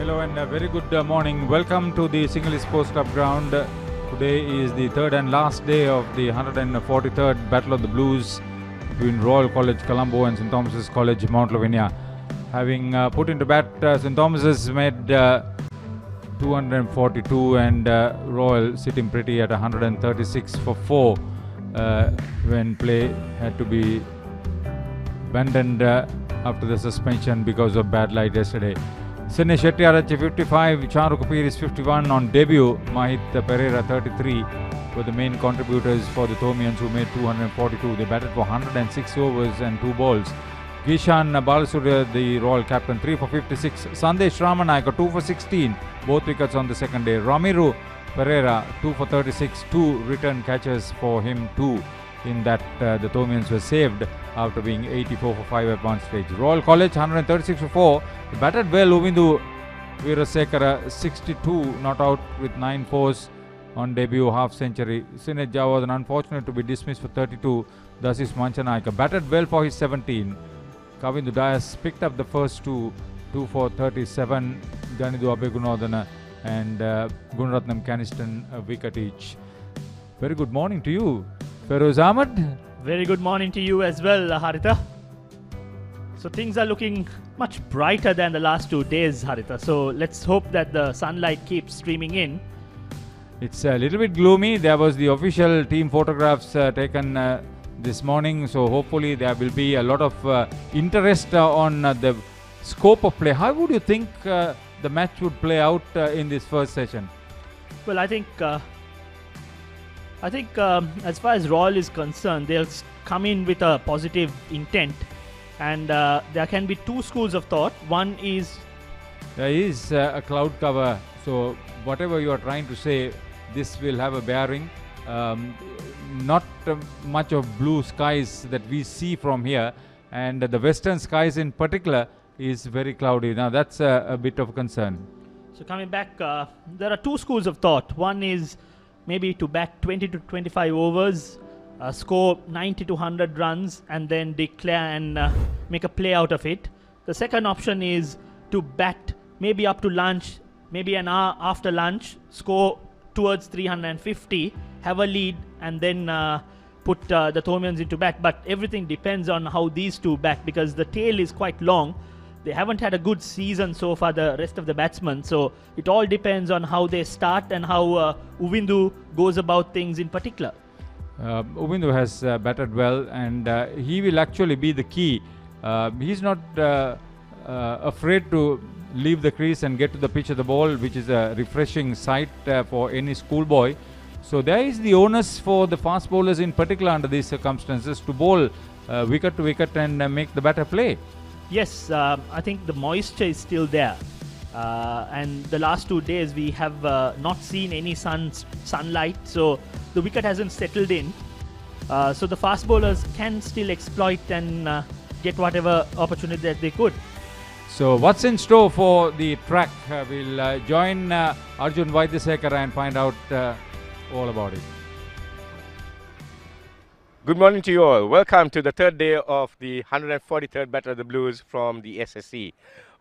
Hello and a very good morning. Welcome to the Single Sports Club ground. Today is the third and last day of the 143rd Battle of the Blues between Royal College Colombo and St. Thomas's College Mount Lavinia. Having put into bat, St. Thomas's made 242 and Royal sitting pretty at 136 for 4 when play had to be abandoned after the suspension because of bad light yesterday. Sydney Shettyarachi 55, Charu Kapiris 51 on debut, Mahit Pereira 33 were the main contributors for the Thomians who made 242. They batted for 106 overs and 2 balls. Gishan Balasurya, the Royal captain, 3 for 56. Sandesh Ramanayaka 2 for 16, both wickets on the second day. Ramiru Pereira 2 for 36, 2 return catches for him too. In that the Thomians were saved after being 84 for 5 at one stage. Royal College 136 for 4. They batted well. Uvindu Veerasekara 62 not out with 9 fours on debut, half century. Sinet Jawad unfortunate to be dismissed for 32. Dasis Manchanayaka batted well for his 17. Kavindu Dias picked up the first 2 for 37. Janidu Abegunodana and Gunratnam Caniston a wicket each. Very good morning to you, Feroz Ahmed. Very good morning to you as well, Haritha. So things are looking much brighter than the last 2 days, Haritha. So let's hope that the sunlight keeps streaming in. It's a little bit gloomy. There was the official team photographs taken this morning. So hopefully there will be a lot of interest on the scope of play. How would you think the match would play out in this first session? Well, I think as far as Royal is concerned, they'll come in with a positive intent. And there can be 2 schools of thought. One is... There is a cloud cover. So whatever you are trying to say, this will have a bearing. Not much of blue skies that we see from here. And the western skies in particular is very cloudy. Now that's a bit of concern. So coming back, there are 2 schools of thought. One is maybe to bat 20 to 25 overs, score 90 to 100 runs and then declare and make a play out of it. The second option is to bat maybe up to lunch, maybe an hour after lunch, score towards 350, have a lead and then put the Thomians into bat. But everything depends on how these 2 bat because the tail is quite long. They haven't had a good season so far, the rest of the batsmen. So it all depends on how they start and how Uvindu goes about things in particular. Uvindu has batted well and he will actually be the key. He's not afraid to leave the crease and get to the pitch of the ball, which is a refreshing sight for any schoolboy. So there is the onus for the fast bowlers in particular under these circumstances to bowl wicket to wicket and make the batter play. Yes, I think the moisture is still there. And the last 2 days we have not seen any sunlight. So the wicket hasn't settled in. So the fast bowlers can still exploit and get whatever opportunity that they could. So what's in store for the track? We'll join Arjun Vaidyasekara and find out all about it. Good morning to you all. Welcome to the third day of the 143rd Battle of the Blues from the SSC.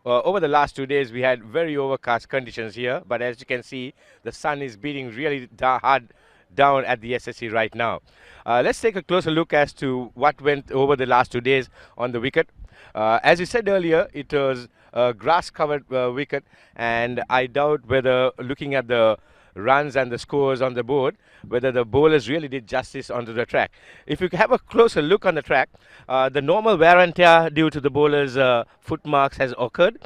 Over the last 2 days, we had very overcast conditions here, but as you can see, the sun is beating really hard down at the SSC right now. Let's take a closer look as to what went over the last 2 days on the wicket. As you said earlier, it was a grass-covered wicket, and I doubt whether, looking at the runs and the scores on the board, whether the bowlers really did justice onto the track. If you have a closer look on the track, the normal wear and tear due to the bowlers' foot marks has occurred.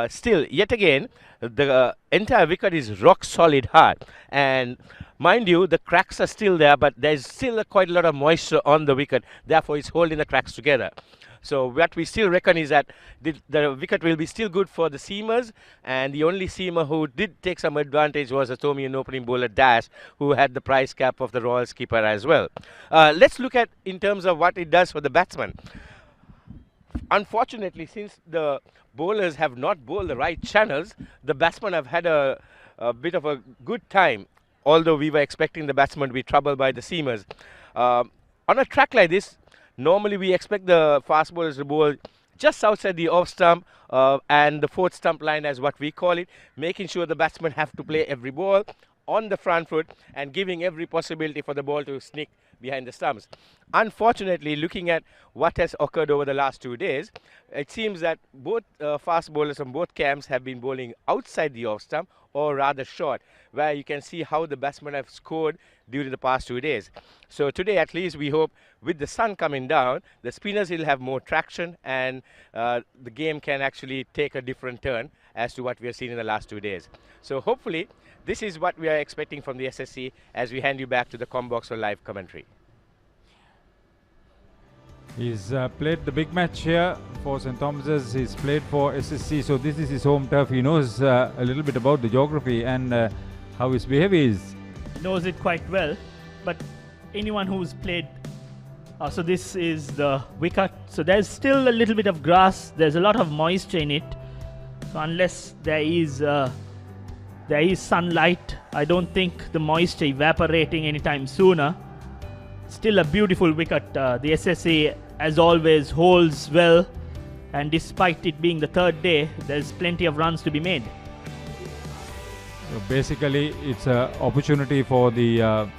Still, yet again, the entire wicket is rock solid hard. And mind you, the cracks are still there, but there's still quite a lot of moisture on the wicket. Therefore, it's holding the cracks together. So what we still reckon is that the wicket will be still good for the seamers, and the only seamer who did take some advantage was the Thomian opening bowler Das, who had the price cap of the Royal skipper as well. Let's look at in terms of what it does for the batsman. Unfortunately, since the bowlers have not bowled the right channels, the batsmen have had a bit of a good time, although we were expecting the batsmen to be troubled by the seamers. On a track like this, normally we expect the fast bowlers to bowl just outside the off stump and the fourth stump line, as what we call it, making sure the batsmen have to play every ball on the front foot and giving every possibility for the ball to sneak behind the stumps. Unfortunately, looking at what has occurred over the last 2 days, it seems that both fast bowlers from both camps have been bowling outside the off stump, or rather short, where you can see how the batsmen have scored during the past 2 days. So today, at least, we hope with the sun coming down, the spinners will have more traction and the game can actually take a different turn as to what we have seen in the last 2 days. So hopefully, this is what we are expecting from the SSC as we hand you back to the Combox for live commentary. He's played the big match here for St. Thomas's. He's played for SSC, so this is his home turf. He knows a little bit about the geography and how his behavior is. Knows it quite well, but anyone who's played, so this is the wicket. So there's still a little bit of grass. There's a lot of moisture in it. So unless there is sunlight, I don't think the moisture evaporating anytime sooner. Still a beautiful wicket. The SSA, as always, holds well, and despite it being the third day, there's plenty of runs to be made. So basically, it's an opportunity for the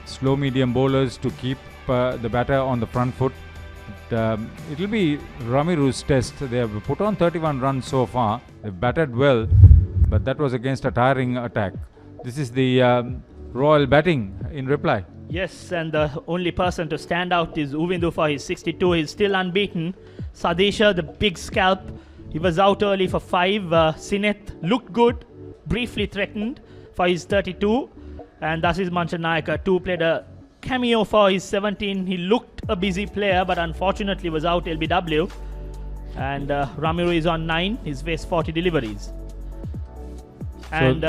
slow medium bowlers to keep the batter on the front foot. It will be Ramiru's test. They have put on 31 runs so far. They've batted well, but that was against a tiring attack. This is the Royal batting in reply. Yes, and the only person to stand out is Uvindu for his 62. He's still unbeaten. Sadisha, the big scalp, he was out early for 5. Sineth looked good, briefly threatened for his 32. And Dasis Manchanayaka too played a cameo for his 17. He looked a busy player, but unfortunately was out LBW. And Ramiru is on 9. He's faced 40 deliveries. And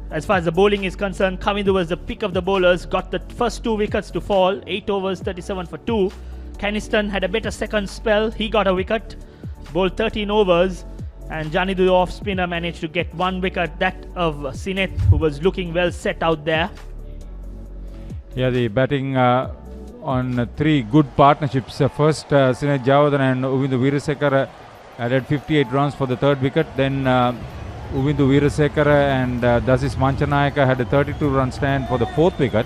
as far as the bowling is concerned, Kavindu was the pick of the bowlers, got the first 2 wickets to fall, 8 overs, 37 for 2. Caniston had a better second spell, he got a wicket, bowled 13 overs, and Janidu, the off spinner, managed to get 1 wicket, that of Sineth, who was looking well set out there. Yeah, the batting on 3 good partnerships. First, Sineth Javadan and Uvindu Veerasekara added 58 runs for the 3rd wicket. Then Uvindu Veerasekara and Dasis Manchanayaka had a 32-run stand for the 4th wicket.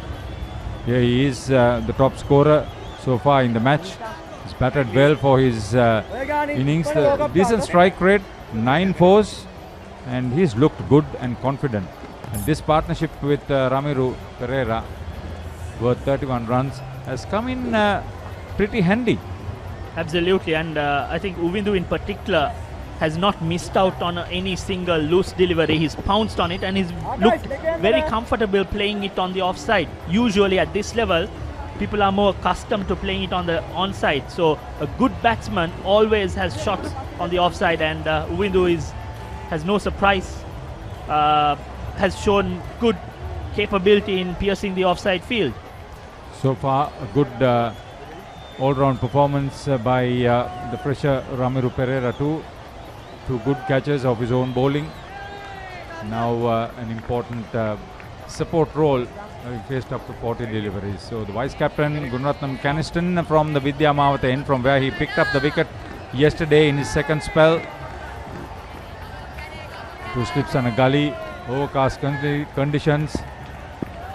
Here he is, the top scorer so far in the match. He's batted well for his innings. Decent strike rate, 9 fours, and he's looked good and confident. And this partnership with Ramiru Pereira, worth 31 runs, has come in pretty handy. Absolutely, and I think Uvindu in particular has not missed out on any single loose delivery. He's pounced on it and he's looked very comfortable playing it on the offside. Usually at this level, people are more accustomed to playing it on the onside. So a good batsman always has shots on the offside, and Uvindu has no surprise, has shown good capability in piercing the offside field. So far, a good all-round performance by the fresher Ramiru Pereira too. 2 good catches of his own bowling. Now an important support role, having faced up to 40 deliveries. So the vice-captain Gunaratnam Caniston from the Vidya Mawat end, from where he picked up the wicket yesterday in his second spell. 2 slips and a gully, overcast conditions,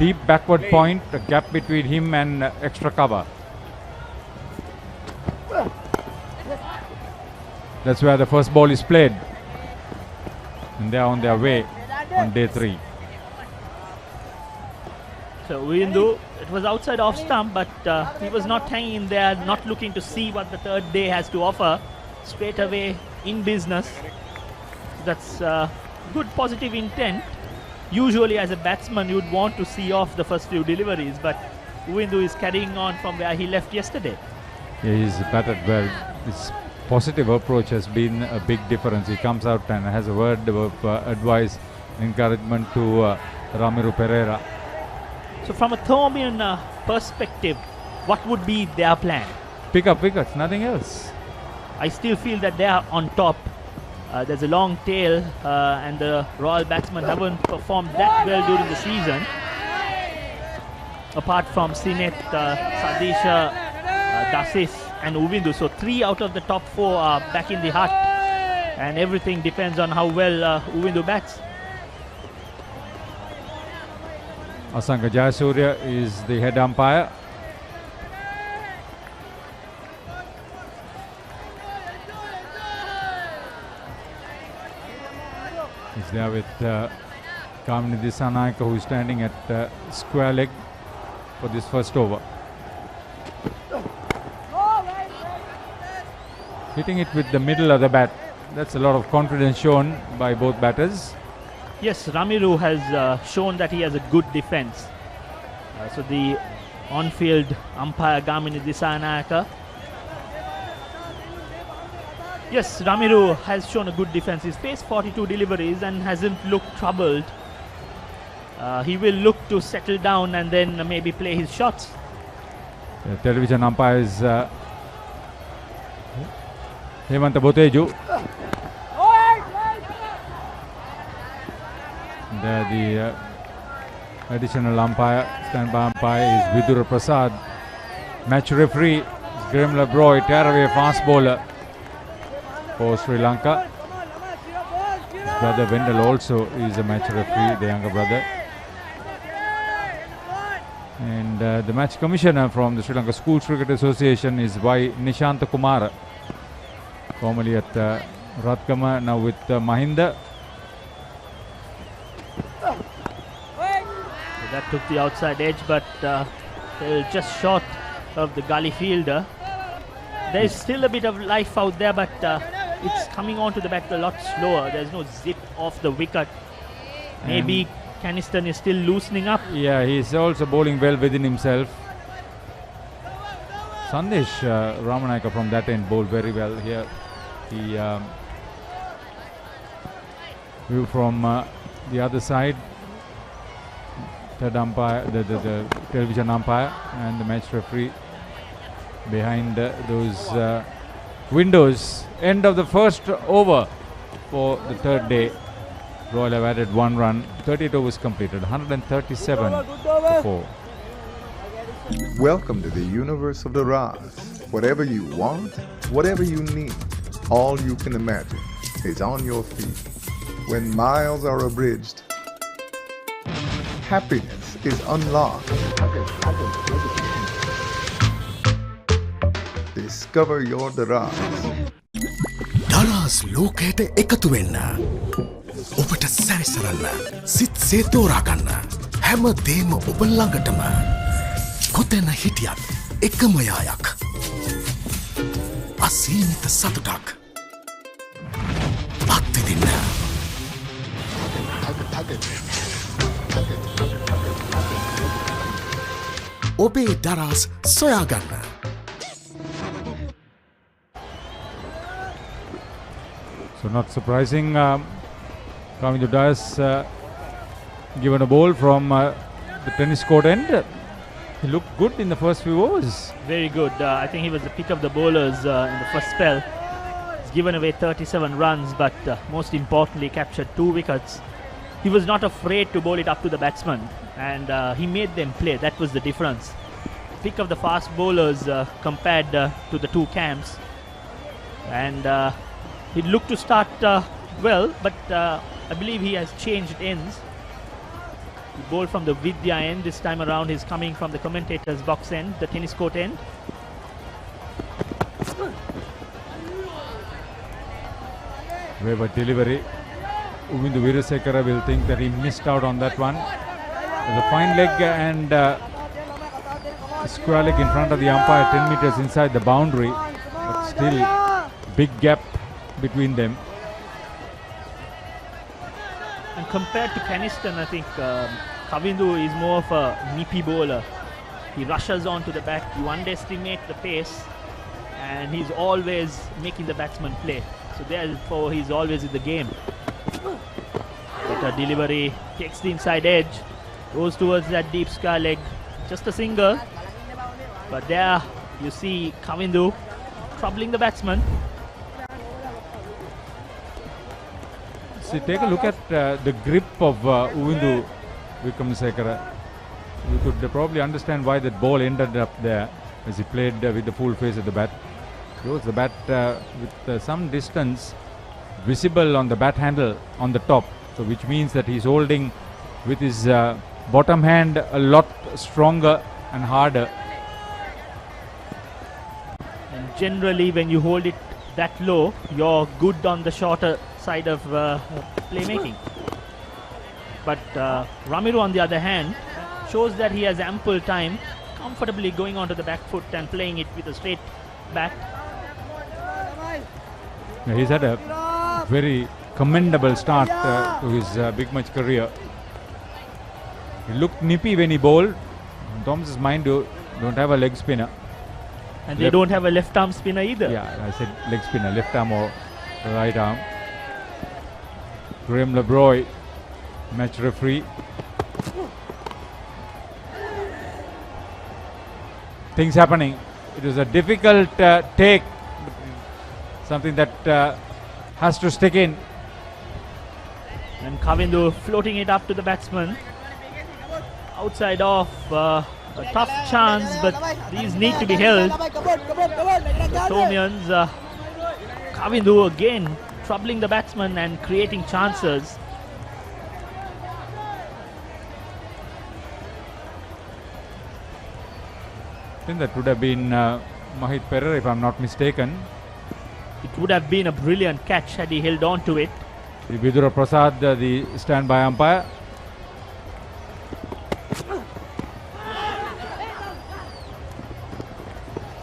deep backward point, a gap between him and extra cover. That's where the first ball is played, and they are on their way on day 3. So Uvindu, it was outside off stump, but he was not hanging in there, not looking to see what the 3rd day has to offer. Straight away in business. That's good positive intent. Usually as a batsman you would want to see off the first few deliveries, but Uvindu is carrying on from where he left yesterday. Yeah, he's batted well. His positive approach has been a big difference. He comes out and has a word of advice, encouragement to Ramiru Pereira. So from a Thomian perspective, what would be their plan? Pick up wickets, nothing else. I still feel that they are on top. There's a long tail, and the Royal batsmen haven't performed that well during the season. Apart from Sineth, Sadisha, Dasis, and Uvindu. So 3 out of the top 4 are back in the hut, and everything depends on how well Uvindu bats. Asanka Jayasurya is the head umpire. He's there with Kamini Disanayaka, who is standing at square leg for this first over. Hitting it with the middle of the bat. That's a lot of confidence shown by both batters. Yes, Ramiru has shown that he has a good defense. So the on-field umpire Gamini Disanayaka. Yes, Ramiru has shown a good defense. He's faced 42 deliveries and hasn't looked troubled. He will look to settle down and then maybe play his shots. The television umpire is Hemanta Boteju. The additional umpire, standby umpire is Vidura Prasad. Match referee is Grimla Broy, tearaway fast bowler for Sri Lanka. His brother Wendell also is a match referee, the younger brother. And the match commissioner from the Sri Lanka Schools Cricket Association is Y. Nishanta Kumara, formerly at Ratkama, now with Mahinda. That took the outside edge, but still just short of the gully fielder. There is still a bit of life out there, but it's coming onto the bat a lot slower. There's no zip off the wicket. Maybe Caniston is still loosening up. Yeah, he's also bowling well within himself. Sandesh Ramanayaka from that end bowled very well here. He view from the other side. Third umpire, the television umpire, and the match referee behind those windows. End of the first over for the third day. Royal have added 1 run. 38 overs completed. 137 for 4. Welcome to the universe of the Raz. Whatever you want, whatever you need, all you can imagine is on your feet. When miles are abridged, happiness is unlocked. Discover your Daraz. Daraz ලෝකයට එකතු වෙන්න. ඔබට සැරිසරන්න. සිත් සේතෝරා ගන්න. හැම දේම ඔබ ළඟටම. කොතැන හිටියත් එකම යායක්. අසීමිත සතුටක්. අත්විඳින්න. ඔබේ දරස් සොයාගන්න. So not surprising, coming to Dias, given a ball from the tennis court end. He looked good in the first few overs. Very good. I think he was the pick of the bowlers in the first spell. He's given away 37 runs, but most importantly captured 2 wickets. He was not afraid to bowl it up to the batsman, and he made them play. That was the difference. Pick of the fast bowlers compared to the 2 camps, and he looked to start well, but I believe he has changed ends. He bowled from the Vidya end. This time around he's coming from the commentator's box end, the tennis court end. Wave delivery. Uvindu Veerasekara will think that he missed out on that one. There's a fine leg and square leg in front of the umpire, 10 meters inside the boundary, but still big gap between them. And compared to Caniston, I think Kavindu is more of a nippy bowler. He rushes onto the bat, you underestimate the pace, and he's always making the batsman play. So therefore he's always in the game. Better delivery, takes the inside edge, goes towards that deep square leg. Just a single, but there you see Kavindu troubling the batsman. See, take a look at the grip of Uvindu Vikramasekaara. You could probably understand why that ball ended up there as he played with the full face of the bat. Throws the bat with some distance visible on the bat handle on the top. So which means that he's holding with his bottom hand a lot stronger and harder. And generally when you hold it that low, you're good on the shorter side of playmaking. But Ramiro on the other hand shows that he has ample time, comfortably going onto the back foot and playing it with a straight bat. He's had a very commendable start to his big match career. He looked nippy when he bowled. Thomas's mind don't have a leg spinner. And they don't have a left arm spinner either. Yeah, I said leg spinner, left arm or right arm. Graham LeBroy, match referee. Things happening. It was a difficult take, something that has to stick in. And Kavindu floating it up to the batsman. Outside off, a tough chance, but these need to be held. The Tomians, Kavindu again troubling the batsman and creating chances. I think that would have been Mahit Perera, if I'm not mistaken. It would have been a brilliant catch had he held on to it. Vidura Prasad, the standby umpire.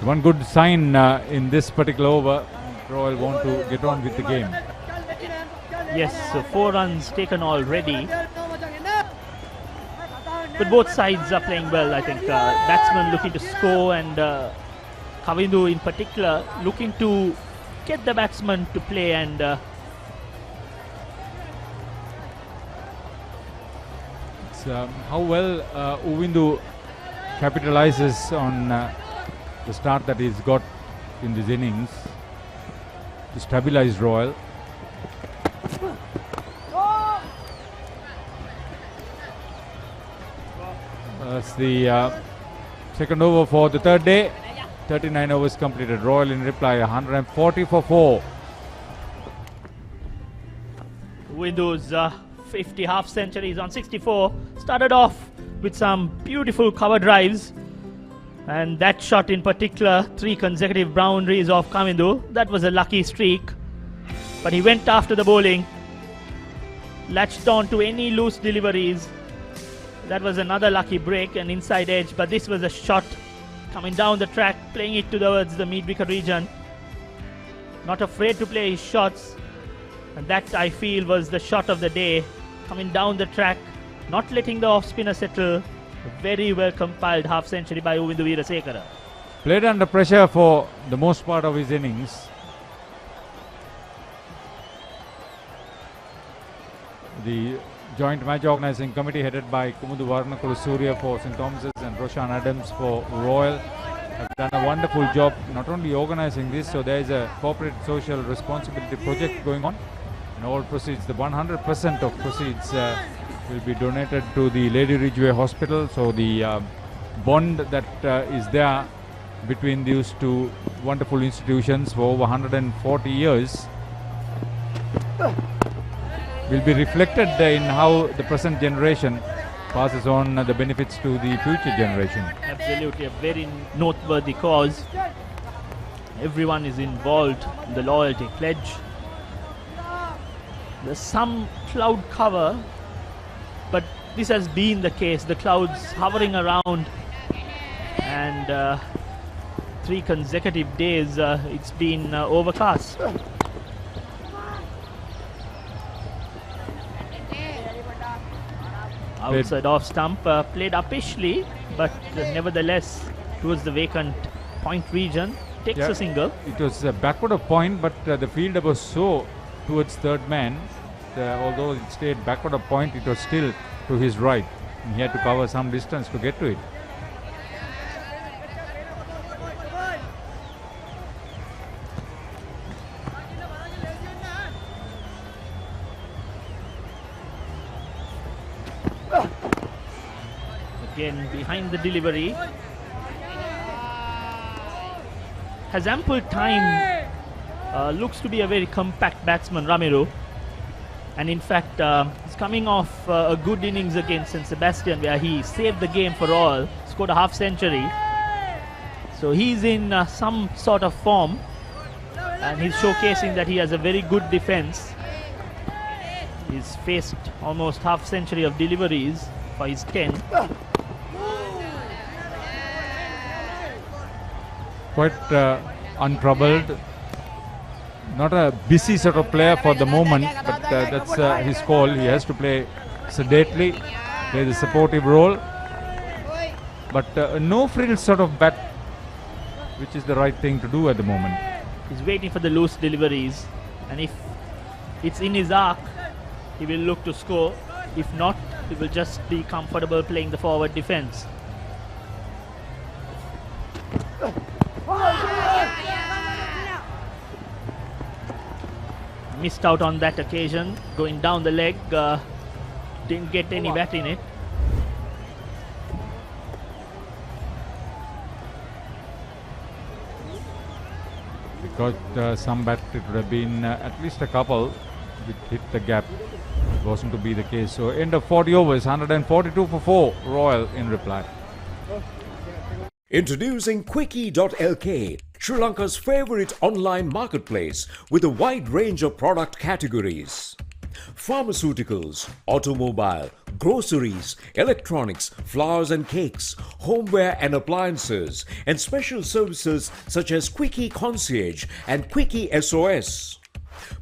One good sign in this particular over. Royal want to get on with the game. Yes, so 4 runs taken already. But both sides are playing well, I think. Batsmen looking to score, and Kavindu in particular looking to get the batsman to play, and it's how well Uvindu capitalizes on the start that he's got in this innings to stabilize Royal. That's the second over for the third day. 39 overs completed. Royal in reply 140 for 4. Windows 50 half centuries on 64. Started off with some beautiful cover drives, and that shot in particular, 3 consecutive boundaries of Kavindu. That was a lucky streak, but he went after the bowling, latched on to any loose deliveries. That was another lucky break, an inside edge, but this was a shot coming down the track, playing it towards the mid-wicket region. Not afraid to play his shots, and that I feel was the shot of the day, coming down the track, not letting the off-spinner settle. A very well compiled half century by Uvindu Weerasekara. Played under pressure for the most part of his innings. The joint match organising committee headed by Kumudu Varnakulu Surya for St. Thomas's and Roshan Adams for Royal have done a wonderful job not only organising this, so there is a corporate social responsibility project going on, and all proceeds, the 100% of proceeds will be donated to the Lady Ridgeway Hospital. So the bond that is there between these two wonderful institutions for over 140 years will be reflected in how the present generation passes on the benefits to the future generation. Absolutely, a very noteworthy cause. Everyone is involved in the loyalty pledge. There's some cloud cover, but this has been the case. The clouds hovering around, and 3 consecutive days it's been overcast. Outside off stump, played uppishly, but nevertheless towards the vacant point region, takes a single. It was backward of point, but the fielder was so towards third man, although it stayed backward of point, it was still to his right. He had to cover some distance to get to it. Again behind the delivery. has ample time. Looks to be a very compact batsman, Ramiro. And in fact, he's coming off a good innings against San Sebastian where he saved the game for all, scored a half century. So he's in some sort of form, and he's showcasing that he has a very good defense. He's faced almost half century of deliveries for his 10. Quite untroubled. Not a busy sort of player for the moment, but that's his call. He has to play sedately, play the supportive role, but no frills sort of bat, which is the right thing to do at the moment. He's waiting for the loose deliveries, and if it's in his arc, he will look to score. If not, he will just be comfortable playing the forward defense. Missed out on that occasion, going down the leg, didn't get any bat in it. Got some bat, it would have been at least a couple which hit the gap. It wasn't to be the case. So end of 40 overs, 142 for 4, Royal in reply. Introducing Quickie.lk, Sri Lanka's favorite online marketplace with a wide range of product categories. Pharmaceuticals, automobile, groceries, electronics, flowers and cakes, homeware and appliances, and special services such as Quickie Concierge and Quickie SOS.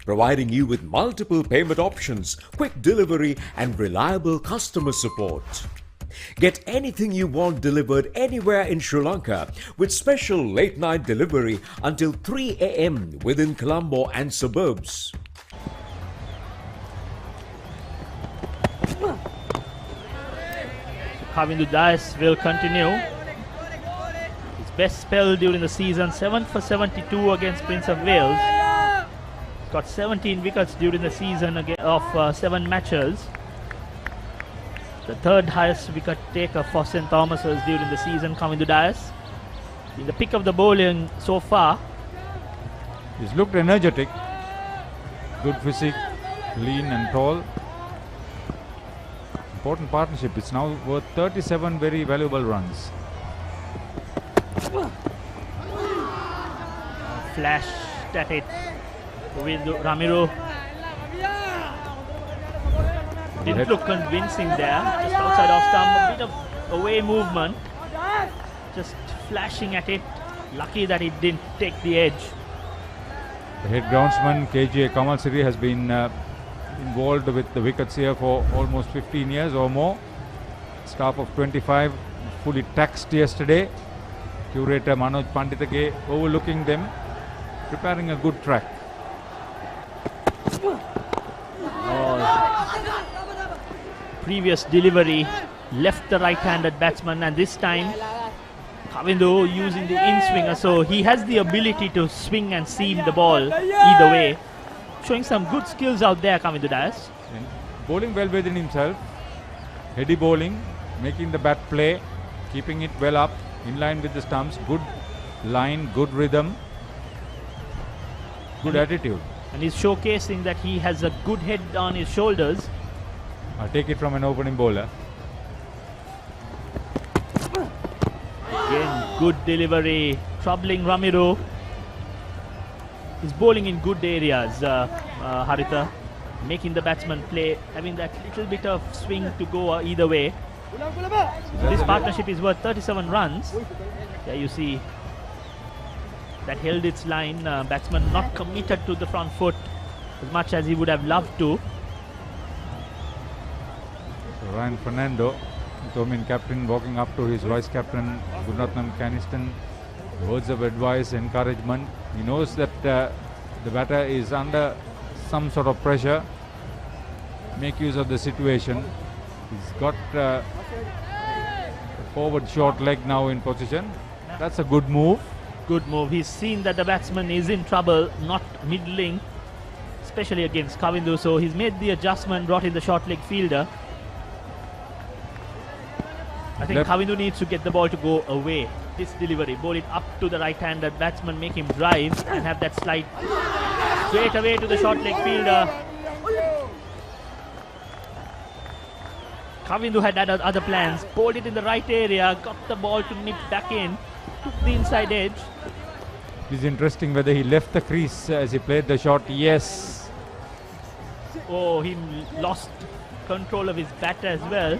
Providing you with multiple payment options, quick delivery and reliable customer support. Get anything you want delivered anywhere in Sri Lanka with special late night delivery until 3 a.m. within Colombo and suburbs. Kavindu Dias will continue. His best spell during the season, 7 for 72 against Prince of Wales. Got 17 wickets during the season of 7 matches. The third highest wicket taker for St. Thomas's during the season, Kavindu Dias. In the pick of the bowling so far. He's looked energetic, good physique, lean and tall. Important partnership. It's now worth 37 very valuable runs. Flashed at it with Ramiro. Didn't look convincing there. Just outside off stump, a bit of away movement. Just flashing at it. Lucky that it didn't take the edge. The head groundsman KJ Kamal Siri has been involved with the wickets here for almost 15 years or more. Staff of 25 fully taxed yesterday. Curator Manoj Panditake overlooking them, preparing a good track. Previous delivery left the right-handed batsman, and this time Kavindu using the in-swinger, so he has the ability to swing and seam the ball either way. Showing some good skills out there, Kavindu Dias. And bowling well within himself, heady bowling, making the bat play, keeping it well up, in line with the stumps, good line, good rhythm, good attitude. And he's showcasing that he has a good head on his shoulders. I'll take it from an opening bowler. Again, good delivery, troubling Ramiro. He's bowling in good areas, Haritha, making the batsman play, having that little bit of swing to go either way. This partnership is worth 37 runs. There you see that held its line. Batsman not committed to the front foot as much as he would have loved to. So Ryan Fernando, Tomin captain, walking up to his vice captain Gurnathan Caniston. Words of advice, encouragement. He knows that the batter is under some sort of pressure. Make use of the situation. He's got a forward short leg now in position. That's a good move. Good move. He's seen that the batsman is in trouble, not middling, especially against Kavindu. So he's made the adjustment, brought in the short leg fielder. I think Kavindu needs to get the ball to go away. this delivery. Ball it up to the right-handed batsman, make him drive and have that slide straight away to the short leg fielder. Kavindu had other plans. Bowled it in the right area, got the ball to nip back in, took the inside edge. It's interesting whether he left the crease as he played the shot. Yes. Oh, he lost control of his bat as well.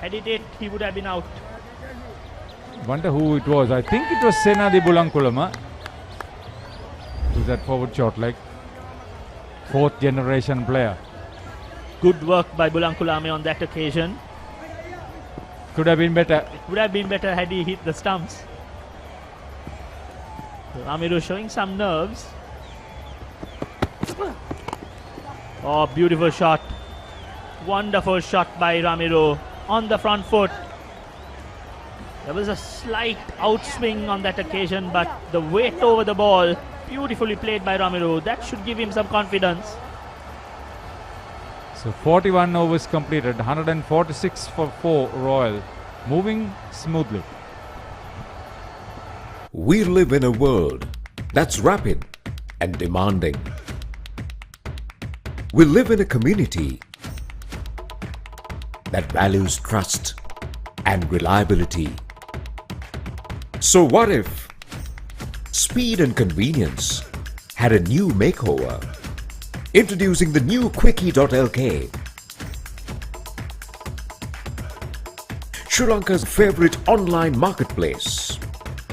Had it hit, he would have been out. Wonder who it was. I think it was Senadi Bulankulama. It was that forward short leg. Fourth generation player. Good work by Bulankulame on that occasion. Could have been better. It would have been better had he hit the stumps. Ramiro showing some nerves. Oh, beautiful shot. Wonderful shot by Ramiro on the front foot. There was a slight outswing on that occasion, but the weight over the ball, beautifully played by Ramiro. That should give him some confidence. So 41 overs completed, 146 for 4 Royal, moving smoothly. We live in a world that's rapid and demanding. We live in a community that values trust and reliability. So what if speed and convenience had a new makeover? Introducing the new Quickie.lk, Sri Lanka's favorite online marketplace.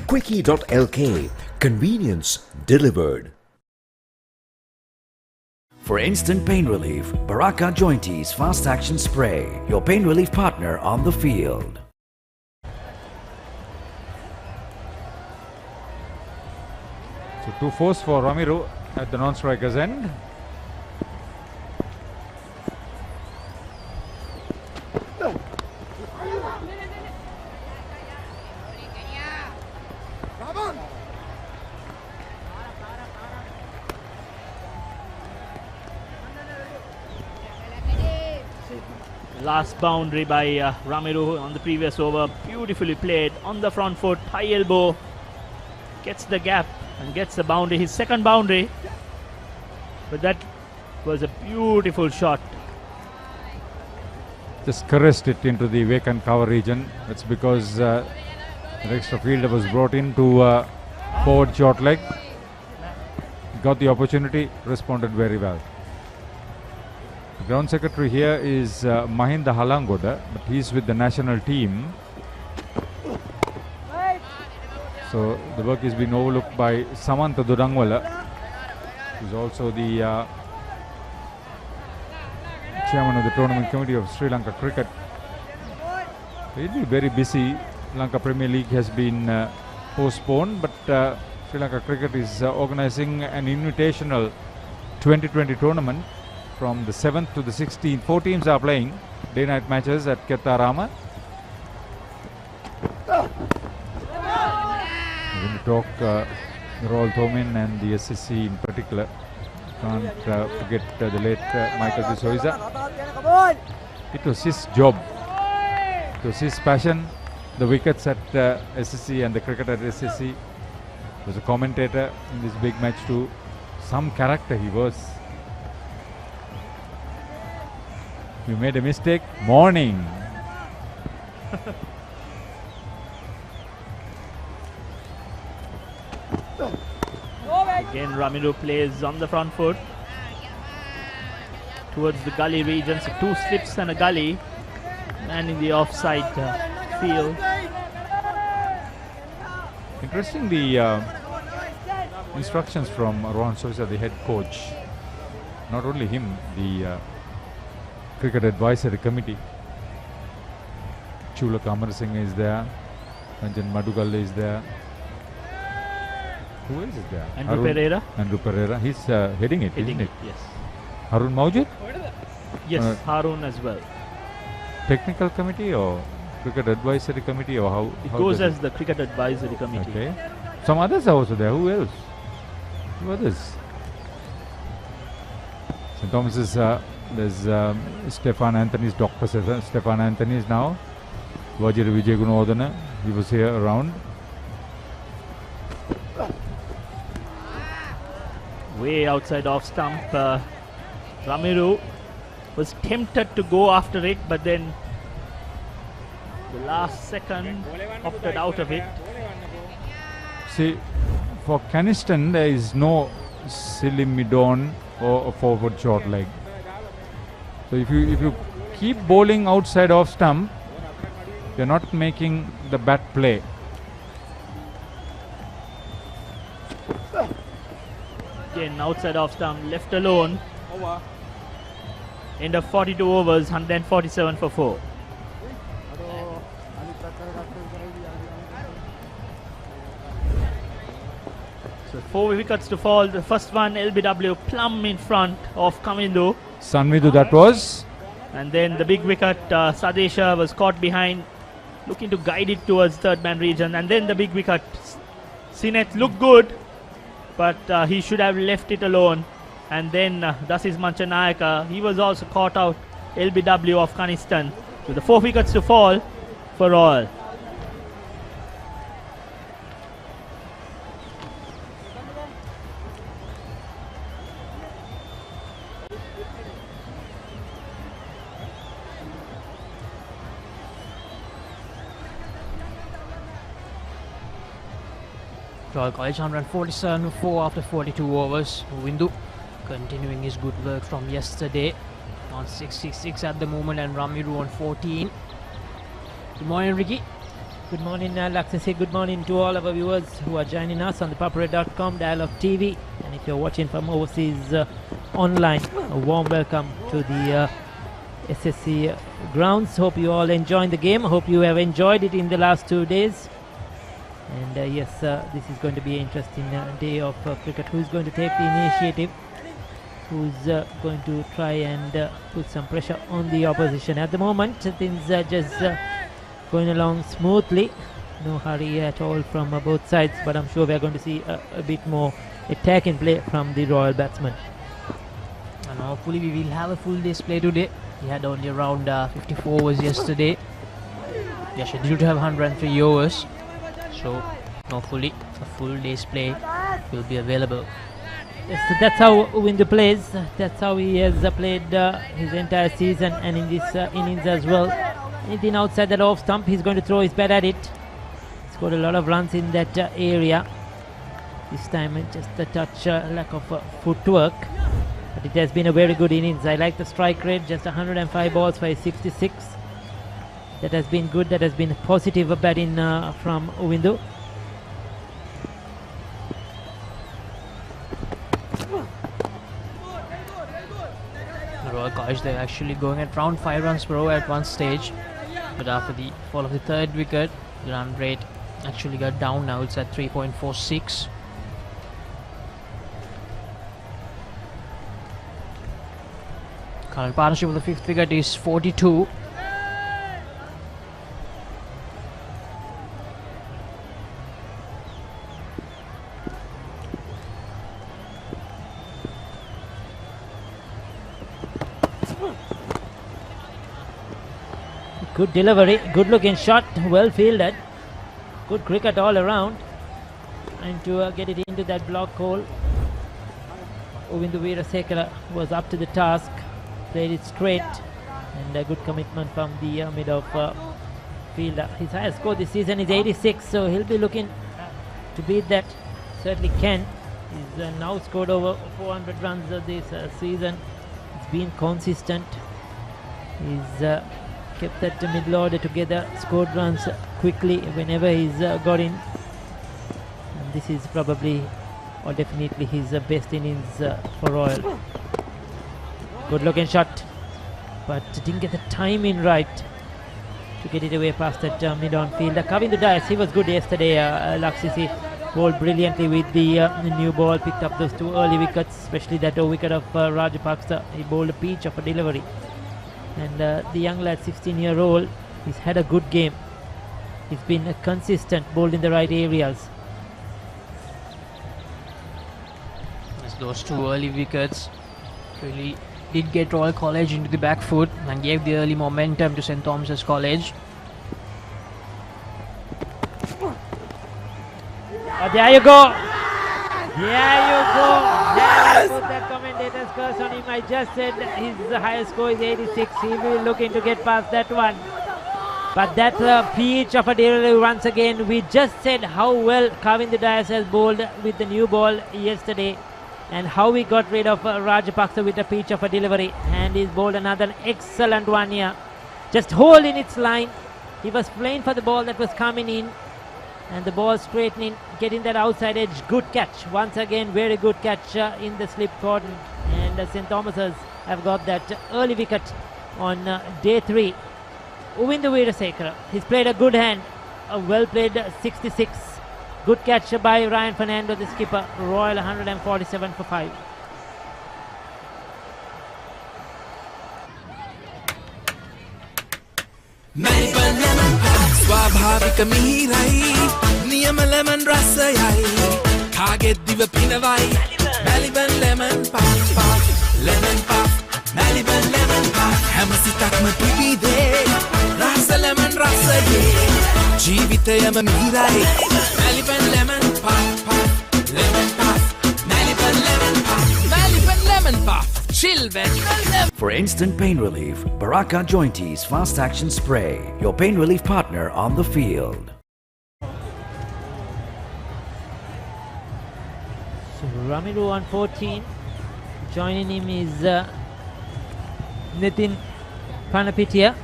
Quickie.lk, convenience delivered. For instant pain relief, Baraka Jointies Fast Action Spray, your pain relief partner on the field. So 2 fours for Ramiro at the non-striker's end. Last boundary by Ramiro on the previous over. Beautifully played on the front foot, high elbow. Gets the gap and gets the boundary, his second boundary. But that was a beautiful shot. Just caressed it into the vacant cover region. That's because an extra fielder was brought in to forward short leg. Got the opportunity, responded very well. The ground secretary here is Mahinda Halangoda, but he's with the national team. So the work is being overlooked by Samantha Dudangwala, who's also the chairman of the tournament committee of Sri Lanka Cricket. He'll be very busy. Lanka Premier League has been postponed, but Sri Lanka Cricket is organizing an invitational 2020 tournament from the 7th to the 16th. 4 teams are playing day-night matches at Kettarama. We're going to talk Royal Thomin and the SSC in particular. Can't forget the late Michael de Souza. It was his job. It was his passion. The wickets at SSC and the cricket at SSC. He was a commentator in this big match too. Some character he was. You made a mistake. Morning. Again, Ramiro plays on the front foot towards the gully region. So 2 slips and a gully. Man in the offside field. Interesting, the instructions from Rohan Soisa, the head coach. Not only him, the Cricket Advisory Committee. Chulak Amar Singh is there. Ranjan Madugal is there. Who else is there? Andrew Pereira. Andrew Pereira. He's heading it, isn't it? Yes. Harun Maujud? Yes, Harun as well. Technical committee or Cricket Advisory Committee, or how? It how goes does as the Cricket Advisory Committee. Okay. Some others are also there. Who else? Who others? St. Thomas's, there's Stefan Anthony's, Dr. Stefan Anthony's now. Vajira Vijayagunodana, he was here around. Way outside off stump. Ramiru was tempted to go after it, but then the last second opted out of it. See, for Caniston, there is no silly mid-on or a forward short leg. So if you keep bowling outside off stump, you're not making the bat play. Again, outside off stump, left alone. End of 42 overs, 147 for 4. So 4 wickets to fall. The first one, LBW plumb in front of Kamindu. Sanvidu that was. And then the big wicket, Sadesha was caught behind, looking to guide it towards third man region. And then the big wicket, Sineth looked good, but he should have left it alone. And then Dasis Manchanayaka, he was also caught out, LBW of Caniston. So the 4 wickets to fall for all. Royal College 147 4 after 42 overs. Windu continuing his good work from yesterday on 66 at the moment, and Ramiru on 14. Good morning, Ricky. Good morning, Laksasi. Good morning to all our viewers who are joining us on the Papare.com Dialogue TV. And if you're watching from overseas online, a warm welcome to the SSC grounds. Hope you all enjoying the game. Hope you have enjoyed it in the last 2 days. And yes, this is going to be an interesting day of cricket. Who's going to take the initiative? Who's going to try and put some pressure on the opposition? At the moment, things are just going along smoothly. No hurry at all from both sides, but I'm sure we're going to see a bit more attack in play from the Royal batsmen. And hopefully we will have a full day's play today. We had only around 54 overs yesterday. We are scheduled to have 103 overs. So hopefully a full day's play will be available. Yes, so that's how Windu plays. That's how he has played his entire season, and in this innings as well. Anything outside that off stump, he's going to throw his bat at it. He's got a lot of runs in that area. This time just a touch lack of footwork. But it has been a very good innings. I like the strike rate, just 105 balls for 66. That has been good. That has been positive batting from Windu. The Royal College, they're actually going at around 5 runs per over at one stage. But after the fall of the third wicket, the run rate actually got down. Now it's at 3.46. Current partnership of the fifth wicket is 42. Good delivery, good looking shot, well fielded. Good cricket all around. And to get it into that block hole, Uvindu Veerasekara was up to the task, played it straight, and a good commitment from the mid-off fielder. His highest score this season is 86, so he'll be looking to beat that. Certainly can. He's now scored over 400 runs this season. It's been consistent. He's kept that middle order together, scored runs quickly whenever he's got in. And this is probably or definitely his best innings for Royal. Good looking shot, but didn't get the timing right to get it away past that mid-on fielder. Kavindu Dias, he was good yesterday. Laksisi bowled brilliantly with the new ball, picked up those 2 early wickets, especially that wicket of Rajapaksa. He bowled a peach of a delivery. And the young lad, 16-year-old, he's had a good game. He's been consistent, bowled in the right areas. As those 2 early wickets really did get Royal College into the back foot and gave the early momentum to St. Thomas's College. There you go. There you go. There you put that commentator's curse on him. I just said his highest score is 86. He will looking to get past that one. But that peach of a delivery once again. We just said how well Kavindu Dias has bowled with the new ball yesterday, and how we got rid of Rajapaksa with a peach of a delivery, and he's bowled another excellent one here. Just holding its line. He was playing for the ball that was coming in, and the ball straightening, getting that outside edge. Good catch. Once again, very good catch in the slip cordon. And St. Thomas's have got that early wicket on day 3. Uvindu Veerasekara, he's played a good hand. A well played 66. Good catch by Ryan Fernando, the skipper. Royal 147 for 5. ස්වාභාවික මිහිරයි නියම lemon රසයයි කාගෙත් දිව පිනවයි Maliban lemon puff lemon puff Maliban lemon puff හැම සිතක්ම පිබිදේ රස ලෙමන් රසයේ ජීවිතයම මිහිරයි Maliban lemon puff lemon puff Maliban lemon puff Maliban lemon puff For instant pain relief, Baraka Jointies Fast Action Spray, your pain relief partner on the field. So Ramiru on 14. Joining him is Nitin Panapitia.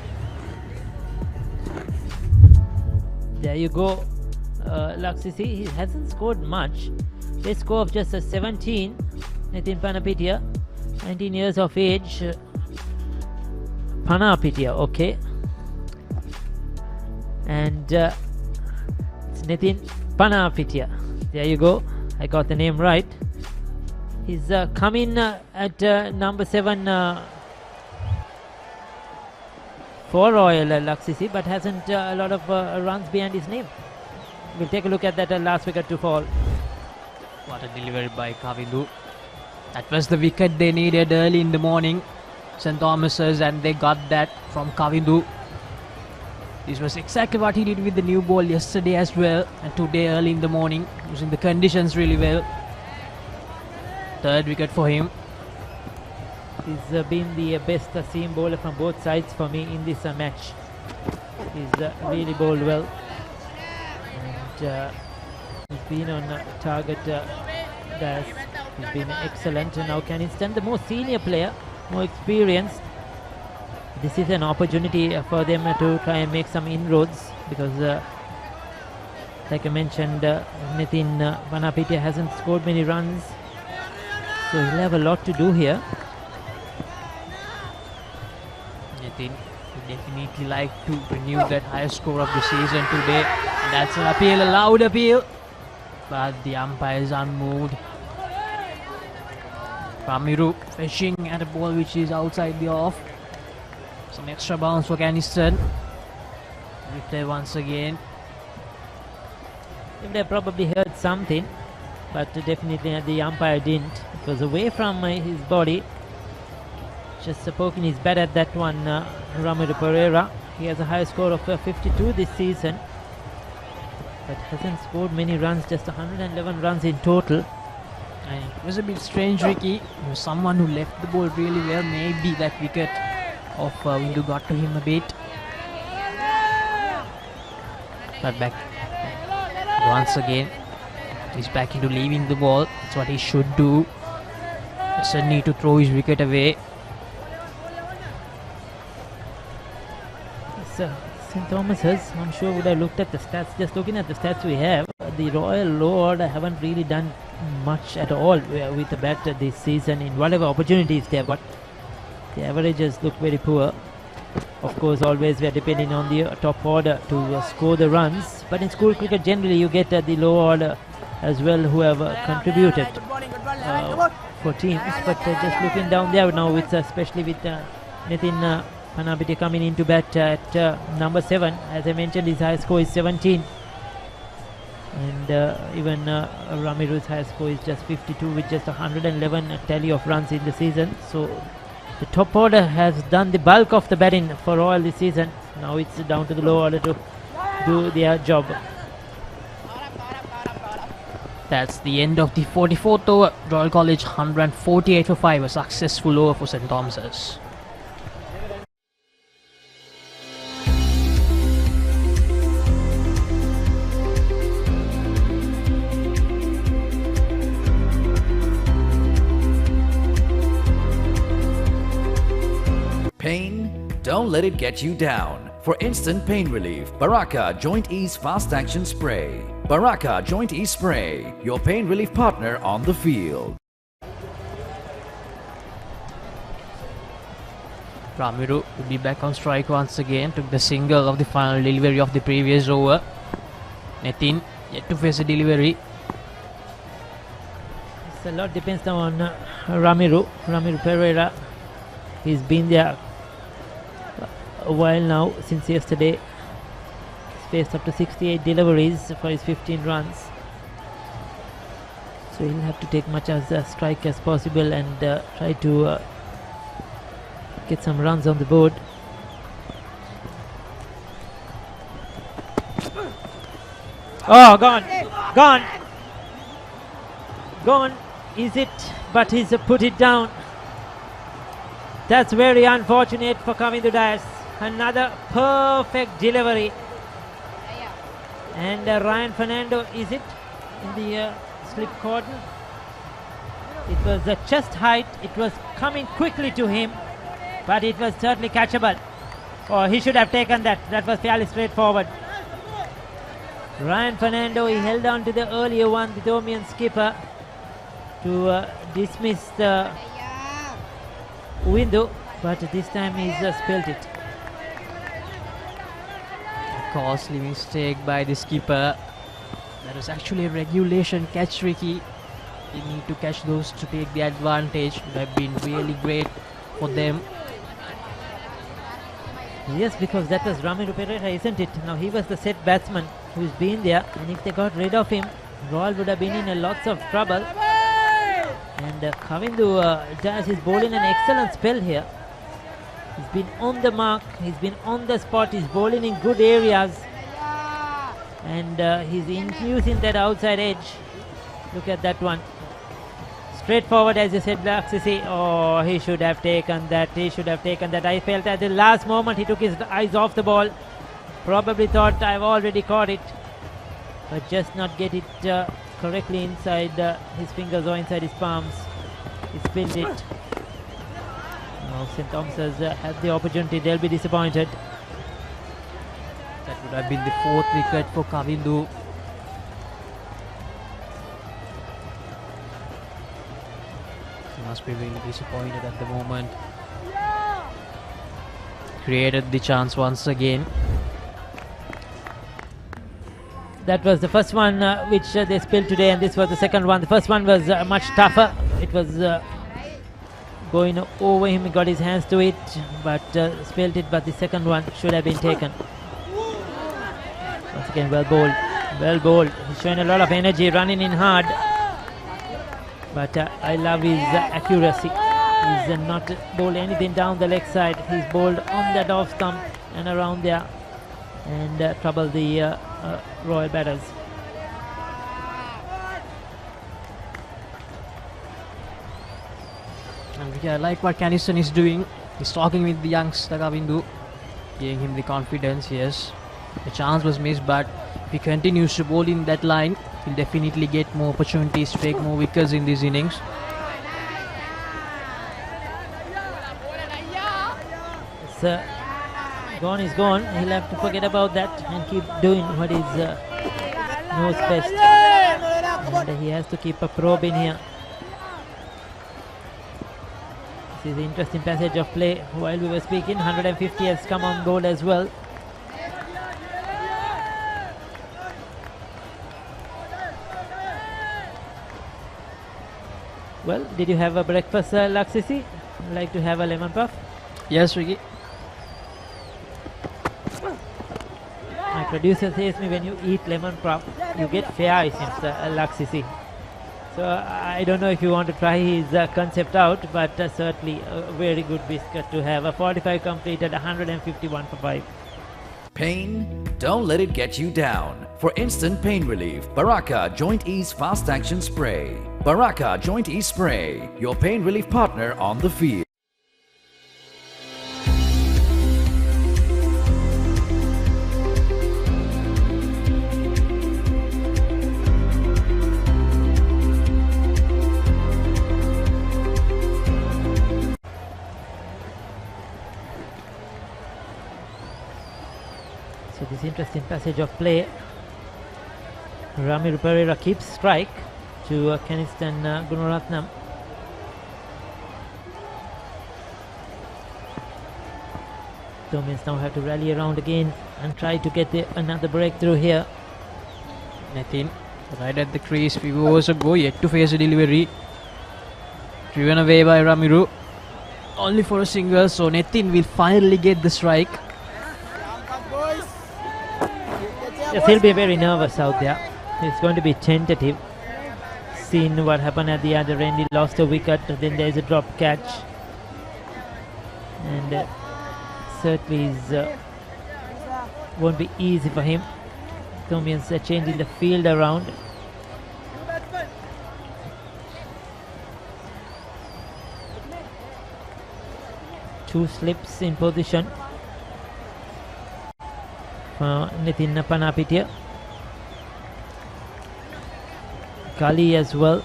There you go, Laksisi. He hasn't scored much. They score of just a 17. Nitin Panapitia, 19 years of age. Panapitia, okay. And it's Nitin Panapitia. There you go. I got the name right. He's come in at number 7 for Royal Laksisi, but hasn't a lot of runs behind his name. We'll take a look at that last wicket to fall. What a delivery by Kavindu. That was the wicket they needed early in the morning, St. Thomas's, and they got that from Kavindu. This was exactly what he did with the new ball yesterday as well, and today early in the morning, using the conditions really well. Third wicket for him. He's been the best seam bowler from both sides for me in this match. He's really bowled well, and he's been on target. He's been excellent. Now can he stand the more senior player, more experienced? This is an opportunity for them to try and make some inroads, because like I mentioned, Nitin Panapitia hasn't scored many runs, so he'll have a lot to do here. Nitin would definitely like to renew that highest score of the season today. And that's an appeal, a loud appeal, but the umpire is unmoved. Ramiru fishing at a ball which is outside the off. Some extra bounce for Caniston. Replay once again. They probably heard something, but definitely the umpire didn't. It was away from his body. Just poking his bat at that one, Ramiru Pereira. He has a high score of 52 this season, but hasn't scored many runs, just 111 runs in total. And it was a bit strange, Ricky. It was someone who left the ball really well. Maybe that wicket of Windu got to him a bit. But back once again, he's back into leaving the ball. That's what he should do. Doesn't need to throw his wicket away. So St. Thomas's, I'm sure would have looked at the stats. Just looking at the stats we have, the Royal low order haven't really done much at all with the bat this season in whatever opportunities they have got. The averages look very poor. Of course, always we are depending on the top order to score the runs, but in school cricket generally you get the low order as well who have contributed for teams. But just looking down there now, with especially with Nitin Panapitia coming into bat at number 7. As I mentioned, his high score is 17. And even Ramiru's high score is just 52 with just 111 tally of runs in the season. So the top order has done the bulk of the batting for Royal this season. Now it's down to the low order to do their job. That's the end of the 44th over. Royal College 148 for 5, a successful over for St. Thomas's. Pain? Don't let it get you down. For instant pain relief, Baraka Joint Ease Fast Action Spray. Baraka Joint Ease Spray, your pain relief partner on the field. Ramiru will be back on strike once again. Took the single of the final delivery of the previous over. Nitin yet to face a delivery. A lot depends now on Ramiru Pereira. He's been there a while now, since yesterday. He's faced up to 68 deliveries for his 15 runs. So he'll have to take much as a strike as possible and try to get some runs on the board. Oh, gone. Is it? But he's put it down. That's very unfortunate for Kavindu Dias. Another perfect delivery. And Ryan Fernando, is it? In the slip cordon. It was the chest height. It was coming quickly to him. But it was certainly catchable. Oh, he should have taken that. That was fairly straightforward. Ryan Fernando, he held on to the earlier one, the Domian skipper, to dismiss the window, but this time he's spilled it. Costly mistake by the skipper. That was actually a regulation catch, Ricky. They need to catch those to take the advantage. Would have been really great for them. Yes, because that was Ramiru Pereira, isn't it? Now he was the set batsman who's been there, and if they got rid of him, Royal would have been in a lots of trouble. And Kavindu Dias is bowling an excellent spell here. He's been on the mark, he's been on the spot, he's bowling in good areas. And he's using that outside edge. Look at that one. Straightforward, as you said, Laxisi. Oh, he should have taken that. I felt at the last moment he took his eyes off the ball. Probably thought, I've already caught it. But just not get it correctly inside his fingers or inside his palms. He spilled it. Now St. Thomas's had the opportunity. They'll be disappointed. That would have been the 4th wicket for Kavindu. He must be really disappointed at the moment. Created the chance once again. That was the first one which they spilled today, and this was the second one. The first one was much tougher. It was going over him. He got his hands to it, but spilled it. But the second one should have been taken. Once again, well bowled. He's showing a lot of energy, running in hard. But I love his accuracy. He's not bowled anything down the leg side. He's bowled on that off stump and around there, and troubled the Royal batters. And yeah, I like what Caniston is doing. He's talking with the youngster Kavindu, giving him the confidence. Yes, the chance was missed, but if he continues to bowl in that line, he'll definitely get more opportunities to take more wickets in these innings. It's gone is gone. He'll have to forget about that and keep doing what is knows best. And he has to keep a probe in here. This is an interesting passage of play. While we were speaking, 150 has come on board as well. Well, did you have a breakfast, Laxisi? Like to have a lemon puff? Yes, Ricky. My producer says me, when you eat lemon puff, you get fair, it seems, Laxisi. So I don't know if you want to try his concept out, but certainly a very good biscuit to have. A 45 completed, 151 for 5. Pain? Don't let it get you down. For instant pain relief, Baraka Joint Ease Fast Action Spray. Baraka Joint Ease Spray, your pain relief partner on the field. So this interesting passage of play. Ramiru Pereira keeps strike to Keniston Gunaratnam. Domins now have to rally around again and try to get another breakthrough here. Nathan right at the crease, few overs ago, yet to face a delivery. Driven away by Ramiru. Only for a single, so Nathan will finally get the strike. Yes, he'll be very nervous out there. He's going to be tentative. Seen what happened at the other end, he lost a wicket, then there's a drop catch. And certainly won't be easy for him. Tomians changing the field around. Two slips in position for Nitin Panapitia. Kali as well.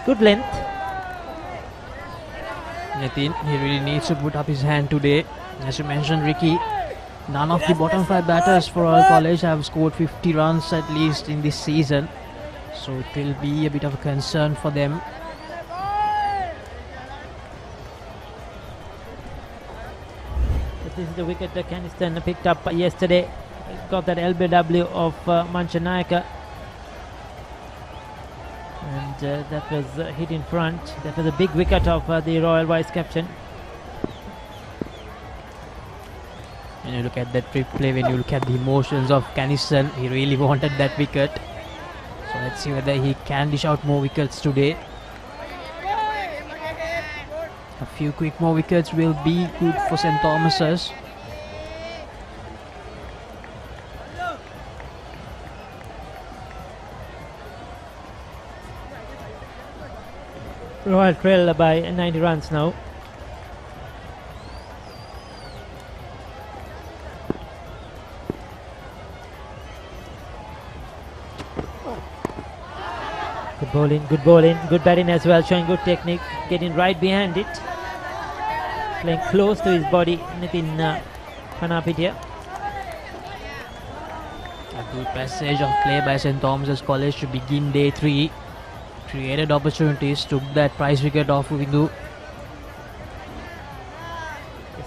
Good length. Nathan, he really needs to put up his hand today. As you mentioned, Ricky, none of the bottom 5 batters for Royal College have scored 50 runs at least in this season. So it will be a bit of a concern for them. This is the wicket that Keniston picked up yesterday. Got that LBW of Manchanayaka. And that was hit in front. That was a big wicket of the Royal Vice Captain. When you look at that replay, when you look at the emotions of Keniston, he really wanted that wicket. So let's see whether he can dish out more wickets today. A few quick more wickets will be good for St. Thomas's. Royal trail by 90 runs now. Good bowling, good batting as well, showing good technique, getting right behind it. Playing close to his body, Nitin Panapitia. A good passage of play by St. Thomas's College to begin day 3. Created opportunities, took that prize wicket off Windu.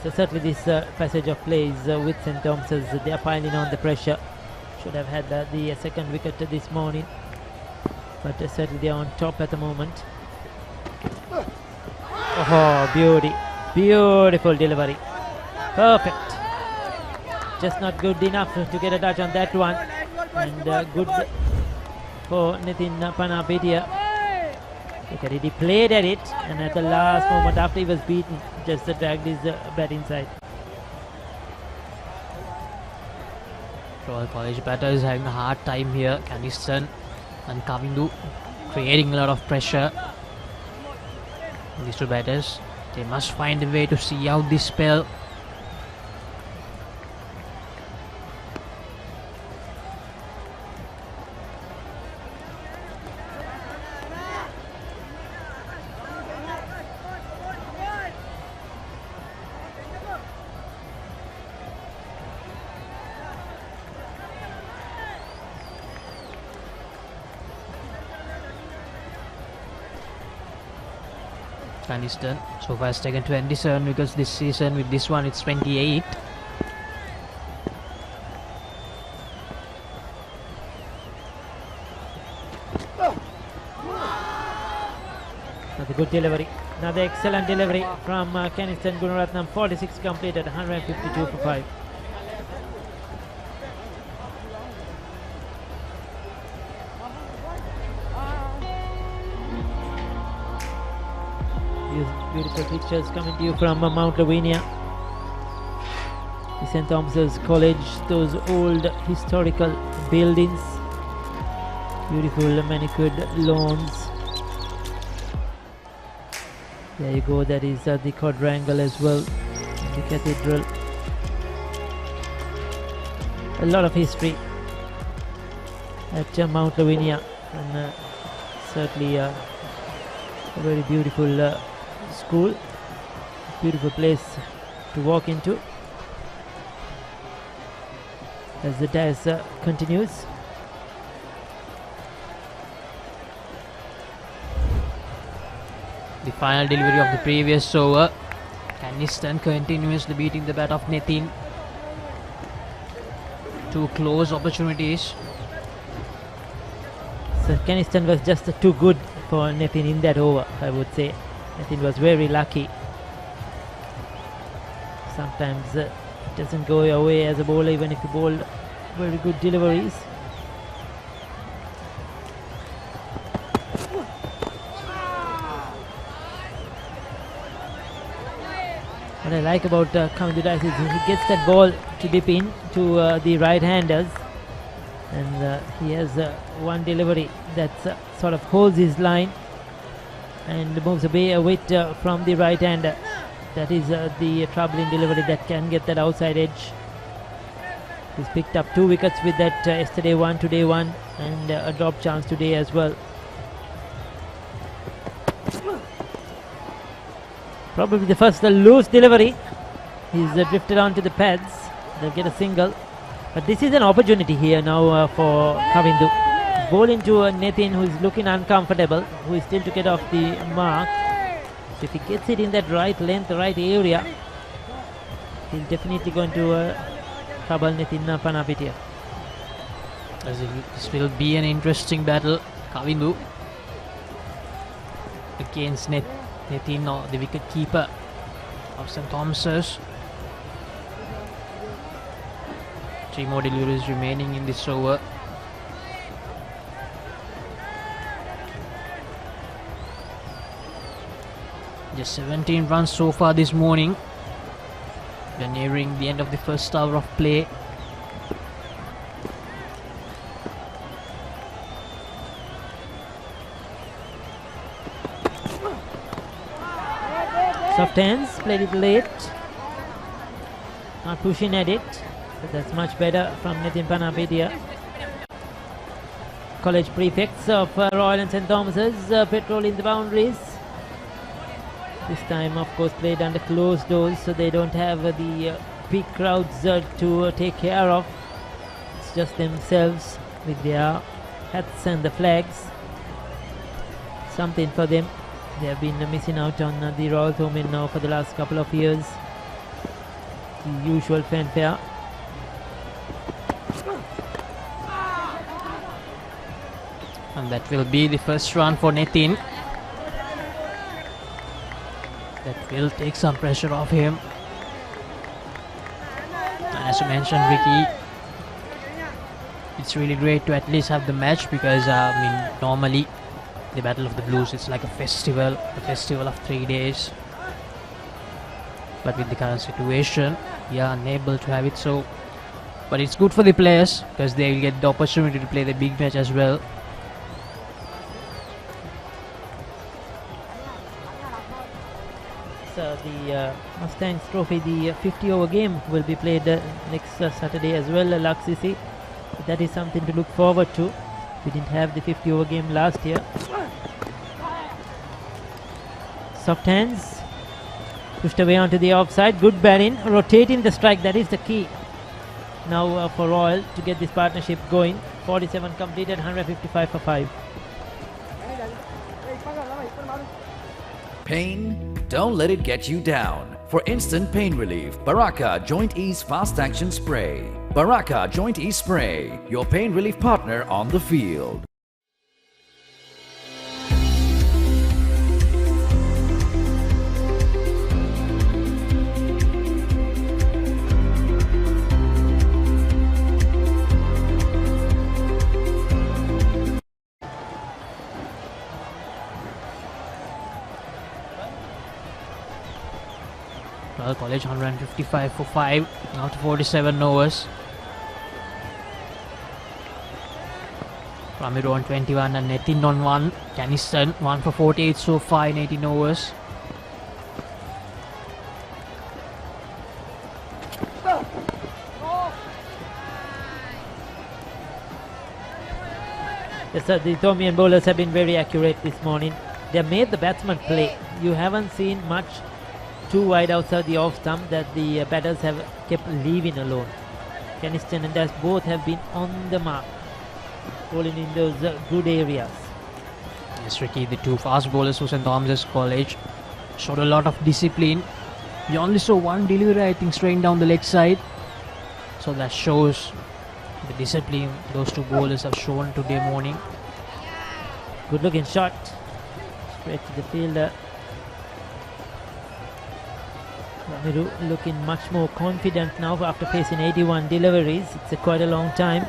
So certainly this passage of play is with St. Thomas's. They are piling on the pressure. Should have had the second wicket this morning. But certainly they are on top at the moment. Oh, beauty. Beautiful delivery. Perfect. Just not good enough to get a touch on that one. And good for Nitin Panapitia. Look at it, he played at it, and at the last moment after he was beaten, just dragged his bat inside. Royal College batters having a hard time here. Keniston and Kavindu creating a lot of pressure. These two batters, they must find a way to see out this spell. Keniston so far has taken 27 wickets this season. With this one it's 28. Another good delivery, another excellent delivery from Keniston Gunaratnam. 46 completed, 152 for 5. Beautiful pictures coming to you from Mount Lavinia. The St. Thomas's College, those old historical buildings, beautiful manicured lawns. There you go, that is the quadrangle as well, the cathedral. A lot of history at Mount Lavinia, and certainly a very beautiful school, beautiful place to walk into as the dance continues. The final delivery of the previous over. Caniston continuously beating the bat of Nitin. Two close opportunities. So Caniston was just too good for Nitin in that over, I would say. Nitin was very lucky. Sometimes it doesn't go your way as a bowler, even if you bowl very good deliveries. What I like about Kamil Dice is he gets that ball to dip in to the right-handers, and he has one delivery that sort of holds his line and moves away a bit from the right-hander. That is the troubling delivery that can get that outside edge. He's picked up 2 wickets with that yesterday one, today one, and a drop chance today as well. Probably the first loose delivery. He's drifted onto the pads. They'll get a single. But this is an opportunity here now for Kavindu. Ball into Nitin, who is looking uncomfortable, who is still to get off the mark. So if he gets it in that right length, right area, he's definitely going to trouble Nitin Panapitia. This will be an interesting battle. Kavindu against Nitin, the wicket keeper of St. Thomas's. 3 more deliveries remaining in this over. Just 17 runs so far this morning. We're nearing the end of the first hour of play. Soft hands, played it late. Not pushing at it. So that's much better from Nitin Panapitia. College prefects of Royal and St. Thomas's patrolling the boundaries. This time, of course, played under closed doors, so they don't have the big crowds to take care of. It's just themselves with their hats and the flags. Something for them. They have been missing out on the Royal Thomond now for the last couple of years. The usual fanfare. And that will be the first run for Nitin. That will take some pressure off him. And as you mentioned, Ricky, it's really great to at least have the match, because normally the Battle of the Blues, it's like a festival of 3 days. But with the current situation, we are unable to have it so. But it's good for the players, because they will get the opportunity to play the big match as well. So the Mustangs Trophy, the 50-over game, will be played next Saturday as well, Laxisi. That is something to look forward to. We didn't have the 50-over game last year. Soft hands, pushed away onto the offside. Good batting, rotating the strike, that is the key now for Royal to get this partnership going. 47 completed, 155 for 5. Pain? Don't let it get you down. For instant pain relief, Baraka Joint Ease Fast Action Spray. Baraka Joint Ease Spray, your pain relief partner on the field. College 155 for 5 after 47 overs. Ramiru on 21 and Netin on 1. Caniston 1 for 48 so far in 18 overs. Yes, sir, the Ethiopian bowlers have been very accurate this morning. They have made the batsman play. You haven't seen much too wide outside the off stump that the batters have kept leaving alone. Caniston and Das both have been on the mark, bowling in those good areas. Yes, Ricky, the two fast bowlers for St. Thomas's College showed a lot of discipline. We only saw one delivery, I think, straight down the leg side. So that shows the discipline those two bowlers have shown today morning. Good looking shot. Straight to the fielder. Ramiru looking much more confident now after facing 81 deliveries. It's quite a long time.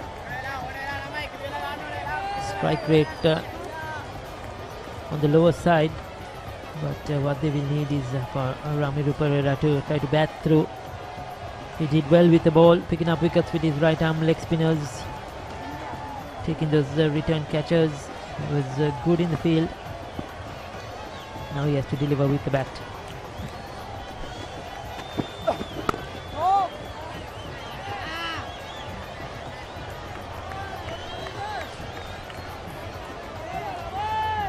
Strike rate on the lower side, but what they will need is for Ramiru Pereira to try to bat through. He did well with the ball, picking up wickets with his right arm leg spinners, taking those return catches. He was good in the field. Now he has to deliver with the bat.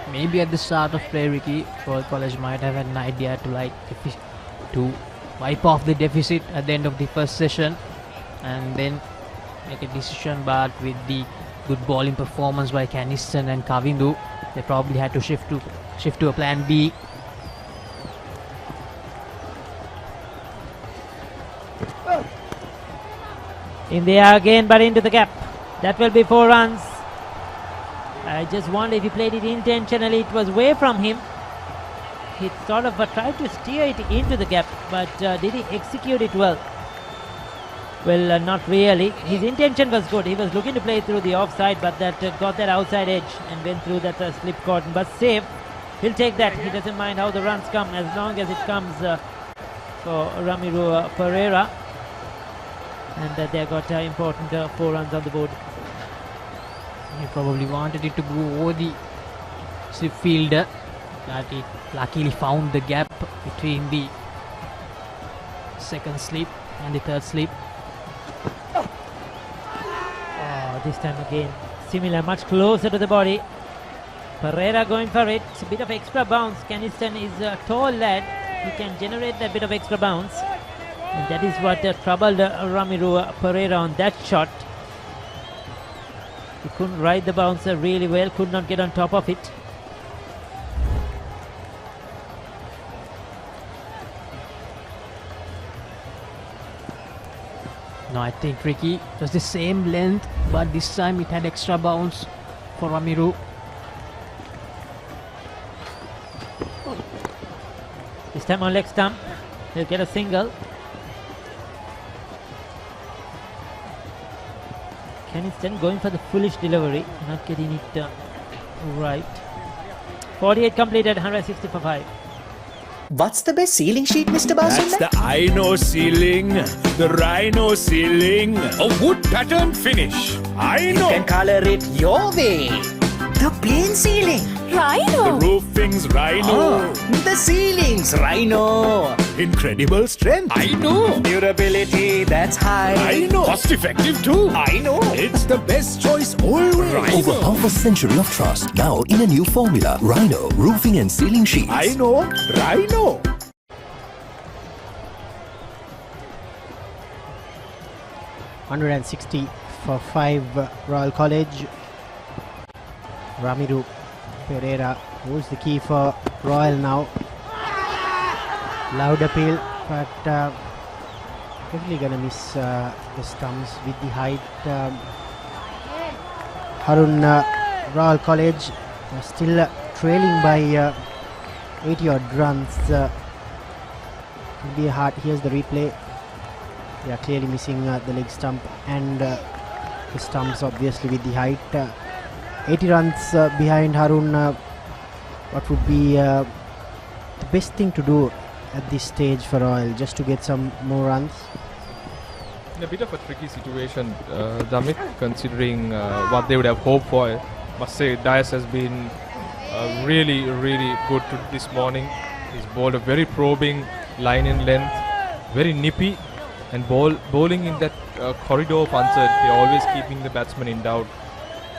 Maybe at the start of play, Ricky, Royal College might have had an idea to wipe off the deficit at the end of the first session and then make a decision, but with the good bowling performance by Caniston and Kavindu, they probably had to shift to a plan B. In the air again, but into the gap. That will be 4 runs. I just wonder if he played it intentionally. It was away from him. He sort of tried to steer it into the gap, but did he execute it well? Well, not really. His intention was good. He was looking to play through the offside, but that got that outside edge and went through that slip cotton. But safe. He'll take that. He doesn't mind how the runs come as long as it comes for Ramiru Pereira. And they got important 4 runs on the board. He probably wanted it to go over the slip fielder, but it luckily found the gap between the second slip and the third slip. This time again, similar, much closer to the body. Pereira going for it. It's a bit of extra bounce. Caniston is a tall lad. He can generate that bit of extra bounce. And that is what troubled Ramiru Pereira on that shot. He couldn't ride the bouncer really well, could not get on top of it. No, I think, Ricky, it was the same length, but this time it had extra bounce for Ramiru. This time on leg stump, he'll get a single. Caniston going for the foolish delivery, not getting it right. 48 completed, 160 for 5. What's the best ceiling sheet, Mr. Basunda? That's the Ino ceiling, the Rhino ceiling, a wood pattern finish. I know. You can color it your way. The plain ceiling. Rhino. The roofing's Rhino. The ceiling's Rhino. Incredible strength. I know. Durability, that's high. I know. Cost effective too. I know. It's the best choice always. Rhino. Over half a century of trust, now in a new formula. Rhino Roofing and Ceiling Sheets. I know. Rhino. $160 for 5 Royal College. Ramiru Pereira holds the key for Royal now. Loud appeal, but definitely gonna miss the stumps with the height. Harun Royal College still trailing by 80 odd runs. Will be hard. Here's the replay. They are clearly missing the leg stump and the stumps, obviously, with the height. 80 runs behind Harun. What would be the best thing to do at this stage for Royal, just to get some more runs? In a bit of a tricky situation, Damit, considering what they would have hoped for. I must say, Dias has been really good this morning. He's bowled a very probing line in length, very nippy, and bowling in that corridor of uncertainty, always keeping the batsman in doubt.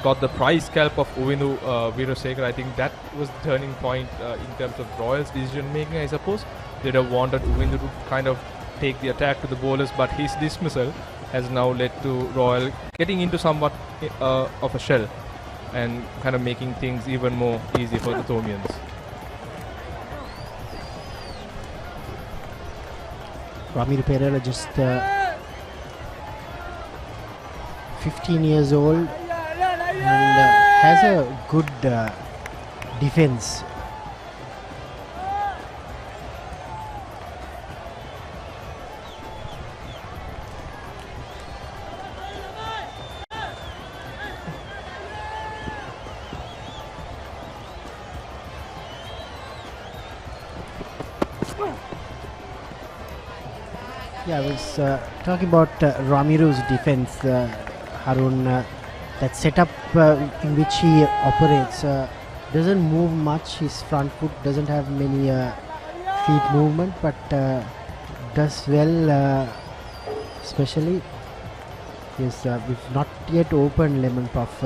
Got the prize scalp of Uvindu Weerasekara. I think that was the turning point in terms of Royal's decision making, I suppose. They'd have wanted Uvindu to kind of take the attack to the bowlers, but his dismissal has now led to Royal getting into somewhat of a shell and kind of making things even more easy for the Thomians. Ramiro Pereira just 15 years old and has a good defense. Yeah, I was talking about Ramiro's defense, Harun. That setup in which he operates doesn't move much. His front foot doesn't have many feet movement, but does well, especially. Yes, we've not yet opened Lemon Puff,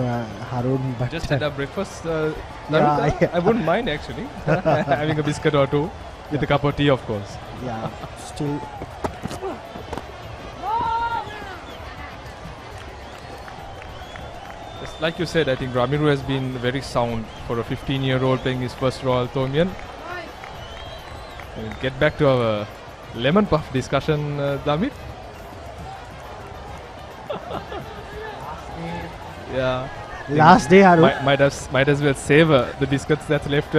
Harun. But just had a breakfast. Yeah, I wouldn't mind actually having a biscuit or two with a cup of tea, of course. Yeah, still. Like you said, I think Ramiro has been very sound for a 15-year-old playing his first Royal Thomian. We'll get back to our Lemon Puff discussion, Damit. Yeah. Last day, Harun. Might as well savor the biscuits that's left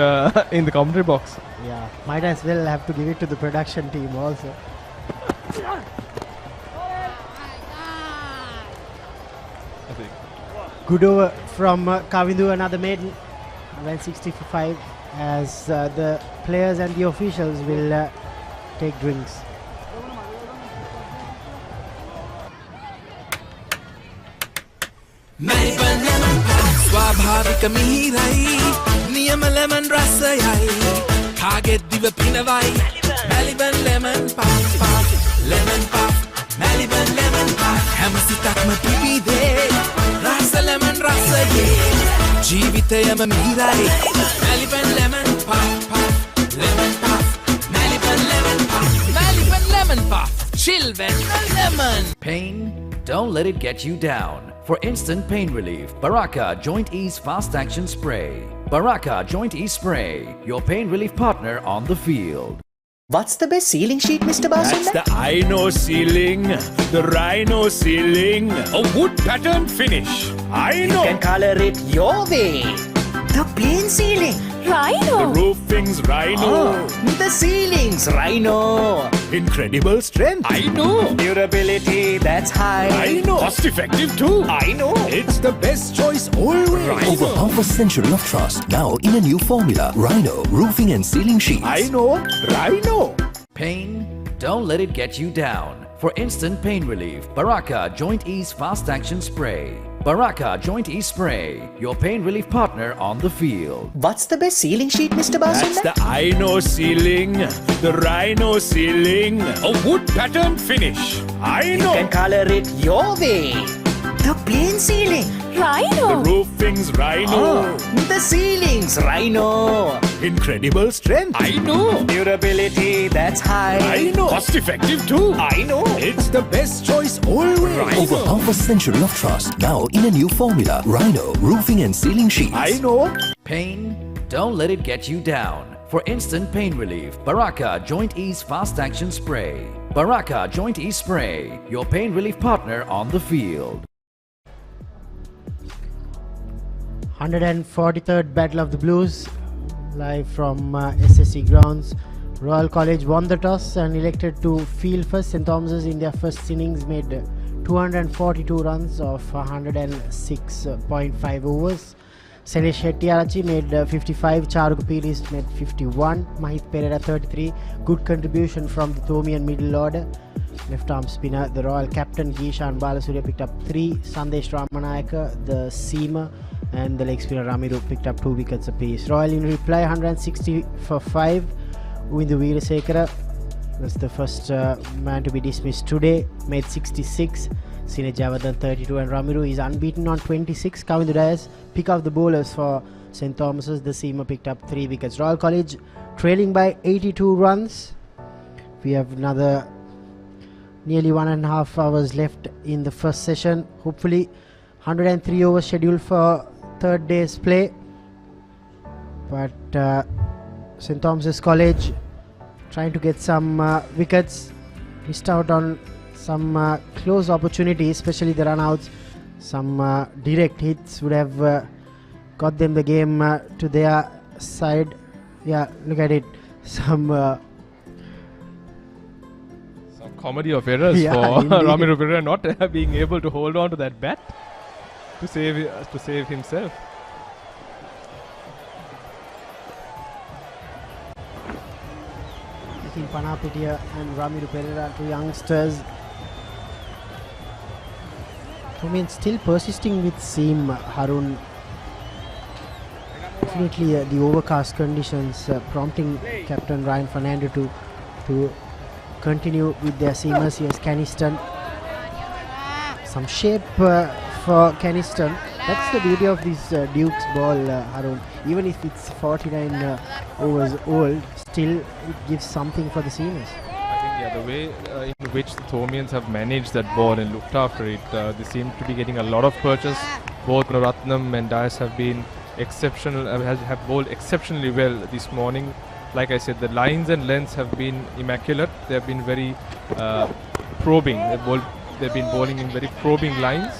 in the commentary box. Yeah, might as well have to give it to the production team also. Good over from Kavindu, another maiden. Well, 60 for 5 as the players and the officials will take drinks. ස්වාභාවික මිහිරයි නියම lemon රසයයි කාගෙත් දිව පිනවයි Maliban lemon puff lemon puff Maliban lemon puff හැම සිතක්ම පිබිදේ රස lemon රසයේ ජීවිතයම මිහිරයි Maliban lemon puff lemon puff Maliban lemon puff Maliban lemon puff chill when lemon. Pain? Don't let it get you down. For instant pain relief, Baraka Joint Ease Fast Action Spray. Baraka Joint Ease Spray, your pain relief partner on the field. What's the best ceiling sheet, Mr. Basunda? That's the Ino ceiling, the Rhino ceiling, a wood pattern finish. I know. You can color it your way. The plain ceiling. Rhino. The roofing's Rhino. The ceiling's Rhino. Incredible strength. I know. Durability that's high. I know. Cost effective too. I know. It's the best choice always. Over half a century of trust, now in a new formula. Rhino Roofing and Ceiling Sheets. I know. Rhino. Pain? Don't let it get you down. For instant pain relief, Baraka Joint Ease Fast Action Spray. Baraka Joint Ease Spray, your pain relief partner on the field. What's the best ceiling sheet, Mr. Basunda? That's the Ino ceiling, the Rhino ceiling, a wood pattern finish. I know. You can color it your way. The plain ceiling. Rhino. The roofing's Rhino. The ceiling's Rhino. Incredible strength. I know. Durability that's high. I know. Cost effective too. I know. It's the best choice always. Over half a century of trust, now in a new formula. Rhino Roofing and Ceiling Sheets. I know. Pain? Don't let it get you down. For instant pain relief, Baraka Joint Ease Fast Action Spray. Baraka Joint Ease Spray, your pain relief partner on the field. 143rd Battle of the Blues, live from SSC grounds. Royal College won the toss and elected to field first. St. Thomas's in their first innings made 242 runs of 106.5 overs. Selesh Hettiarachi made 55, Charuka Piris made 51, Mahith Pereira 33. Good contribution from the Thomian middle order. Left arm spinner, the Royal captain Gishan Balasuriya picked up 3, Sandesh Ramanayaka, the seamer, and the leg spinner Ramiru picked up 2 wickets apiece. Royal in reply 160 for 5. Uvindu Weerasekara was the first man to be dismissed today, made 66. Sine Javadhan 32 and Ramiru is unbeaten on 26. Kavindu Dias pick up the bowlers for St. Thomas's. The seamer picked up 3 wickets. Royal College trailing by 82 runs. We have another nearly 1.5 hours left in the first session. Hopefully 103 overs scheduled for third day's play. But St. Thomas's College trying to get some wickets. Missed out on some close opportunities, especially the run-outs. Some direct hits would have got them the game to their side. Yeah, look at it. Some comedy of errors Yeah, for indeed. Ramiru Pereira not being able to hold on to that bat to save himself. I think Panapitia and Ramiru Pereira, 2 youngsters. I mean, still persisting with seam, Harun. Definitely the overcast conditions prompting Captain Ryan Fernando to continue with their seamers. Here's Caniston. Some shape for Caniston. That's the beauty of this Duke's ball, Harun. Even if it's 49 overs old, still it gives something for the seamers. The way in which the Thomians have managed that ball and looked after it, they seem to be getting a lot of purchase. Both Gunaratnam and Dias have been exceptional, have bowled exceptionally well this morning. Like I said, the lines and lengths have been immaculate. They have been very probing. They've been bowling in very probing lines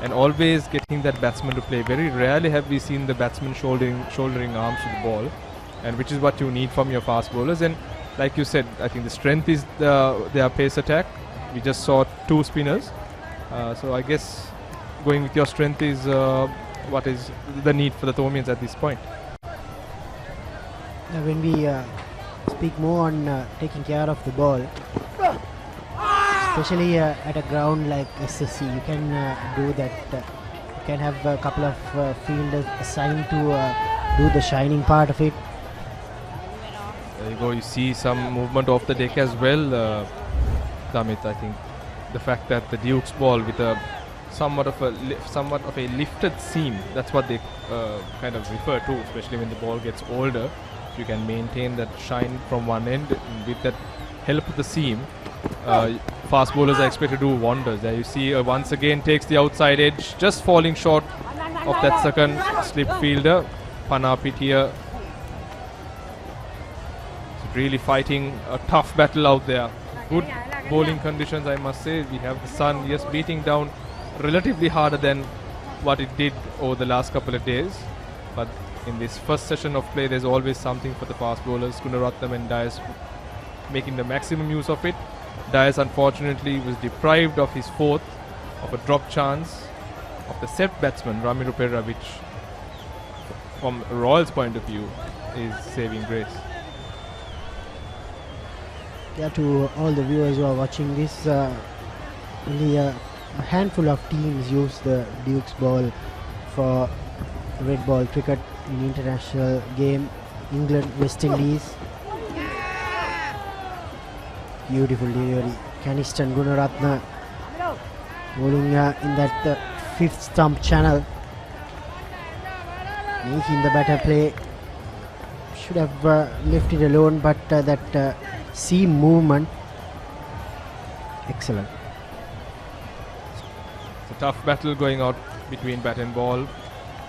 and always getting that batsman to play. Very rarely have we seen the batsman shouldering arms to the ball, and which is what you need from your fast bowlers. And like you said, I think the strength is their pace attack. We just saw 2 spinners. So I guess going with your strength is what is the need for the Thomians at this point. Now when we speak more on taking care of the ball, especially at a ground like SSC, you can do that. You can have a couple of fielders assigned to do the shining part of it. There you go. You see some movement off the deck as well, Damit. I think the fact that the Duke's ball with a somewhat of a lifted seam, that's what they kind of refer to, especially when the ball gets older. If you can maintain that shine from one end with that help of the seam, fast bowlers are expected to do wonders. There you see once again takes the outside edge, just falling short of that second slip fielder. Panapit here. Really fighting a tough battle out there. Good bowling conditions, I must say. We have the sun, yes, beating down relatively harder than what it did over the last couple of days. But in this first session of play, there's always something for the fast bowlers. Gunaratnam and Dias making the maximum use of it. Dias, unfortunately, was deprived of his 4th, of a drop chance of the set batsman, Ramiru Pereira, which, from Royal's point of view, is saving grace. Yeah, to all the viewers who are watching this, only a handful of teams use the Duke's ball for red ball cricket in international game. England, West Indies. Beautiful delivery. Caniston, Gunaratna bowling in that 5th stump channel. Making the better play. Should have left it alone, but that seam movement, excellent. It's a tough battle going out between bat and ball.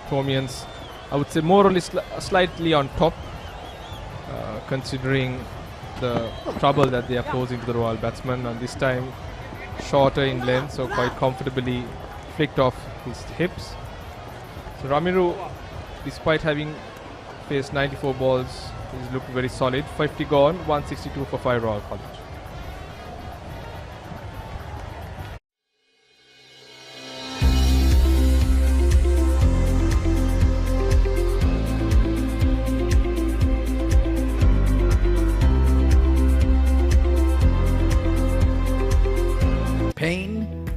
Thomians, I would say, more or less slightly on top, considering the trouble that they are posing to the Royal batsman, and this time shorter in length, so quite comfortably flicked off his hips. So Ramiru, despite having faced 94 balls, he's looked very solid. 50 gone, 162 for 5 Royal College.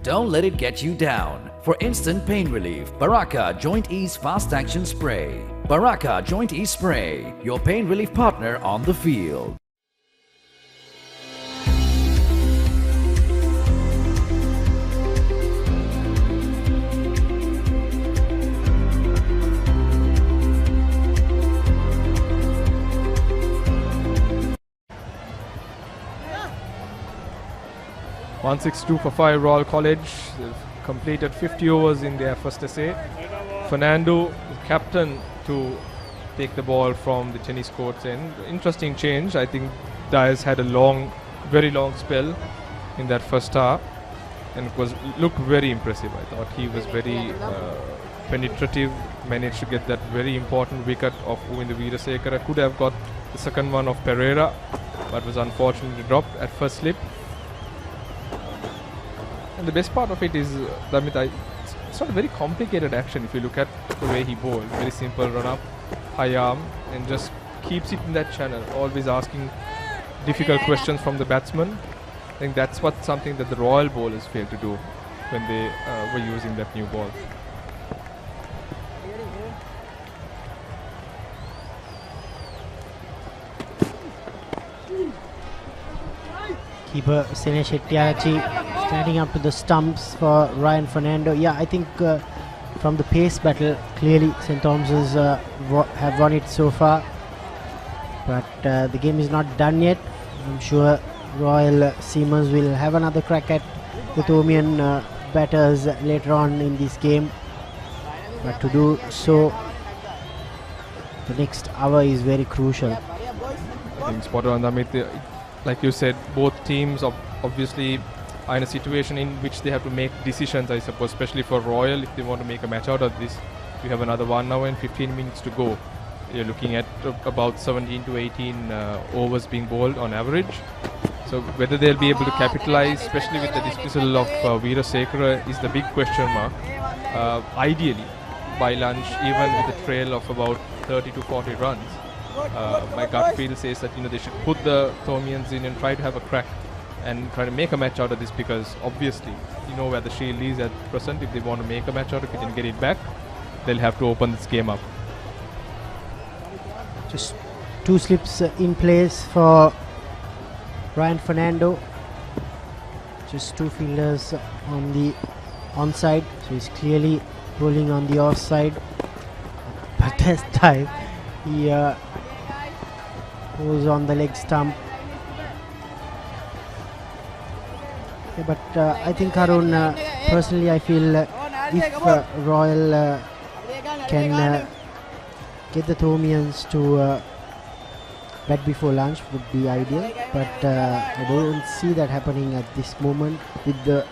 Don't let it get you down. For instant pain relief, Baraka Joint Ease Fast Action Spray. Baraka Joint Ease Spray, your pain relief partner on the field. (162 for 5) Royal College. They've completed 50 overs in their first essay. Fernando, the captain, to take the ball from the tennis courts end. Interesting change. I think Dias had a very long spell in that first half, and looked very impressive. I thought he was very penetrative, managed to get that very important wicket of Uvindu Weerasekara. Could have got the second one of Pereira, but was unfortunately dropped at first slip. And the best part of it is, it's not a very complicated action if you look at the way he bowled. Very simple run up, high arm, and just keeps it in that channel, always asking difficult questions from the batsman. I think that's something that the Royal bowlers failed to do when they were using that new ball. Keeper Sene Shettiarachi standing up to the stumps for Ryan Fernando. Yeah, I think from the pace battle, clearly St. Thomas's have won it so far. But the game is not done yet. I'm sure Royal Seamers will have another crack at the Thomian batters later on in this game. But to do so, the next hour is very crucial. I think spot on, Amit. Like you said, both teams obviously are in a situation in which they have to make decisions, I suppose, especially for Royal. If they want to make a match out of this, you have another 1 hour and 15 minutes to go. You're looking at about 17 to 18 overs being bowled on average. So whether they'll be able to capitalize, especially with the dismissal of Weerasekara, is the big question mark. Ideally, by lunch, even with a trail of about 30 to 40 runs, my gut feel says that they should put the Thomians in and try to have a crack and try to make a match out of this, because obviously you know where the shield is at present. If they want to make a match out of it and get it back, they'll have to open this game up. Just 2 slips in place for Ryan Fernando. Just 2 fielders on the onside, so he's clearly bowling on the offside. But this time he goes on the leg stump. Yeah, but I think, Arun, personally I feel if Royal can get the Thomians to bat before lunch would be ideal, but I don't see that happening at this moment with the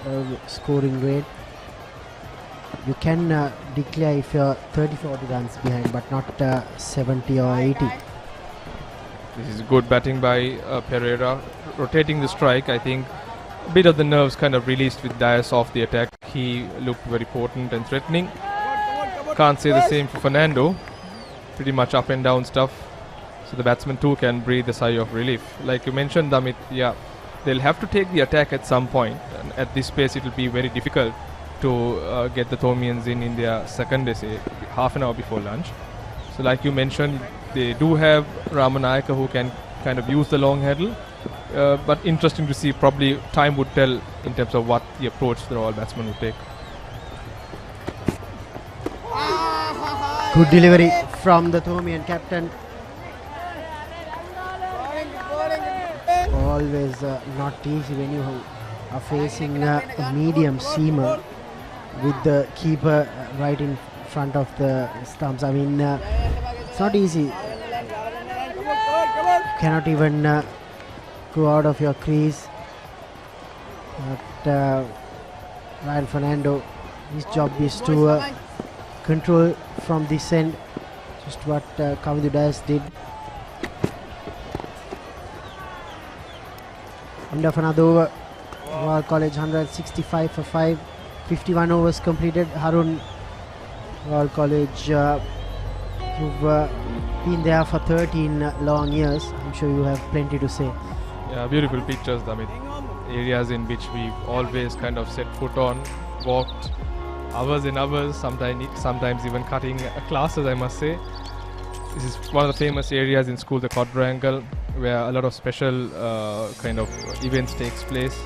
scoring rate. You can declare if you're 30-40 runs behind, but not 70 or 80. This is good batting by Pereira, rotating the strike. I think a bit of the nerves kind of released with Dias off the attack. He looked very potent and threatening. Can't say the same for Fernando. Pretty much up and down stuff. So the batsman too can breathe a sigh of relief. Like you mentioned, Damit, yeah, they'll have to take the attack at some point. And at this pace, it will be very difficult to get the Thomians in their second essay, half an hour before lunch. So like you mentioned, they do have Ramanayaka who can kind of use the long handle. But interesting to see. Probably time would tell in terms of what the approach the Royal batsman would take. Good delivery from the Thomian captain. Always not easy when you are facing a medium seamer with the keeper right in front of the stumps. I mean, it's not easy. You cannot even go out of your crease. But Ryan Fernando, his job is to control from this end, just what Kavindu Dias did. End of another over. Royal College 165 for 5, 51 overs completed. Harun, Royal College, you've been there for 13 long years. I'm sure you have plenty to say. Yeah, beautiful pictures, Damit. areas in which we've always kind of set foot on, walked hours and hours, sometimes even cutting classes, I must say. This is one of the famous areas in school, the quadrangle, where a lot of special kind of events takes place.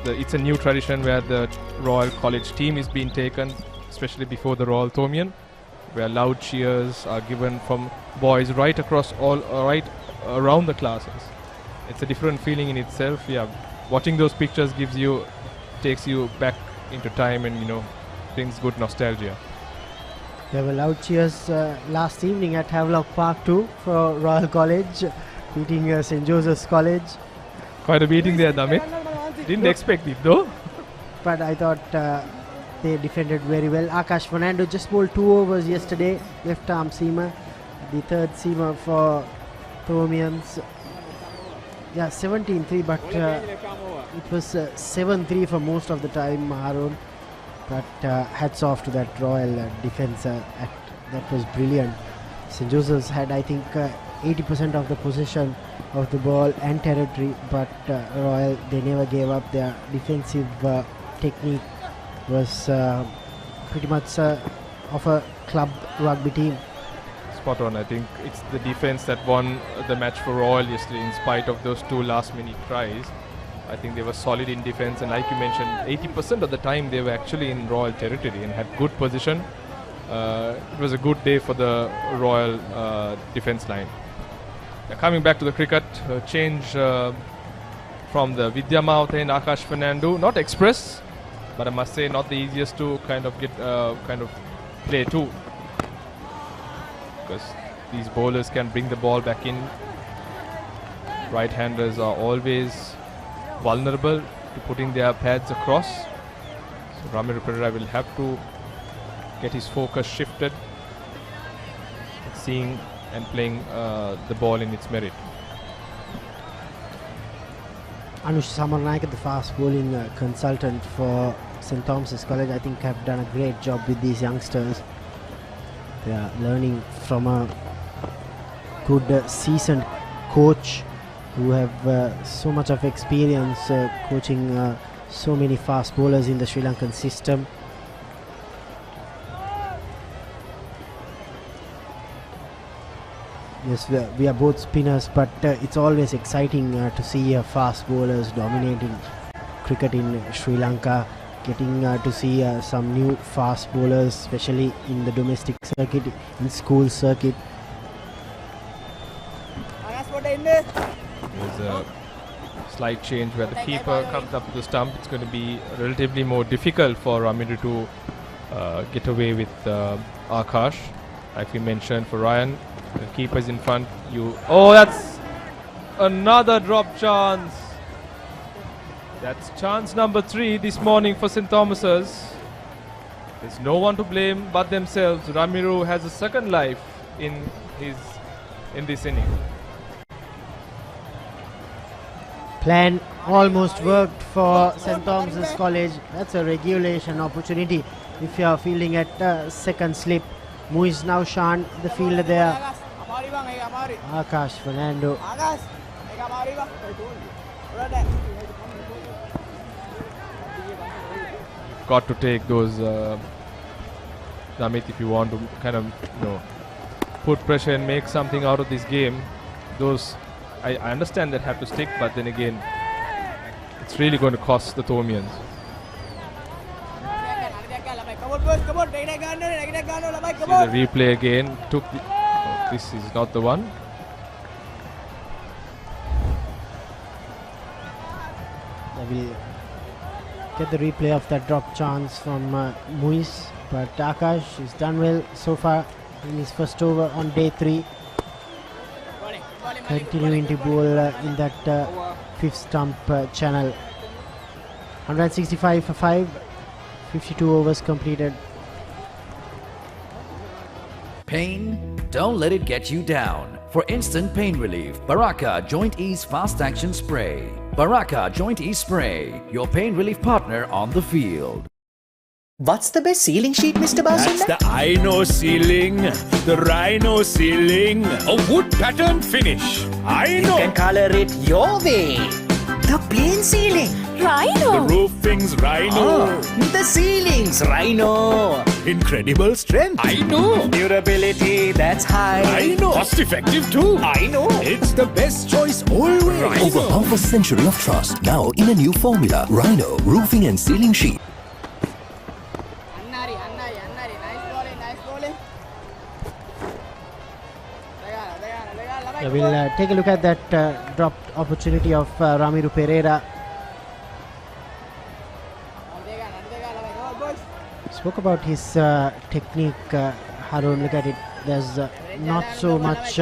It's a new tradition where the Royal College team is being taken, especially before the Royal Thomian, where loud cheers are given from boys right around the classes. It's a different feeling in itself. Yeah, watching those pictures takes you back into time and brings good nostalgia. There were loud cheers last evening at Havelock Park too for Royal College, beating St. Joseph's College. Quite a beating there, Damit. Didn't expect it though. But I thought they defended very well. Akash Fernando just bowled 2 overs yesterday, left arm seamer, the third seamer for Thomians. Yeah, 17-3, but it was 7-3 for most of the time, Harun. But hats off to that Royal defence act. That was brilliant. St. Joseph's had, I think, 80% of the possession of the ball and territory, but Royal, they never gave up. Their defensive technique was pretty much of a club rugby team. Spot on. I think it's the defense that won the match for Royal yesterday, in spite of those 2 last-minute tries. I think they were solid in defense, and like you mentioned, 80% of the time they were actually in Royal territory and had good position. It was a good day for the Royal defense line. Coming back to the cricket, change from the Vidya Maute and Akash Fernando, not express, but I must say not the easiest to kind of play too, because these bowlers can bring the ball back in. Right-handers are always vulnerable to putting their pads across. So Ramiro Pereira will have to get his focus shifted, seeing and playing the ball in its merit. Anush Samarnaik, the fast bowling consultant for St. Thomas's College, I think have done a great job with these youngsters. They are learning from a good seasoned coach who have so much of experience coaching so many fast bowlers in the Sri Lankan system. Yes, we are both spinners, but it's always exciting to see fast bowlers dominating cricket in Sri Lanka. Getting to see some new fast bowlers, especially in the domestic circuit, in school circuit. There's a slight change where the keeper comes up to the stump. It's going to be relatively more difficult for Ramiro to get away with Akash. Like we mentioned, for Ryan, the keeper's in front. Oh, that's another drop chance. That's chance number 3 this morning for St. Thomas's. There's no one to blame but themselves. Ramiro has a second life in this inning. Plan almost worked for St. Thomas's College. That's a regulation opportunity if you are fielding at second slip. Muiz Naushan, the fielder there. Akash Fernando. Got to take those, Damit, if you want to kind of put pressure and make something out of this game. Those, I understand that have to stick, but then again, it's really going to cost the Thomians. See the replay again. This is not the one. I will get the replay of that drop chance from Muiz, but Akash has done well so far in his first over on day 3. Continuing to bowl in that fifth stump channel. 165 for 5, 52 overs completed. Pain? Don't let it get you down. For instant pain relief, Baraka Joint Ease Fast Action Spray. Baraka Joint Ease Spray, your pain relief partner on the field. What's the best ceiling sheet, Mr. Basunda? That's the Ino ceiling, the Rhino ceiling, a wood pattern finish. I know. You can color it your way. The plane ceiling. Rhino. The roofing's Rhino. The ceiling's Rhino. Incredible strength. I know. Durability, that's high. I know. Cost effective too. I know. It's the best choice always. Over half a century of trust, now in a new formula. Rhino Roofing and Ceiling Sheet. We'll take a look at that dropped opportunity of Ramiro Pereira. Spoke about his technique, Harun. Look at it. There's not so much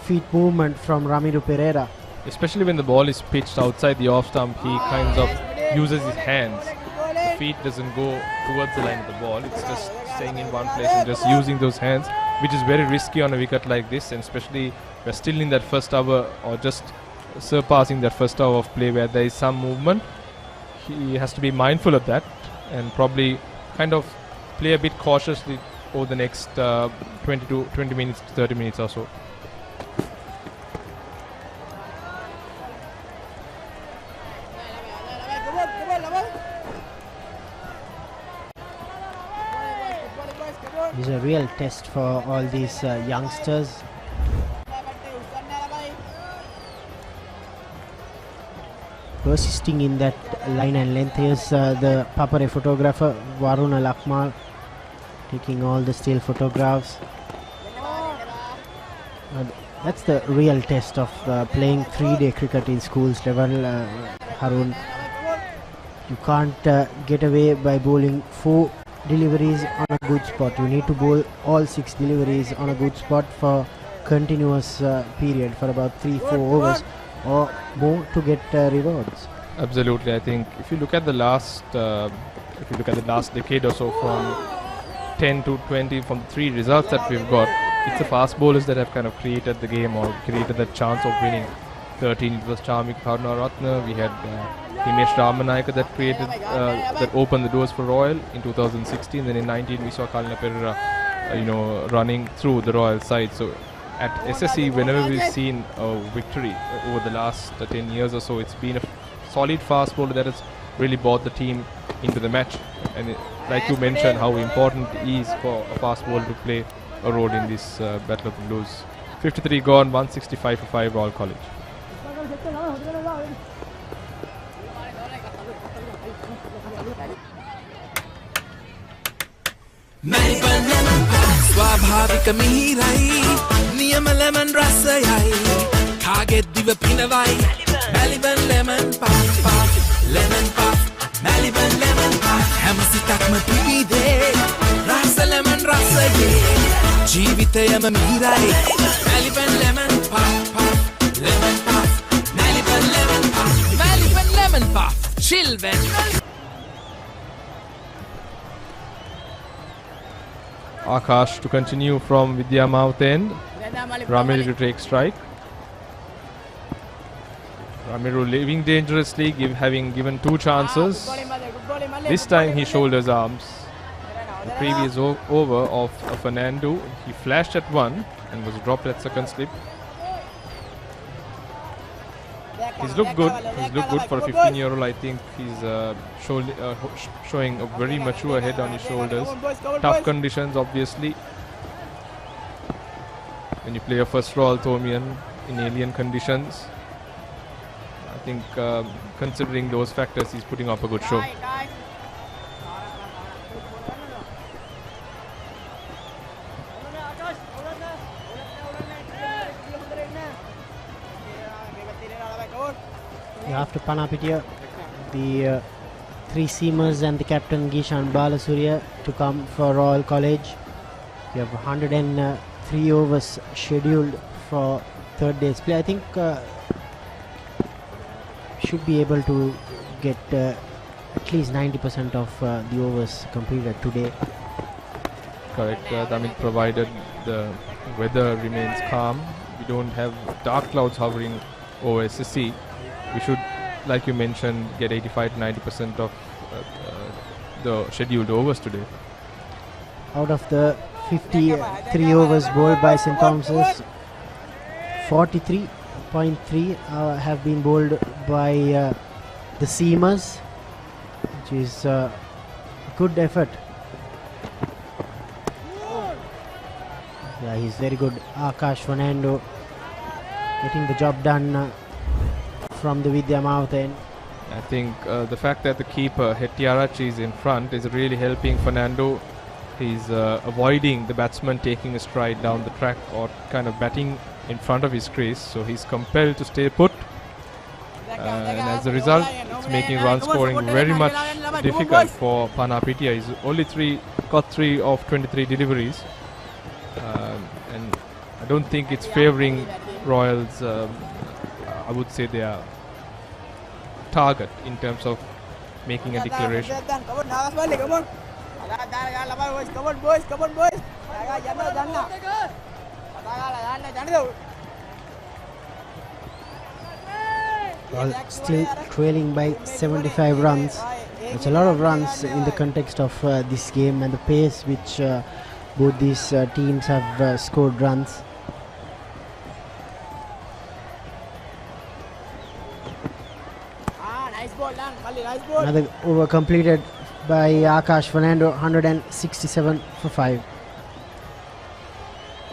feet movement from Ramiro Pereira. Especially when the ball is pitched outside the off stump, he kind of uses his hands. The feet doesn't go towards the line of the ball. It's just staying in one place and just using those hands, which is very risky on a wicket like this, and especially we're still in that first hour or just surpassing that first hour of play where there is some movement. He has to be mindful of that and probably kind of play a bit cautiously over the next 20 minutes to 30 minutes or so. It's a real test for all these youngsters. Persisting in that line and length. Here's the Papare photographer, Varuna Lakmal, taking all the still photographs. That's the real test of playing 3-day cricket in schools level, Harun. You can't get away by bowling 4 deliveries on a good spot. You need to bowl all 6 deliveries on a good spot for continuous period for about 3-4 overs or more to get rewards. Absolutely. I think if you look at the last decade or so, from 10 to 20, from the 3 results that we've got, it's the fast bowlers that have kind of created the game or created the chance of winning. 13 it was Charmik Karunaratne. We had Himesh Ramanayaka that created that opened the doors for Royal in 2016. Then in 19 we saw Kalina Pereira running through the Royal side. So at SSE, whenever we've seen a victory over the last 10 years or so, it's been a solid fast bowler that has really brought the team into the match. And like you mentioned, how important it is for a fast bowler to play a role in this Battle of the Blues. 53 gone, 165 for 5 Royal College. ස්වාභාවික මිහිරයි නියම lemon රසයයි කාගෙත් දිව පිනවයි Maliban lemon puff lemon puff Maliban lemon puff හැම සිතක්ම පිබිදේ රස lemon රසයේ ජීවිතයම මිහිරයි Maliban lemon puff lemon puff Maliban lemon puff Maliban lemon puff children. Akash to continue from Vidya Mouth end. Ramiro to take strike. Ramiro leaving dangerously, having given 2 chances. This time he shoulders arms. The previous over of Fernando, he flashed at 1 and was dropped at second slip. He's looked good. He's looked good for a 15-year-old. I think he's showing a very mature head on his shoulders. Tough conditions, obviously. When you play a first Royal Thomian in alien conditions, I think considering those factors, he's putting up a good show. After Panapitia, the 3 seamers and the captain Gishan Balasurya to come for Royal College. We have 103 overs scheduled for 3rd day's play. I think should be able to get at least 90% of the overs completed today. Correct, Damit, provided the weather remains calm. We don't have dark clouds hovering over SSC. We should, like you mentioned, get 85 to 90% of the scheduled overs today. Out of the 53 overs bowled by St. Thomas's, 43 0.3 have been bowled by the seamers, which is a good effort. Yeah, he's very good. Akash Fernando getting the job done from the Vidya mouth end. I think the fact that the keeper Hettiarachi is in front is really helping Fernando. He's avoiding the batsman taking a stride down the track or kind of batting in front of his crease, so he's compelled to stay put. And as a result, it's making run scoring very much difficult for Panapitia. He's only got 3 of 23 deliveries, and I don't think it's favouring Royals. I would say their target in terms of making a declaration. Well, still trailing by 75 runs. It's a lot of runs in the context of this game and the pace which both these teams have scored runs. Another over completed by Akash Fernando, 167 for 5.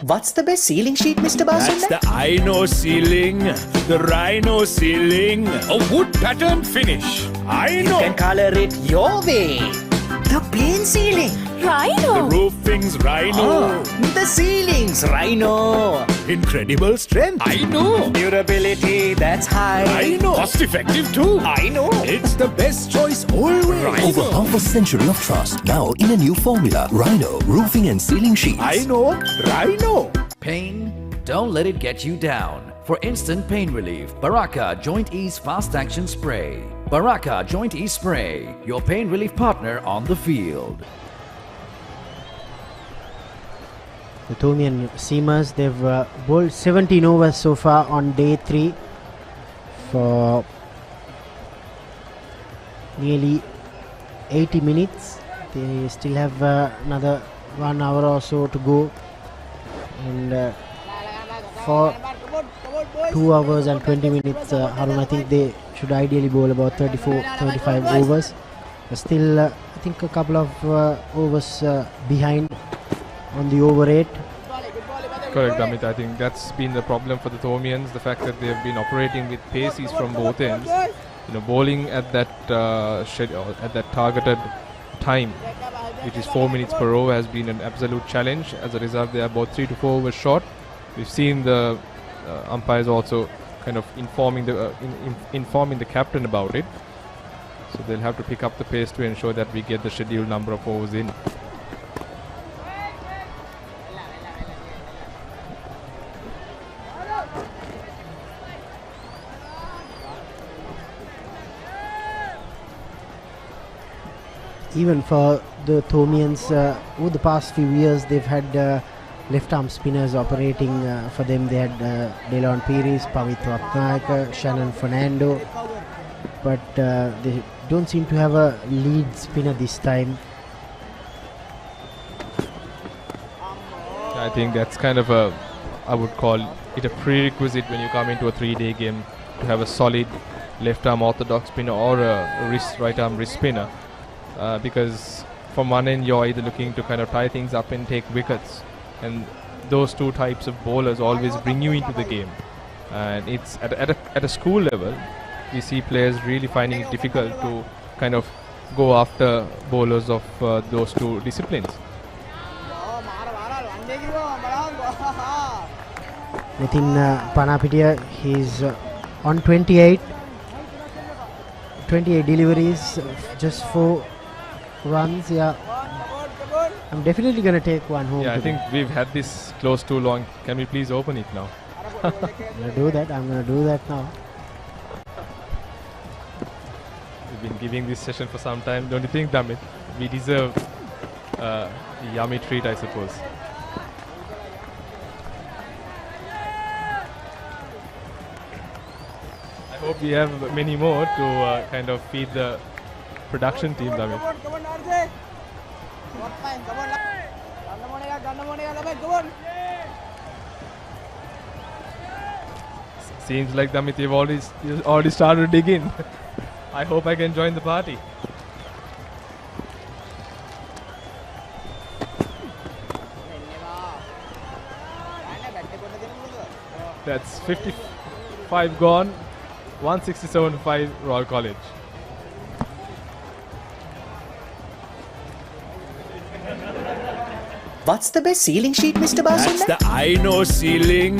What's the best ceiling sheet, Mr. Basunda? That's the I-know ceiling, the Rhino ceiling, a wood pattern finish. I know. You can color it your way. The plain ceiling. The roofing's Rhino. The ceiling's Rhino. Incredible strength. I know. Durability that's high. I know. Cost effective too. I know. It's the best choice always. Over half a century of trust, now in a new formula. Rhino Roofing and Ceiling Sheets. I know. Rhino. Pain? Don't let it get you down. For instant pain relief, Baraka Joint Ease Fast Action Spray. Baraka Joint Ease Spray, your pain relief partner on the field. The Thomian seamers, they've bowled 17 overs so far on day 3 for nearly 80 minutes. They still have another 1 hour or so to go, and for 2 hours and 20 minutes, Harun, I think they should ideally bowl about 34-35 overs. But still, I think a couple of overs behind on the over 8. Correct, Amit. I think that's been the problem for the Thomians, the fact that they've been operating with paces from both ends. Bowling at that at that targeted time, which is 4 minutes per over, has been an absolute challenge. As a result, they are about 3 to 4 overs short. We've seen the umpires also kind of informing the captain about it. So they'll have to pick up the pace to ensure that we get the scheduled number of overs in. Even for the Thomians, over the past few years, they've had left arm spinners operating for them. They had Delon Pires, Pavit Ratnayaka, Shannon Fernando, but they don't seem to have a lead spinner this time. I think that's kind of I would call it a prerequisite when you come into a 3-day game to have a solid left arm orthodox spinner or a right arm wrist spinner. Because from one end you're either looking to kind of tie things up and take wickets, and those two types of bowlers always bring you into the game, and it's at a school level we see players really finding it difficult to kind of go after bowlers of those two disciplines. Within Panapitia, he's on 28 deliveries, just 4 runs. Yeah, I'm definitely gonna take one home. Yeah, I think we've had this close too long. Can we please open it now? I'm gonna do that now. We've been giving this session for some time, don't you think, Damit? We deserve a yummy treat, I suppose. I hope we have many more to kind of feed the production team, Damit. Seems like Damit, you've already started to dig in. I hope I can join the party. That's 55 gone, 167 5 Royal College. What's the best ceiling sheet, Mr. Basunda? That's the Rhino ceiling.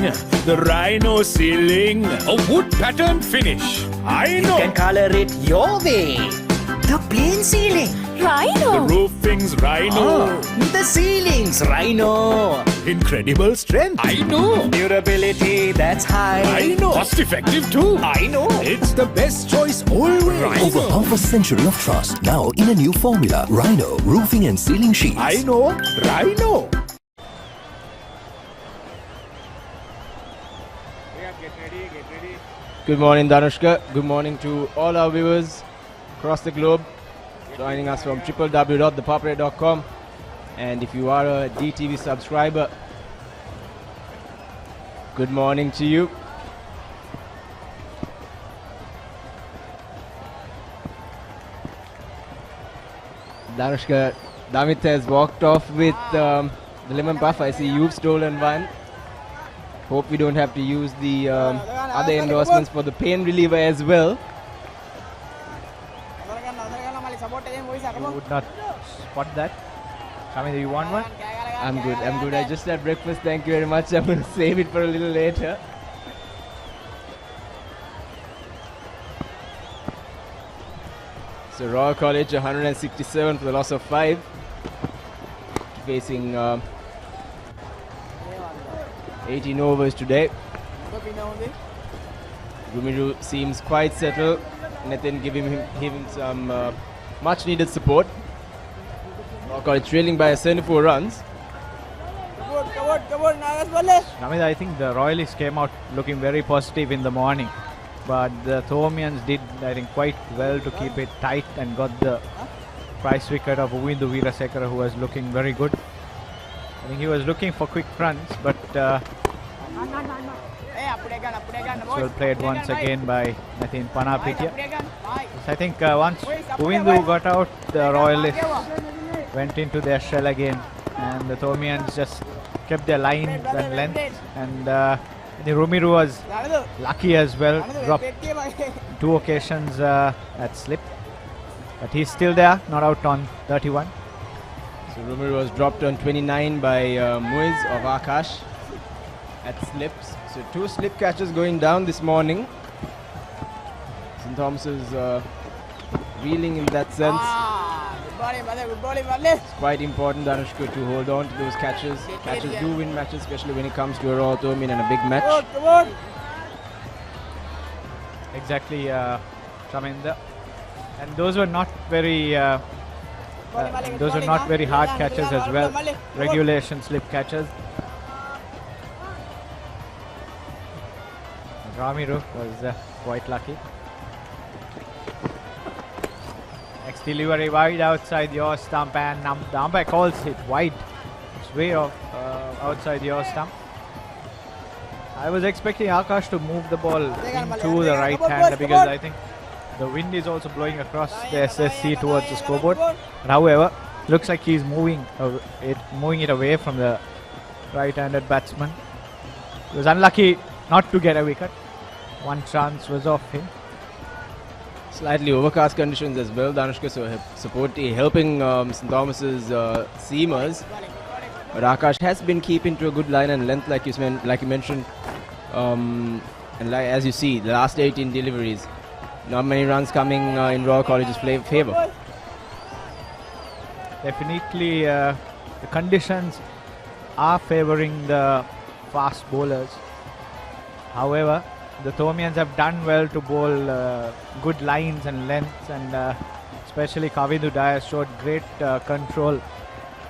The Rhino ceiling. A wood pattern finish. I know. You can color it your way. The plain ceiling. Rhino. The roofing's Rhino. The ceiling's Rhino. Incredible strength. I know. Durability, that's high. I know. Cost effective too. I know. It's the best choice always. Over half a century of trust, now in a new formula. Rhino Roofing and Ceiling Sheets. I know. Rhino. Good morning, Danushka. Good morning to all our viewers across the globe joining us from www.thepapare.com. And if you are a DTV subscriber, good morning to you. Danushka, Damit has walked off with the lemon puff. I see you've stolen one. Hope we don't have to use the other endorsements for the pain reliever as well. You would not spot that. Shami, do you want one? I'm good. I just had breakfast, thank you very much. I'm going to save it for a little later. So Royal College 167 for the loss of 5. Facing 18 overs today. Rumiru seems quite settled. Nathan giving him some much needed support. Royal College trailing by 74 runs. Namida, I think the Royalists came out looking very positive in the morning, but the Thomians did, I think, quite well to keep it tight and got the prize wicket of Uvindu Veerasekara, who was looking very good. I think he was looking for quick fronts, but well played once again by Nathan Panapitya. I think once Uvindu got out, the Royalists went into their shell again, and the Thomians just kept their lines and length, and the Rumiru was lucky as well, dropped 2 occasions at slip, but he's still there, not out on 31. So Rumiru was dropped on 29 by Muiz of Akash at slips. So 2 slip catches going down this morning. St. Thomas is reeling in that sense. It's quite important, Danushka, to hold on to those catches. Catches do win matches, especially when it comes to a Royal Thomin and a big match. Exactly, Shaminder. And those were not very hard catches as well. Regulation slip catches. Ramiru was quite lucky. Next delivery wide outside your stump, and the umpire calls it wide. It's way off outside your stump. I was expecting Akash to move the ball into the right hander, because I think the wind is also blowing across the SSC towards the scoreboard. But however, looks like he's moving it away from the right-handed batsman. He was unlucky not to get a wicket. One chance was off him. Slightly overcast conditions as well, Danushka, so helping St. Thomas's seamers. But Akash has been keeping to a good line and length, like you mentioned. And as you see, the last 18 deliveries, not many runs coming in Royal College's favour. Definitely, the conditions are favouring the fast bowlers. However, the Thomians have done well to bowl good lines and lengths, and especially Kavindu Daya showed great control.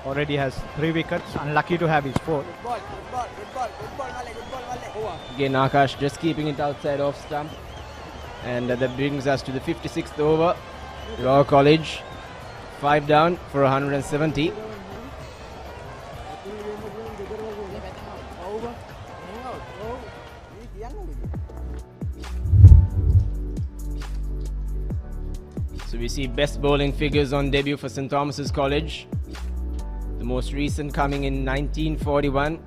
Already has 3 wickets, unlucky to have his 4th. Again, Akash just keeping it outside off stump, and that brings us to the 56th over. Royal College 5 down for 170. We see best bowling figures on debut for St. Thomas's College. The most recent coming in 1941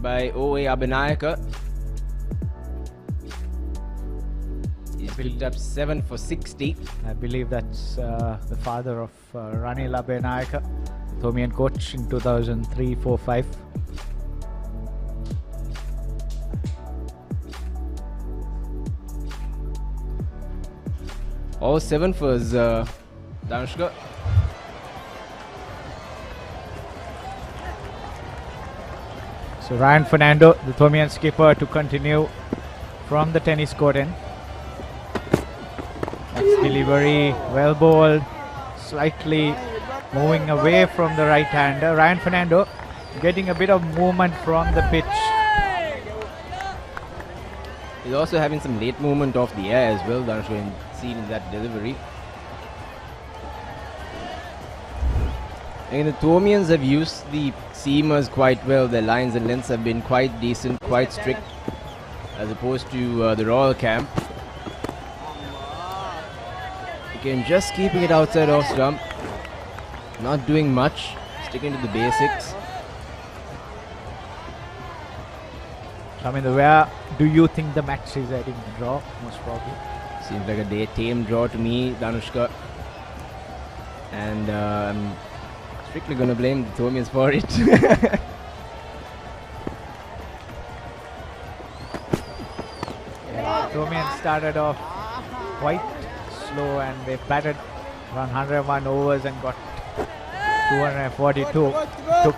by O.A. Abhinayaka. He's picked up 7 for 60. I believe that's the father of Ranil Abhinayaka, Thomian coach in 2003-4-5. All 7 for Danushka. So Ryan Fernando, the Thomian skipper, to continue from the tennis court end. That's delivery, well bowled, slightly moving away from the right hander. Ryan Fernando getting a bit of movement from the pitch. He's also having some late movement off the air as well, Danushka, seen in that delivery. And the Thomians have used the seamers quite well. Their lines and lengths have been quite decent, quite strict, as opposed to the Royal camp. Again, just keeping it outside off stump, not doing much, sticking to the basics. I mean, where do you think the match is heading? Draw, most probably. Seems like a tame draw to me, Danushka. And I'm strictly going to blame the Thomians for it. Thomians started off quite slow and they batted around 101 overs and got 242. Took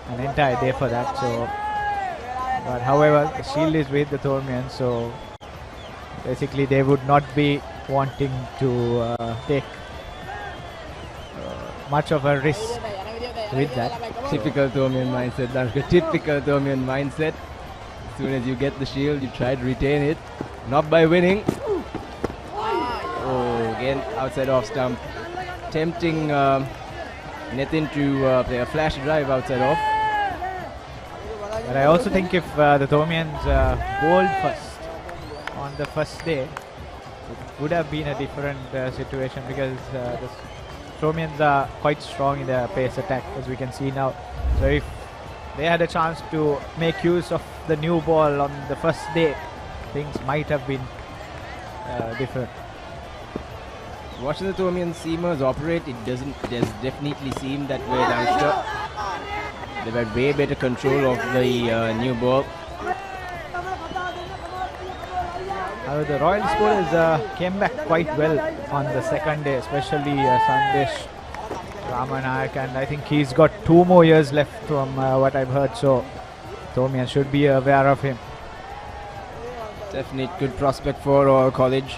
an entire day for that. So, but however, the shield is with the Thomians, so basically they would not be wanting to take much of a risk with that. Typical Thomian mindset, Danushka. Typical Thomian mindset. As soon as you get the shield, you try to retain it. Not by winning. Oh, again, outside off stump. Tempting Nitin to play a flash drive outside off. But I also think if the Thomians bowled first on the first day, it would have been a different situation, because the Thomians are quite strong in their pace attack, as we can see now. So if they had a chance to make use of the new ball on the first day, things might have been different. Watching the Thomian seamers operate, it does definitely seem that way, Danushka. They've had way better control of the new ball. The Royal bowlers came back quite well on the second day, especially Sandesh Ramanayak, and I think he's got 2 more years left from what I've heard, so Thomian should be aware of him. Definite good prospect for Royal College.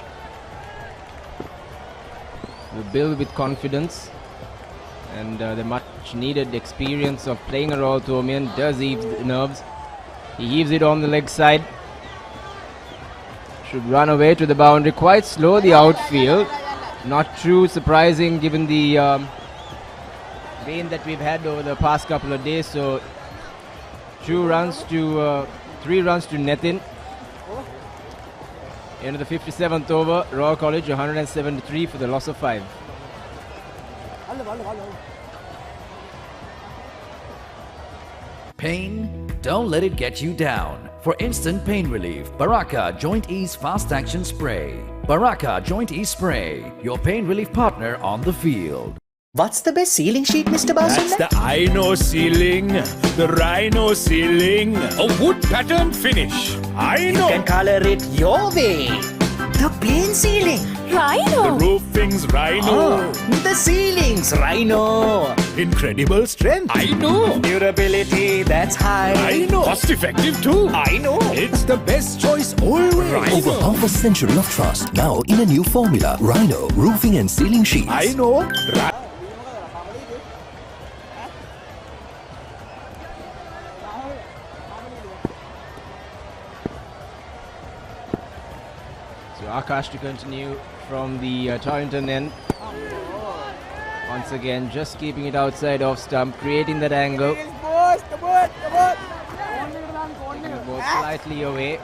They build with confidence, and the much needed experience of playing a Royal Thomian does heave the nerves. He heaves it on the leg side. Should run away to the boundary. Quite slow, the outfield. Not too surprising given the rain that we've had over the past couple of days. So 3 runs to Nitin. Into the 57th over, Royal College 173 for the loss of 5. Pain? Don't let it get you down. For instant pain relief, Baraka Joint Ease Fast Action Spray. Baraka Joint Ease Spray, your pain relief partner on the field. What's the best ceiling sheet, Mr. Basunda? That's the Rhino ceiling. The Rhino ceiling. A wood pattern finish. I know. You can color it your way. The plain ceiling. Rhino. The roofing's Rhino. The ceiling's Rhino. Incredible strength. I know. Durability that's high. I know. Cost effective too. I know. It's the best choice always. Over half a century of trust, now in a new formula. Rhino Roofing and Ceiling Sheets. I know. Akash to continue from the Torrington end. Once again, just keeping it outside off stump, creating that angle. Taking the ball slightly away.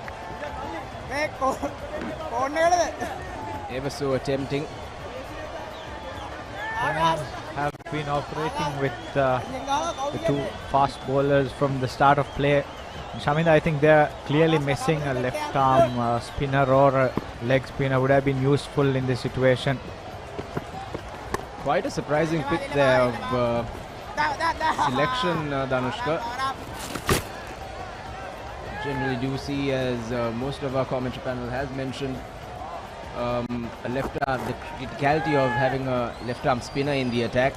Ever so attempting. have been operating with the two fast bowlers from the start of play. Shaminda, I think they're clearly missing a left arm spinner or a leg spinner. Would have been useful in this situation. Quite a surprising pick there of selection, Danushka. Generally do see, as most of our commentary panel has mentioned, a left arm, the criticality of having a left arm spinner in the attack,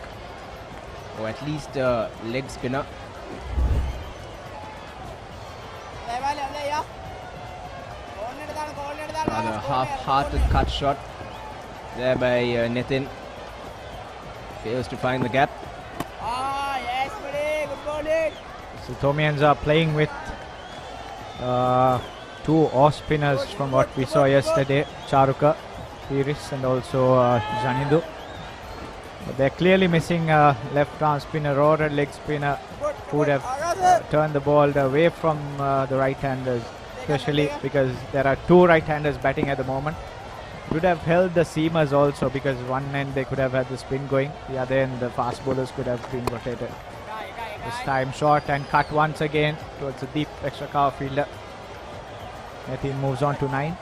or at least a leg spinner. Rather half-hearted cut shot there by Nitin. Fails to find the gap. So Tomians are playing with two off spinners from what we saw yesterday, Charuka, Piris and also Janidu. But they're clearly missing a left arm spinner or a leg spinner who would have turned the ball away from the right-handers, especially because there are two right-handers batting at the moment. Would have held the seamers also, because one end they could have had the spin going, the other end the fast bowlers could have been rotated. This time short and cut once again towards the deep extra cover fielder. Nitin moves on to 9.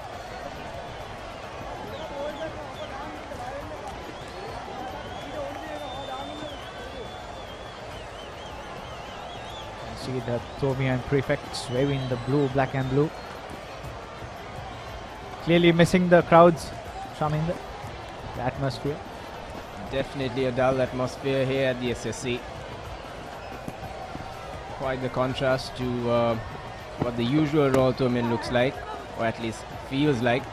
See the Tomian prefects waving the blue, black and blue. Clearly missing the crowds, Shaminda, the atmosphere. Definitely a dull atmosphere here at the SSC. Quite the contrast to what the usual Royal tournament looks like, or at least feels like.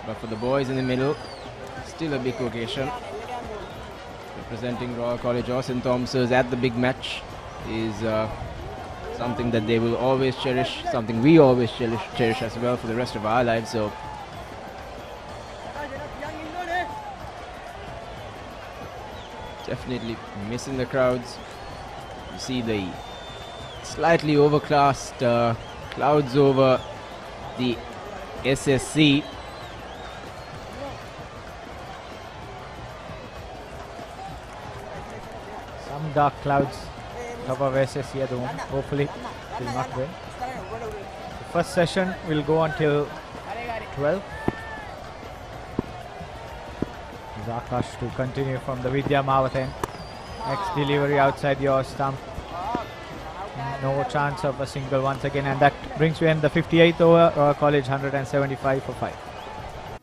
But for the boys in the middle, still a big occasion. Representing Royal College or St. Thomas's at the big match is something that they will always cherish, something we always cherish as well for the rest of our lives. So definitely missing the crowds. You see the slightly overcast clouds over the SSC. Some dark clouds top of SSC at the moment. Hopefully it will not rain. The first session will go until 12. Akash to continue from the Vidya Mawat end. Next delivery outside your stump. No chance of a single once again, and that brings to end the 58th over. Royal College 175 for 5.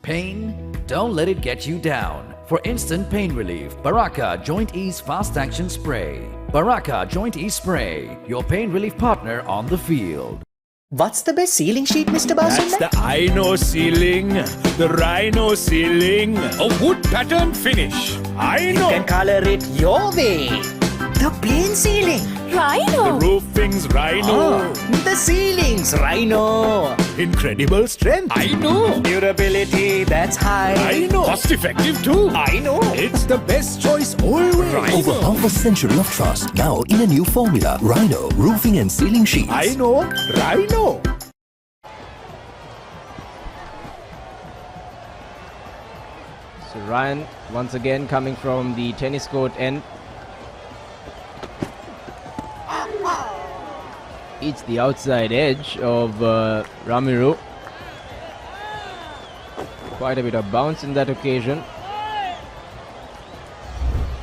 Pain? Don't let it get you down. For instant pain relief, Baraka Joint Ease Fast Action Spray. Baraka Joint Ease Spray, your pain relief partner on the field. What's the best ceiling sheet, Mr. That's Basunda? the I-Know ceiling, the Rhino ceiling, a wood pattern finish. I know. You can color it your way. The plain ceiling. Rhino. The roofing's Rhino. The ceiling's Rhino. Incredible strength. I know. Durability that's high. I know. Cost effective too. I know. It's the best choice always. Over half a century of trust, now in a new formula. Rhino Roofing and Ceiling Sheets. I know. Rhino. So Ryan once again coming from the tennis court end. It's the outside edge of Ramiru. Quite a bit of bounce in that occasion.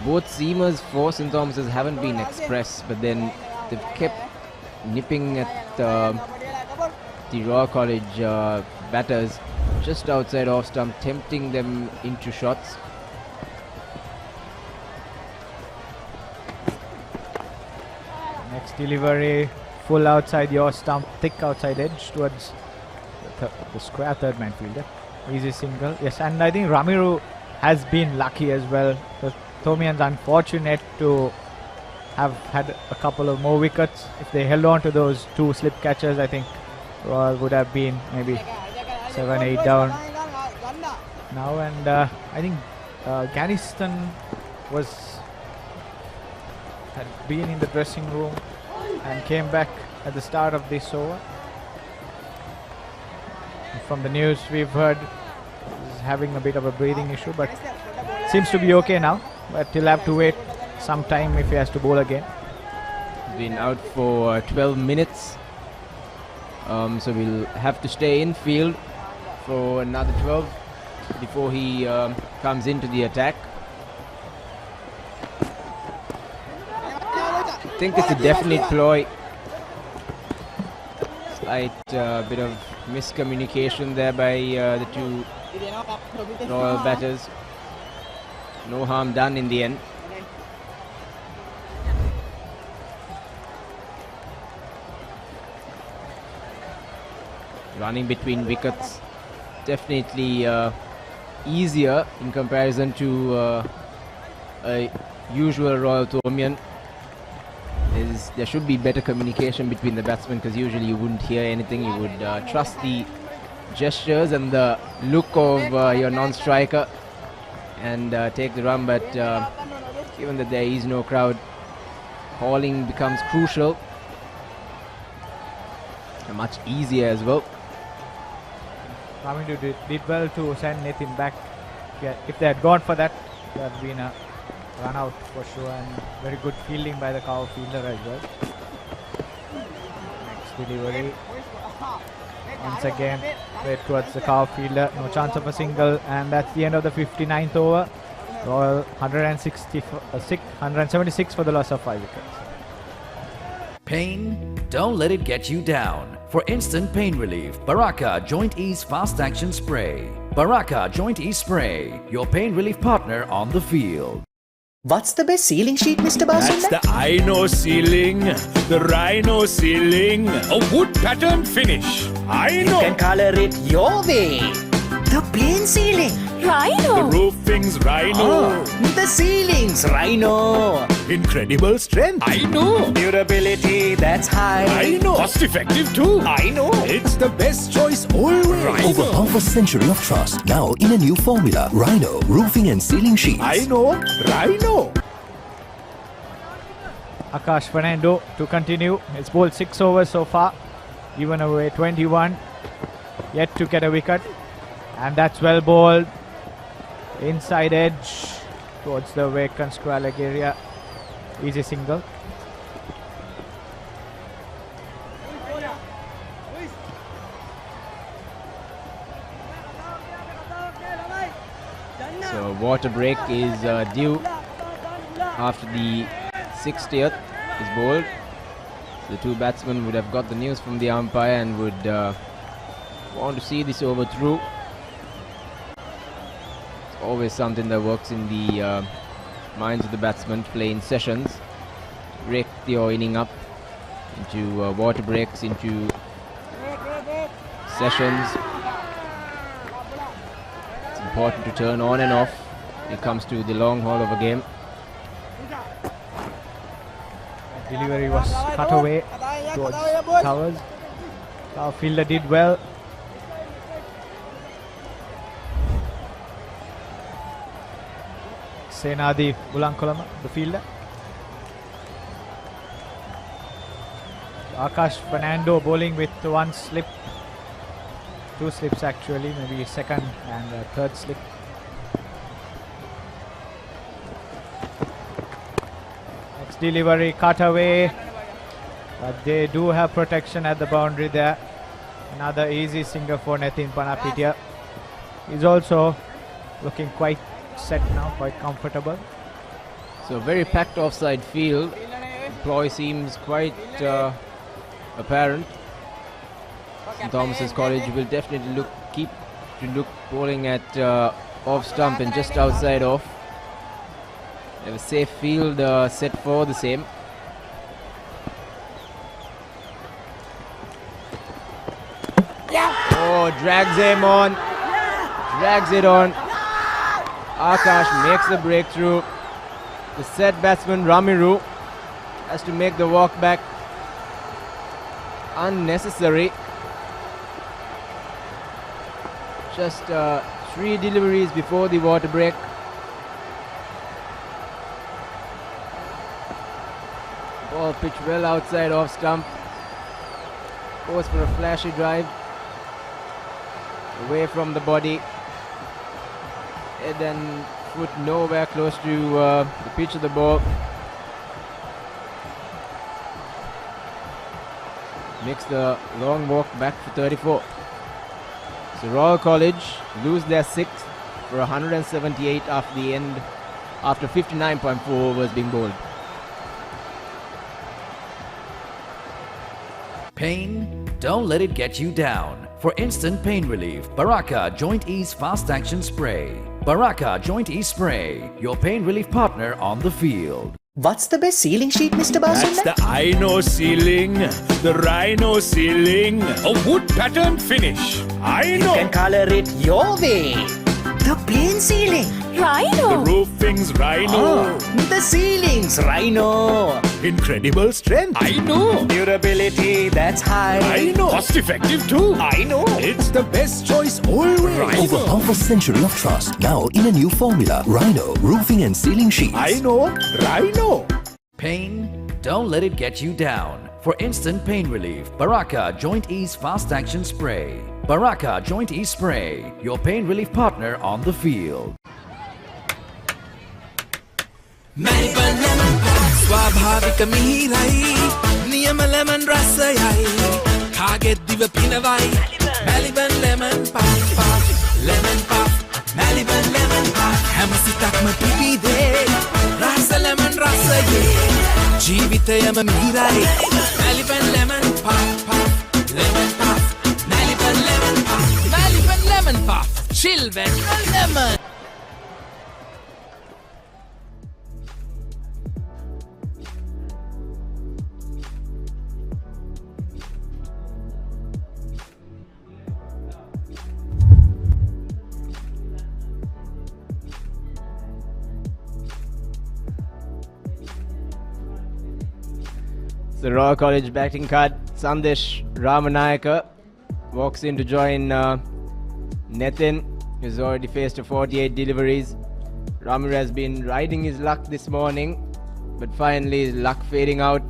Both seamers for St. Thomas's haven't been express, but then they've kept nipping at the Royal College batters just outside off stump, tempting them into shots. Next delivery, full outside your stump, thick outside edge towards the square third man fielder. Easy single. Yes, and I think Ramiru has been lucky as well. The Tomians unfortunate to have had a couple of more wickets. If they held on to those two slip catches, I think Royal would have been maybe 7-8 down now. And I think Ghanistan had been in the dressing room and came back at the start of this over. From the news we've heard, he's having a bit of a breathing issue, but seems to be okay now, but he'll have to wait some time if he has to bowl again. He's been out for 12 minutes. So we'll have to stay in field for another 12 before he comes into the attack. I think it's a definite ploy. Slight bit of miscommunication there by the two Royal batters. No harm done in the end. Running between wickets, definitely easier in comparison to a usual Royal Tomian. There should be better communication between the batsmen, because usually you wouldn't hear anything. You would trust the gestures and the look of your non-striker and take the run, but given that there is no crowd, calling becomes crucial and much easier as well. Ramindu did well to send Nathan back. Yeah, if they had gone for that, there had been a run out for sure, and very good fielding by the cover fielder as well. Next delivery. Once again, straight towards the cover fielder. No chance of a single, and that's the end of the 59th over. Royal 176 for the loss of 5 wickets. Pain? Don't let it get you down. For instant pain relief, Baraka Joint Ease Fast Action Spray. Baraka Joint Ease Spray, your pain relief partner on the field. What's the best ceiling sheet, Mr. Basunda? That's the Ino ceiling, the Rhino ceiling, a wood pattern finish. You can color it your way. The plain ceiling. Rhino. The roofing's Rhino. The ceiling's Rhino. Incredible strength. I know. Durability, that's high. I know. Cost effective too. I know. It's the best choice always. Over half a century of trust, now in a new formula. Rhino Roofing and Ceiling Sheets. I know. Rhino. Akash Fernando to continue. It's bowled 6 overs so far. Given away 21. Yet to get a wicket. And that's well bowled. Inside edge towards the vacant square leg area. Easy single. So water break is due after the 60th is bowled. The two batsmen would have got the news from the umpire and would want to see this over through. It's always something that works in the minds of the batsmen to play in sessions, to break your inning up into water breaks, into sessions. It's important to turn on and off when it comes to the long haul of a game. Delivery was cut away towards covers. Our fielder did well. Senadi Ulankolama, the fielder. Akash Fernando bowling with one slip. 2 slips actually, maybe second and third slip. Next delivery cut away. But they do have protection at the boundary there. Another easy single for Nitin Panapitia. He's also looking quite set now, quite comfortable. So very packed offside field. Ploy seems quite apparent. St. Thomas's College will definitely keep bowling at off stump and just outside off. They have a safe field set for the same. Oh, drags him on. Drags it on. Akash makes the breakthrough. The set batsman Ramiru has to make the walk back. Unnecessary. Just 3 deliveries before the water break. Ball pitched well outside off stump. Goes for a flashy drive. Away from the body. Head and foot nowhere close to the pitch of the ball. Makes the long walk back for 34. So Royal College lose their sixth for 178 after the end, after 59.4 overs being bowled. Pain? Don't let it get you down. For instant pain relief, Baraka Joint Ease Fast Action Spray. Baraka Joint Ease Spray, your pain relief partner on the field. What's the best ceiling sheet, Mr. That's Basunda? the Rhino ceiling, the Rhino ceiling, a wood pattern finish. I know. You can color it your way. The plain ceiling. Rhino. The roofing's Rhino. The ceiling's Rhino. Incredible strength. I know. Durability, that's high. I know. Cost effective too. I know. It's the best choice always. Over half a century of trust, now in a new formula. Rhino Roofing and Ceiling Sheets. I know. Rhino. Pain? Don't let it get you down. For instant pain relief, Baraka Joint Ease Fast Action Spray. Baraka Joint Ease Spray, your pain relief partner on the field. Melbourne lemon pop ස්වාභාවික මිහිරයි නියම lemon රසයයි කාගෙත් දිව පිනවයි Melbourne lemon pop lemon pop Melbourne lemon pop හැම සිතක්ම පිබිදේ රස lemon රසයේ ජීවිතයම මිහිරයි Melbourne lemon pop lemon pop Melbourne lemon pop Melbourne lemon pop chill when lemon. The Royal College batting card, Sandesh Ramanayaka walks in to join Nathan, who's already faced a 48 deliveries. Ramu has been riding his luck this morning, but finally his luck fading out.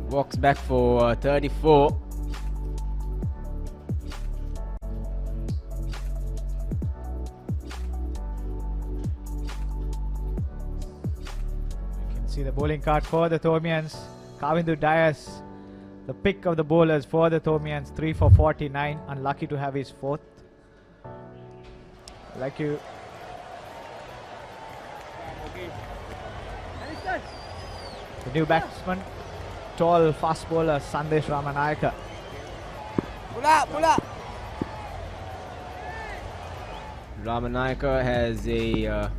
Walks back for 34. See the bowling card for the Thomians. Kavindu Dias, the pick of the bowlers for the Thomians, 3 for 49. Unlucky to have his fourth. Like you. The new batsman, tall fast bowler Sandesh Ramanayaka. Pull up. Ramanayaka has a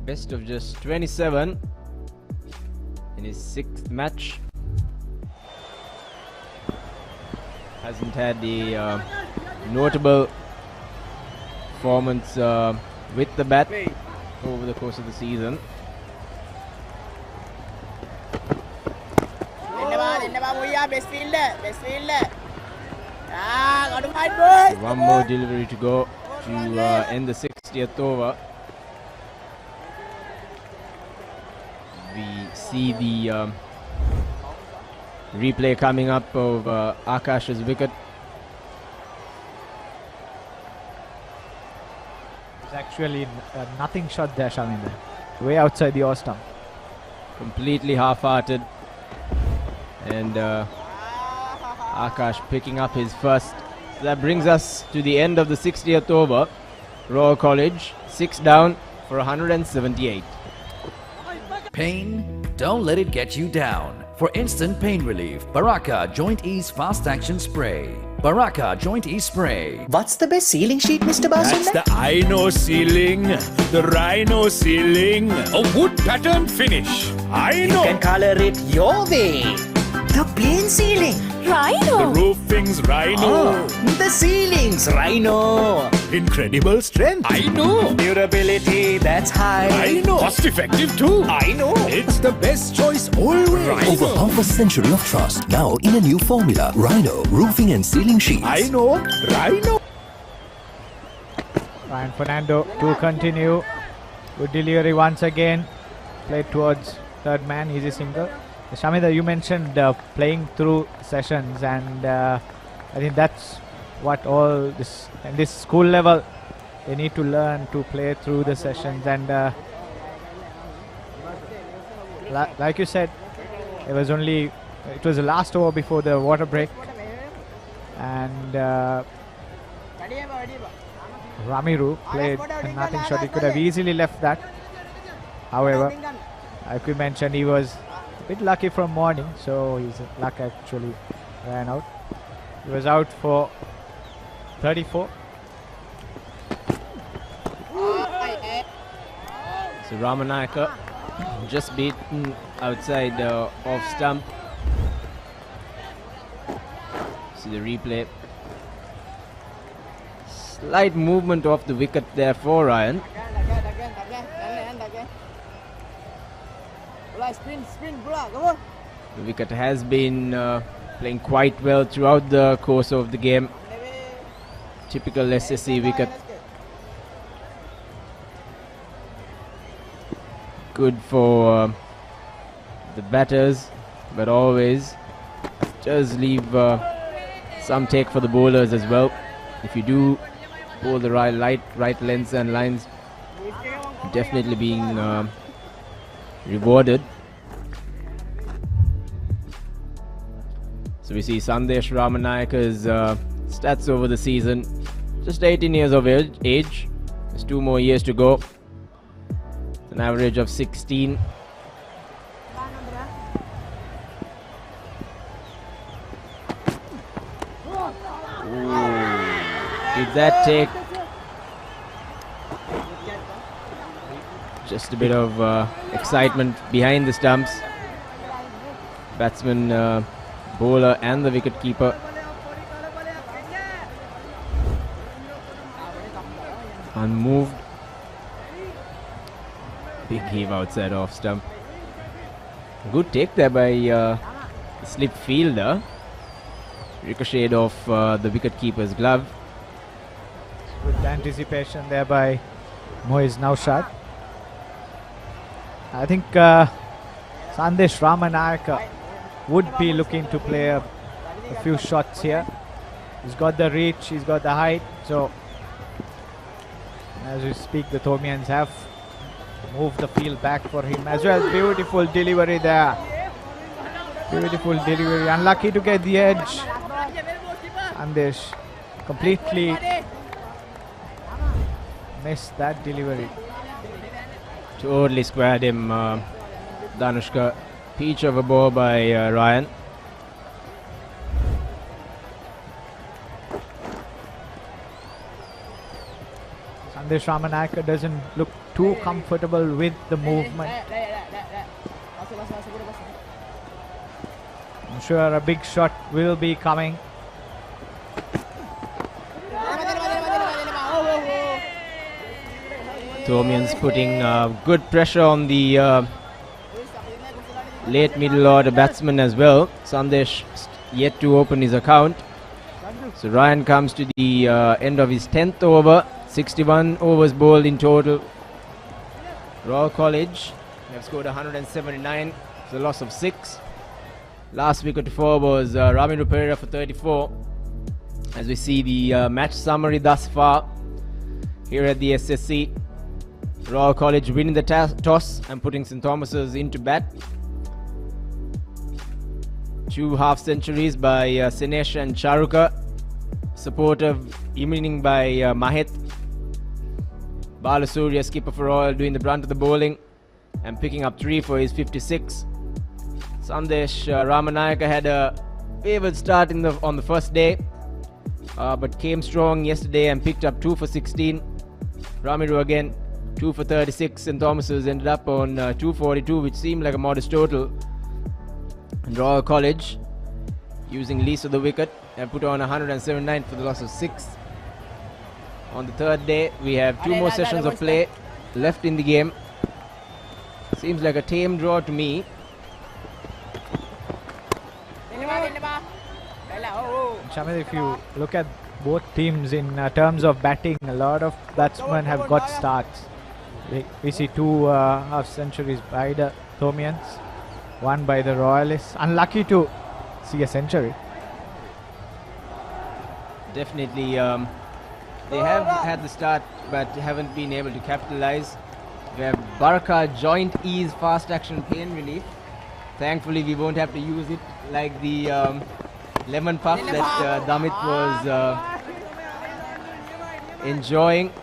best of just 27 in his sixth match. Hasn't had the notable performance with the bat over the course of the season. One more delivery to go to end the 60th over. We see the replay coming up of Akash's wicket. It's actually nothing shot there, Shaminder. Way outside the off stump. Completely half-hearted. And Akash picking up his first. So that brings us to the end of the 60th over. Royal College 6 down for 178. Pain? Don't let it get you down. For instant pain relief, Baraka Joint Ease Fast Action Spray. Baraka Joint Ease Spray. What's the best ceiling sheet, Mr. That's Basunda? the Rhino ceiling, the Rhino ceiling, a wood pattern finish. I know. You can color it your way. The plain ceiling. Rhino. The roofing's Rhino. The ceiling's Rhino. Incredible strength. I know. Durability, that's high. I know. Cost effective too. I know. It's the best choice always. Over half a century of trust, now in a new formula. Rhino Roofing and Ceiling Sheets. I know. Rhino. Ryan Fernando to continue. Good delivery once again. Played towards third man, easy single. Shamida, you mentioned playing through sessions, and I think that's what all this and this school level they need to learn to play through the sessions. And like you said, it was the last over before the water break, and Ramiru played a nothing shot. He could have easily left that. However, like we mentioned, he was a bit lucky from morning, so his luck actually ran out. He was out for 34. So Ramanayaka just beaten outside off stump. See the replay. Slight movement off the wicket there for Ryan. The wicket has been playing quite well throughout the course of the game. Typical SSC wicket. Good for the batters, but always does leave some take for the bowlers as well. If you do bowl the right lengths and lines, definitely being rewarded. So we see Sandesh Ramanayaka's stats over the season. Just 18 years of age. There's 2 more years to go. An average of 16. Did that take just a bit of excitement behind the stumps? Batsman, bowler and the wicket keeper unmoved. Big heave outside off stump. Good take there by slip fielder. Ricocheted off the wicket keeper's glove. Good anticipation there by Moiz Naushad. I think Sandesh Ramanayaka would be looking to play a few shots here. He's got the reach, he's got the height. So as we speak, the Thomians have moved the field back for him as well. Beautiful delivery there. Beautiful delivery. Unlucky to get the edge. Sandesh completely missed that delivery. Totally squared him, Danushka. Peach of a ball by Ryan. Sandesh Ramanayaka doesn't look too comfortable with the movement. I'm sure a big shot will be coming. Thomians putting good pressure on the late middle order batsman as well. Sandesh yet to open his account. So Ryan comes to the end of his 10th over. 61 overs bowled in total. Royal College have scored 179. It's a loss of 6. Last wicket to fall was Ramiru Pereira for 34. As we see the match summary thus far here at the SSC. Royal College winning the toss and putting St. Thomas's into bat. 2 half centuries by Sinesh and Charuka. Supportive inning by Mahit. Balasuriya, skipper for Royal, doing the brunt of the bowling and picking up 3 for his 56. Sandesh Ramanayaka had a favoured start on the first day, but came strong yesterday and picked up 2 for 16. Ramiru again 2 for 36. St. Thomas's ended up on 242, which seemed like a modest total. And Royal College using least of the wicket and put on 179 for the loss of 6. On the third day, we have 2 more sessions of play left in the game. Seems like a tame draw to me. Shamil, if you look at both teams in terms of batting, a lot of batsmen have got starts. We see 2 half centuries by the Thomians, 1 by the Royalists. Unlucky to see a century. definitely they have had the start but haven't been able to capitalize. We have Baraka joint ease fast action pain relief. Thankfully we won't have to use it like the lemon puff that Damit was enjoying.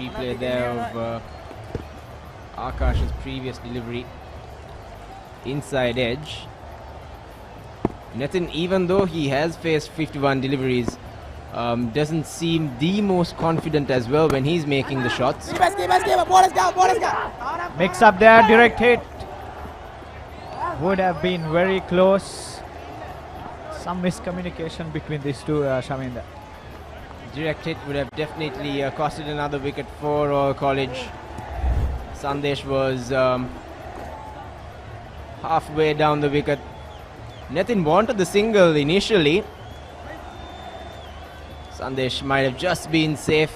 Replay there of Akash's previous delivery inside edge. Nathan, even though he has faced 51 deliveries, doesn't seem the most confident as well when he's making the shots. Mix up there, direct hit. Would have been very close. Some miscommunication between these two, Shaminda. Direct hit would have definitely costed another wicket for Royal College. Sandesh was halfway down the wicket. Nathan wanted the single initially. Sandesh might have just been safe.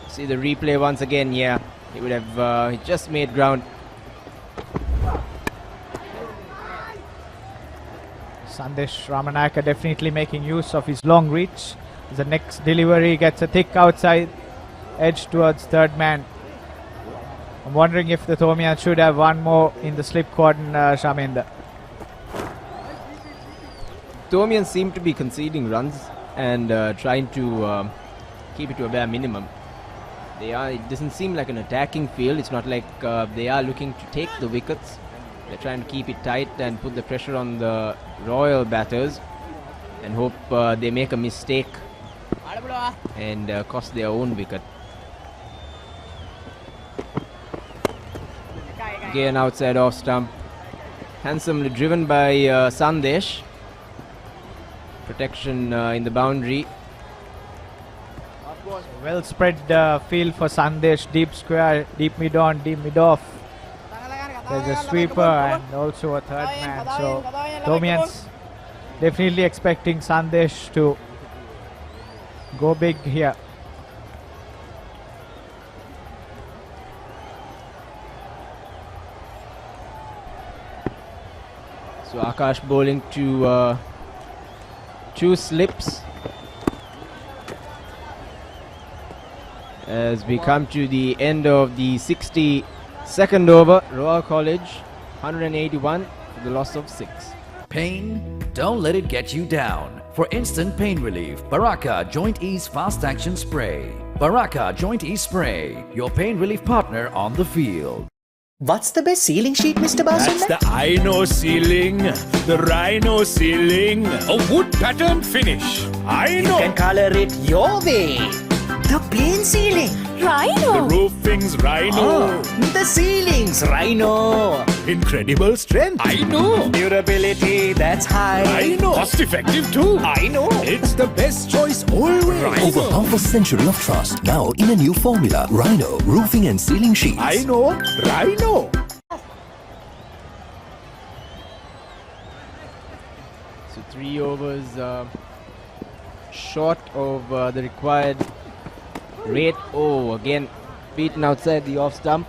See the replay once again. Yeah, he would have he just made ground. Sandesh Ramanayaka definitely making use of his long reach. The next delivery gets a thick outside edge towards third man. I'm wondering if the Thomian should have one more in the slip cordon, Shamendra. Thomian seem to be conceding runs and trying to keep it to a bare minimum. It doesn't seem like an attacking field. It's not like they are looking to take the wickets. They're trying to keep it tight and put the pressure on the Royal batters and hope they make a mistake and cost their own wicket. Again outside off stump. Handsomely driven by Sandesh. Protection in the boundary. Well spread field for Sandesh. Deep square, deep mid on, deep mid off. There's a sweeper and also a third man. So Thomians definitely expecting Sandesh to go big here. So Akash bowling to 2 slips as we come to the end of the 62nd over. Royal College 181 for the loss of 6. Pain? Don't let it get you down. For instant pain relief, Baraka Joint Ease Fast Action Spray. Baraka Joint Ease Spray, your pain relief partner on the field. What's the best ceiling sheet, Mr. Basunda? That's the I-Know ceiling, the Rhino ceiling, a wood pattern finish. I know. You can color it your way. The plain ceiling. Rhino. The roofing's Rhino. The ceiling's Rhino. Incredible strength. I know. Durability that's high. I know. Cost effective too. I know. It's the best choice always. Over half a century of trust, now in a new formula. Rhino Roofing and Ceiling Sheets. I know. Rhino. So 3 overs short of the required rate. Oh, again beaten outside the off stump.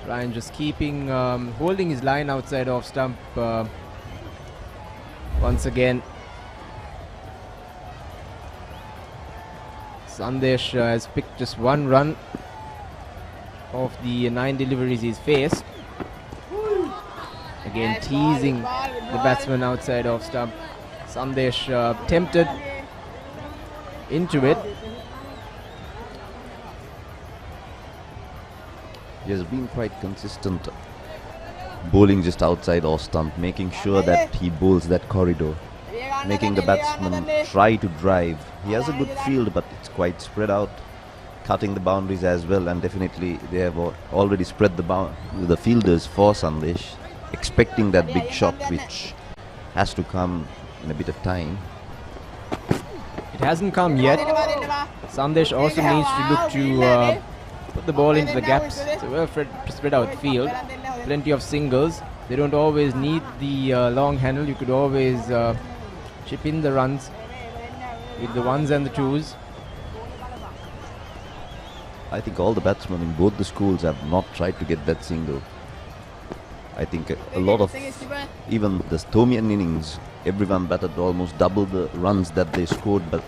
Ryan just keeping holding his line outside off stump once again. Sandesh has picked just 1 run of the 9 deliveries he's faced. Again teasing the batsman outside off stump. Sandesh tempted into it. He has been quite consistent bowling just outside off stump, making sure that he bowls that corridor, making the batsman try to drive. He has a good field, but it's quite spread out, cutting the boundaries as well, and definitely they have already spread the fielders for Sandesh, expecting that big shot which has to come in a bit of time. It hasn't come yet. Sandesh also needs to look to put the ball into the gaps. It's a well spread out field. plenty of singles. They don't always need the long handle. You could always chip in the runs with the ones and the twos. I think all the batsmen in both the schools have not tried to get that single. I think a lot of, even the Thomian innings, everyone batted almost double the runs that they scored, but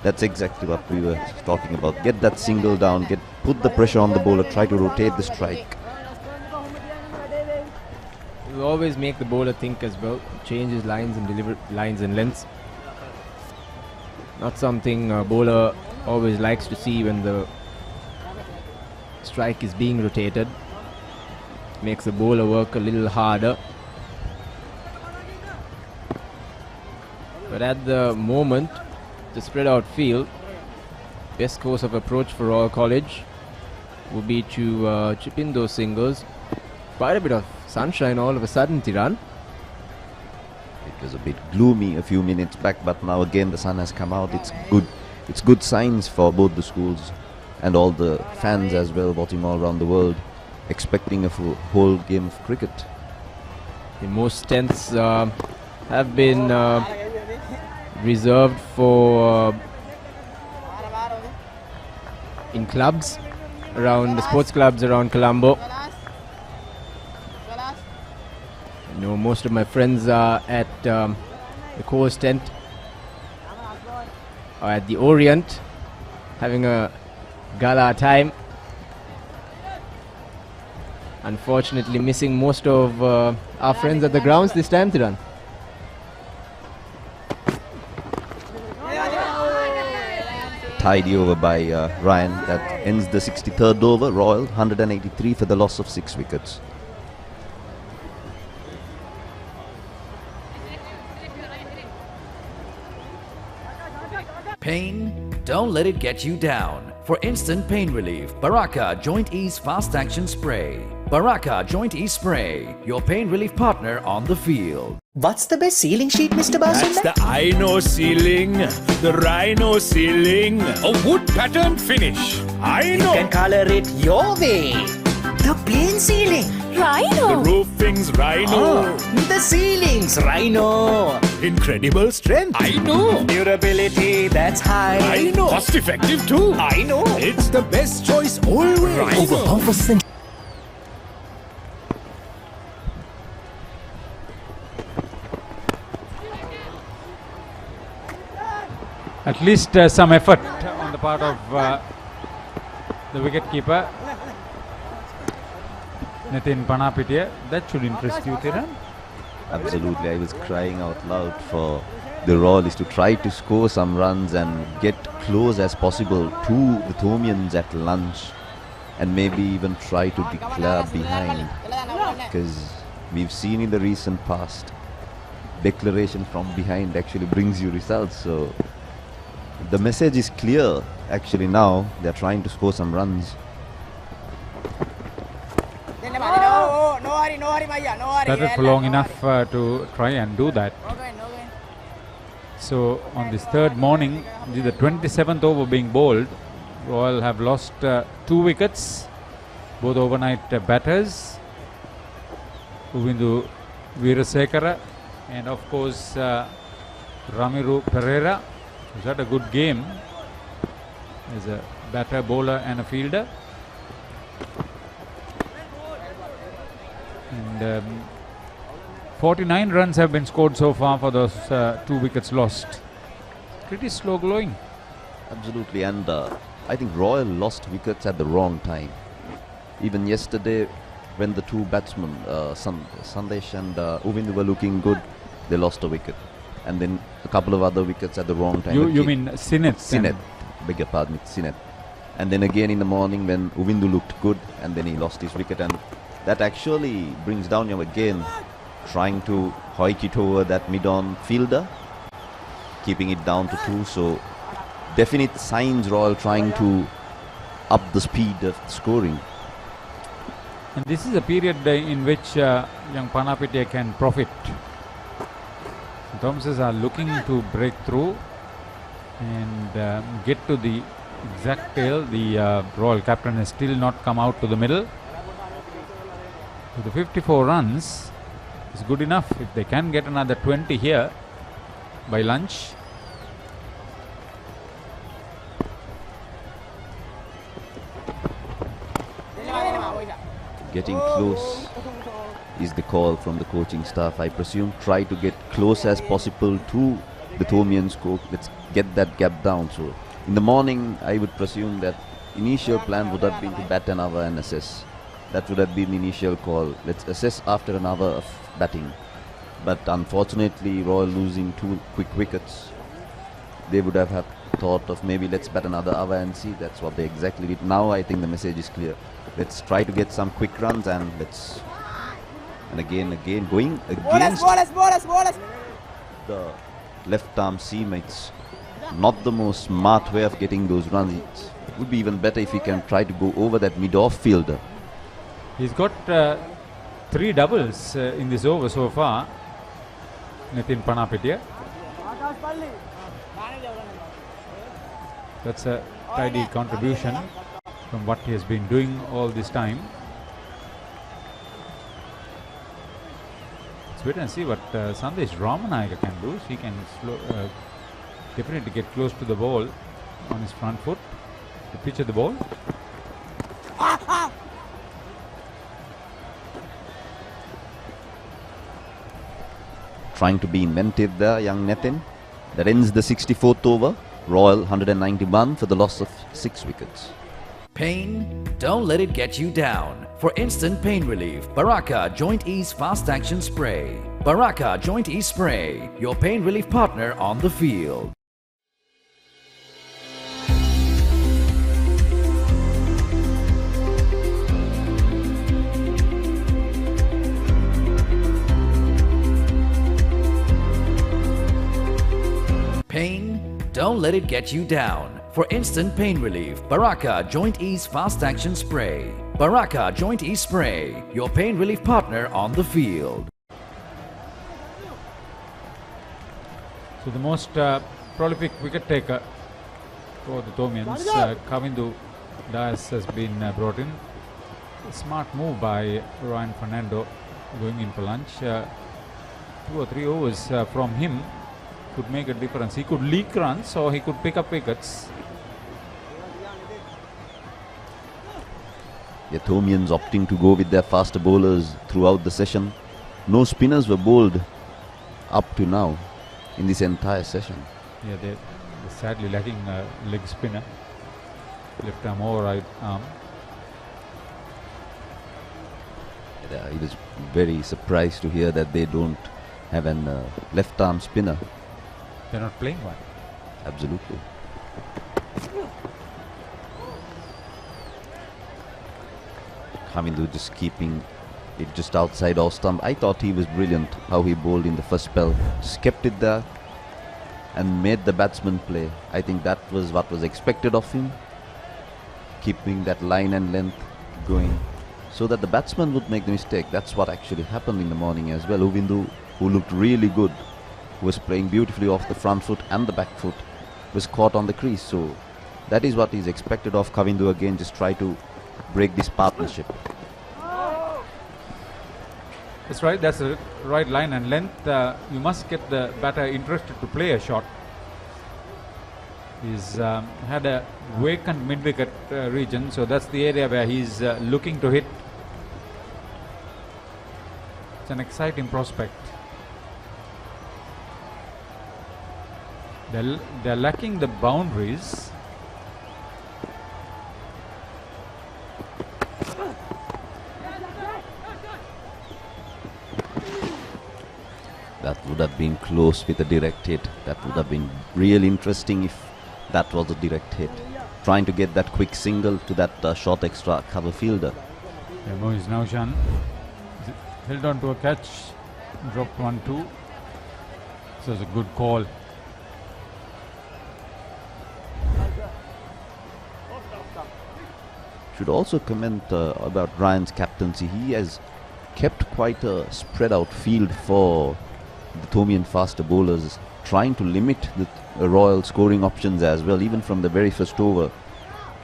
that's exactly what we were talking about. Get that single down, put the pressure on the bowler, try to rotate the strike. You always make the bowler think as well, change his lines and deliver lines and lengths. Not something a bowler always likes to see when the strike is being rotated. Makes the bowler work a little harder. But at the moment, the spread out field, best course of approach for Royal College would be to chip in those singles. Quite a bit of sunshine all of a sudden, Tiran. It was a bit gloomy a few minutes back, but now again the sun has come out. It's good. It's good signs for both the schools and all the fans as well, watching all around the world, expecting a whole game of cricket. The most tents have been reserved for in clubs around the sports clubs around Colombo. You know, most of my friends are at the course tent or at the Orient having a gala time. Unfortunately missing most of our friends at the grounds this time, Tiran. Tidy over by Ryan. That ends the 63rd over. Royal 183 for the loss of 6 wickets. Pain? Don't let it get you down. For instant pain relief, Baraka Joint Ease Fast Action Spray. Baraka Joint Ease Spray, your pain relief partner on the field. What's the best ceiling sheet, Mr. That's Basunda? the I-Know ceiling, the Rhino ceiling, a wood pattern finish. I You know. can color it your way. The plain ceiling. The Rhino. roofing's Rhino. The ceilings. Rhino. Incredible strength. I know. Durability that's high. I know. Cost effective too. I know. It's the best choice always. Over half a century. At least some effort on the part of the wicketkeeper, Nitin Panapitiya. That should interest you, Thiran. Absolutely, I was crying out loud for the Royals to try to score some runs and get close as possible to the Thomians at lunch, and maybe even try to declare behind, because we've seen in the recent past, declaration from behind actually brings you results. So the message is clear. Actually now they're trying to score some runs. Started for long enough to try and do that. So on this third morning, this is the 27th over being bowled. Royal have lost 2 wickets, both overnight batters, Uvindu Veerasekara and of course Ramiru Pereira, who's had a good game as a batter, bowler and a fielder. And 49 runs have been scored so far for those 2 wickets lost. Pretty slow going. Absolutely, and I think Royal lost wickets at the wrong time. Even yesterday, when the two batsmen, Sandesh and Uvindu, were looking good, they lost a wicket. And then a couple of other wickets at the wrong time. You mean Sinet? Sinet, beg your pardon, Sinet. And then again in the morning when Uvindu looked good, and then he lost his wicket, and that actually brings down you again, trying to hoik it over that mid-on fielder, keeping it down to 2. So definite signs Royal trying to up the speed of scoring. And this is a period in which young Panapitiya can profit. Thomases are looking to break through and get to the exact tail. The Royal captain has still not come out to the middle. So the 54 runs is good enough. If they can get another 20 here by lunch. Getting close is the call from the coaching staff. I presume try to get close as possible to the Thomian score. Let's get that gap down. So in the morning, I would presume that initial plan would have been to bat an hour and assess. That would have been the initial call. Let's assess after an hour of batting. But unfortunately, Royal losing 2 quick wickets. They would have thought of maybe let's bat another hour and see. That's what they exactly did. Now I think the message is clear. Let's try to get some quick runs and let's... And again going against the left arm seam. It's not the most smart way of getting those runs. It would be even better if he can try to go over that mid-off fielder. He's got 3 doubles in this over so far. Nitin Panapitia. That's a tidy contribution from what he has been doing all this time. Let's wait and see what Sandesh Ramanayaka can do. He can definitely get close to the ball on his front foot to pitch at the ball. Trying to be inventive there, young Nitin. That ends the 64th over. Royal 191 for the loss of 6 wickets. Pain? Don't let it get you down. For instant pain relief, Baraka Joint Ease Fast Action Spray. Baraka Joint Ease Spray, your pain relief partner on the field. Pain? Don't let it get you down. For instant pain relief, Baraka Joint Ease Fast Action Spray. Baraka Joint Ease Spray, your pain relief partner on the field. So the most prolific wicket taker for the Thomians, Kavindu Dias, has been brought in. A smart move by Ryan Fernando going in for lunch. 2 or 3 overs from him could make a difference. He could leak runs or he could pick up wickets. The Thomians opting to go with their faster bowlers throughout the session. No spinners were bowled up to now in this entire session. Yeah, they're sadly lacking a leg spinner. Left arm or right arm. He was very surprised to hear that they don't have an left arm spinner. They're not playing one. Absolutely. Kavindu just keeping it just outside off stump. I thought he was brilliant how he bowled in the first spell. Just kept it there and made the batsman play. I think that was what was expected of him. Keeping that line and length going so that the batsman would make the mistake. That's what actually happened in the morning as well. Uvindu, who looked really good, who was playing beautifully off the front foot and the back foot, was caught on the crease. So that is what is expected of Kavindu again. Just try to break this partnership. That's right, that's the right line and length. You must get the batter interested to play a shot. He's had a vacant mid-wicket region, so that's the area where he's looking to hit. It's an exciting prospect. They're lacking the boundaries. That would have been close with a direct hit. That would have been really interesting if that was a direct hit. Trying to get that quick single to that short extra cover fielder. Yeah, Moiz Naushan held on to a catch, dropped 1-2. This was a good call. Should also comment about Ryan's captaincy. He has kept quite a spread out field for the Thomian faster bowlers, trying to limit the Royal scoring options as well. Even from the very first over,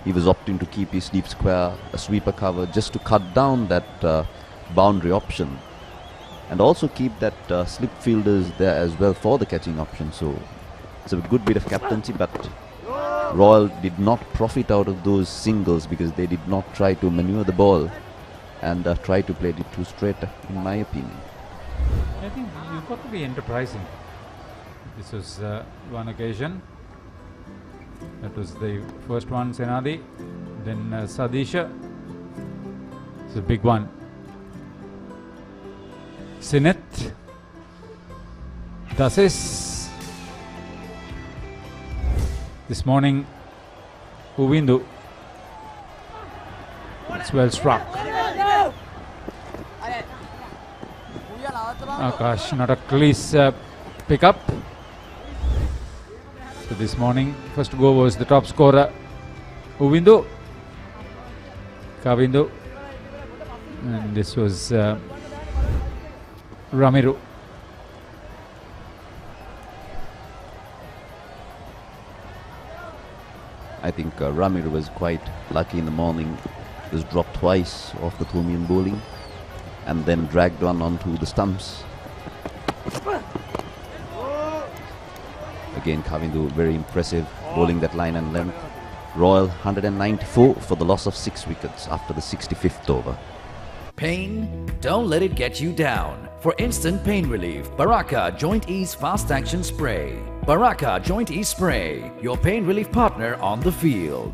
he was opting to keep his deep square, a sweeper cover, just to cut down that boundary option, and also keep that slip fielders there as well for the catching option. So it's a good bit of captaincy, but Royal did not profit out of those singles because they did not try to maneuver the ball and try to play it too straight, in my opinion. I think you've got to be enterprising. This was one occasion. That was the first one, Senadi. Then Sadisha. It's a big one. Sinet. Dasis. This morning, Uvindu. It's well struck. Akash, not a clean pickup. So this morning, first to go was the top scorer, Uvindu, Kavindu, and this was Ramiru. I think Ramiru was quite lucky in the morning. He was dropped twice off the Thomian bowling and then dragged one onto the stumps. Again, Kavindu very impressive, bowling that line and length. Royal 194 for the loss of 6 wickets after the 65th over. Pain? Don't let it get you down. For instant pain relief, Baraka Joint Ease Fast Action Spray. Baraka Joint Ease Spray, your pain relief partner on the field.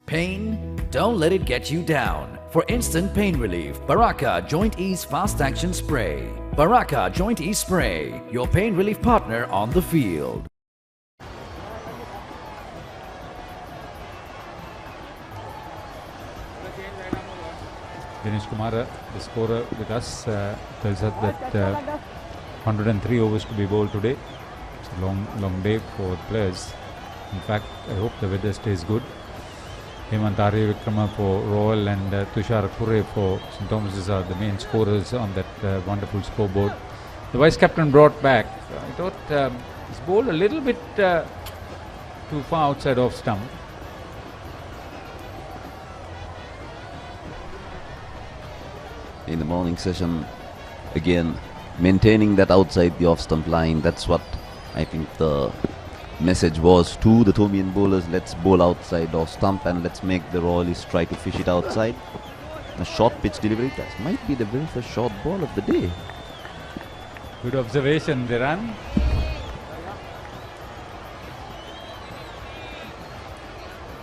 Pain? Don't let it get you down. For instant pain relief, Baraka Joint Ease Fast Action Spray. Baraka Joint Ease Spray, your pain relief partner on the field. Dinesh Kumar, the scorer with us, tells us that 103 overs to be bowled today. It's a long day for the players. In fact, I hope the weather stays good. Hemant Aryavikrama for Royal and Tushar Pure for St. Thomas's are the main scorers on that wonderful scoreboard. The vice captain brought back. I thought he's bowled a little bit too far outside off stump. In the morning session, again, maintaining that outside the off stump line. That's what I think the message was to the Thomian bowlers. Let's bowl outside off stump and let's make the Royalists try to fish it outside. A short pitch delivery, that might be the very first short ball of the day. Good observation, Dhiran.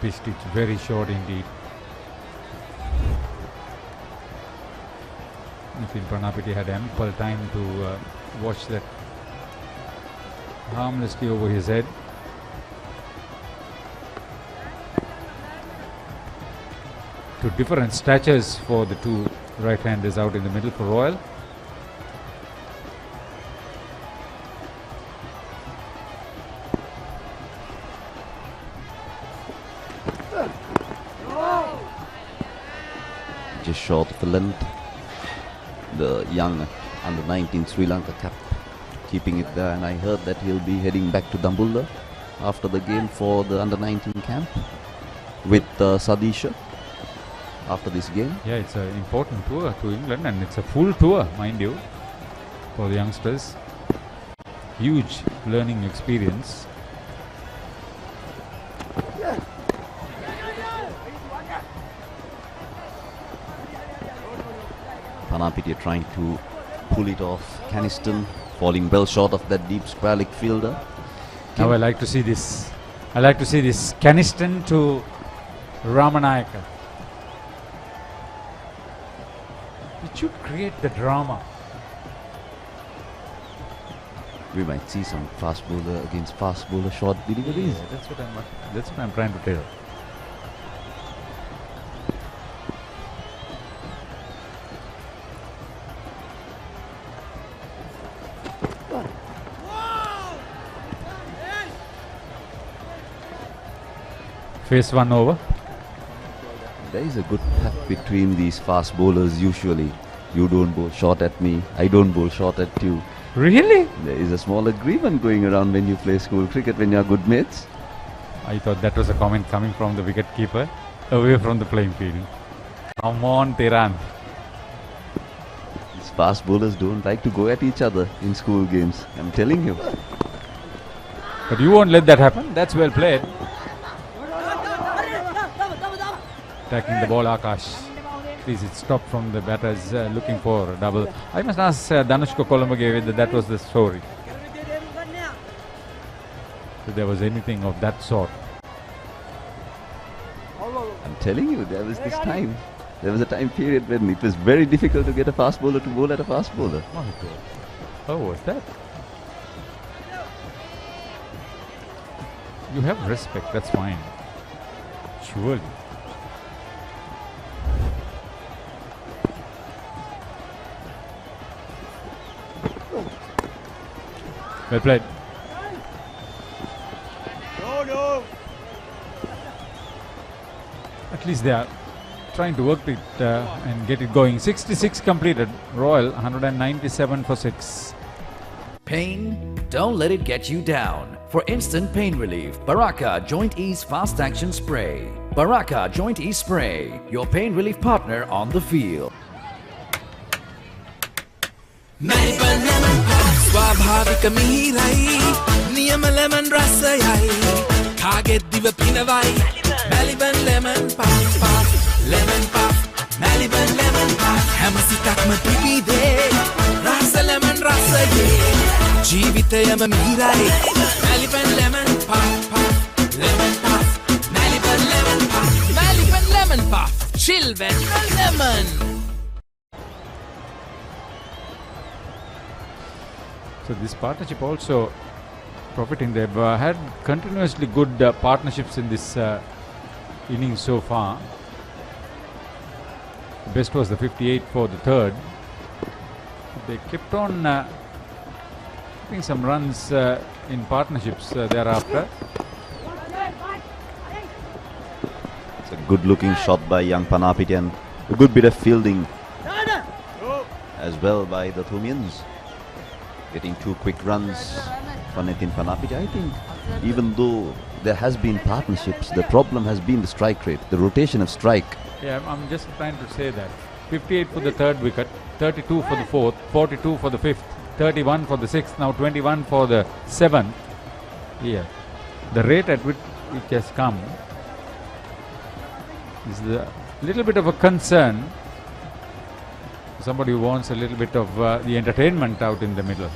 Pitched it very short indeed. I feel Pranapiti had ample time to watch that harmlessly over his head. To different statures for the two right-handers out in the middle for Royal. Just short of the length. The young under-19 Sri Lanka cap keeping it there, and I heard that he'll be heading back to Dambulla after the game for the under-19 camp with Sadisha after this game. Yeah, it's an important tour to England, and it's a full tour, mind you, for the youngsters. Huge learning experience. Panapitia trying to pull it off Caniston, falling well short of that deep square leg fielder. Now I like to see this. I like to see this Caniston to Ramanayaka. It should create the drama. We might see some fast bowler against fast bowler short deliveries. Yeah, that's what I'm trying to tell. Face one over. There is a good path between these fast bowlers usually. You don't bowl short at me, I don't bowl short at you. Really? There is a small agreement going around when you play school cricket, when you are good mates. I thought that was a comment coming from the wicket keeper away from the playing field. Come on, Tiran. These fast bowlers don't like to go at each other in school games, I'm telling you. But you won't let that happen. That's well played. Attacking the ball, Akash. Please, it stopped from the batters looking for a double. I must ask Danushka Colombo gave it that was the story. If there was anything of that sort. I'm telling you, there was this time. There was a time period when it was very difficult to get a fast bowler to bowl at a fast bowler. Oh, God. How was that? You have respect, that's fine. Surely. Well played. No. At least they are trying to work it and get it going. 66 completed. Royal 197 for 6. Pain? Don't let it get you down. For instant pain relief, Baraka Joint Ease Fast Action Spray. Baraka Joint Ease Spray, your pain relief partner on the field. ස්වාභාවික මිහිරයි නියම lemon රසයයි කාගෙත් දිව පිනවයි Maliban lemon puff lemon puff Maliban lemon puff හැම සිතක්ම පිබිදේ රස lemon රසයේ ජීවිතයම මිහිරයි Maliban lemon puff lemon puff Maliban lemon puff Maliban lemon puff chill when lemon. So this partnership also profiting. They've had continuously good partnerships in this innings so far. The best was the 58 for the third. They kept on getting some runs in partnerships thereafter. It's a good looking shot by young Panapiti and a good bit of fielding as well by the Thumians. Getting 2 quick runs for Nitin Panapiti. I think even though there has been partnerships, the problem has been the strike rate, the rotation of strike. Yeah, I'm just trying to say that. 58 for the third wicket, 32 for the fourth, 42 for the fifth, 31 for the sixth, now 21 for the seventh. Here, the rate at which it has come is a little bit of a concern. Somebody who wants a little bit of the entertainment out in the middle.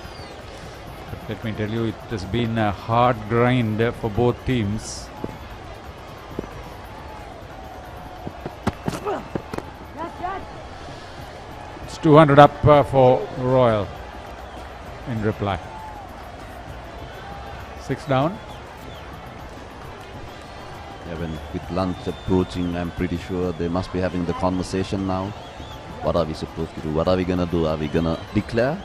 But let me tell you, it has been a hard grind for both teams. It's 200 up for Royal in reply. 6 down. Yeah, with lunch approaching, I'm pretty sure they must be having the conversation now. What are we supposed to do? What are we gonna do? Are we gonna declare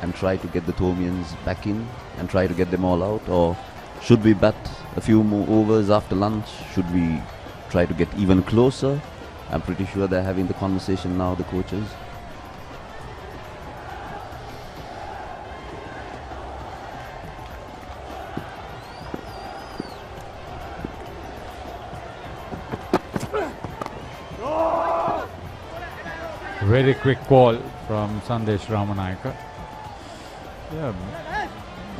and try to get the Thomians back in and try to get them all out? Or should we bat a few more overs after lunch? Should we try to get even closer? I'm pretty sure they're having the conversation now, the coaches. Very quick call from Sandesh Ramanayaka. Yeah,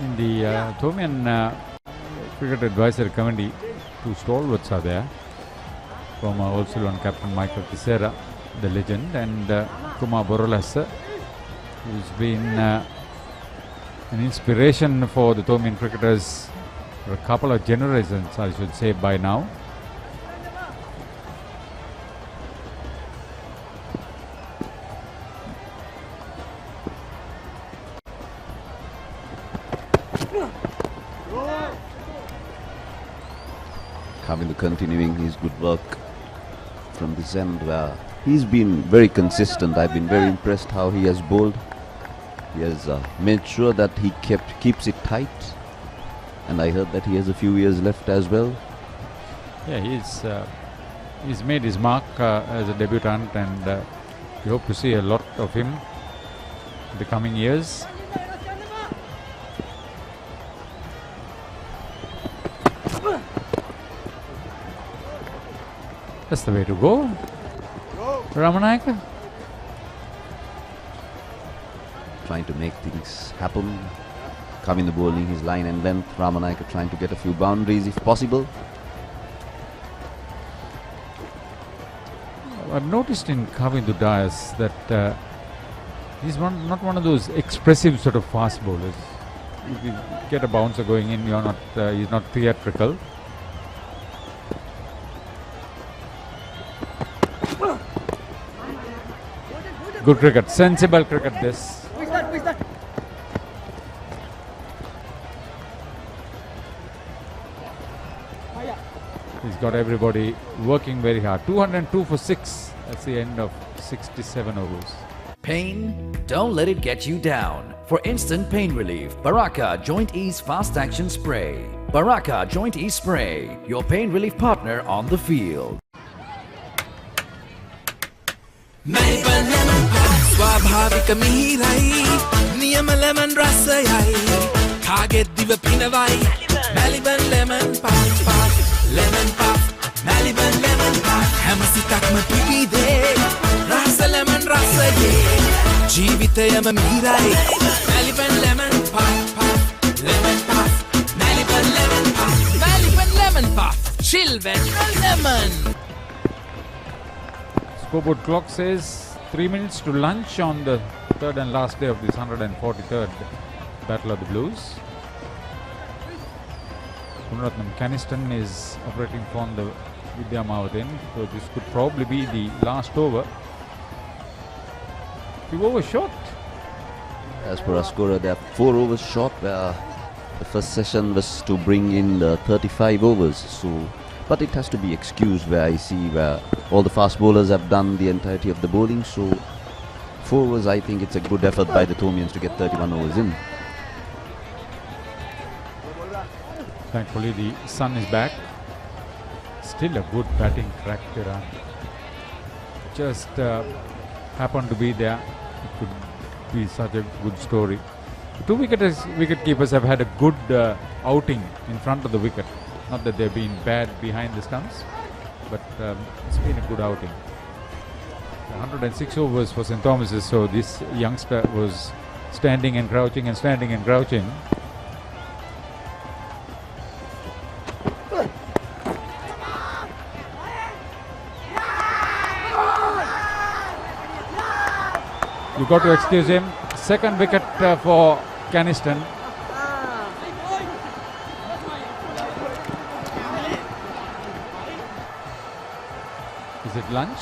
in the Thomian Cricket Advisory Committee, 2 stalwarts are there. Former All-Ceylon captain Michael Tissera, the legend, and Kumar Borolasa, who's been an inspiration for the Thomian cricketers for a couple of generations, I should say, by now. Continuing his good work from this end where he's been very consistent. I've been very impressed how he has bowled. He has made sure that he keeps it tight, and I heard that he has a few years left as well. Yeah, he's made his mark as a debutant, and We hope to see a lot of him in the coming years. That's the way to go. Ramanayaka trying to make things happen. Kavindu bowling his line and length. Ramanayaka trying to get a few boundaries if possible. I've noticed in Kavindu Dias that he's not one of those expressive sort of fast bowlers. If you get a bouncer going in, he's not theatrical. Good cricket, sensible cricket this. He's got everybody working very hard. 202 for 6. That's the end of 67 overs. Pain? Don't let it get you down. For instant pain relief, Baraka Joint Ease Fast Action Spray. Baraka Joint Ease Spray, your pain relief partner on the field. ස්වාභාවික මිහිරයි නියම lemon රසයයි කාගෙත් දිව පිනවයි Maliban lemon puff lemon puff Maliban lemon puff හැම සිතක්ම පිපිදේ රස ලෙමන් රසයේ ජීවිතයම මිහිරයි Maliban lemon puff lemon puff Maliban lemon puff Maliban lemon puff chill when lemon. Scoreboard clock says 3 minutes to lunch on the third and last day of this 143rd Battle of the Blues. Gunaratnam Caniston is operating from the Vidya Mawadin, so this could probably be the last over. Few overs short. As per our scorer, they are 4 overs short, where the first session was to bring in 35 overs. But it has to be excused, where I see where all the fast bowlers have done the entirety of the bowling. So 4 overs, I think it's a good effort by the Thomians to get 31 overs in. Thankfully the sun is back. Still a good batting track, Tiran. Just happened to be there. It could be such a good story. The 2 wicket keepers have had a good outing in front of the wicket. Not that they've been bad behind the stumps, but it's been a good outing. 106 overs for St. Thomas's, so this youngster was standing and crouching and standing and crouching. You got to excuse him. Second wicket for Caniston. Is it lunch?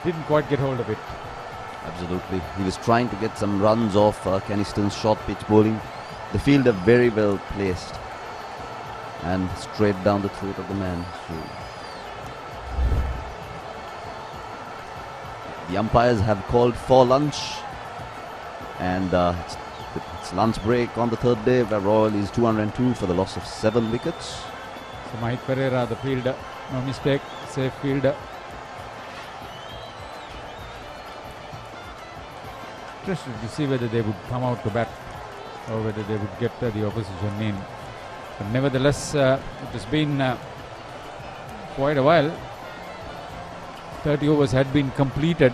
Didn't quite get hold of it. Absolutely. He was trying to get some runs off Caniston's short pitch bowling. The fielder very well placed and straight down the throat of the man. So the umpires have called for lunch, and it's lunch break on the third day, where Royal is 202 for the loss of 7 wickets. So Mahit Pereira, the fielder, no mistake, safe fielder. Interested to see whether they would come out to bat or whether they would get the opposition in. But nevertheless, it has been quite a while. 30 overs had been completed.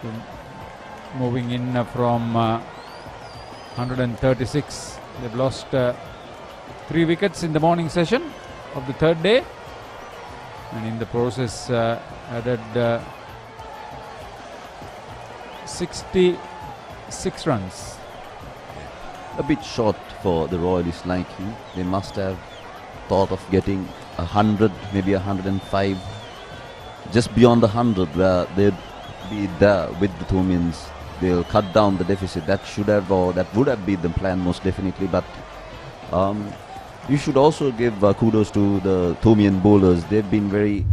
So moving in from 136, they've lost 3 wickets in the morning session of the third day, and in the process added 66 runs. A bit short for the Royalists liking. They must have thought of getting 100, maybe 105, just beyond the 100, where they'd be there with the Thomians. They'll cut down the deficit. That should have, or that would have been the plan most definitely. But you should also give kudos to the Thomian bowlers. They've been very,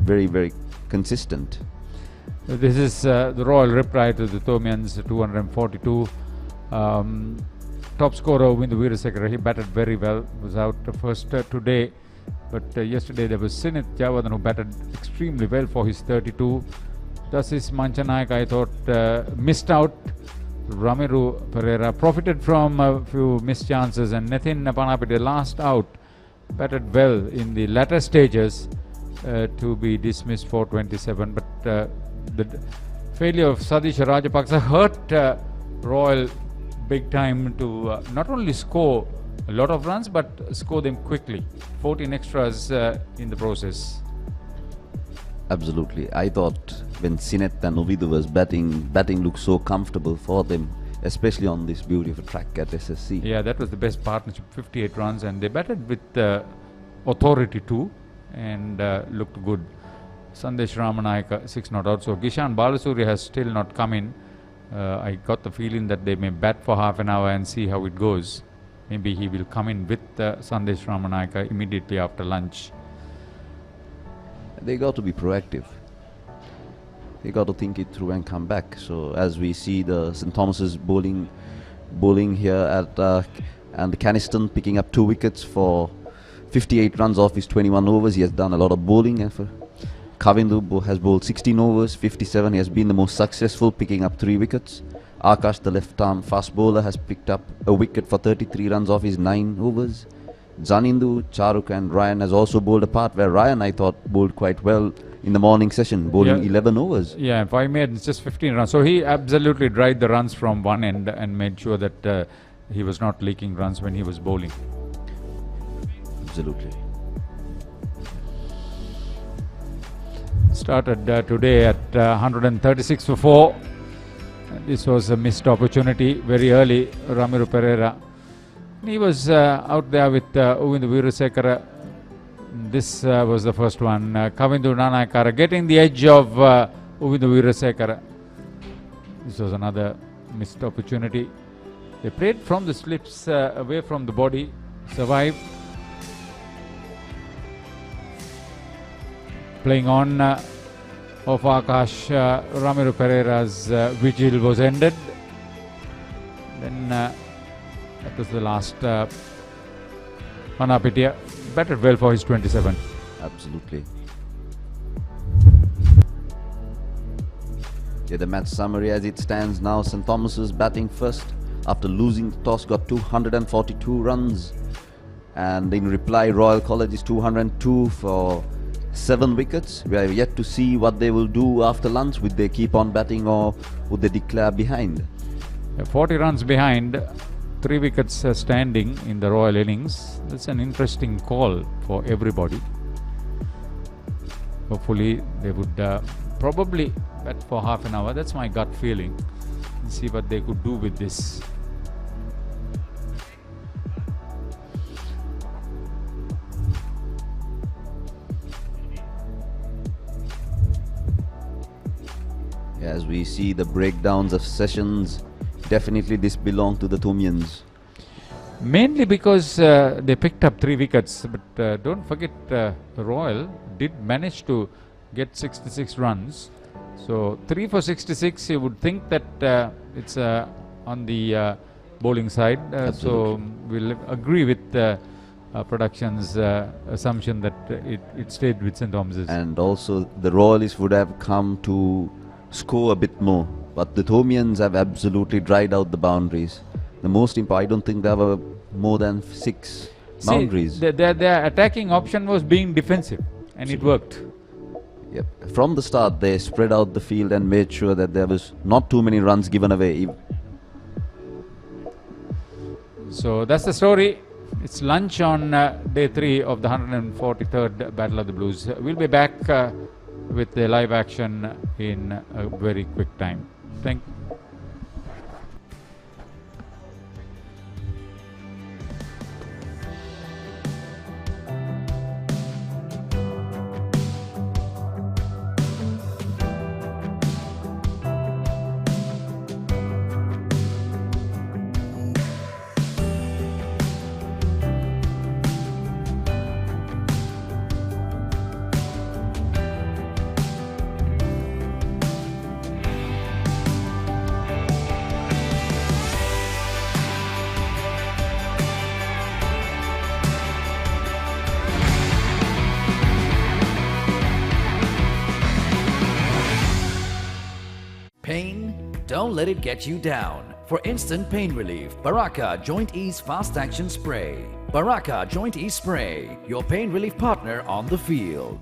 very, very consistent. This is the Royal reply to the Thomians, 242. top scorer Windu Veerasekara. He batted very well. Was out first today, but yesterday there was Sinith Javadan who batted extremely well for his 32. Dasis Manchanayak, I thought, missed out. Ramiru Pereira profited from a few missed chances, and Nathan Panapide last out batted well in the latter stages to be dismissed for 27. But the failure of Sadish Rajapaksa hurt Royal big time to not only score a lot of runs but score them quickly. 14 extras in the process. Absolutely. I thought when Sineth and Ovidu was batting looked so comfortable for them, especially on this beautiful track at SSC. Yeah, that was the best partnership, 58 runs, and they batted with authority too, and looked good. Sandesh Ramanayaka 6 not out. So Gishan Balasuri has still not come in. I got the feeling that they may bat for half an hour and see how it goes. Maybe he will come in with Sandesh Ramanayaka immediately after lunch. They got to be proactive. They got to think it through and come back. So as we see the St. Thomas's bowling here at and the Caniston picking up 2 wickets for 58 runs off his 21 overs. He has done a lot of bowling. And for Kavindu has bowled 16 overs, 57. He has been the most successful, picking up 3 wickets. Akash, the left-arm fast bowler, has picked up a wicket for 33 runs off his 9 overs. Zanindu, Charuk and Ryan has also bowled a part where Ryan, I thought, bowled quite well in the morning session, bowling 11 overs. Yeah, if I made just 15 runs. So he absolutely dried the runs from one end and made sure that he was not leaking runs when he was bowling. Absolutely. Started today at 136 for 4. This was a missed opportunity very early. Ramiru Pereira. He was out there with Uvindu Veerasekara. This was the first one. Kavindu Nanayakara getting the edge of Uvindu Veerasekara. This was another missed opportunity. They played from the slips away from the body. Survived. Playing on of Akash, Ramiru Pereira's vigil was ended. Then that was the last Manapitia. Batted well for his 27. Absolutely. Yeah, the match summary as it stands now. St. Thomas's batting first after losing the toss, got 242 runs. And in reply, Royal College is 202 for 7 wickets. We are yet to see what they will do after lunch. Would they keep on batting or would they declare behind? 40 runs behind, 3 wickets standing in the Royal innings. That's an interesting call for everybody. Hopefully they would probably bat for half an hour. That's my gut feeling. And see what they could do with this. As we see the breakdowns of sessions, definitely this belonged to the Thumians. Mainly because they picked up 3 wickets, but don't forget Royal did manage to get 66 runs. So 3 for 66, you would think that it's on the bowling side. So we'll agree with production's assumption that it stayed with St. Thomas's. And also the Royalists would have come to score a bit more, but the Thomians have absolutely dried out the boundaries. The most important, I don't think there were more than 6 boundaries. Their attacking option was being defensive, and it worked. Yep. From the start, they spread out the field and made sure that there was not too many runs given away. So that's the story. It's lunch on day 3 of the 143rd Battle of the Blues. We'll be back with the live action in a very quick time. Thank you. Pain? Don't let it get you down. For instant pain relief, Baraka Joint Ease Fast Action Spray. Baraka Joint Ease Spray, your pain relief partner on the field.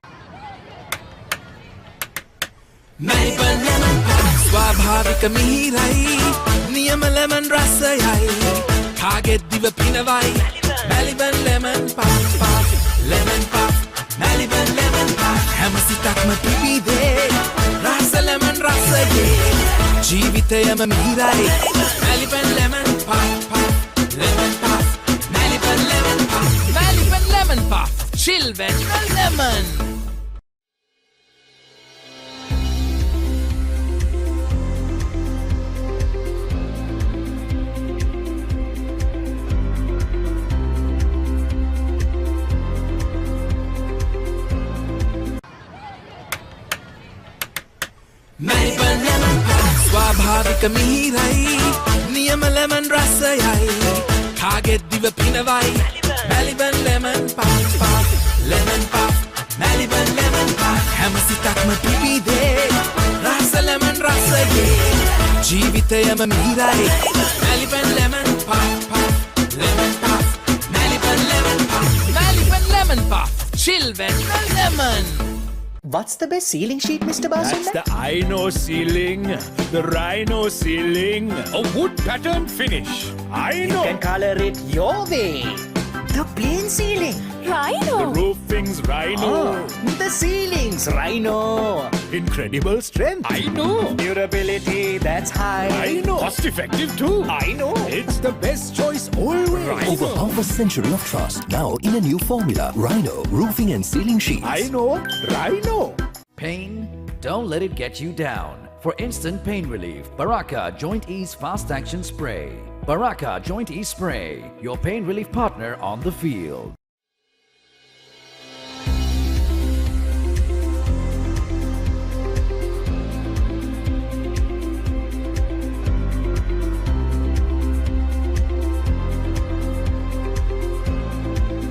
ස්වාභාවික මිහිරයි නියම lemon රසයයි කාගෙත් දිව පිනවයි Maliban lemon puff lemon puff Maliban lemon puff හැම සිතක්ම පිබිදේ රස lemon රසයේ ජීවිතයම මිහිරයි Maliban lemon puff lemon puff Maliban lemon puff Maliban lemon puff chill when lemon. Maliban lemon puff ස්වාභාවික මිහිරයි නියම lemon රසයයි කාගෙත් දිව පිනවයි Maliban lemon puff lemon puff Maliban lemon puff හැම සිතක්ම පිබිදේ රස lemon රසයේ ජීවිතයම මිහිරයි Maliban lemon puff lemon puff Maliban lemon puff Maliban lemon puff chill when lemon. What's the best ceiling sheet, Mr. Basunda? That's the Ino ceiling, the Rhino ceiling, a wood pattern finish. You can color it your way. The plain ceiling, Rhino. The roofing's Rhino. The ceiling's Rhino. Incredible strength. I know. Durability, that's high. I know. Cost effective too. I know. It's the best choice always. Over half a century of trust, now in a new formula. Rhino Roofing and Ceiling Sheets. I know. Rhino. Pain? Don't let it get you down. For instant pain relief, Baraka Joint Ease Fast Action Spray. Baraka Joint Ease Spray, your pain relief partner on the field.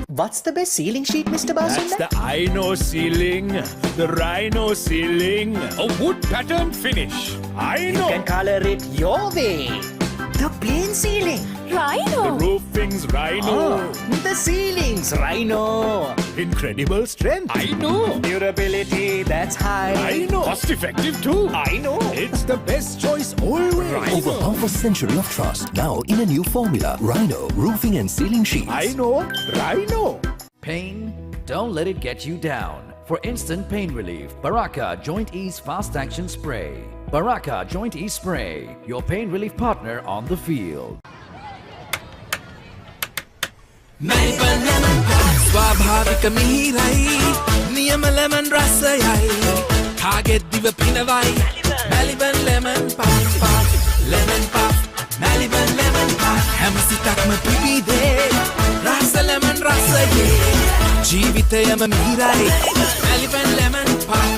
What's the best ceiling sheet, Mr. Basunda? That's the Ino ceiling, the Rhino ceiling, a wood pattern finish. I know. You can color it your way. The plain ceiling, Rhino. The roofing's Rhino. The ceiling's Rhino. Incredible strength. I know. Durability, that's high. I know. Cost effective too. I know. It's the best choice always. Over half a century of trust, now in a new formula. Rhino Roofing and Ceiling Sheets. I know. Rhino. Pain? Don't let it get you down. For instant pain relief, Baraka Joint Ease Fast Action Spray. Baraka Joint Ease Spray, your pain relief partner on the field. Maliban lemon puff ස්වාභාවික මිහිරයි නියම lemon රසයයි කාගෙත් දිව පිනවයි Maliban lemon puff lemon puff Maliban lemon puff හැම සිතක්ම පිබිදේ රස lemon රසයේ ජීවිතයම මිහිරයි Maliban lemon puff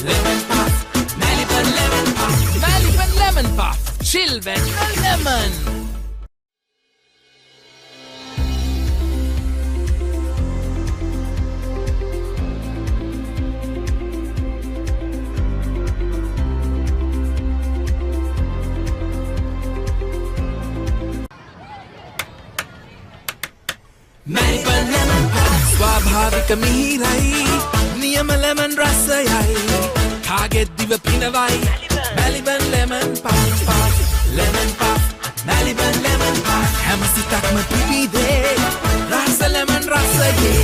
lemon puff Maliban lemon puff Maliban lemon puff chill when lemon. Maliban lemon puff ස්වාභාවික මිහිරයි නියම lemon රසයයි කාගෙත් දිව පිනවයි Maliban lemon puff lemon puff Maliban lemon puff හැම සිතක්ම පිබිදේ රස lemon රසයේ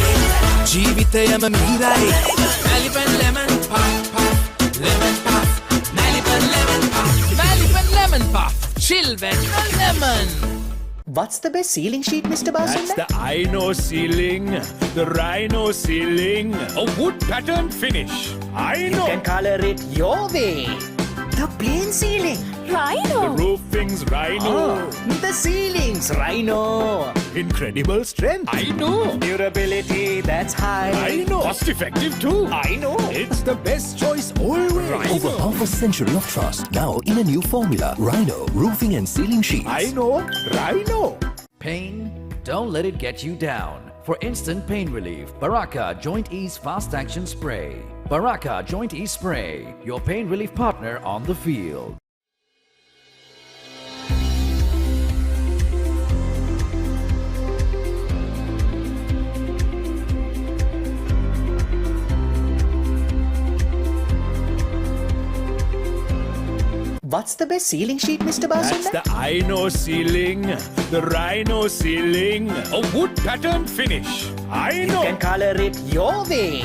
ජීවිතයම මිහිරයි Maliban lemon puff lemon puff Maliban lemon puff Maliban lemon puff chill when lemon. What's the best ceiling sheet, Mr. Basunda? That's the Ino ceiling, the Rhino ceiling, a wood pattern finish. I know. You can color it your way. The plain ceiling, Rhino. The roofing's Rhino. The ceiling's Rhino. Incredible strength. I know. Durability, that's high. I know. Cost effective too. I know. It's the best choice always. Over half a century of trust, now in a new formula. Rhino Roofing and Ceiling Sheets. I know. Rhino. Pain? Don't let it get you down. For instant pain relief, Baraka Joint Ease Fast Action Spray. Baraka Joint Ease Spray, your pain relief partner on the field. What's the best ceiling sheet, Mr. That's Basunda? the Aino ceiling, the Rhino ceiling, a wood pattern finish. You can color it your way.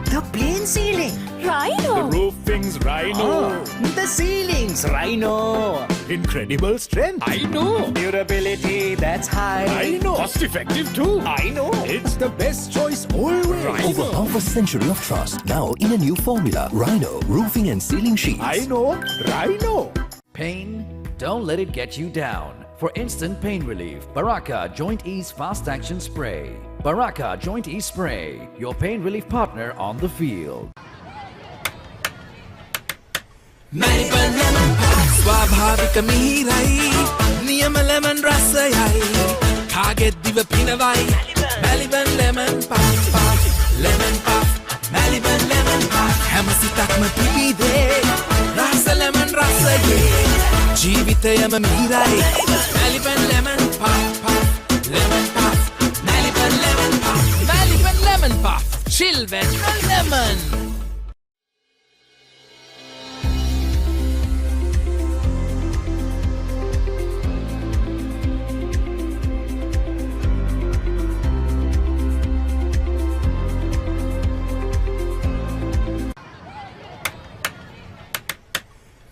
The plain ceiling. The roofing's Rhino. The ceiling's Rhino. Incredible strength. I know. Durability that's high. I know. Cost effective too. I know. It's the best choice always. Over half a century of trust, now in a new formula. Rhino Roofing and Ceiling Sheets. I know. Rhino. Pain? Don't let it get you down. For instant pain relief, Baraka Joint Ease Fast Action Spray. Baraka Joint Ease Spray, your pain relief partner on the field. Melbourne lemon pop ස්වාභාවික මිහිරයි නියම lemon රසයයි කාගෙත් දිව පිනවයි Melbourne lemon pop lemon pop Melbourne lemon pop හැම සිතක්ම පිබිදේ රස lemon රසයේ ජීවිතයම මිහිරයි Melbourne lemon pop lemon pop Melbourne lemon pop Melbourne lemon pop chill when lemon.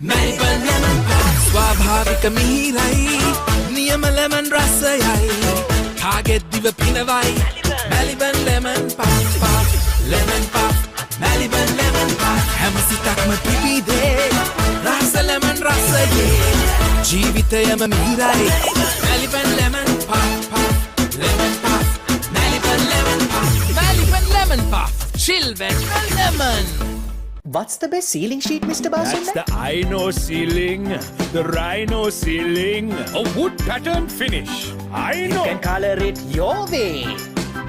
Melbourne lemon pop ස්වාභාවික මිහිරයි නියම lemon රසයයි කාගෙත් දිව පිනවයි Melbourne lemon pop lemon pop Melbourne lemon pop හැම සිතක්ම පිබිදේ රස lemon රසයේ ජීවිතයම මිහිරයි Melbourne lemon pop lemon pop Melbourne lemon pop Melbourne lemon pop chill when lemon. What's the best ceiling sheet, Mr. Basunda? That's the Aino ceiling, the Rhino ceiling, a wood pattern finish. I know. You can color it your way.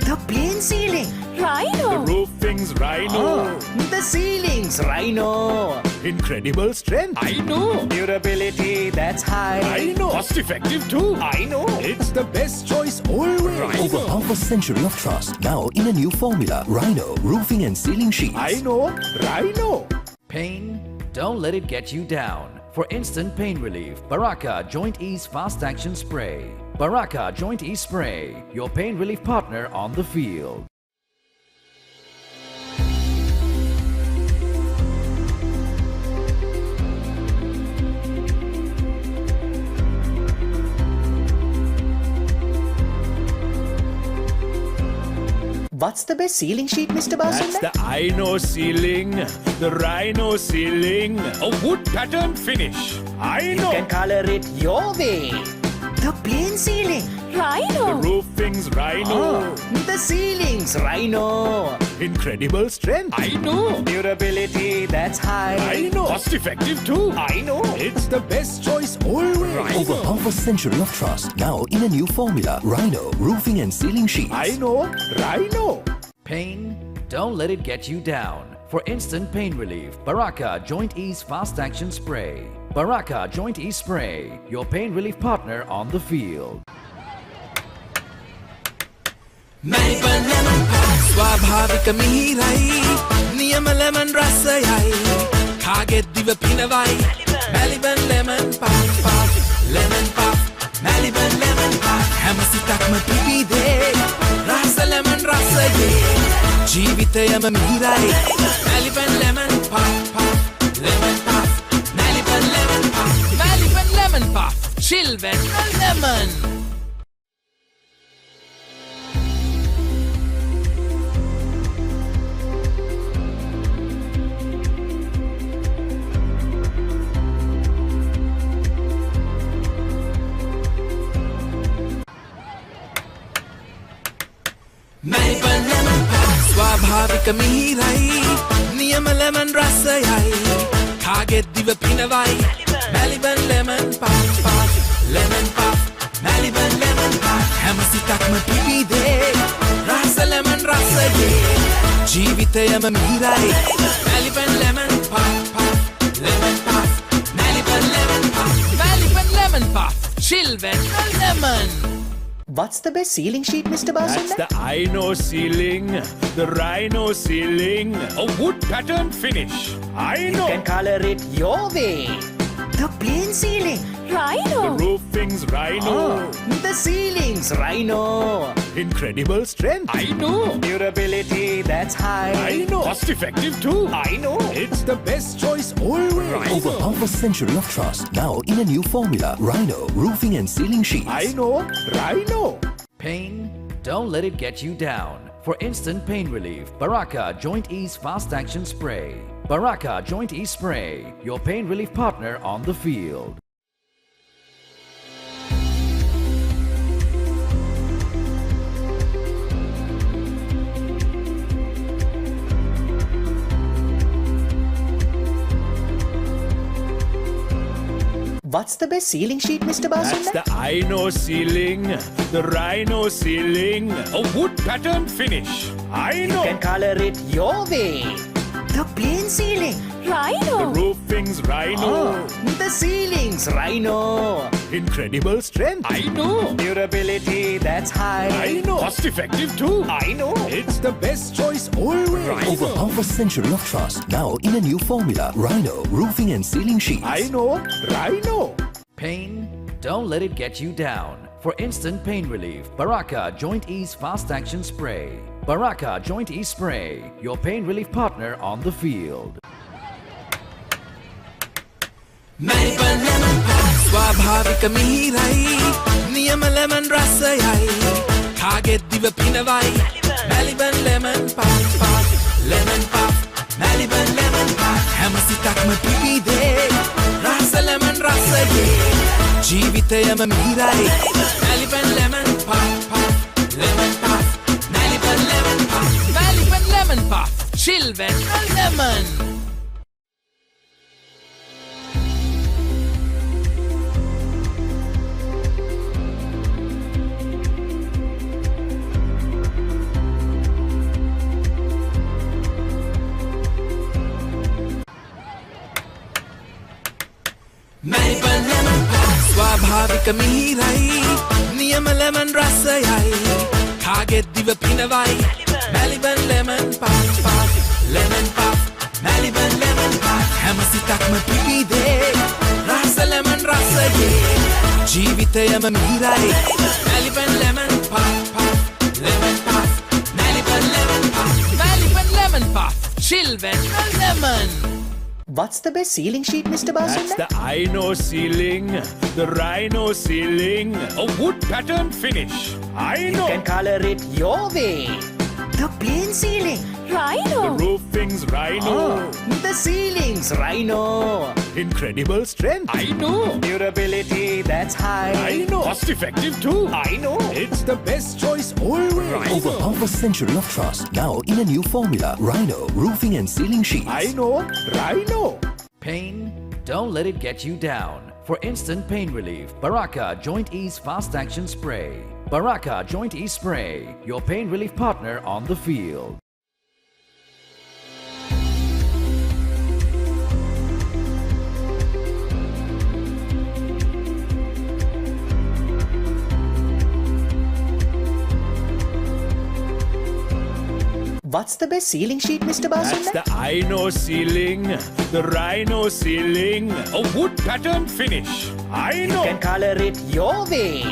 The plain ceiling. The roofing's Rhino. The ceiling's Rhino. Incredible strength. I know. Durability that's high. I know. Cost effective too. I know. It's the best choice always. Over half a century of trust, now in a new formula. Rhino Roofing and Ceiling Sheets. I know. Rhino. Pain? Don't let it get you down. For instant pain relief, Baraka Joint Ease Fast Action Spray. Baraka Joint Ease Spray, your pain relief partner on the field. What's the best ceiling sheet, Mr. Basunda? That's the Aino ceiling, the Rhino ceiling, a wood pattern finish. I know. You can color it your way. The plain ceiling. The roofing's Rhino. The ceiling's Rhino. Incredible strength. I know. Durability that's high. I know. Cost effective too. I know. It's the best choice always. Over half a century of trust, now in a new formula. Rhino Roofing and Ceiling Sheets. I know. Rhino. Pain? Don't let it get you down. For instant pain relief, Baraka Joint Ease Fast Action Spray. Baraka Joint Ease Spray, your pain relief partner on the field. Melbourne lemon pop ස්වාභාවික මිහිරයි නියම lemon රසයයි කාගෙත් දිව පිනවයි Melbourne lemon pop lemon pop Melbourne lemon pop හැම සිතක්ම පිබිදේ රස lemon රසයේ ජීවිතයම මිහිරයි Melbourne lemon pop lemon pop Melbourne lemon pop Melbourne lemon pop chill when lemon. Melbourne lemon pop ස්වාභාවික මිහිරයි නියම lemon රසයයි කාගෙත් දිව පිනවයි Melbourne lemon pop lemon pop Melbourne lemon pop හැම සිතක්ම පිබිදේ රස lemon රසයේ ජීවිතයම මිහිරයි Melbourne lemon pop lemon pop Melbourne lemon pop Melbourne lemon pop chill when lemon. What's the best ceiling sheet, Mr. Basunda? That's the Aino ceiling, the Rhino ceiling, a wood pattern finish. I know. You can color it your way. The plain ceiling. Rhino. The roofing's Rhino. The ceilings. Rhino. Incredible strength. I know. Durability that's high. I know. Cost effective too. I know. It's the best choice always. Over half a century of trust, now in a new formula. Rhino Roofing and Ceiling Sheets. I know. Rhino. Pain? Don't let it get you down. For instant pain relief, Baraka Joint Ease Fast Action Spray. Baraka Joint Ease Spray, your pain relief partner on the field. What's the best ceiling sheet, Mr. Basunda? That's the I know ceiling. The Rhino ceiling. A wood pattern finish. I know. You can color it your way. The plain ceiling. Rhino. The roofing's Rhino. The ceilings. Rhino. Incredible strength. I know. Durability that's high. I know. Cost effective too. I know. It's the best choice always. Over half a century of trust, now in a new formula. Rhino Roofing and Ceiling Sheets. I know. Rhino. Pain? Don't let it get you down. For instant pain relief, Baraka Joint Ease Fast Action Spray. Baraka Joint Ease Spray, your pain relief partner on the field. ස්වාභාවික මිහිරයි නියම lemon රසයයි කාගෙත් දිව පිනවයි Maliban lemon puff lemon puff Maliban lemon puff හැම සිතක්ම පිබිදේ රස lemon රසයේ ජීවිතයම මිහිරයි Maliban lemon puff lemon puff Maliban lemon puff Maliban lemon puff chill when lemon. Maliban lemon puff ස්වාභාවික මිහිරයි නියම lemon රසයයි කාගෙත් දිව පිනවයි Maliban lemon puff lemon puff Maliban lemon puff හැම සිතක්ම පිබිදේ රස lemon රසයේ ජීවිතයම මිහිරයි Maliban lemon puff lemon puff Maliban lemon puff Maliban lemon puff chill when lemon. What's the best ceiling sheet, Mr. Basunda? That's the I know ceiling. The Rhino ceiling. A wood pattern finish. I know. You can color it your way. The plain ceiling. Rhino. The roofing's Rhino. The ceilings. Rhino. Incredible strength. I know. Durability that's high. I know. Cost effective too. I know. It's the best choice always. Over half a century of trust, now in a new formula. Rhino Roofing and Ceiling Sheets. I know. Rhino. Pain? Don't let it get you down. For instant pain relief, Baraka Joint Ease Fast Action Spray. Baraka Joint Ease Spray, your pain relief partner on the field. What's the best ceiling sheet, Mr. Basunda? That's the I know ceiling. The Rhino ceiling. A wood pattern finish. I know. You can color it your way.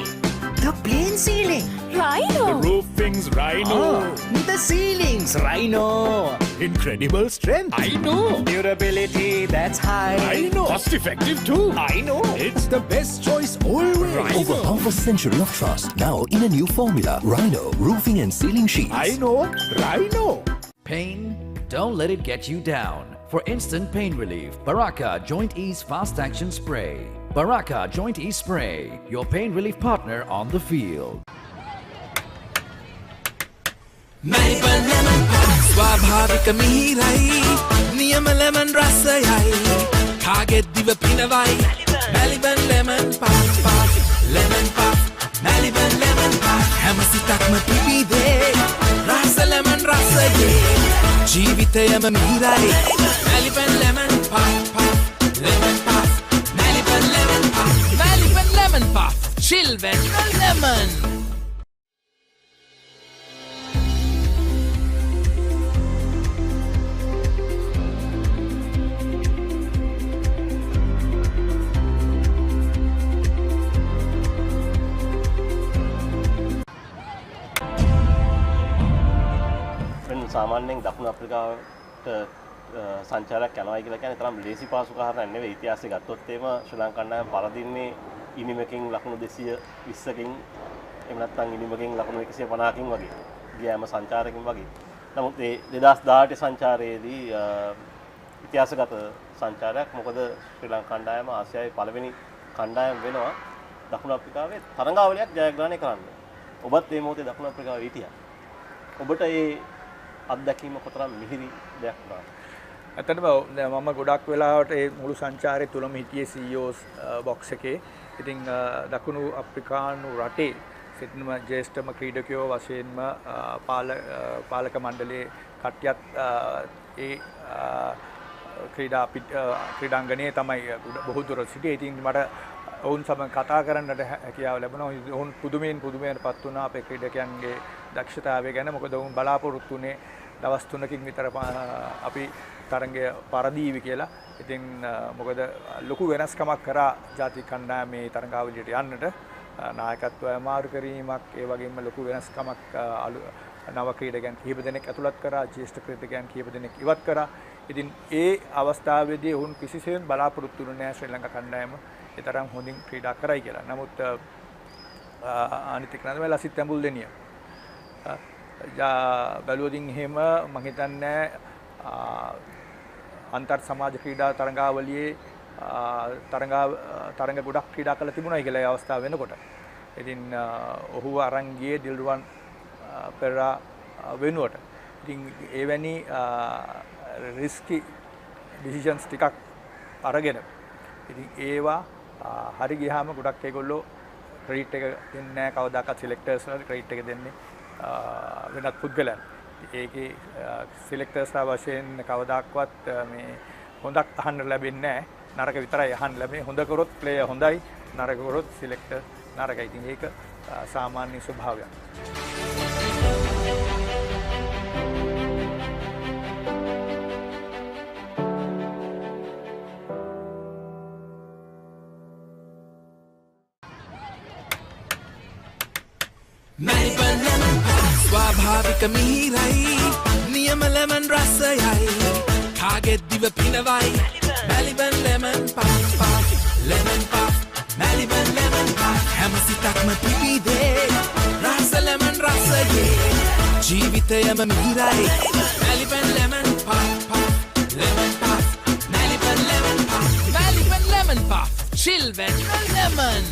The plain ceiling. Rhino. The roofing's Rhino. The ceilings. Rhino. Incredible strength. I know. Durability that's high. I know. Cost effective too. I know. It's the best choice always. Over half a century of trust, now in a new formula. Rhino Roofing and Ceiling Sheets. I know. Rhino. Pain? Don't let it get you down. For instant pain relief, Baraka Joint Ease Fast Action Spray. Baraka Joint Ease Spray, your pain relief partner on the field. Maliban lemon puff ස්වාභාවික මිහිරයි නියම lemon රසයයි කාගෙත් දිව පිනවයි Maliban lemon puff lemon puff Maliban lemon puff හැම සිතක්ම පිබිදේ රස lemon රසයේ ජීවිතයම මිහිරයි Maliban lemon puff lemon puff Maliban lemon puff Maliban lemon puff chill when lemon. සාමාන්‍යයෙන් දකුණු අප්‍රිකාවට සංචාරයක් යනවා කියලා කියන්නේ තරම් ලේසි පාසු කාරණයක් නෙවෙයි. ඉතිහාසය ගත්තොත් එහෙම ශ්‍රී ලංකා කණ්ඩායම පරදින්නේ ඉනිමකින් ලකුණු 220කින් එහෙම නැත්නම් ඉනිමකින් ලකුණු 150කින් වගේ. ගියාම සංචාරකින් වගේ. නමුත් මේ 2018 සංචාරයේදී ඉතිහාසගත සංචාරයක්. මොකද ශ්‍රී ලංකා කණ්ඩායම ආසියාවේ පළවෙනි කණ්ඩායම වෙනවා දකුණු අප්‍රිකාවේ තරඟාවලියක් ජයග්‍රහණය කරන්න. ඔබත් මේ මොහොතේ දකුණු අප්‍රිකාවේ හිටියා. ඔබට මේ අත්දැකීම කොතරම් මිහිරි දෙයක් වුණාද? ඇත්තටම මම ගොඩක් වෙලාවට මේ මුළු සංචාරය තුලම හිටියේ CEOs බොක්ස් එකේ. ඉතින් දකුණු අප්‍රිකානු රටේ සිටින ජ්‍යෙෂ්ඨම ක්‍රීඩකයෝ වශයෙන්ම පාලක මණ්ඩලයේ කට්ටියත් ඒ ක්‍රීඩාංගණයේ තමයි බොහෝ දුර සිටියේ. ඉතින් මට ඔවුන් සමග කතා කරන්නට හැකියාව ලැබුණා. ඔවුන් පුදුමයෙන්පත් වුණා අපේ ක්‍රීඩකයන්ගේ දක්ෂතාවය ගැන. මොකද ඔවුන් බලාපොරොත්තු වුණේ දවස් 3කින් විතර අපි තරඟය පරදීවි කියලා. ඉතින් මොකද ලොකු වෙනස්කමක් කරා ජාතික කණ්ඩායමේ තරඟාවලියට යන්නට. නායකත්වය අමාරු කිරීමක්, ඒ වගේම ලොකු වෙනස්කමක් නව ක්‍රීඩකයන් කිහිප දෙනෙක් ඇතුළත් කරා, ජ්‍යෙෂ්ඨ ක්‍රීඩකයන් කිහිප දෙනෙක් ඉවත් කරා. ඉතින් ඒ අවස්ථාවේදී ඔවුන් කිසිසේත් බලාපොරොත්තු වුණේ නැහැ ශ්‍රී ලංකා කණ්ඩායම ඒ තරම් හොඳින් ක්‍රීඩා කරයි කියලා. නමුත් අනිත් එක නේද ලසිත් තැඹුල් දෙනිය. බැලුවදින් එහෙම මම හිතන්නේ අන්තර් සමාජ ක්‍රීඩා තරඟාවලියේ තරඟ ගොඩක් ක්‍රීඩා කළ තිබුණා කියලා ඒ අවස්ථාව වෙනකොට. ඉතින් ඔහුව අරන් ගියේ දිල්රුවන් පෙරා වෙනුවට. ඉතින් එවැනි රිස්කි ඩිසිෂන්ස් ටිකක් අරගෙන ඉතින් ඒවා හරි ගියාම ගොඩක් ඒගොල්ලෝ ක්‍රෙඩිට් එක දෙන්නේ නැහැ කවදාකවත් සිලෙක්ටර්ස් වලට ක්‍රෙඩිට් එක දෙන්නේ වෙනත් පුද්ගලයන්. ඒකේ සිලෙක්ටර්ස්ලා වශයෙන් කවදාක්වත් මේ හොඳක් අහන්න ලැබෙන්නේ නැහැ. නරක විතරයි අහන්න ලැබෙන්නේ. හොඳ කරොත් ප්ලේයර් හොඳයි, නරක කරොත් සිලෙක්ටර් නරකයි. ඉතින් ඒක සාමාන්‍ය ස්වභාවයක්. ස්වාභාවික මිහිරයි නියම ලෙමන් රසයයි කාගෙත් දිව පිනවයි Maliban lemon puff lemon puff Maliban lemon puff හැම සිතක්ම පිබිදේ රස ලෙමන් රසයේ ජීවිතයම මිහිරයි Maliban lemon puff lemon puff Maliban lemon puff Maliban lemon puff chill when lemon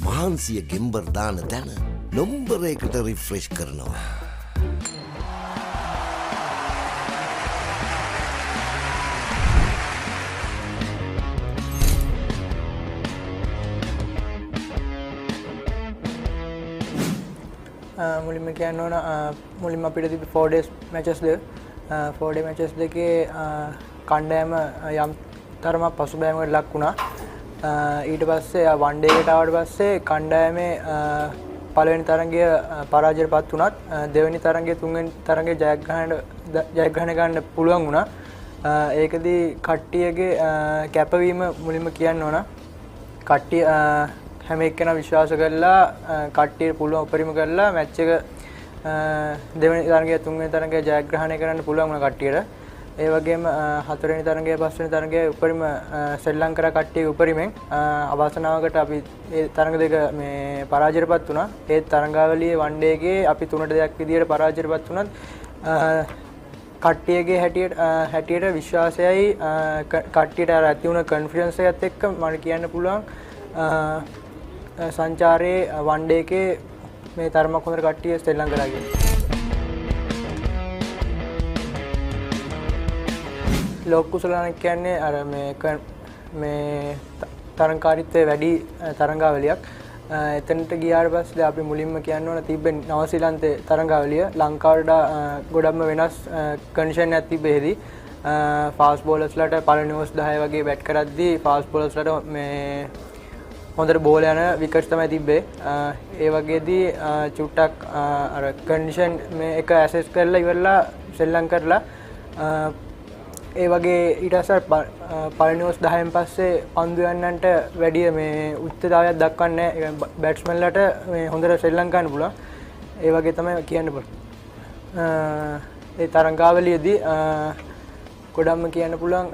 මාන්සිය ගෙම්බර් දාන තැන නම්බර එකට රිෆ්‍රෙෂ් කරනවා. මුලින්ම කියන්න ඕන මුලින්ම අපිට තිබි 4 days matches දෙක 4 day matches දෙකේ කණ්ඩායම යම් තරමක් පසුබෑමකට ලක් වුණා. ඊට පස්සේ වන් ඩේ එකට ආවට පස්සේ කණ්ඩායමේ පළවෙනි තරඟය පරාජයට පත් වුණත් දෙවෙනි තරඟය තුන්වෙනි තරඟය ජයග්‍රහණය ගන්න පුළුවන් වුණා. ඒකදී කට්ටියගේ කැපවීම මුලින්ම කියන්න ඕන. කට්ටිය හැම එක්කෙනා විශ්වාස කරලා කට්ටියට පුළුවන් උපරිම කරලා මැච් එක දෙවෙනි තරඟය තුන්වෙනි තරඟය ජයග්‍රහණය කරන්න පුළුවන් වුණා කට්ටියට. ඒ වගේම හතරවෙනි තරඟය පස්වෙනි තරඟය උපරිම ශ්‍රී ලංකා කට්ටියගේ උපරිමෙන් අවසනාවකට අපි ඒ තරඟ දෙක මේ පරාජයටපත් වුණා. ඒ තරඟාවලියේ වන් ඩේ එකේ අපි 3-2 විදියට පරාජයටපත් වුණත් කට්ටියගේ හැටියට විශ්වාසයයි කට්ටියට අර ඇති වුණ කොන්ෆිඩන්ස් එකත් එක්ක මම කියන්න පුළුවන් සංචාරයේ වන් ඩේ එකේ මේ තරමක් හොඳට කට්ටිය ශ්‍රී ලංකාවට ගියා. ලෝක කුසලාන කියන්නේ අර මේ තරංකාරීත්වය වැඩි තරංගාවලියක්. එතනට ගියාට පස්සේ අපි මුලින්ම කියන්න ඕන තිබ්බ නවසීලන්තේ තරංගාවලිය ලංකාවට ගොඩක්ම වෙනස් කන්ඩිෂන් එකක් තිබෙහිදී ෆාස්ට් බෝලර්ස්ලාට පළවෙනි ඕවර්ස් 10 වගේ බැට් කරද්දී ෆාස්ට් බෝලර්ස්ලාට මේ හොඳට බෝල යන විකට්ස් තමයි තිබ්බේ. ඒ වගේදී චුට්ටක් අර කන්ඩිෂන් මේ එක ඇසෙස් කරලා ඉවරලා ශ්‍රී ලංකාවලා ඒ වගේ ඊට පස්සේ පළවෙනි ඕවර්ස් 10න් පස්සේ පන්දු යන්නන්ට වැඩිය මේ උච්චතාවයක් දක්වන්නේ නැහැ. ඒ බැට්ස්මන්ලට මේ හොඳට ශ්‍රී ලංකාවට පුළුවන්. ඒ වගේ තමයි කියන්න පුළුවන්. ඒ තරඟාවලියේදී ගොඩක්ම කියන්න පුළුවන්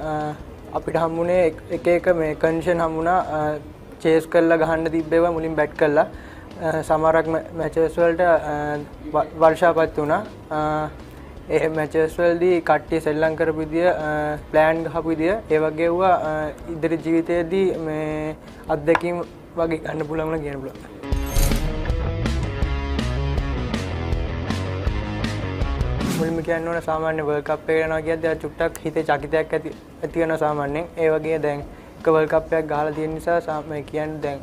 අපිට හම්බුනේ එක එක මේ කන්ඩිෂන් හම්බුණා. චේස් කරලා ගහන්න තිබ්බේවා මුලින් බැට් කරලා සමහරක් මැචස් වලට වර්ෂාපත් වුණා. ඒ මැචස් වලදී කට්ටිය සෙල්ලම් කරපු විදිය ප්ලෑන් ගහපු විදිය ඒ වගේ වුණා ඉදිරි ජීවිතයේදී මේ අත්දැකීම් වගේ ගන්න පුළුවන් කියන පුළුවන්. මුලින්ම කියන්න ඕන සාමාන්‍ය වර්ල්ඩ් කප් එක යනවා කියද්දී චුට්ටක් හිතේ චකිතයක් ඇති වෙනවා සාමාන්‍යයෙන්. ඒ වගේ දැන් එක වර්ල්ඩ් කප් එකක් ගහලා තියෙන නිසා මේ කියන්නේ දැන්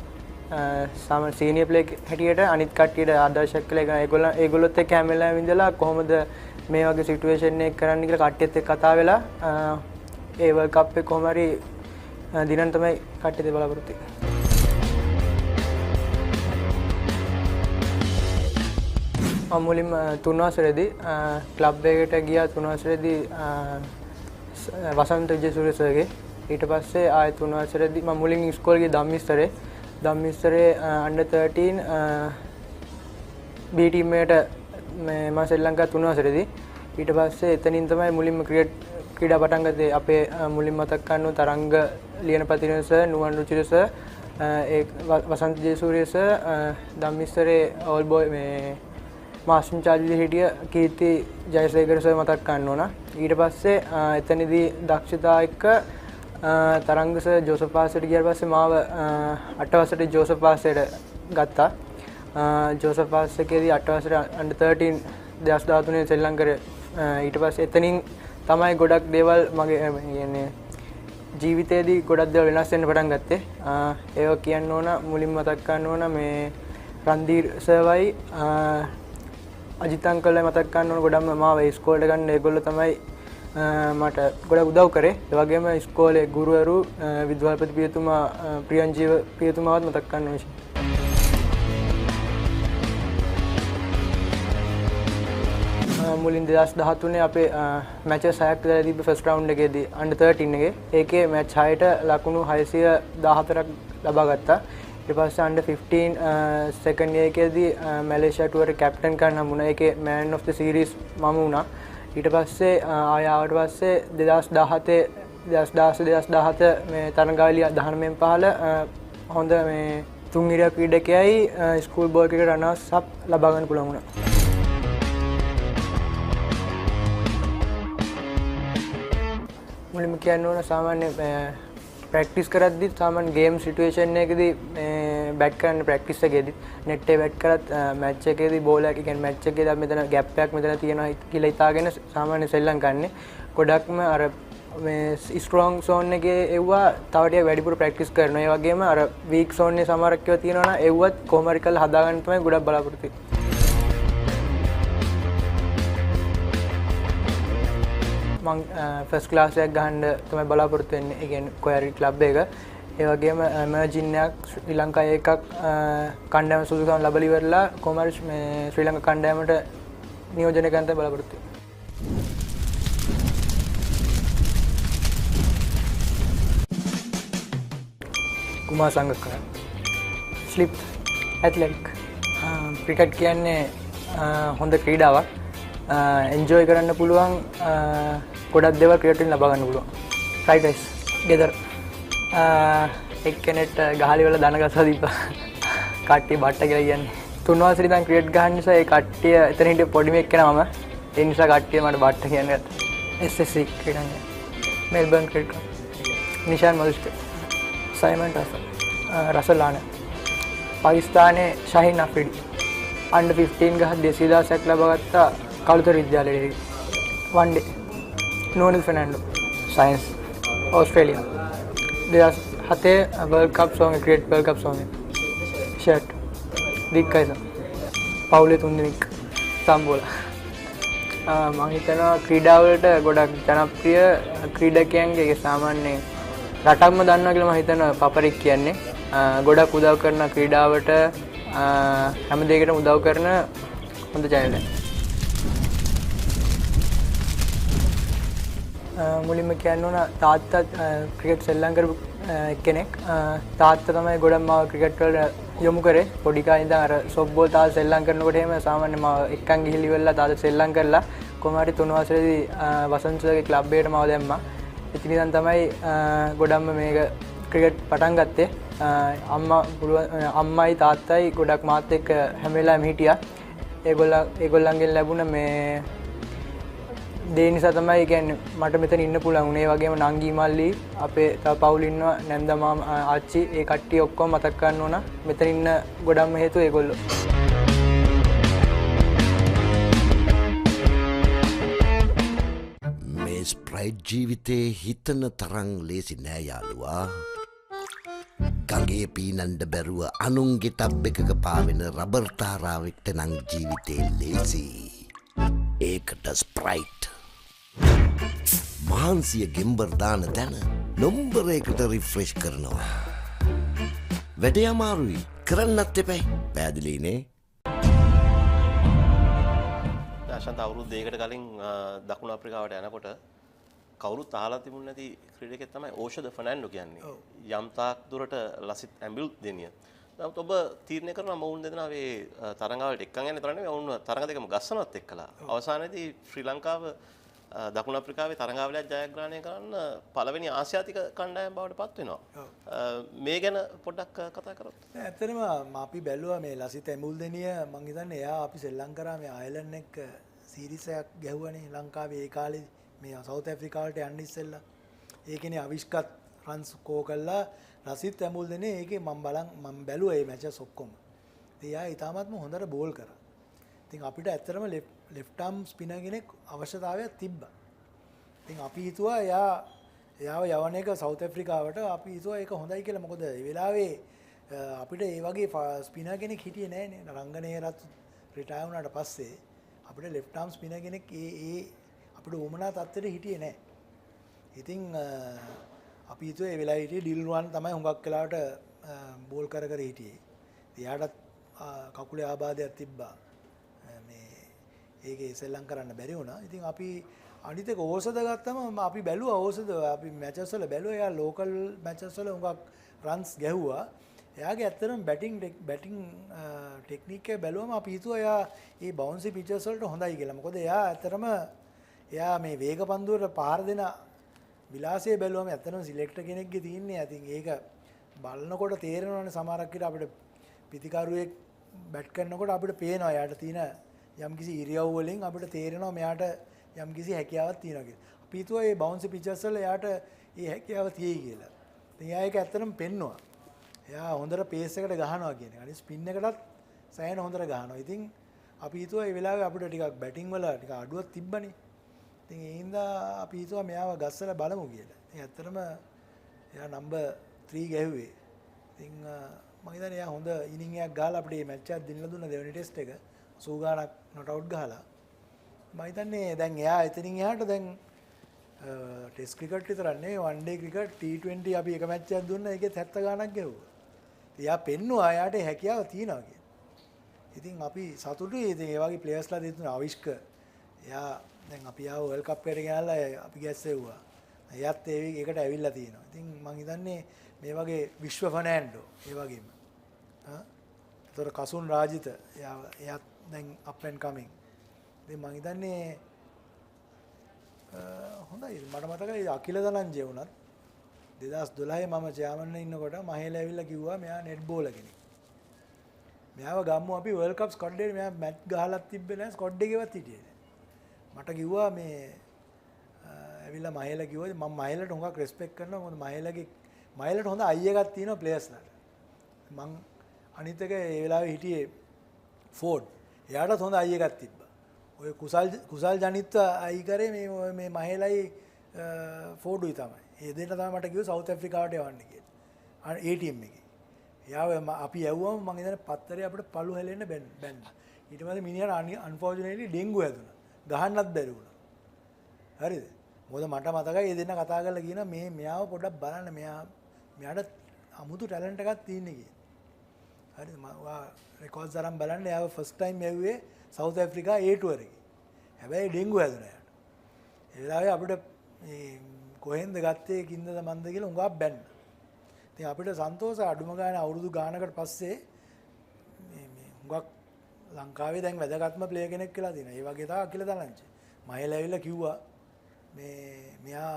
සාමාන්‍ය සීනියර් ප්ලේ හැටියට අනිත් කට්ටියට ආදර්ශයක් කියලා ඒගොල්ලොත් එක්ක හැම වෙලාවෙම ඉඳලා කොහොමද මේ වගේ සිටුේෂන් එක කරන්න කියලා කට්ටියත් එක්ක කතා වෙලා ඒ වර්ල්ඩ් කප් එක කොහොම හරි දිනන්න තමයි කට්ටියත් බලාපොරොත්තු වෙන්නේ. මම මුලින්ම 3 වසරේදී ක්ලබ් එකකට ගියා 3 වසරේදී වසන්ත විජේසූරිය සර්ගේ. ඊට පස්සේ ආයෙ 3 වසරේදී මම මුලින් ඉස්කෝලේ ගියේ ධම්මිස්තරේ under 13 B team එකට මම ශ්‍රී ලංකා 3 වසරේදී. ඊට පස්සේ එතනින් තමයි මුලින්ම ක්‍රීඩා පටන් ගත්තේ. අපේ මුලින් මතක් කරනවා තරංග ලියනපතින සර්, නුවන් රුචිර සර්, ඒ වසන්ත විජේසූරිය සර්, ධම්මිස්තරේ ඕල් බෝයි මේ මාස්ටර් ඉන්චාර්ජ් හිටිය කීර්ති ජයසේකර සර් මතක් කරන්න ඕන. ඊට පස්සේ එතනදී දක්ෂතා එක්ක තරංග සර් ජෝසප් පාසෙට ගියාට පස්සේ මාව 8 වසරේ ජෝසප් පාසෙට ගත්තා. ජෝසප් පාස් එකේදී 8 වසරේ under 13 2013 ශ්‍රී ලංකාවේ ඊට පස්සේ එතනින් තමයි ගොඩක් දේවල් මගේ කියන්නේ ජීවිතේදී ගොඩක් දේවල් වෙනස් වෙන්න පටන් ගත්තේ. ඒක කියන්න ඕන මුලින්ම මතක් කරන්න ඕන මේ රන්දීර් සර්වයි අජිත් අංකල්ලා මතක් කරන්න ඕන ගොඩක්ම මාව ඉස්කෝලේට ගන්න ඒගොල්ලෝ තමයි මට ගොඩක් උදව් කරේ. ඒ වගේම ඉස්කෝලේ ගුරුවරු විද්‍යාපති පියතුමා ප්‍රියංජීව පියතුමාවත් මතක් කරන්න ඕනේ. මුලින් 2013 අපේ මැචස් 6ක් විතර තිබ්බ ෆස්ට් රවුන්ඩ් එකේදී under 13 එකේ. ඒකේ මැච් 6ට ලකුණු 614ක් ලබා ගත්තා. ඊට පස්සේ under 15 සෙකන්ඩ් එකේදී මැලේසියා ටුවර් කැප්ටන් කරන්න හම්බුණා. ඒකේ man of the series මම වුණා. ඊට පස්සේ ආය ආවට පස්සේ 2017 මේ තරඟාවලිය 19න් 15 හොඳ මේ තුන්ගිරිය ක්‍රීඩකයයි ස්කූල් බෝයි ක්‍රිකට් රනර්ස් අප් ලබා ගන්න පුළුවන් වුණා. මුලින්ම කියන්න ඕන සාමාන්‍ය ප්‍රැක්ටිස් කරද්දි සාමාන්‍ය ගේම් සිටුේෂන් එකකදී බැට් කරන්න ප්‍රැක්ටිස් එකේදී net එක බැට් කරත් මැච් එකේදී බෝල් එක කියන්නේ මැච් එකේදී මෙතන ગેප් එකක් මෙතන තියෙනවා කියලා හිතාගෙන සාමාන්‍ය සෙල්ලම් ගන්න. ගොඩක්ම අර මේ ස්ට්‍රෝං zone එකේ එව්වා තව ටිකක් වැඩිපුර ප්‍රැක්ටිස් කරනවා. ඒ වගේම අර වීක් zone එකේ සමහරක් ඒවා තියෙනවා නම් එව්වත් කොහොම හරි කරලා හදාගන්න තමයි ගොඩක් බලාපොරොත්තු වෙන්නේ. මම ෆස්ට් ක්ලාස් එකක් ගහන්න තමයි බලාපොරොත්තු වෙන්නේ. ඒ කියන්නේ කොහරි ක්ලබ් එක. ඒ වගේම එමර්ජින් එකක් ශ්‍රී ලංකාවේ එකක් කණ්ඩායම සුදුසුකම් ලැබලි ඉවරලා කොමර්ස් මේ ශ්‍රී ලංකා කණ්ඩායමට නියෝජනය කරන්න තමයි බලාපොරොත්තු වෙන්නේ. කුමාර සංගක්කර ස්ලිප් ඇත්ලටික් ක්‍රිකට් කියන්නේ හොඳ ක්‍රීඩාවක්. එන්ජොයි කරන්න පුළුවන් ගොඩක් දේවල් ක්‍රිකට් වලින් ලබා ගන්න පුළුවන්. ෆ්‍රයිඩ් රයිස් ගෙදර එක්කෙනෙක්ට ගහලි වල දන ගසා දීපා කට්ටිය බට්ට කියලා කියන්නේ. 3 වසරේ ඉඳන් ක්‍රිකට් ගහන්න නිසා ඒ කට්ටිය එතන හිටිය පොඩි මේක කෙනා මම. ඒ නිසා කට්ටිය මට බට්ට කියන්නේ. SSC ක්‍රීඩන්නේ. Melbourne cricket club. නිෂාන් මොලිස්ට්. සයිමන් ටසල්. රසල් ආනන්ද්. පාකිස්තානයේ ෂාහින් අෆ්රිඩි. under 15 ගහ 200,000ක් ලබා ගත්තා කළුතර විද්‍යාලයේ. one day. නෝනිල් Fernando. Science. Australia 2007 world cup song cricket world cup song shirt दिख कैसा पाउले तुंदिनिक सांबोला මම හිතනවා ක්‍රීඩාවලට ගොඩක් ජනප්‍රිය ක්‍රීඩකයන්ගේ සාමාන්‍ය රටක්ම දන්නවා කියලා මම හිතනවා පපරික් කියන්නේ ගොඩක් උදව් කරන ක්‍රීඩාවට හැම දෙයකටම උදව් කරන හොඳ channel එකක්. මුලින්ම කියන්න ඕන තාත්තත් ක්‍රිකට් සෙල්ලම් කරපු කෙනෙක්. තාත්තා තමයි ගොඩක් මාව ක්‍රිකට් වලට යොමු කරේ. පොඩි කාලේ ඉඳන් අර සොෆ්ට්බෝල් තාත්තා සෙල්ලම් කරනකොට එහෙම සාමාන්‍ය මාව එක්කන් ගිහිලි වෙලා තාත්තා සෙල්ලම් කරලා කොහොම හරි 3 වසරේදී වසන්තගේ ක්ලබ් එකට මාව දැම්මා. ඉතින් ඉතින් තමයි ගොඩක්ම මේක ක්‍රිකට් පටන් ගත්තේ. අම්මයි තාත්තයි ගොඩක් මාත් එක්ක හැම වෙලාවෙම හිටියා. ඒගොල්ලන්ගෙන් ලැබුණ මේ දේ නිසා තමයි කියන්නේ මට මෙතන ඉන්න පුළුවන් උනේ. වගේම නංගි මල්ලි අපේ තව පවුල් ඉන්නවා නැන්දා මාමා ආච්චි ඒ කට්ටිය ඔක්කොම මතක් කරන්න ඕන. මෙතන ඉන්න ගොඩක්ම හේතුව ඒගොල්ලෝ. මේ ස්ප්‍රයිට් ජීවිතේ හිතන තරම් ලේසි නෑ යාළුවා. ගඟේ පීනන්ඩ බැරුව අනුන්ගේ ටබ් එකක පාවෙන රබර් තාරාවෙක්ට නම් ජීවිතේ ලේසි. ඒකට ස්ප්‍රයිට් මහන්සිය ගෙම්බර් දාන තැන නොම්බරයකට රිෆ්‍රෙෂ් කරනවා. වැඩේ අමාරුයි කරන්නත් එපැයි. පැහැදිලිනේ? ශාන්ත අවුරුදු දෙකකට කලින් දකුණු අප්‍රිකාවට යනකොට කවුරුත් අහලා තිබුණ නැති ක්‍රීඩකයෙක් තමයි ඕෂද ෆර්නැන්ඩෝ කියන්නේ. යම් තාක් දුරට ලසිත් ඇම්බිල් දෙනිය. නමුත් ඔබ තීරණය කරනවා මොවුන් දෙදෙනා මේ තරඟාවලට එක්කන් යන්නේ තරන්නේ ඔවුන් තරඟ දෙකම ගස්සනවත් එක්කලා. අවසානයේදී ශ්‍රී ලංකාව දකුණු අප්‍රිකාවේ තරඟාවලයක් ජයග්‍රහණය කරන්න පළවෙනි ආසියාතික කණ්ඩායම බවට පත් වෙනවා. මේ ගැන පොඩ්ඩක් කතා කරොත්. ඇත්තටම අපි බැලුවා මේ ලසිත් ඇම්බිල් දෙනිය මං හිතන්නේ එයා අපි ශ්‍රී කරා මේ අයර්ලන්ඩ් එක්ක සීරීස් එකක් ගැහුවනේ ලංකාවේ ඒ කාලේ මේ සවුත් ඇෆ්‍රිකාවට යන්න ඉස්සෙල්ලා. ඒකනේ අවිෂ්කත් රන්ස් කෝ කළා ලසිත් ඇම්බිල් දෙනේ ඒකේ මම බැලුවා මේ මැචස් ඔක්කොම. ඉතින් එයා ඊටාමත්ම හොඳට බෝල් කරා. ඉතින් අපිට ඇත්තටම ලෙෆ්ට් ආම් ස්පිනර් කෙනෙක් අවශ්‍යතාවයක් තිබ්බා. ඉතින් අපි හිතුවා එයාව යවන එක සවුත් ඇෆ්‍රිකාවට අපි හිතුවා ඒක හොඳයි කියලා. මොකද ඒ වෙලාවේ අපිට ඒ වගේ ස්පිනර් කෙනෙක් හිටියේ නෑනේ. රංගනේරත් රිටයර් වුණාට පස්සේ අපිට ලෙෆ්ට් ආම් ස්පිනර් කෙනෙක් ඒ අපිට උමනා තත්ත්වෙට හිටියේ නෑ. ඉතින් අපි හිතුවේ ඒ වෙලාවේ හිටියේ ඩිල්රුවන් තමයි හුඟක් වෙලාවට බෝල් කර හිටියේ. එයාටත් කකුලේ ආබාධයක් තිබ්බා. ඒකේ සෙල්ලම් කරන්න බැරි වුණා. ඉතින් අපි අනිත් එක ඕසද ගත්තම අපි බැලුවා ඕසද අපි මැචස් වල බැලුවා. එයා ලෝකල් මැචස් වල උඟක් රන්ස් ගැහුවා. එයාගේ ඇත්තටම බැටිං ටෙක්නික් එක බැලුවම අපි හිතුවා එයා මේ බවුන්සි පිචර්ස් වලට හොඳයි කියලා. මොකද එයා ඇත්තටම එයා මේ වේග පන්දුවට පාර දෙන විලාසය බැලුවම ඇත්තටම සිලෙක්ටර් කෙනෙක්ගේ තියෙන්නේ. ඉතින් ඒක බලනකොට තේරෙනවානේ සමහරක් විට අපිට පිටිකරුවෙක් බැට් කරනකොට අපිට පේනවා එයාට තියෙන යම්කිසි ඉරියව් වලින් අපිට තේරෙනවා මෙයාට යම්කිසි හැකියාවක් තියෙනවා කියලා. අපි හිතුවා මේ බවුන්සි පිචර්ස් වල එයාට මේ හැකියාව තියෙයි කියලා. ඉතින් එයා ඒක ඇත්තටම පෙන්නවා. එයා හොඳට පේස් එකට ගහනවා කියන එක. අනිත් ස්පින් එකටත් සෑහෙන හොඳට ගහනවා. ඉතින් අපි හිතුවා මේ වෙලාවේ අපිට ටිකක් බැටිං වල ටික අඩුවක් තිබ්බනේ. ඉතින් ඒ හින්දා අපි හිතුවා මෙයාව ගස්සලා බලමු කියලා. ඉතින් ඇත්තටම එයා නම්බර් 3 ගැහුවේ. ඉතින් මම හිතන්නේ එයා හොඳ ඉනිං එකක් ගහලා අපිට මේ මැච් එක දිනලා දුන්න දෙවෙනි ටෙස්ට් එක. සූගානක් නොට් අවුට් ගහලා. මම හිතන්නේ දැන් එයා එතනින් එහාට දැන් ටෙස්ට් ක්‍රිකට් විතරක් නෙවෙයි වන් ඩේ ක්‍රිකට් T20 අපි එක මැච් එකක් දුන්නා ඒකේ 70 ගාණක් ගැහුවා. එයා පෙන්නුවා එයාට හැකියාව තියෙනවා කියලා. ඉතින් අපි සතුටුයි. ඉතින් ඒ වගේ ප්ලේයර්ස්ලා දෙතුන අවිෂ්ක එයා දැන් අපි ආව වර්ල්ඩ් කප් එකට ගිහලා අපි ගැස්සෙව්වා. එයාත් ඒකට ඇවිල්ලා තියෙනවා. ඉතින් මම හිතන්නේ මේ වගේ විශ්ව ෆර්නැන්ඩෝ ඒ වගේම ඒතර කසුන් රාජිත එයාත් දැන් අප් ඇන්ඩ් කමින්. ඉතින් මම හිතන්නේ හොඳයි. මට මතකයි අකිල දනංජය වුණත් 2012 මම චෙයාමන් ඉන්නකොට මහේල ඇවිල්ලා කිව්වා මෙයා නෙට් බෝලර් කෙනෙක්. මෙයාව ගම්මු අපි වර්ල්ඩ් කප් ස්කොට් එකේ මෙයා මැච් ගහලත් තිබ්බේ නැහැ ස්කොට් එකේවත් හිටියේ නැහැ. මට කිව්වා මේ ඇවිල්ලා මහේල කිව්වා මම මහේලට හුඟක් රෙස්පෙක්ට් කරනවා. මොකද මහේලට හොඳ අයි එකක් තියෙනවා ප්ලේයර්ස්ලාට. මං අනිත් එක ඒ වෙලාවේ හිටියේ ෆෝඩ්. එයාටත් හොඳ අයි එකක් තිබ්බා. ඔය කුසල් ජනිත් අයි කරේ මේ මහේලයි ෆෝඩුයි තමයි. ඒ දෙන්න තමයි මට කිව්වේ සවුත් ඇෆ්‍රිකාවට යවන්න කියලා. ඒ ටීම් එකේ. එයාව අපි යවුවම මම ඉතින් පත්තරේ අපිට පළු හැලෙන්න බැන්නා. ඊට පස්සේ මිනිහට අන්ෆෝර්චුනේට්ලි ඩෙන්ගු හැදුනා. ගහන්නත් බැරි වුණා. හරිද? මොකද මට මතකයි ඒ දෙන්න කතා කරලා කියනවා මෙයාව පොඩ්ඩක් බලන්න මෙයාට අමුතු ටැලන්ට් එකක් තියෙන්නේ කියලා. හරිද? මම රෙකෝඩ්ස් අරන් බලන්න එයාව ෆස්ට් ටයිම් යවුවේ සවුත් ඇෆ්‍රිකා A ටුවර් එකේ. හැබැයි ඩෙන්ගු හැදුනා එයාට. ඒ වෙලාවේ අපිට කොහෙන්ද ගත්තේ කින්දද මන්ද කියලා උඟක් බැන්න. ඉතින් අපිට සන්තෝෂයි අඩුම ගානේ අවුරුදු ගානකට පස්සේ මේ උඟක් ලංකාවේ දැන් වැදගත්ම ප්ලේයර් කෙනෙක් කියලා තියෙනවා. ඒ වගේ තමයි අකිල දලංචි. මහේල ඇවිල්ලා කිව්වා මෙයා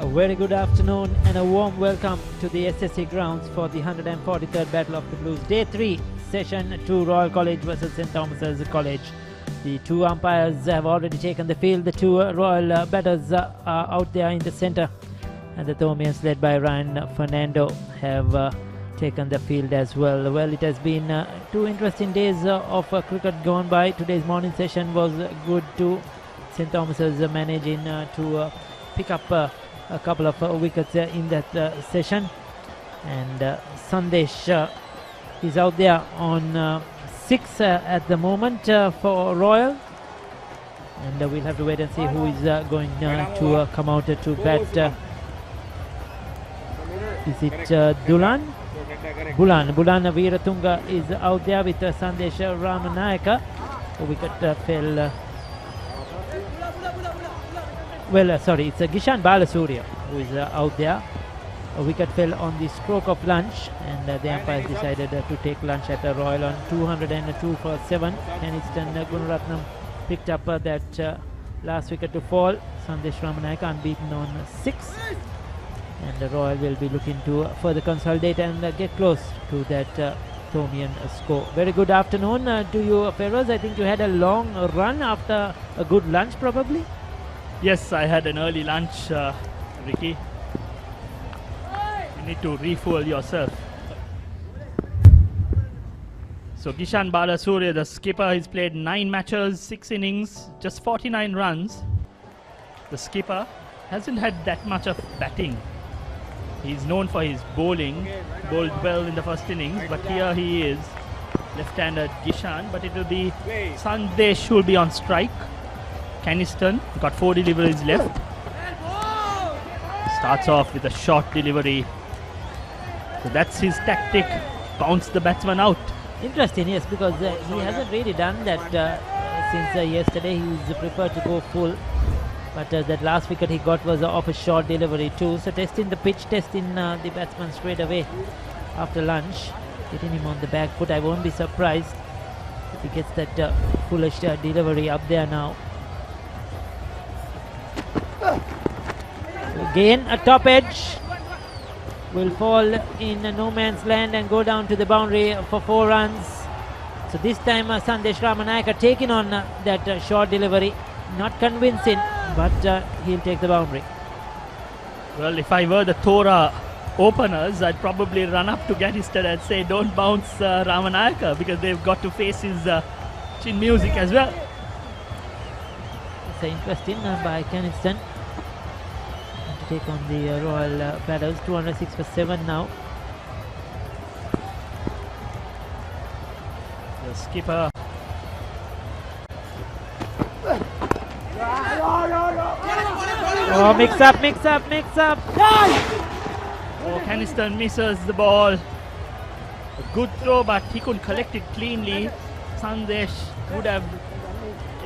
A very good afternoon and a warm welcome to the SSC grounds for the 143rd Battle of the Blues. Day 3, Session 2, Royal College versus St. Thomas's College. The two umpires have already taken the field. The two Royal batters are out there in the centre. And the Thomians, led by Ryan Fernando, have taken the field as well. Well, it has been 2 interesting days of cricket gone by. Today's morning session was good too. St. Thomas's managing to pick up a couple of wickets in that session, and Sandesh is out there on 6 at the moment for Royal, and we'll have to wait and see who is going to come out to bat. Is it Bulan Veeratunga is out there with Sandesh Ramanayaka. The wicket fell. Sorry, it's Gishan Balasuriya who is out there. A wicket fell on the stroke of lunch, and the umpires decided to take lunch at the Royal on 202 for 7. Keniston Gunaratnam picked up that last wicket to fall. Sandesh Ramanayaka unbeaten on 6. And the Royal will be looking to further consolidate and get close to that Thomian score. Very good afternoon to you, Feroz. I think you had a long run after a good lunch, probably? Yes, I had an early lunch, Ricky. You need to refuel yourself. So Gishan Balasuriya, the skipper, he's played 9 matches, 6 innings, just 49 runs. The skipper hasn't had that much of batting. He's known for his bowling, bowled well in the first innings, but here he is, left-handed Gishan, but it will be Sandesh who will be on strike. Keniston got 4 deliveries left. Starts off with a short delivery. So that's his tactic. Bounce the batsman out. Interesting, yes, because he hasn't really done that since yesterday. He's preferred to go full. But that last wicket he got was off a short delivery too. So testing the pitch, testing the batsman straight away after lunch. Hitting him on the back foot. I won't be surprised if he gets that foolish delivery up there now. Again, a top edge will fall in no man's land and go down to the boundary for 4 runs. So this time Sandesh Ramanayaka taking on that short delivery. Not convincing, but he'll take the boundary. Well, if I were the Tora openers, I'd probably run up to Gettyston and say, don't bounce Ramanayaka, because they've got to face his chin music as well. It's interesting by Keniston to take on the Royal batters. 206 for 7 now. The skipper. Oh, mix up. Oh, Keniston misses the ball. A good throw, but he couldn't collect it cleanly. Sandesh would have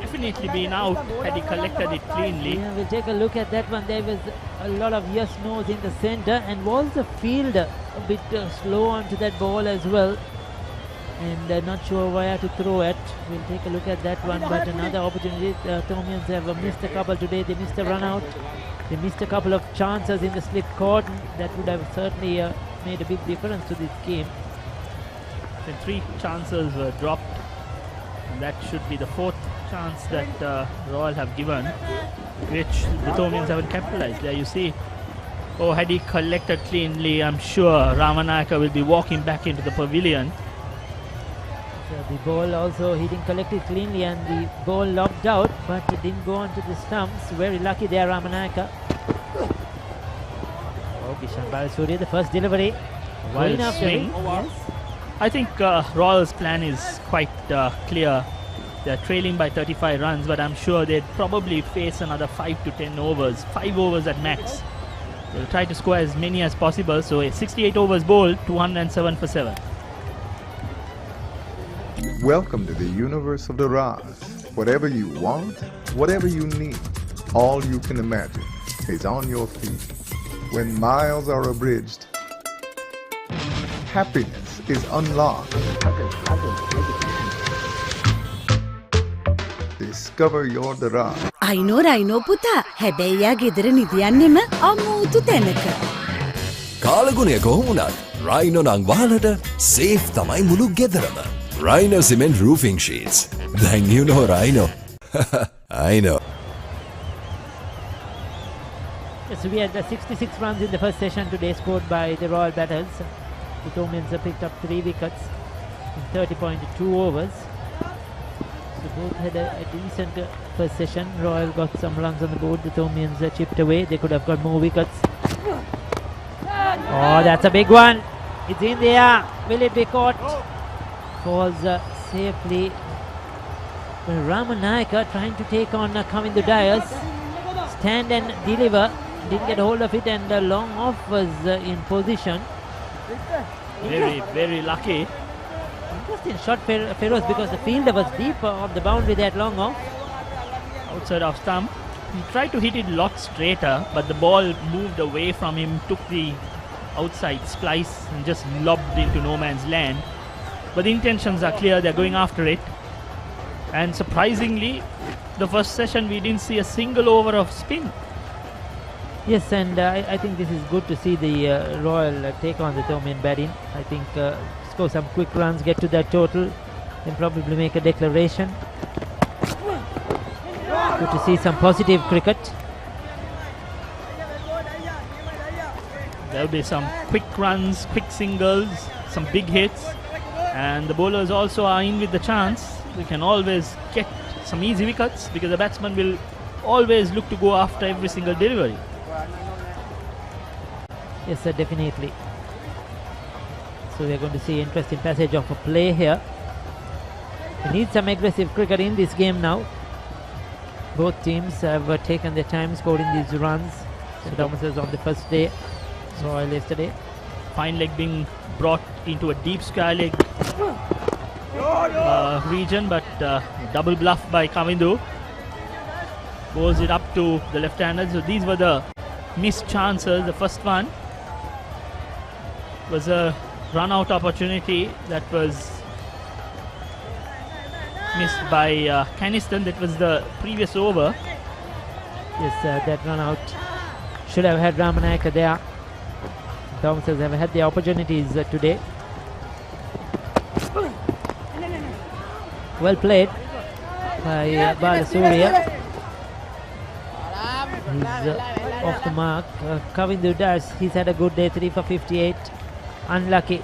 definitely been out had he collected it cleanly. Yeah, we'll take a look at that one. There was a lot of yes no's in the center, and was the field a bit slow onto that ball as well, and not sure where to throw it. We'll take a look at that one. But another opportunity. Thomians have missed a couple today. They missed a run out. They missed a couple of chances in the slip court. That would have certainly made a big difference to this game. The 3 chances were dropped. And that should be the 4th chance that Royal have given, which the Thomians haven't capitalized. There you see. Oh, had he collected cleanly, I'm sure Ramanayaka will be walking back into the pavilion. So the ball also he didn't collect it cleanly, and the ball lobbed out, but it didn't go onto the stumps. Very lucky there, Ramanayaka. Oh, Gishan Balasuriya, the first delivery. Wild swing. Yes. I think Royals' plan is quite clear. They're trailing by 35 runs, but I'm sure they'd probably face another 5 to 10 overs, 5 overs at max. They'll try to score as many as possible. So a 68 overs bowled, 207 for 7. Welcome to the universe of the Raz. Whatever you want, whatever you need, all you can imagine is on your feet. When miles are abridged, happiness is unlocked. Discover your Dara. අයිනෝ රයිනෝ පුතා හැබැයියා ගෙදර නිදියන්නෙම අමූතු තැනක. කාලගුණය කොහොමුණත් Rhino නං වාලට safe තමයි මුළු ගෙදරම. Rhino Cement Roofing Sheets. Then you know Rhino. I know. So we had 66 runs in the first session today scored by the Royal batters. The Tomins have picked up 3 wickets in 30.2 overs. So both had a decent first session. Royal got some runs on the board. The Tomians chipped away. They could have got more wickets. Oh, that's a big one. It's in the air. Will it be caught? Falls safely. Well, Ramanayaka trying to take on Kavindu Dyers. Stand and deliver. Didn't get hold of it, and long off was in position. Very, very lucky. Interesting shot, Feroz, because the fielder was deep of the boundary that long off. Outside of stump. He tried to hit it a lot straighter, but the ball moved away from him, took the outside splice and just lobbed into no man's land. But the intentions are clear, they're going after it. And surprisingly, the first session we didn't see a single over of spin. Yes, and I think this is good to see the Royal take on the Tomian batting. I think score some quick runs, get to that total, then probably make a declaration. Good to see some positive cricket. There'll be some quick runs, quick singles, some big hits, and the bowlers also are in with the chance. We can always get some easy wickets because the batsman will always look to go after every single delivery. Yes, sir, definitely. So we are going to see interesting passage of a play here. We need some aggressive cricket in this game now. Both teams have taken their time scoring these runs. St. Thomas's on the first day, Royal yesterday. Fine leg being brought into a deep square leg region, but double bluff by Kavindu. Bowls it up to the left-hander. So these were the missed chances. The first one was a run-out opportunity that was missed by Caniston. That was the previous over. Yes, that run out should have had Ramanayaka there. Thomases have had the opportunities today. Well played by Balasuriya. He's off the mark. Kavindu Dyers, he's had a good day, 3 for 58. Unlucky.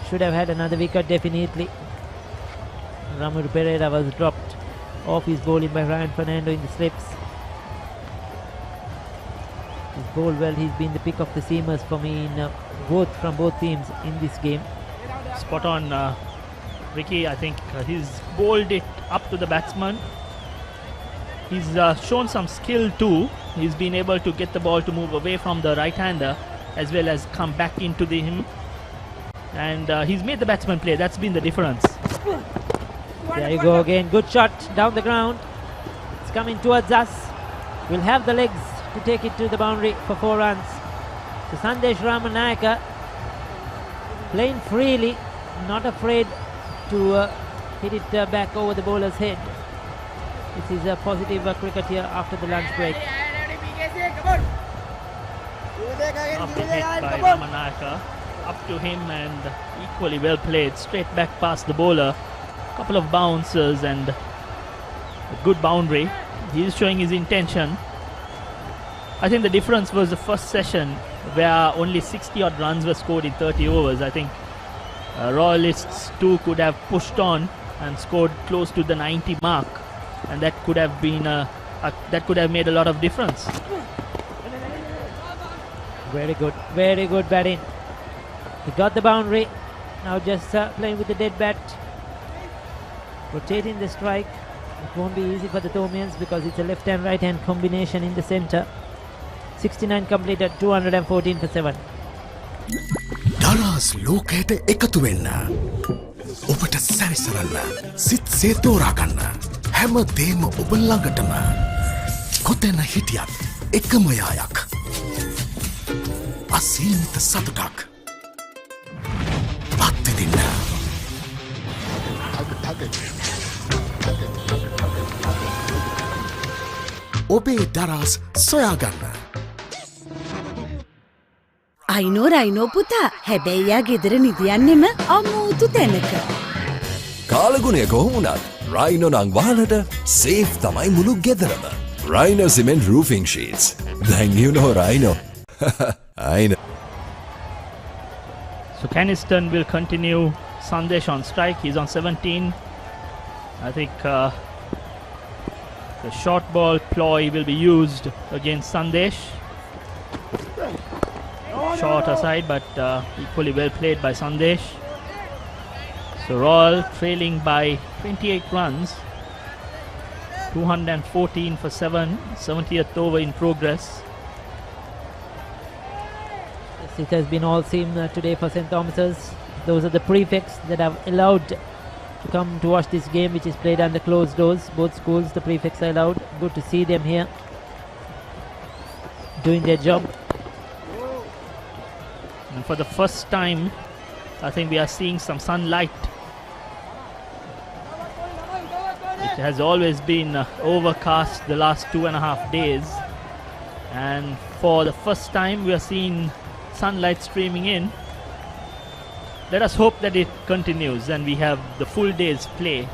Should have had another wicket definitely. Ramur Pereira was dropped off his bowling by Ryan Fernando in the slips. He's bowled well. He's been the pick of the seamers for me in from both teams in this game. Spot on, Ricky. I think he's bowled it up to the batsman. He's shown some skill too. He's been able to get the ball to move away from the right-hander as well as come back into him. And he's made the batsman play. That's been the difference. There you go again. Good shot down the ground. It's coming towards us. We'll have the legs to take it to the boundary for 4 runs. So Sandesh Ramanayaka playing freely, not afraid to hit it back over the bowler's head. This is a positive cricket here after the lunch break. Lovely hit by Ramanayaka. Up to him and equally well played. Straight back past the bowler. Couple of bounces and a good boundary. He's showing his intention. I think the difference was the first session where only 60 odd runs were scored in 30 overs. I think Royalists too could have pushed on and scored close to the 90 mark, and that could have been that could have made a lot of difference. Very good batting. He got the boundary. Now just playing with the dead bat, rotating the strike. It won't be easy for the Thomians because it's a left and right hand combination in the center. 69 completed, 214 for 7. දරස් ලෝකයට එකතු වෙන්න ඔබට සැරිසරන්න සිත් සේතෝරා ගන්න හැම දේම ඔබ ළඟටම කොතැන හිටියත් එකම යායක් අසීමිත සතුටක් අත්විඳින්න ඔබේ දරස් සොයාගන්න අයිනෝ රයිනෝ පුතා හැබැයි යා ගෙදර නිදියන්නෙම අමූතු තැනක. කාලගුණය කොහොමුණත් රයිනෝ නං වාලට සේෆ් තමයි මුළු ගෙදරම. Rhino cement roofing sheets. Then you know Rhino. I know. So Caniston will continue. Sandesh on strike. He's on 17. I think the short ball ploy will be used against Sandesh. Short aside, but equally well played by Sandesh. So Royal trailing by 28 runs. 214 for 7. 70th over in progress. Yes, it has been all seam today for St. Thomas's. Those are the prefects that have allowed to come to watch this game, which is played under closed doors. Both schools, the prefects are allowed. Good to see them here doing their job. And for the first time, I think we are seeing some sunlight. It has always been overcast the last 2.5 days. And for the first time, we are seeing sunlight streaming in. Let us hope that it continues and we have the full day's play.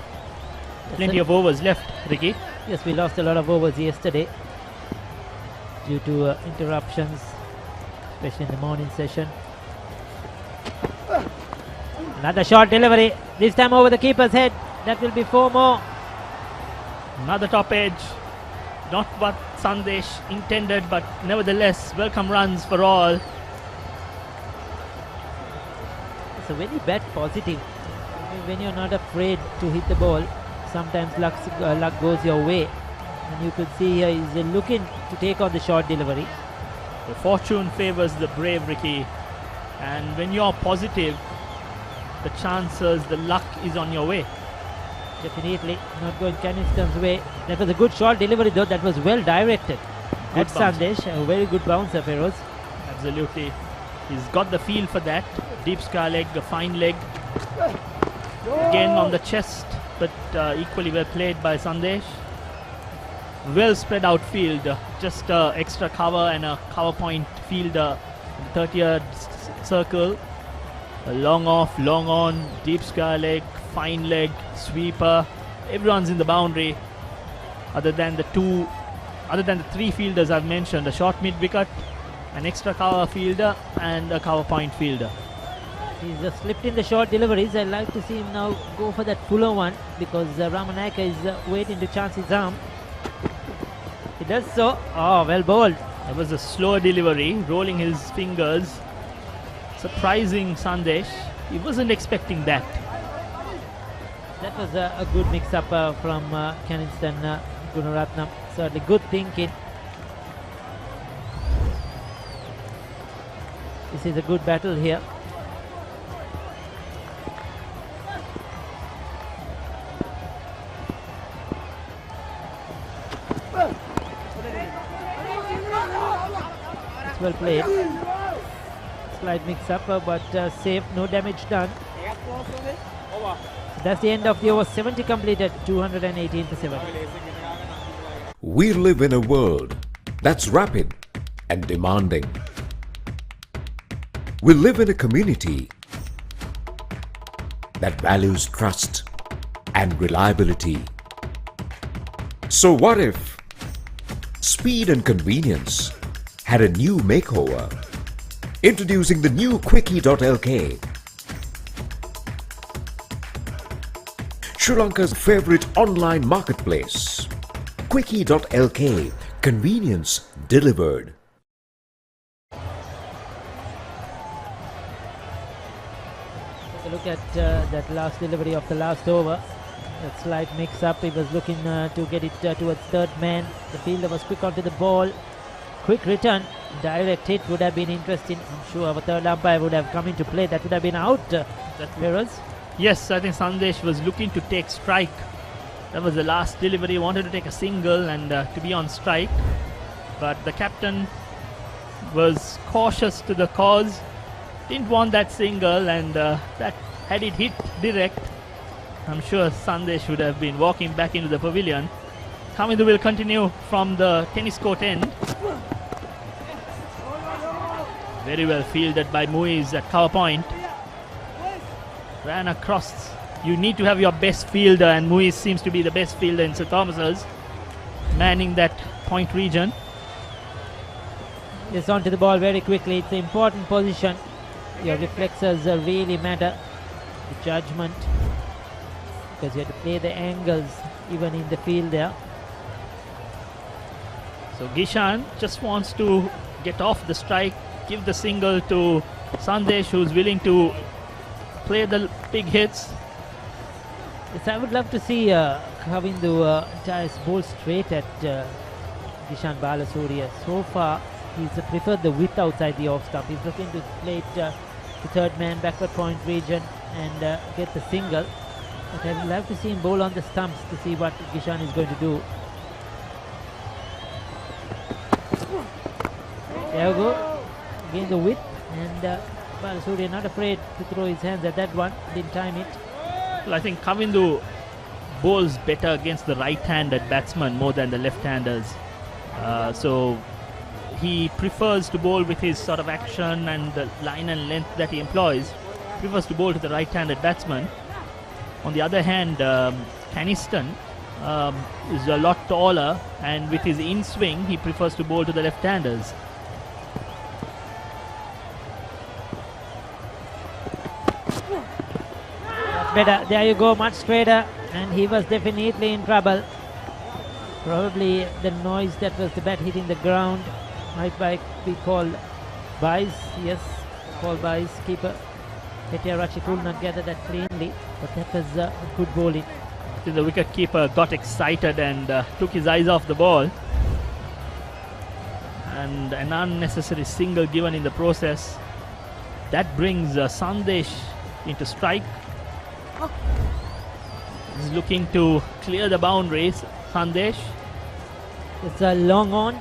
Plenty of overs left, Ricky. Yes, we lost a lot of overs yesterday due to interruptions, especially in the morning session. Another short delivery, this time over the keeper's head. That will be 4 more. Another top edge. Not what Sandesh intended, but nevertheless, welcome runs for all. It's a very bad positive. When you're not afraid to hit the ball, sometimes luck goes your way. And you could see here he's looking to take on the short delivery. The fortune favors the brave, Ricky. And when you're positive, the chances, the luck is on your way. Definitely not going Caniston's way. That was a good short delivery though. That was well directed at Sandesh. A very good bouncer, Feroz. Absolutely. He's got the feel for that. Deep sky leg, a fine leg. Again on the chest, but equally well played by Sandesh. Well spread out field. Just extra cover and a cover point fielder. 30-yard circle. A long off, long on, deep sky leg, fine leg, sweeper. Everyone's in the boundary. Other than the 3 fielders I've mentioned, a short mid wicket, an extra cover fielder, and a cover point fielder. He's slipped in the short deliveries. I'd like to see him now go for that fuller one because Ramanaka is waiting to chance his arm. He does so. Oh, well bowled. It was a slow delivery, rolling his fingers. Surprising Sandesh. He wasn't expecting that. That was a good mix-up from Caniston Gunaratnam. Certainly good thinking. This is a good battle here. It's well played. Slight mix-up, but safe, no damage done. So that's the end of the over. 70 completed, 218 for 7. We live in a world that's rapid and demanding. We live in a community that values trust and reliability. So what if speed and convenience had a new makeover? Introducing the new Quickie.lk, Sri Lanka's favorite online marketplace. Quickie.lk, convenience delivered. Look at that last delivery of the last over. A slight mix-up. He was looking to get it towards third man. The fielder was quick onto the ball. Quick return. Direct hit would have been interesting. I'm sure our third umpire would have come into play. That would have been out. Feroz. Yes, I think Sandesh was looking to take strike. That was the last delivery. He wanted to take a single and to be on strike. But the captain was cautious to the cause. Didn't want that single, and that had it hit direct, I'm sure Sandesh would have been walking back into the pavilion. Kamindu will continue from the tennis court end. Very well fielded by Muiz at cover point. Ran across. You need to have your best fielder, and Muiz seems to be the best fielder in St. Thomas's, manning that point region. Just onto the ball very quickly. It's an important position. Your reflexes really matter. The judgment, because you have to play the angles even in the field there. So Gishan just wants to get off the strike, give the single to Sandesh, who's willing to play the big hits. Yes, I would love to see Kavindu Tyres bowl straight at Gishan Balasuriya. So far, he's preferred the width outside the off stump. He's looking to play it to third man, backward point region, and get the single. But I would love to see him bowl on the stumps to see what Gishan is going to do. There we go. Again the width, and Balasuriya not afraid to throw his hands at that one. Didn't time it. Well, I think Kavindu bowls better against the right-handed batsman more than the left-handers. So he prefers to bowl with his sort of action and the line and length that he employs. Prefers to bowl to the right-handed batsman. On the other hand, Caniston is a lot taller, and with his in-swing, he prefers to bowl to the left-handers. Better. There you go, much straighter, and he was definitely in trouble. Probably the noise that was the bat hitting the ground might be called Bice. Yes, called Bice. Keeper Hettiarachchi could not gather that cleanly, but that was a good bowling. The wicket keeper got excited and took his eyes off the ball, and an unnecessary single given in the process. That brings Sandesh into strike. He's looking to clear the boundaries. Sandesh. It's a long on,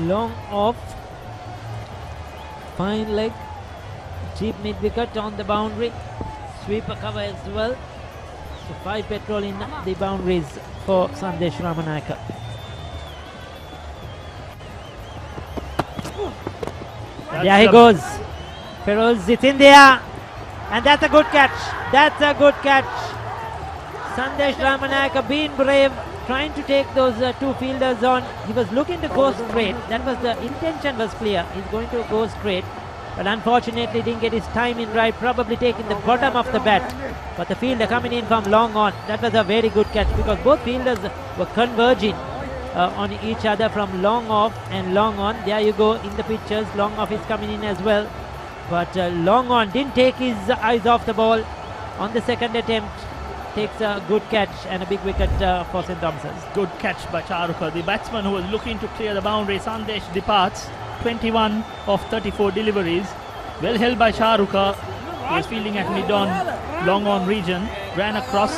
long off, fine leg, cheap mid wicket on the boundary, sweeper cover as well. So 5 petrol in the boundaries for Sandesh Ramanayaka. There he goes. Feroz, it's in there. And that's a good catch. That's a good catch. Sandesh Ramanayaka being brave, trying to take those two fielders on. He was looking to go straight. That was the intention was clear. He's going to go straight. But unfortunately didn't get his timing right, probably taking the bottom of the bat. But the fielder coming in from long on, that was a very good catch, because both fielders were converging on each other from long off and long on. There you go in the pictures, long off is coming in as well. But long on didn't take his eyes off the ball on the second attempt. Takes a good catch and a big wicket for St. Thomas's. Good catch by Charuka. The batsman who was looking to clear the boundary, Sandesh, departs. 21 of 34 deliveries. Well held by Charuka. He was fielding at mid-on, long-on region. Ran across,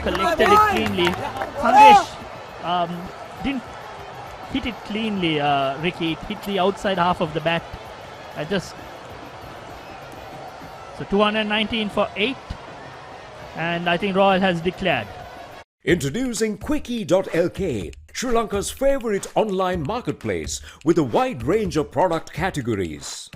collected it cleanly. Sandesh didn't hit it cleanly, Ricky. It hit the outside half of the bat. So 219 for 8. And I think Royal has declared. Introducing Quickie.lk, Sri Lanka's favorite online marketplace with a wide range of product categories.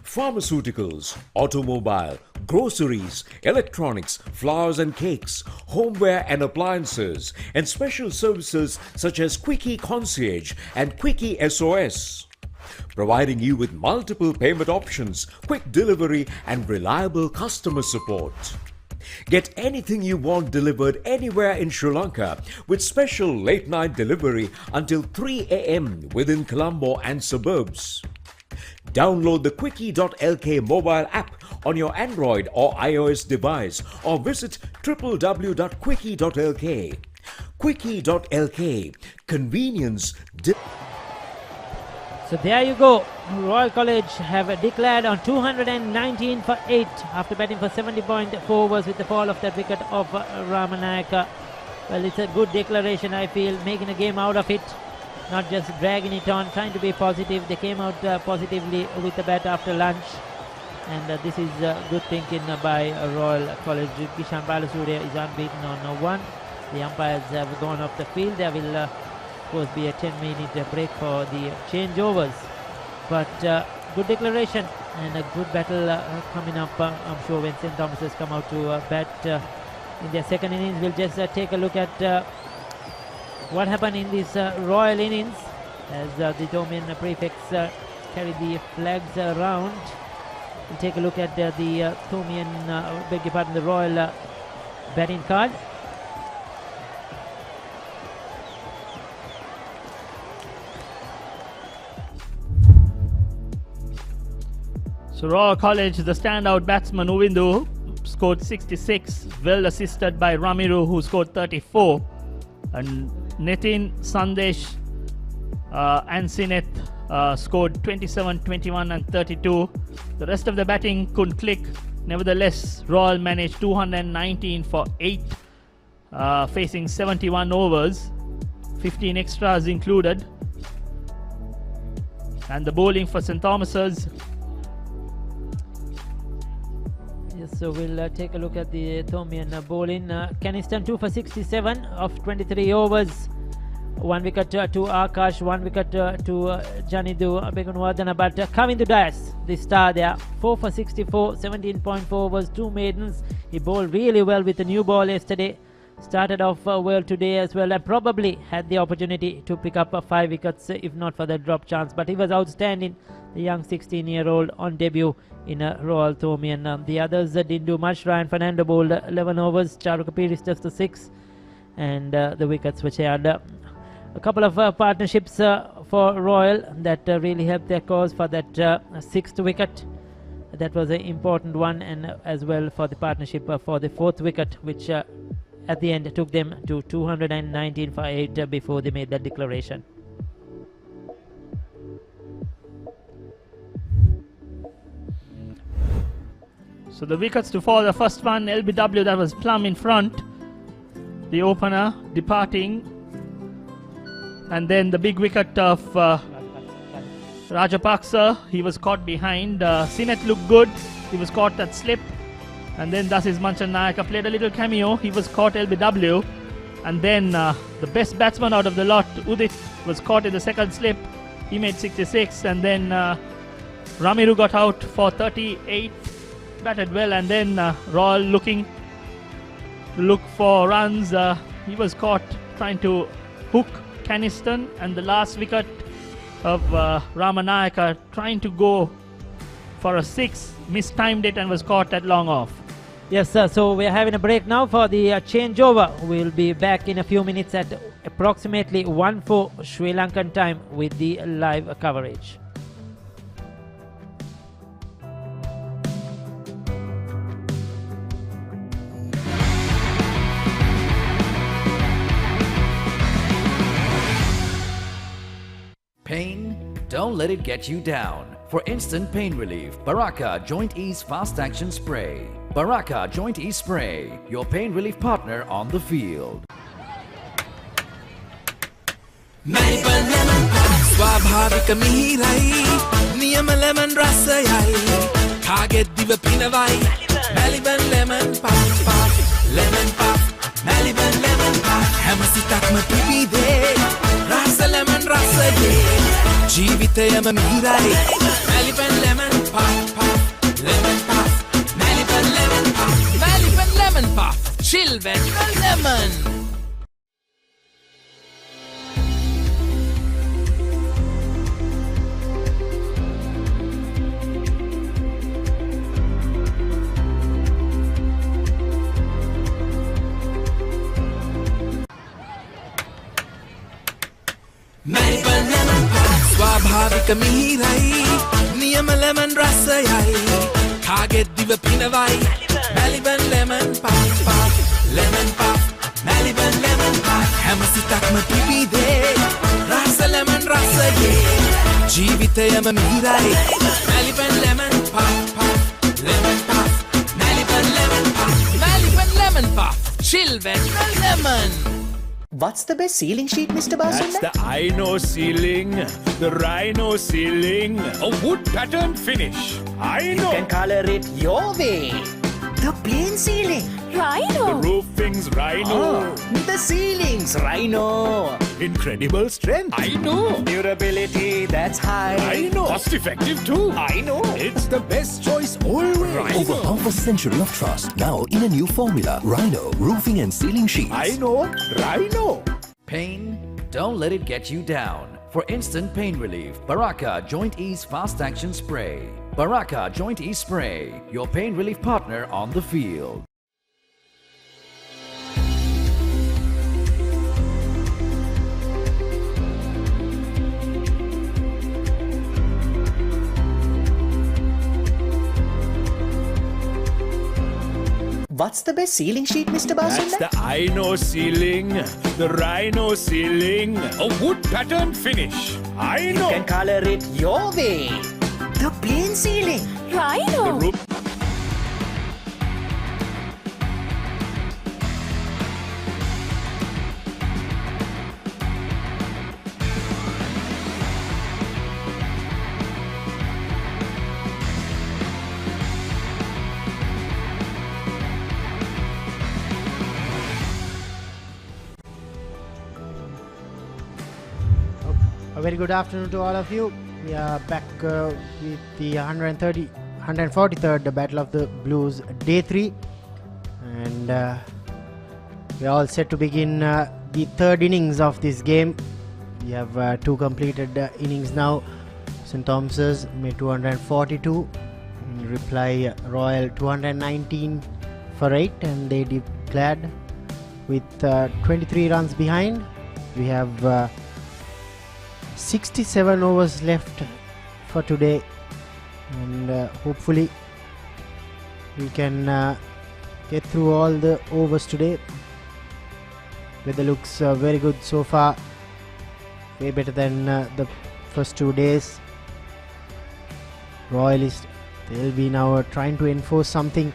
Pharmaceuticals, automobile, groceries, electronics, flowers and cakes, homeware and appliances, and special services such as Quickie Concierge and Quickie SOS. Providing you with multiple payment options, quick delivery and reliable customer support. Get anything you want delivered anywhere in Sri Lanka with special late night delivery until 3 a.m. within Colombo and suburbs. Download the Quickie.lk mobile app on your Android or iOS device or visit www.quickie.lk. Quickie.lk. Convenience. So there you go. Royal College have declared on 219 for 8 after batting for 70.4 overs with the fall of that wicket of Ramanayaka. Well, it's a good declaration, I feel, making a game out of it, not just dragging it on, trying to be positive. They came out positively with the bat after lunch, and this is good thinking by Royal College. Kishan Balasuriya is unbeaten on 1. The umpires have gone off the field. There will of course be a 10-minute break for the changeovers, but good declaration and a good battle coming up. I'm sure when St. Thomas's come out to bat in their second innings. We'll just take a look at what happened in this Royal innings as the Domain prefects carry the flags around. We'll take a look at the Thomian, beg your pardon, the Royal batting card. So Royal College, the standout batsman Uvindu scored 66, well assisted by Ramiru who scored 34, and Nitin, Sandesh and Sineth scored 27, 21 and 32. The rest of the batting couldn't click. Nevertheless, Royal managed 219 for 8, facing 71 overs, 15 extras included. And the bowling for St. Thomas's. So we'll take a look at the Thomian bowling. Caniston 2 for 67 of 23 overs. 1 wicket to Akash, 1 wicket to Janidu Begunwardana. But Kavindu Dias, the star there, 4 for 64, 17.4 overs, 2 maidens. He bowled really well with the new ball yesterday. Started off well today as well, and probably had the opportunity to pick up 5 wickets if not for the drop chance. But he was outstanding, the young 16-year-old on debut in Royal Thomian. The others didn't do much. Ryan Fernando bowled 11 overs, Charuka Piris just the 6, and the wickets were shared. A couple of partnerships for Royal that really helped their cause for that 6th wicket. That was an important one, and as well for the partnership for the 4th wicket, which at the end took them to 219 for 8 before they made that declaration. So the wickets to fall, the first one, LBW, that was plumb in front. The opener departing. And then the big wicket of Rajapaksa, he was caught behind. Sineth looked good, he was caught that slip. And then Dasis Manchan Nayaka played a little cameo, he was caught LBW. And then the best batsman out of the lot, Udit, was caught in the second slip. He made 66, and then Ramiru got out for 38. Batted well, and then Royal looking to look for runs. He was caught trying to hook Caniston, and the last wicket of Ramanayaka trying to go for a 6, mistimed it and was caught at long off. Yes, sir. So we are having a break now for the changeover. We'll be back in a few minutes at approximately 1:04 Sri Lankan time with the live coverage. Pain? Don't let it get you down. For instant pain relief, Baraka Joint Ease Fast Action Spray. Baraka Joint Ease Spray, your pain relief partner on the field. ස්වාභාවික මිහිරයි නියම lemon රසයයි කාගෙත් දිව පිනවයි Maliban lemon puff lemon puff Maliban lemon puff හැම සිතක්ම පිබිදේ රස lemon රසයේ ජීවිතයම මිහිරයි Maliban lemon puff lemon puff Maliban lemon puff Maliban lemon puff chill when lemon. ස්වාභාවික මිහිරයි නියම lemon රසයයි කාගෙත් දිව පිනවයි Maliban lemon puff puff lemon puff Maliban lemon puff හැම සිතක්ම පිබිදේ රස lemon රසයේ ජීවිතයම මිහිරයි Maliban lemon puff puff lemon puff Maliban lemon puff Maliban lemon puff chill when lemon. What's the best ceiling sheet, Mr. Basunda? That's the Aino ceiling, the Rhino ceiling, a wood pattern finish. You can color it your way. The plain ceiling. The roofing's Rhino. The ceiling's Rhino. Incredible strength. I know. Durability, that's high. I know. Cost effective too. I know. It's the best choice always. Rhino. Over half a century of trust. Now in a new formula. Rhino. Roofing and ceiling sheets. I know. Rhino. Pain? Don't let it get you down. For instant pain relief, Baraka Joint Ease Fast Action Spray. Baraka Joint Ease Spray, your pain relief partner on the field. What's the best ceiling sheet, Mr. Basunda? That's the Aino ceiling, the Rhino ceiling, a wood pattern finish. I know. You can color it your way. The plain ceiling. The roof. A very good afternoon to all of you. We are back with the 143rd Battle of the Blues Day 3, and we are all set to begin the third innings of this game. We have two completed innings now. St. Thomas's made 242, in reply Royal 219 for 8, and they declared with 23 runs behind. We have 67 overs left for today, and hopefully we can get through all the overs today. Weather looks very good so far, way better than the first 2 days. Royalists, they'll be now trying to enforce something.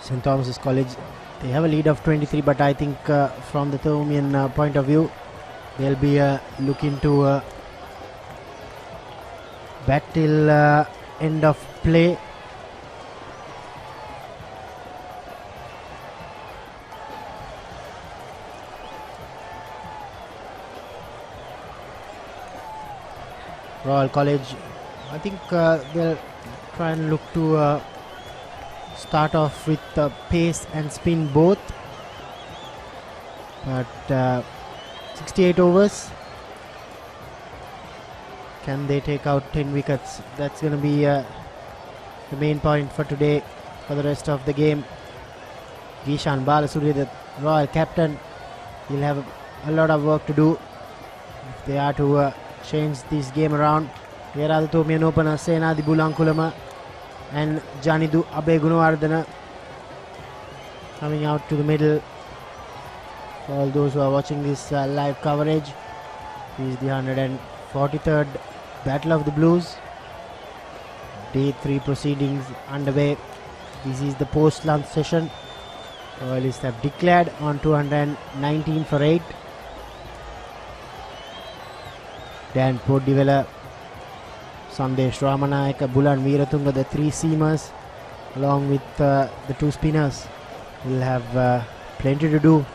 St. Thomas's College, they have a lead of 23, but I think from the Thermian point of view, they'll be looking to bat till end of play. Royal College, I think they'll try and look to start off with pace and spin both, but 68 overs, can they take out 10 wickets? That's going to be the main point for today, for the rest of the game. Gishan Balasuri, the Royal captain, will have a lot of work to do if they are to change this game around. Here are the Thomian openers, Senadi Bulankulama and Janidu Abegunawardana coming out to the middle. For all those who are watching this live coverage, this is the 143rd Battle of the Blues. Day 3 proceedings underway. This is the post-lunch session. Royalists have declared on 219 for 8. Dan Podivela, Sandesh Ramanayaka, Bulan Veeratunga, the three seamers, along with the two spinners, will have plenty to do.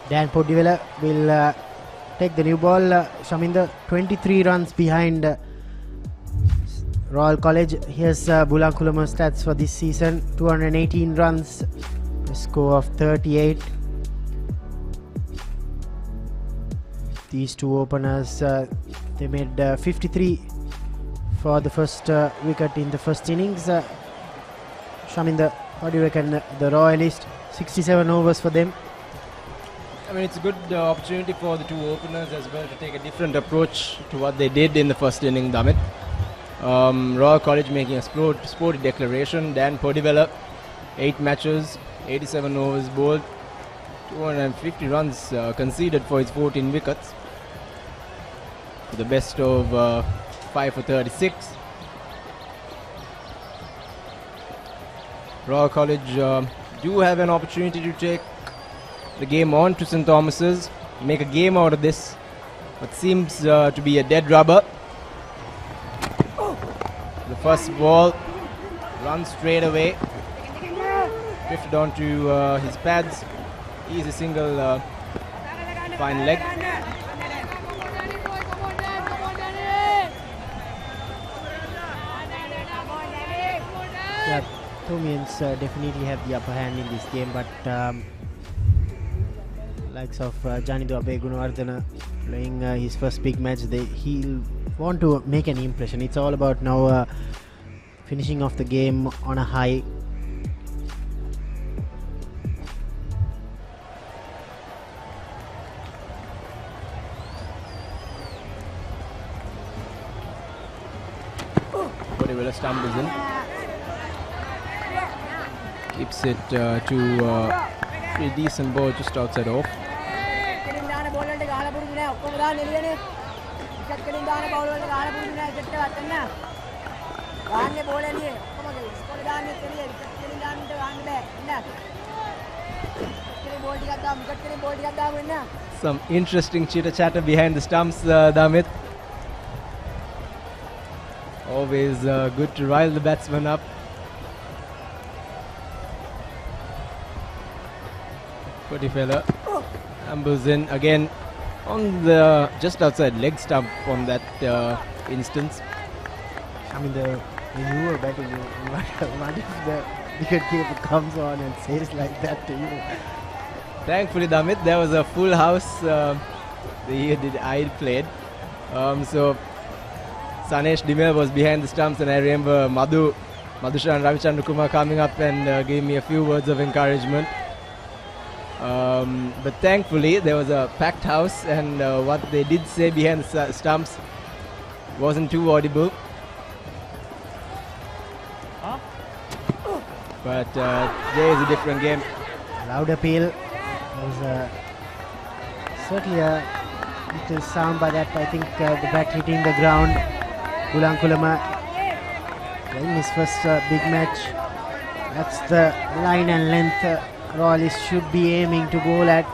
Dan Podivela will take the new ball. Shaminder, 23 runs behind Royal College. Here's Bulankulama's stats for this season. 218 runs, a score of 38. These two openers, they made 53 for the first wicket in the first innings. Shaminder, what do you reckon? The Royalist, 67 overs for them. I mean, it's a good opportunity for the two openers as well to take a different approach to what they did in the first inning, Damit. Royal College making a sporty declaration. Dan Podivella, 8 matches, 87 overs bowled, 250 runs conceded for his 14 wickets. To the best of 5 for 36. Royal College do have an opportunity to take the game on to St. Thomas's, make a game out of this. What seems to be a dead rubber. The first ball runs straight away, drifted onto his pads. Easy single, fine leg. Yeah, Thomians definitely have the upper hand in this game, but likes of Janidu Abe Gunawardena playing his first big match, he'll want to make an impression. It's all about now finishing off the game on a high. Podivella stumbles in. Keeps it to pretty decent ball just outside off. Some interesting chitter chatter behind the stumps, Damit. Always good to rile the batsman up. Podivella ambles in again on the just outside leg stump on that instance. I mean, when you were batting, what if the wicketkeeper comes on and says like that to you? Thankfully, Damit, there was a full house the year I played. So Sanesh Dimel was behind the stumps, and I remember Madhushan Ravichandra coming up and gave me a few words of encouragement. But thankfully there was a packed house, and what they did say behind the stumps wasn't too audible. But today is a different game. Loud appeal. There was certainly a little sound by that. I think the bat hitting the ground. Gulankulama playing his first big match. That's the line and length Royalists should be aiming to bowl at.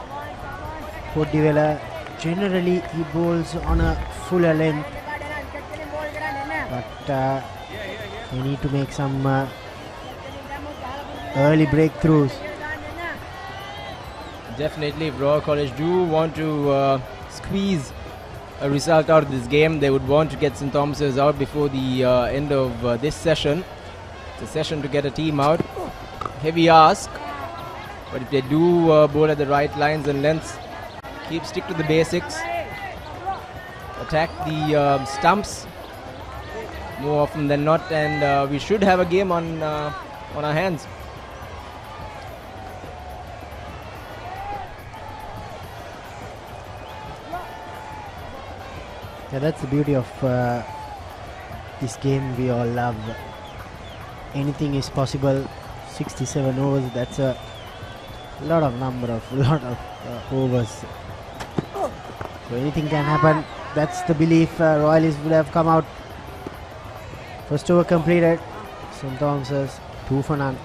Podivella, generally he bowls on a fuller length, but they need to make some early breakthroughs. Definitely, if Royal College do want to squeeze a result out of this game, they would want to get St. Thomas's out before the end of this session. It's a session to get a team out. Heavy ask, but if they do bowl at the right lines and lengths, stick to the basics, attack the stumps more often than not, and we should have a game on our hands. Yeah, that's the beauty of this game we all love. Anything is possible. 67 overs, that's a lot of overs. So anything can happen. That's the belief. Royalists would have come out. First over completed. St. Thomas's 2 for none.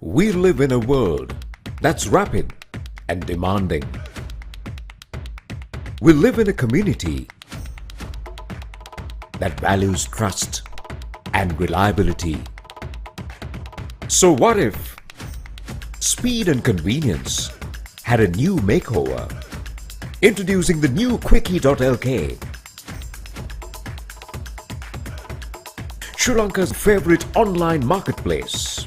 We live in a world that's rapid and demanding. We live in a community that values trust and reliability. So what if speed and convenience had a new makeover? Introducing the new Quickie.lk, Sri Lanka's favorite online marketplace.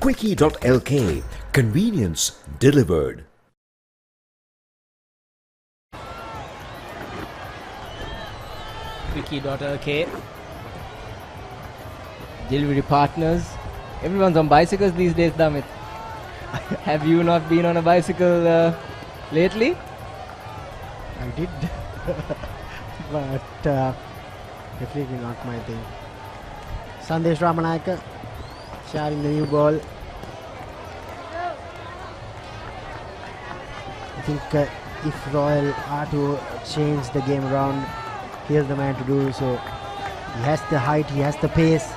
Quickie.lk, convenience delivered. Quickie.lk. Delivery partners. Everyone's on bicycles these days, Damit. Have you not been on a bicycle lately? I did. But definitely not my thing. Sandesh Ramanayaka sharing the new ball. I think if Royal are to change the game around, here's the man to do so. He has the height, he has the pace.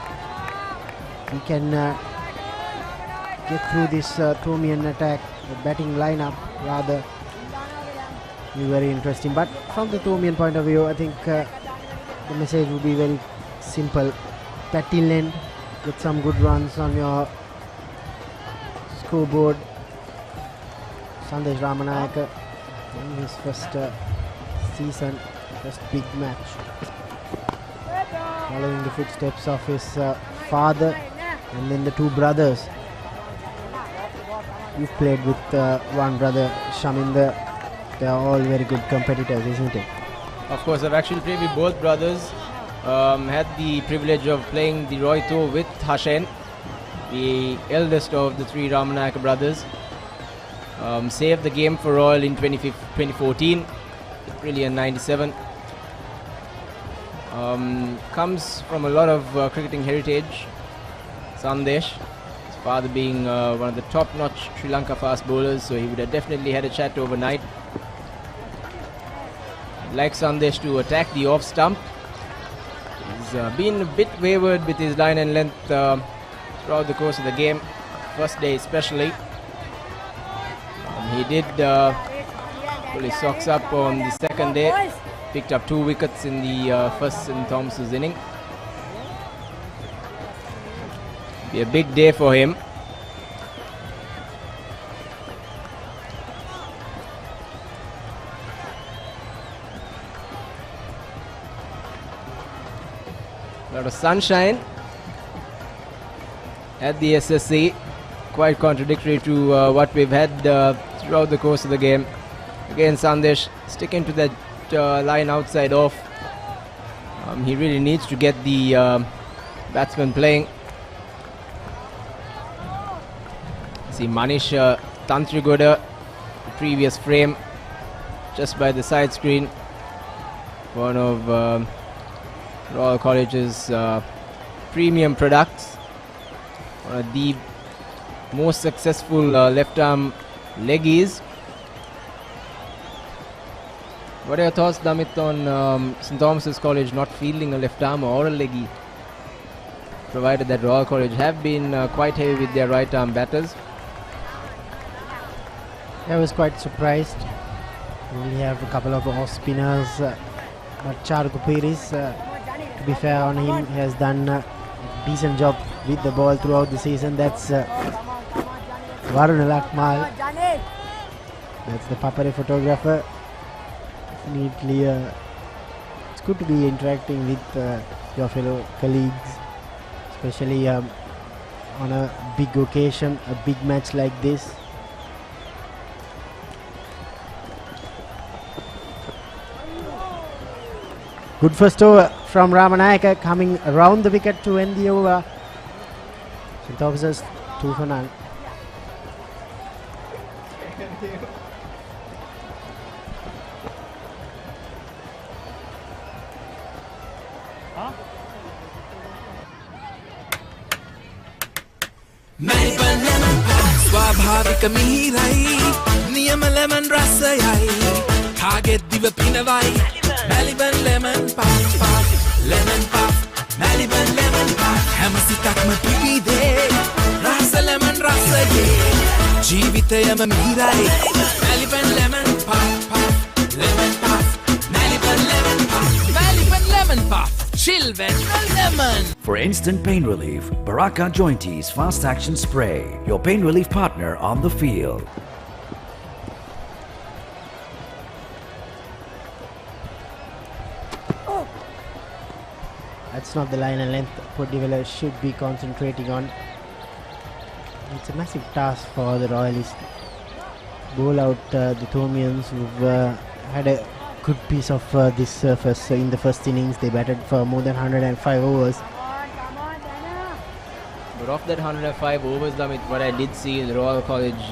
He can get through this Tomian attack, the batting lineup rather. Be very interesting. But from the Tomian point of view, I think the message would be very simple. Bat till end, get some good runs on your scoreboard. Sandesh Ramanayaka in his first season, first big match. Following the footsteps of his father and then the two brothers. You've played with one brother, Shaminder. They are all very good competitors, isn't it? Of course, I've actually played with both brothers. Had the privilege of playing the Roy Tour with Hashen, the eldest of the three Ramanayaka brothers. Saved the game for Royal in 2014, brilliant 97. Comes from a lot of cricketing heritage. Sandesh, his father being one of the top-notch Sri Lanka fast bowlers, so he would have definitely had a chat overnight. I'd like Sandesh to attack the off stump. He's been a bit wayward with his line and length throughout the course of the game, first day especially. He did pull his socks up on the second day, picked up 2 wickets in the first St. Thomas's inning. Be a big day for him. A lot of sunshine at the SSC, quite contradictory to what we've had throughout the course of the game. Again, Sandesh sticking to that line outside off. He really needs to get the batsman playing. See Manish Tantrigoda, the previous frame, just by the side screen. One of Royal College's premium products. One of the most successful left arm leggies. What are your thoughts, Damit, on St. Thomas's College not fielding a left arm or a leggy? Provided that Royal College have been quite heavy with their right arm batters. I was quite surprised. We only have a couple of off spinners, but Charku Piris, to be fair on him, he has done a decent job with the ball throughout the season. That's Varun Lakmal. That's the Papare photographer. Definitely, it's good to be interacting with your fellow colleagues, especially on a big occasion, a big match like this. Good first over from Ramanayaka, coming around the wicket to end the over. St. Thomas's 2 for none. ස්වාභාවික මිහිරයි නියම lemon රසයයි කාගෙත් දිව පිනවයි Maliban lemon puff lemon puff Maliban lemon puff හැම සිතක්ම පිබිදේ රස ලෙමන් රසයේ ජීවිතයම මිහිරයි Maliban lemon puff lemon puff Maliban lemon puff Maliban lemon puff chill when lemon. For instant pain relief, Baraka Jointies Fast Action Spray, your pain relief partner on the field. That's not the line and length Podivela should be concentrating on. It's a massive task for the Royalists. Bowl out the Thomians, who've had a good piece of this surface in the first innings. They batted for more than 105 overs. But of that 105 overs, Damit, what I did see in the Royal College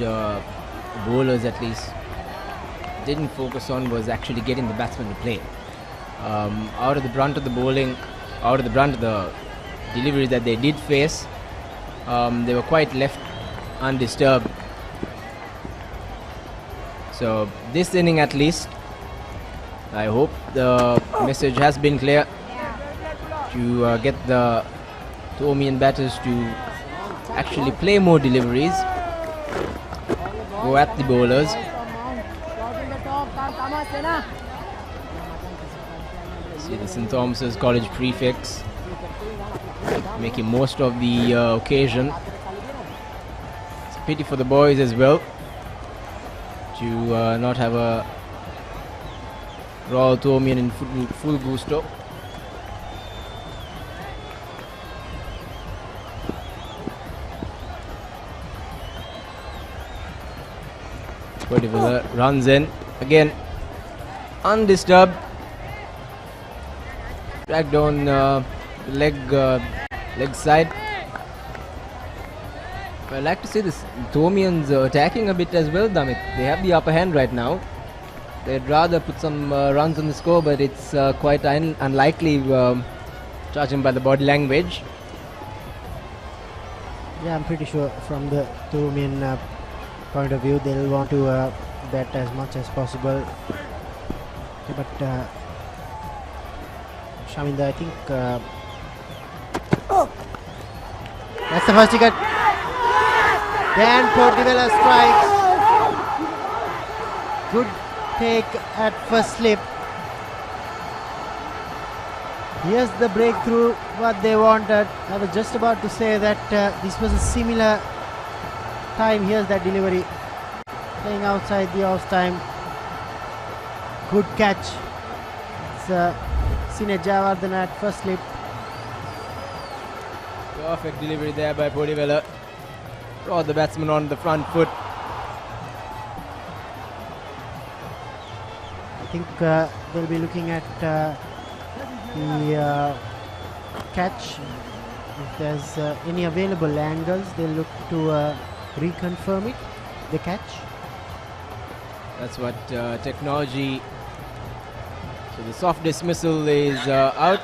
bowlers at least didn't focus on was actually getting the batsman to play. Out of the brunt of the bowling, out of the brunt of the deliveries that they did face, they were quite left undisturbed. So this inning at least, I hope the message has been clear to get the Tomian batters to actually play more deliveries, go at the bowlers. See the St. Thomas's College prefects making most of the occasion. It's a pity for the boys as well to not have a Royal Tomian in full gusto. Whatever runs in again, undisturbed. Dragged on leg side. I like to see this Tomians attacking a bit as well, Damit. They have the upper hand right now. They'd rather put some runs on the score, but it's quite unlikely, judging by the body language. Yeah, I'm pretty sure from the Tomian point of view, they'll want to bat as much as possible. Okay, but Shaminda, I think that's the first wicket. Dan Portibella strikes. Good take at first slip. Here's the breakthrough, what they wanted. I was just about to say that this was a similar time. Here's that delivery, playing outside the off time. Good catch. It's Sine Javardhana at first slip. Perfect delivery there by Portibella. Brought the batsman on the front foot. I think they'll be looking at the catch. If there's any available angles, they'll look to reconfirm it, the catch. That's what technology. So the soft dismissal is out.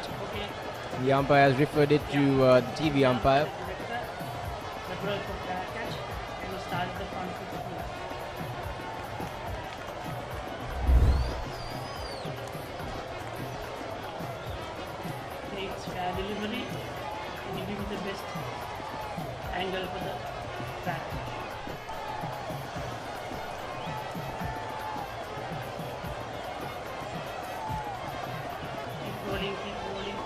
The umpire has referred it to the TV umpire. Delivery, giving the best angle for the track. Keep rolling, keep rolling.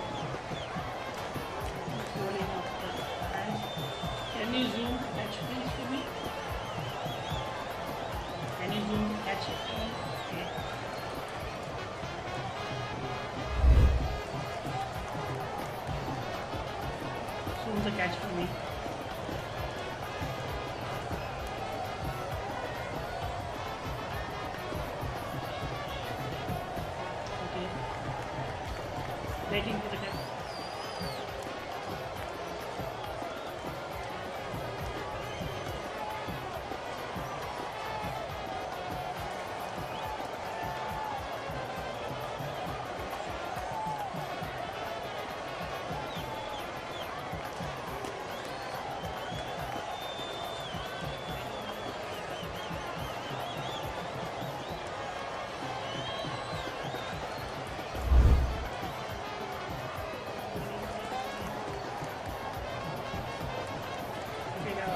Keep rolling off the hand. Can you zoom catch please for me? Can you zoom catch it? Okay. The catch for me. Okay. Waiting for the catch.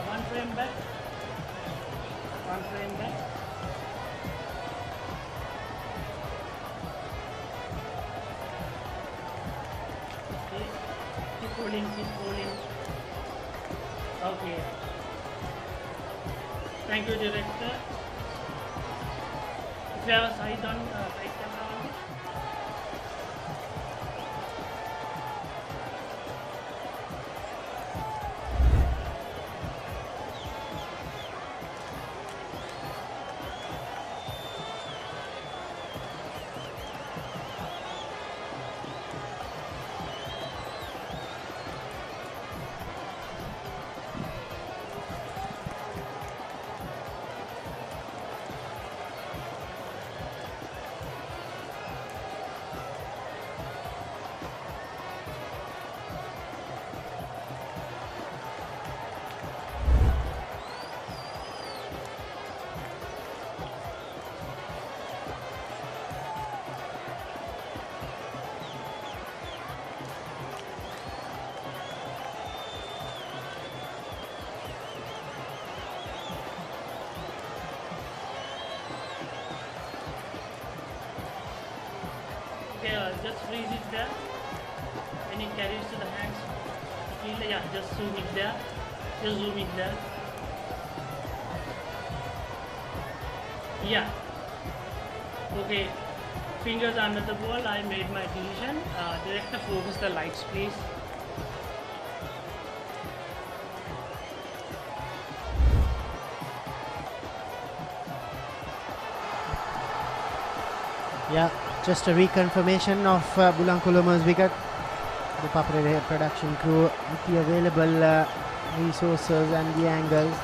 One frame back. One frame back. Okay. Keep rolling, keep rolling. Okay. Thank you, director. If you have a side on, side camera on it. carries it there. When it carries to the hands, yeah, just zoom it there. Just zoom it there. Yeah. Okay. Fingers under the ball. I made my decision. Director, focus the lights, please. Yeah, just a reconfirmation of Bulan Colombo's wicket. The Papare production crew with the available resources and the angles.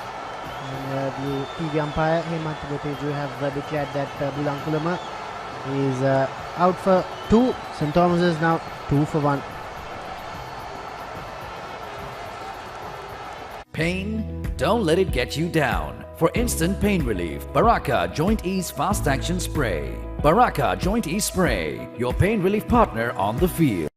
And the TV umpire Hemant Boteju have declared that Bulan Colombo is out for 2. St. Thomas is now 2 for 1. Pain? Don't let it get you down. For instant pain relief, Baraka Joint Ease Fast Action Spray. Baraka Joint Ease Spray, your pain relief partner on the field.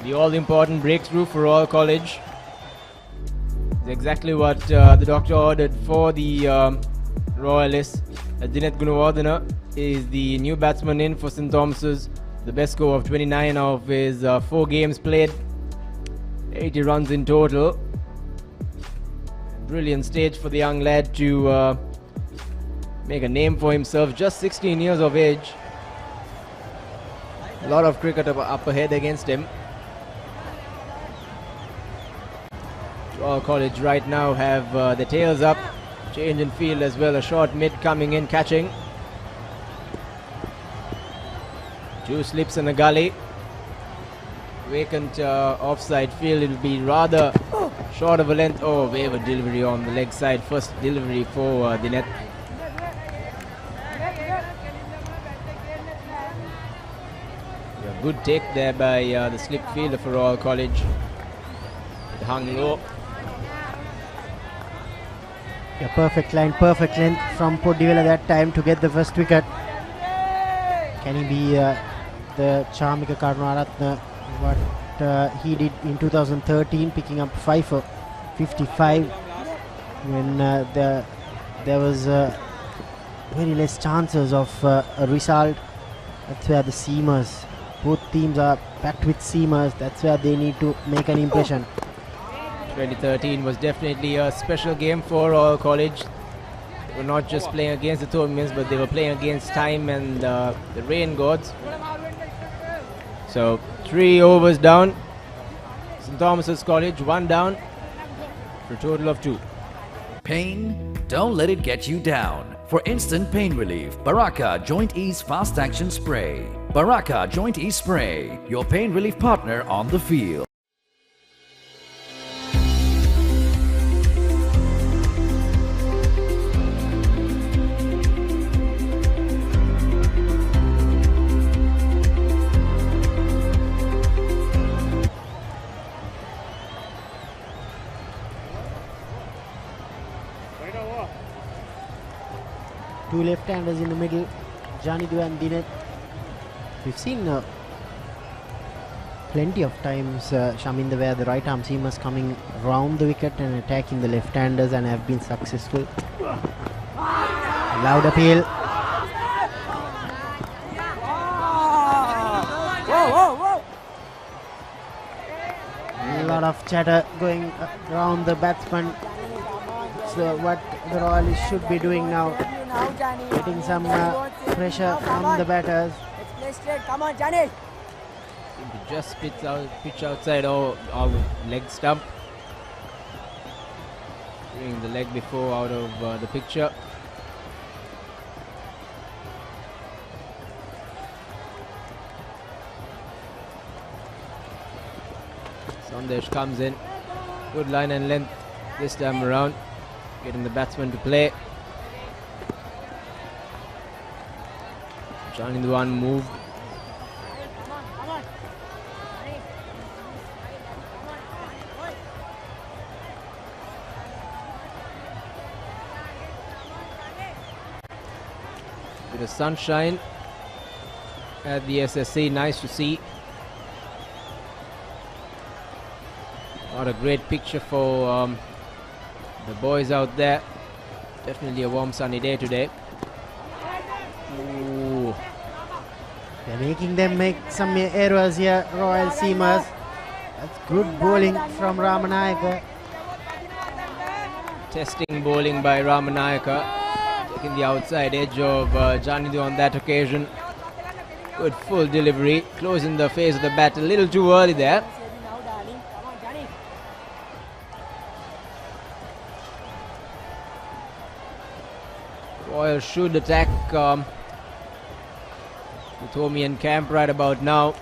The all-important breakthrough for Royal College. It's exactly what the doctor ordered for the Royalists. Dinet Gunawardena is the new batsman in for St. Thomas's. The best score of 29 of his 4 games played. 80 runs in total. Brilliant stage for the young lad to make a name for himself. Just 16 years of age. A lot of cricket up ahead against him. Royal College right now have the tails up. Change in field as well. A short mid coming in, catching. 2 slips in a gully. Vacant offside field. It will be rather short of a length. Oh, wave delivery on the leg side. First delivery for the net. A good take there by the slip fielder for Royal College. It hung low. A perfect line, perfect length from Podivela that time to get the first wicket. Can he be the Charmika Karunaratne what he did in 2013, picking up 5 for 55 when there was very less chances of a result. That's where the seamers, both teams are packed with seamers. That's where they need to make an impression. 2013 was definitely a special game for Royal College. They were not just playing against the Thornmans, but they were playing against time and the rain gods. So 3 overs down. St. Thomas's College 1 down for a total of 2. Pain? Don't let it get you down. For instant pain relief, Baraka Joint Ease Fast Action Spray. Baraka Joint Ease Spray, your pain relief partner on the field. Two left-handers in the middle, Janidu and Dinet. We've seen plenty of times, Shaminda, where the right arm seamers coming round the wicket and attacking the left-handers and have been successful. Loud appeal. A lot of chatter going around the batsman. So what the Royalists should be doing now, getting some pressure on the batters. Come on, Johnny. Just pitch outside our leg stump. Bring the leg before out of the picture. Sandesh comes in. Good line and length this time around. Getting the batsman to play. Johnny the one moved. Bit of sunshine at the SSC, nice to see. What a great picture for the boys out there. Definitely a warm sunny day today. Ooh. They're making them make some errors here, Royal Seamers. That's good bowling from Ramanayaka. Testing bowling by Ramanayaka, taking the outside edge of Janidu on that occasion. Good full delivery, closing the face of the bat a little too early there. Royal should attack the Thomian camp right about now.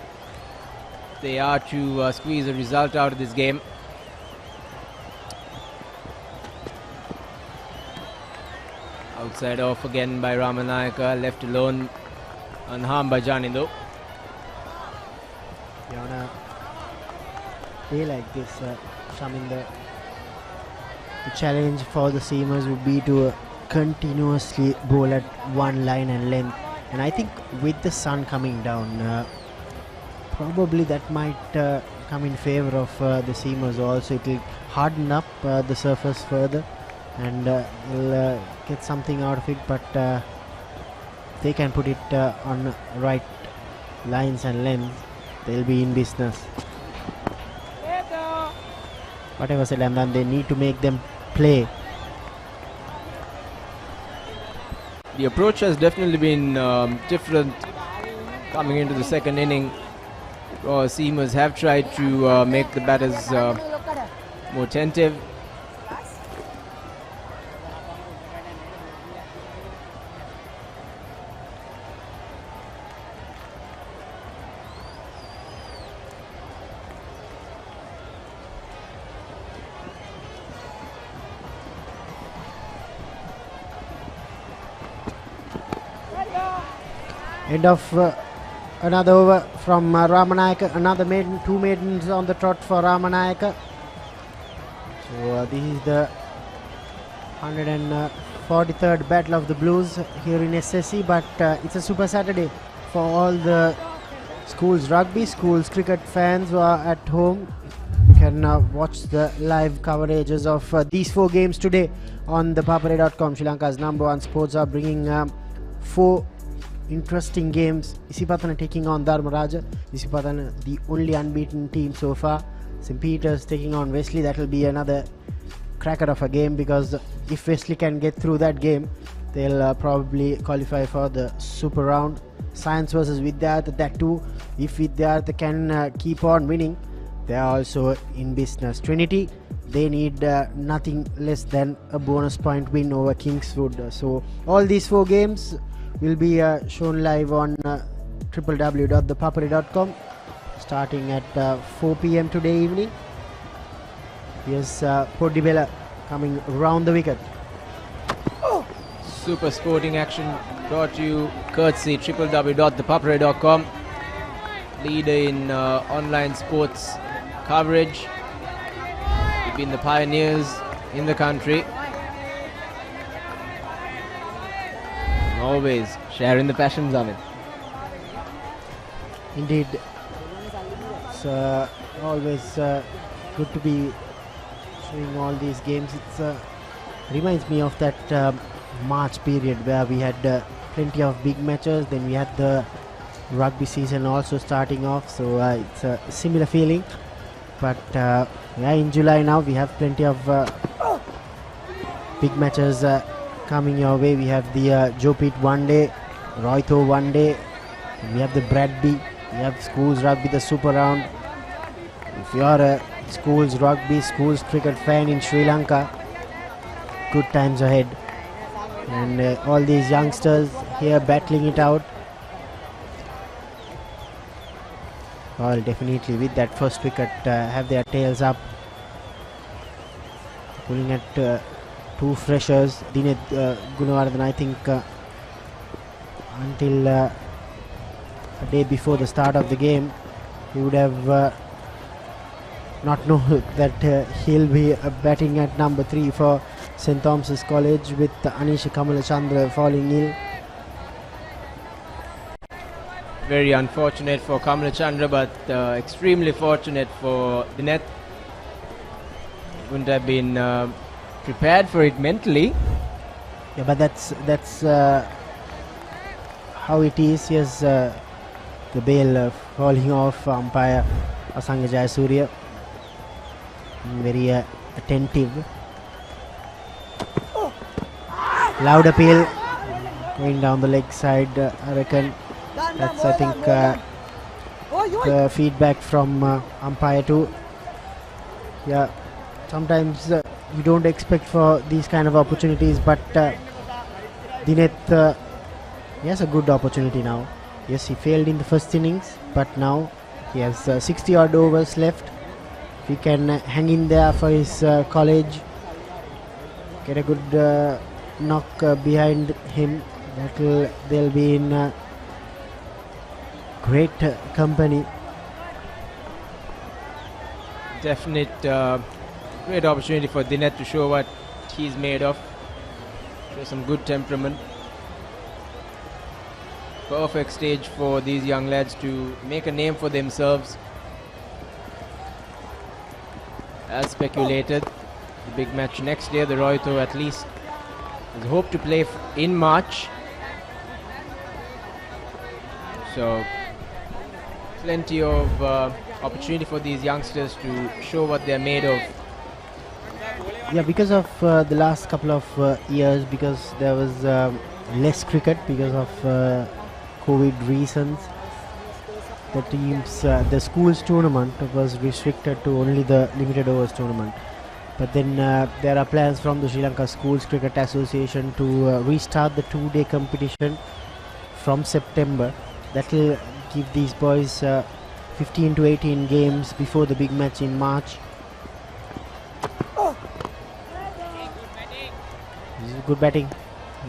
They are to squeeze a result out of this game. Outside off again by Ramanayaka, left alone, unharmed by Janidu. You wanna play like this, Shaminder? The challenge for the Seamers would be to continuously bowl at one line and length, and I think with the sun coming down, probably that might come in favor of the Seamers also. It will harden up the surface further and will get something out of it, but they can put it on right lines and length, they'll be in business. Whatever said and done, they need to make them play. The approach has definitely been different coming into the second inning. Seamers have tried to make the batters more attentive. End of another over from Ramanayaka. Another maiden, two maidens on the trot for Ramanayaka. So this is the 143rd Battle of the Blues here in SSC, but it's a Super Saturday for all the schools rugby, schools cricket fans who are at home. You can watch the live coverages of these four games today on the Papare.com, Sri Lanka's #1 sports hub, bringing four interesting games. Isipatana taking on Dharmaraja. Isipatana the only unbeaten team so far. St. Peter's taking on Wesley. That will be another cracker of a game, because if Wesley can get through that game, they'll probably qualify for the super round. Science versus Vidyartha, that too. If Vidyartha can keep on winning, they are also in business. Trinity, they need nothing less than a bonus point win over Kingswood. So all these four games will be shown live on www.thepapare.com starting at 4 p.m. today evening. Here's Podibella coming round the wicket. Super sporting action brought to you courtesy www.thepapare.com, leader in online sports coverage. We've been the pioneers in the country, always sharing the passions of it. Indeed, it's always good to be showing all these games. It reminds me of that March period where we had plenty of big matches, then we had the rugby season also starting off, so it's a similar feeling. But yeah, in July now we have plenty of big matches coming your way. We have the Joe Pitt one day, Roytho one day, and we have the Bradby, we have schools rugby, the super round. If you are a schools rugby, schools cricket fan in Sri Lanka, good times ahead. And all these youngsters here battling it out. Well, definitely with that first wicket have their tails up, pulling at two freshers. Dinet Gunawardhan, I think until a day before the start of the game, he would have not known that he'll be batting at number 3 for St. Thomas's College, with Anisha Kamalachandra falling ill. very unfortunate for Kamala Chandra, but extremely fortunate for Dinet. Wouldn't have been prepared for it mentally. Yeah, but that's how it is. Yes, the bail falling off umpire Asanga Jayasuriya. Very attentive. Loud appeal going down the leg side. I reckon that's I think the feedback from umpire too. Yeah, sometimes you don't expect for these kind of opportunities, but Dinet he has a good opportunity now. Yes, he failed in the first innings, but now he has 60 odd overs left. If he can hang in there for his college, get a good knock behind him, they'll be in great company. Definite great opportunity for Dinet to show what he's made of. Show some good temperament. Perfect stage for these young lads to make a name for themselves. As speculated, the big match next year, the Rohito at least has hoped to play in March. So plenty of opportunity for these youngsters to show what they're made of. Yeah, because of the last couple of years, because there was less cricket because of COVID reasons, the teams, the schools tournament was restricted to only the limited overs tournament. But then there are plans from the Sri Lanka Schools Cricket Association to restart the 2-day competition from September. That will give these boys 15 to 18 games before the big match in March. This is good batting.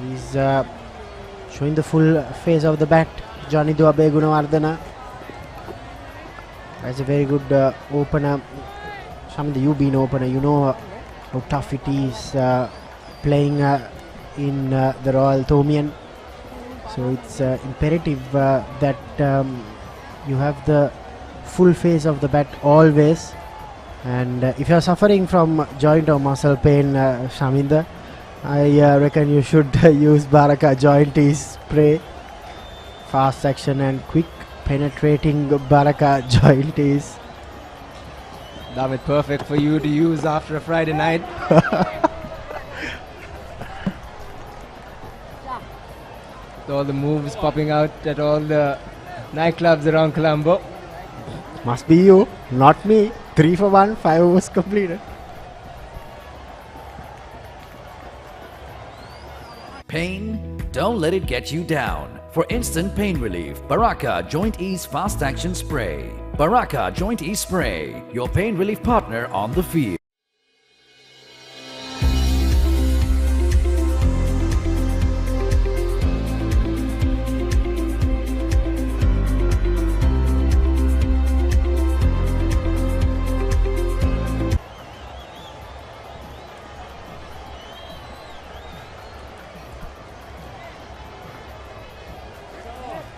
He's showing the full phase of the bat. Johnny Dwabe Gunawardena. That's a very good opener. Shamindha, you've been opener. You know how tough it is playing in the Royal Thomian. So it's imperative that you have the full phase of the bat always. And if you're suffering from joint or muscle pain, Shamindha, I reckon you should use Baraka joint ease spray. Fast action and quick penetrating Baraka joint ease. David, perfect for you to use after a Friday night. All the moves popping out at all the nightclubs around Colombo. Must be you, not me. 3 for 1, 5 overs completed. Pain? Don't let it get you down. For instant pain relief, Baraka Joint Ease Fast Action Spray. Baraka Joint Ease Spray, your pain relief partner on the field.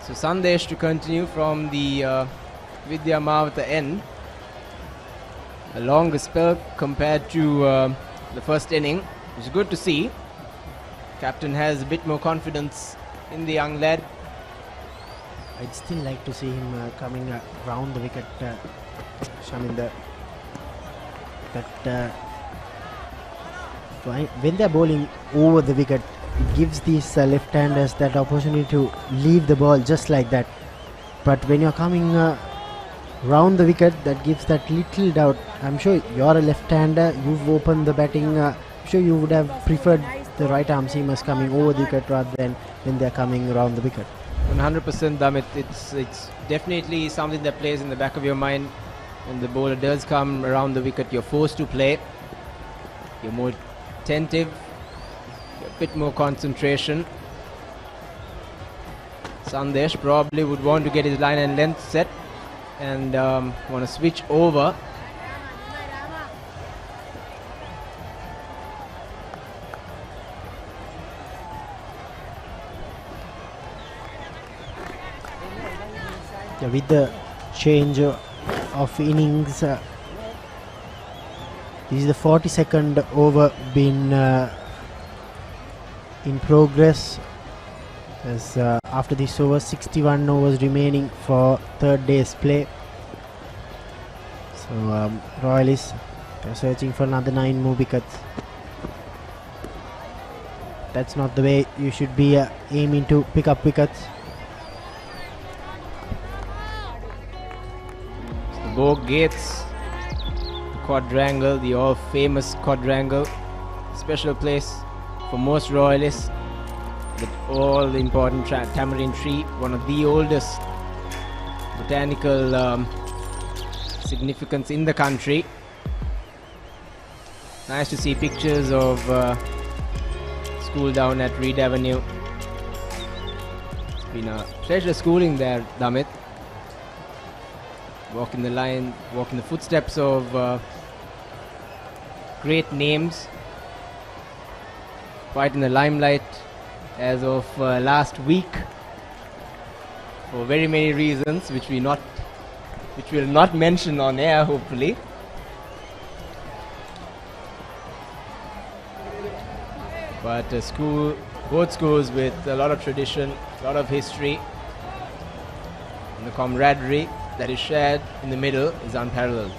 So Sandesh to continue from the Vidya Mavata end. A longer spell compared to the first inning, which is good to see. Captain has a bit more confidence in the young lad. I'd still like to see him coming round the wicket, Shaminda. That when they're bowling over the wicket, it gives these left-handers that opportunity to leave the ball just like that. But when you're coming round the wicket, that gives that little doubt. I'm sure you're a left-hander, you've opened the batting, I'm sure you would have preferred the right-arm seamers coming over the wicket rather than when they're coming around the wicket. 100% Damit, it's definitely something that plays in the back of your mind. When the bowler does come around the wicket, you're forced to play. You're more attentive, a bit more concentration. Sandesh probably would want to get his line and length set and want to switch over. with the change of innings, this is the 42nd over been in progress, as after this over 61 overs remaining for third day's play. So Royalists are searching for another 9 more wickets. That's not the way you should be aiming to pick up wickets. The Borg Gates, the quadrangle, the all famous quadrangle, special place for most Royalists, with all the important tamarind tree, one of the oldest botanical significance in the country. Nice to see pictures of school down at Reed Avenue. It's been a pleasure schooling there, Damit. Walking the footsteps of great names. Quite in the limelight as of last week, for very many reasons, which we'll not mention on air, hopefully. But both schools with a lot of tradition, a lot of history, and the camaraderie that is shared in the middle is unparalleled.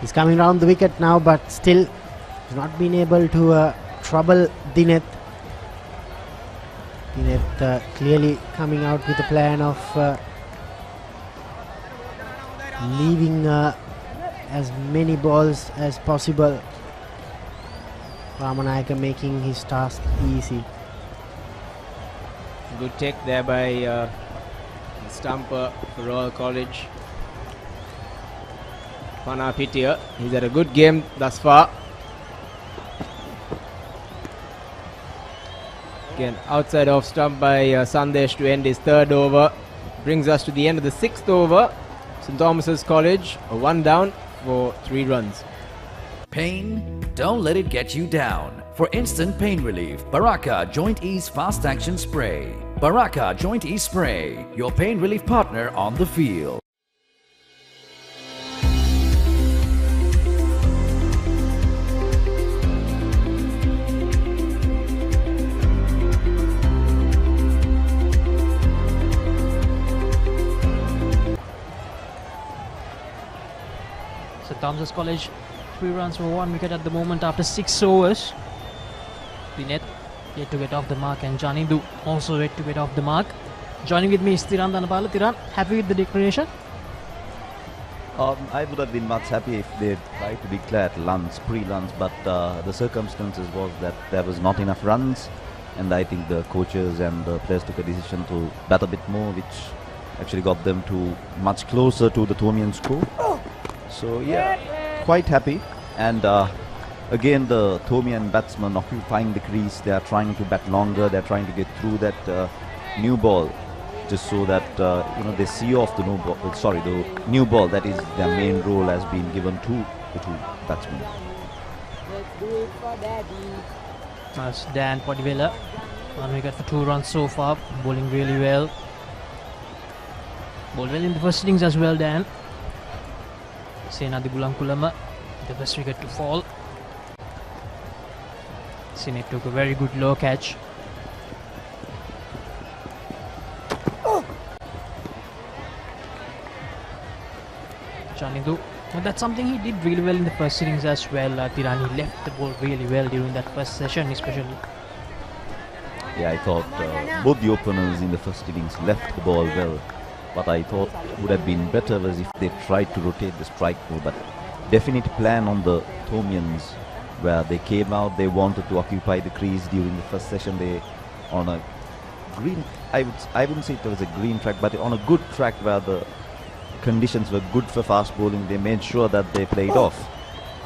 He's coming round the wicket now, but still has not been able to trouble Dineth. Dineth clearly coming out with a plan of leaving as many balls as possible. Ramanayaka making his task easy. Good take there by the stumper for Royal College. Panapitia, he's had a good game thus far. Again, outside off stump by Sandesh to end his third over. Brings us to the end of the 6th over. St. Thomas's College, a 1 down for 3 runs. Pain? Don't let it get you down. For instant pain relief, Baraka Joint Ease Fast Action Spray. Baraka Joint Ease Spray, your pain relief partner on the field. St. Thomas's College, 3 runs for 1 wicket at the moment after 6 overs. Dineth yet to get off the mark, and Janindu also yet to get off the mark. Joining with me is Tiran Dhanapala. Tiran, happy with the declaration? I would have been much happy if they tried to declare pre-runs, but the circumstances was that there was not enough runs, and I think the coaches and the players took a decision to bat a bit more, which actually got them to much closer to the Thomian score. So yeah, quite happy. And again, the Thomian batsmen occupying the crease, they are trying to bat longer, they are trying to get through that new ball, just so that they see off the the new ball. That is their main role has been given to the 2 batsmen. Let's do it for Daddy. That's Dan Podivela. 1 wicket for 2 runs so far, bowling really well. Bowled well in the first innings as well, Dan. Senadi Bulankulama, the best wicket to fall. Sinet took a very good low catch. Janindu, that's something he did really well in the first innings as well. Tirani left the ball really well during that first session especially. Yeah, I thought both the openers in the first innings left the ball well, but I thought would have been better was if they tried to rotate the strike ball. But definite plan on the Thomians, where they came out, they wanted to occupy the crease during the first session. They on a green, I wouldn't say it was a green track, but on a good track where the conditions were good for fast bowling. They made sure that they played off.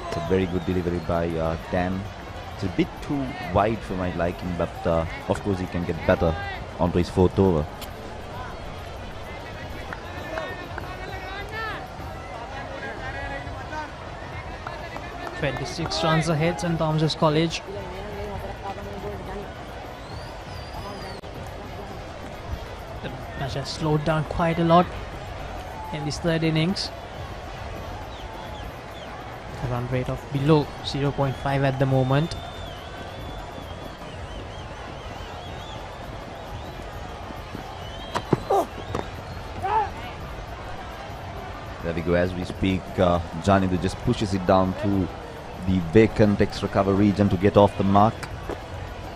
It's a very good delivery by Dan. It's a bit too wide for my liking, but of course he can get better onto his 4th over. 26 runs ahead, St Thomas's College. The match has slowed down quite a lot in this third innings. A run rate of below 0.5 at the moment. There we go. As we speak, Janidu just pushes it down to the vacant extra cover region to get off the mark.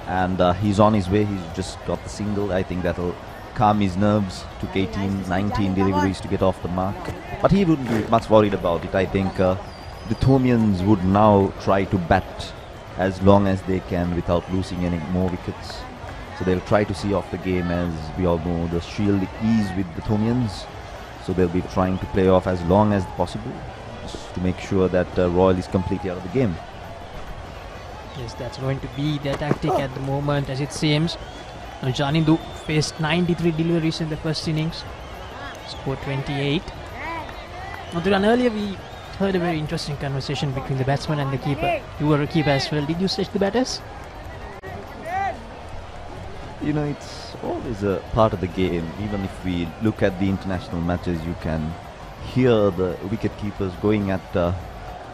And he's on his way. He's just got the single. I think that'll calm his nerves. Took 18, 19 deliveries to get off the mark. But he wouldn't be much worried about it. I think the Thomians would now try to bat as long as they can without losing any more wickets. So they'll try to see off the game. As we all know, the shield is with the Thomians. So they'll be trying to play off as long as possible just to make sure that Royal is completely out of the game. Yes, that's going to be their tactic at the moment, as it seems. Now Janidu faced 93 deliveries in the first innings, scored 28. Now, Duran, earlier we heard a very interesting conversation between the batsman and the keeper. You were a keeper as well. Did you stretch the batters? You know, it's always a part of the game. Even if we look at the international matches, you can hear the wicket keepers going at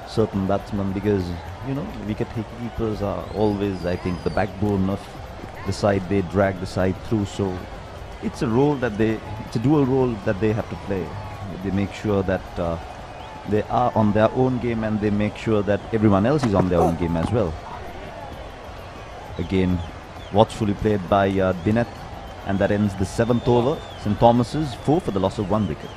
certain batsmen because, you know, wicket keepers are always, I think, the backbone of the side. They drag the side through. So it's a role that it's a dual role that they have to play. They make sure that they are on their own game and they make sure that everyone else is on their own game as well. Again, watchfully played by Dineth, and that ends the 7th over. St Thomas's 4 for the loss of 1 wicket.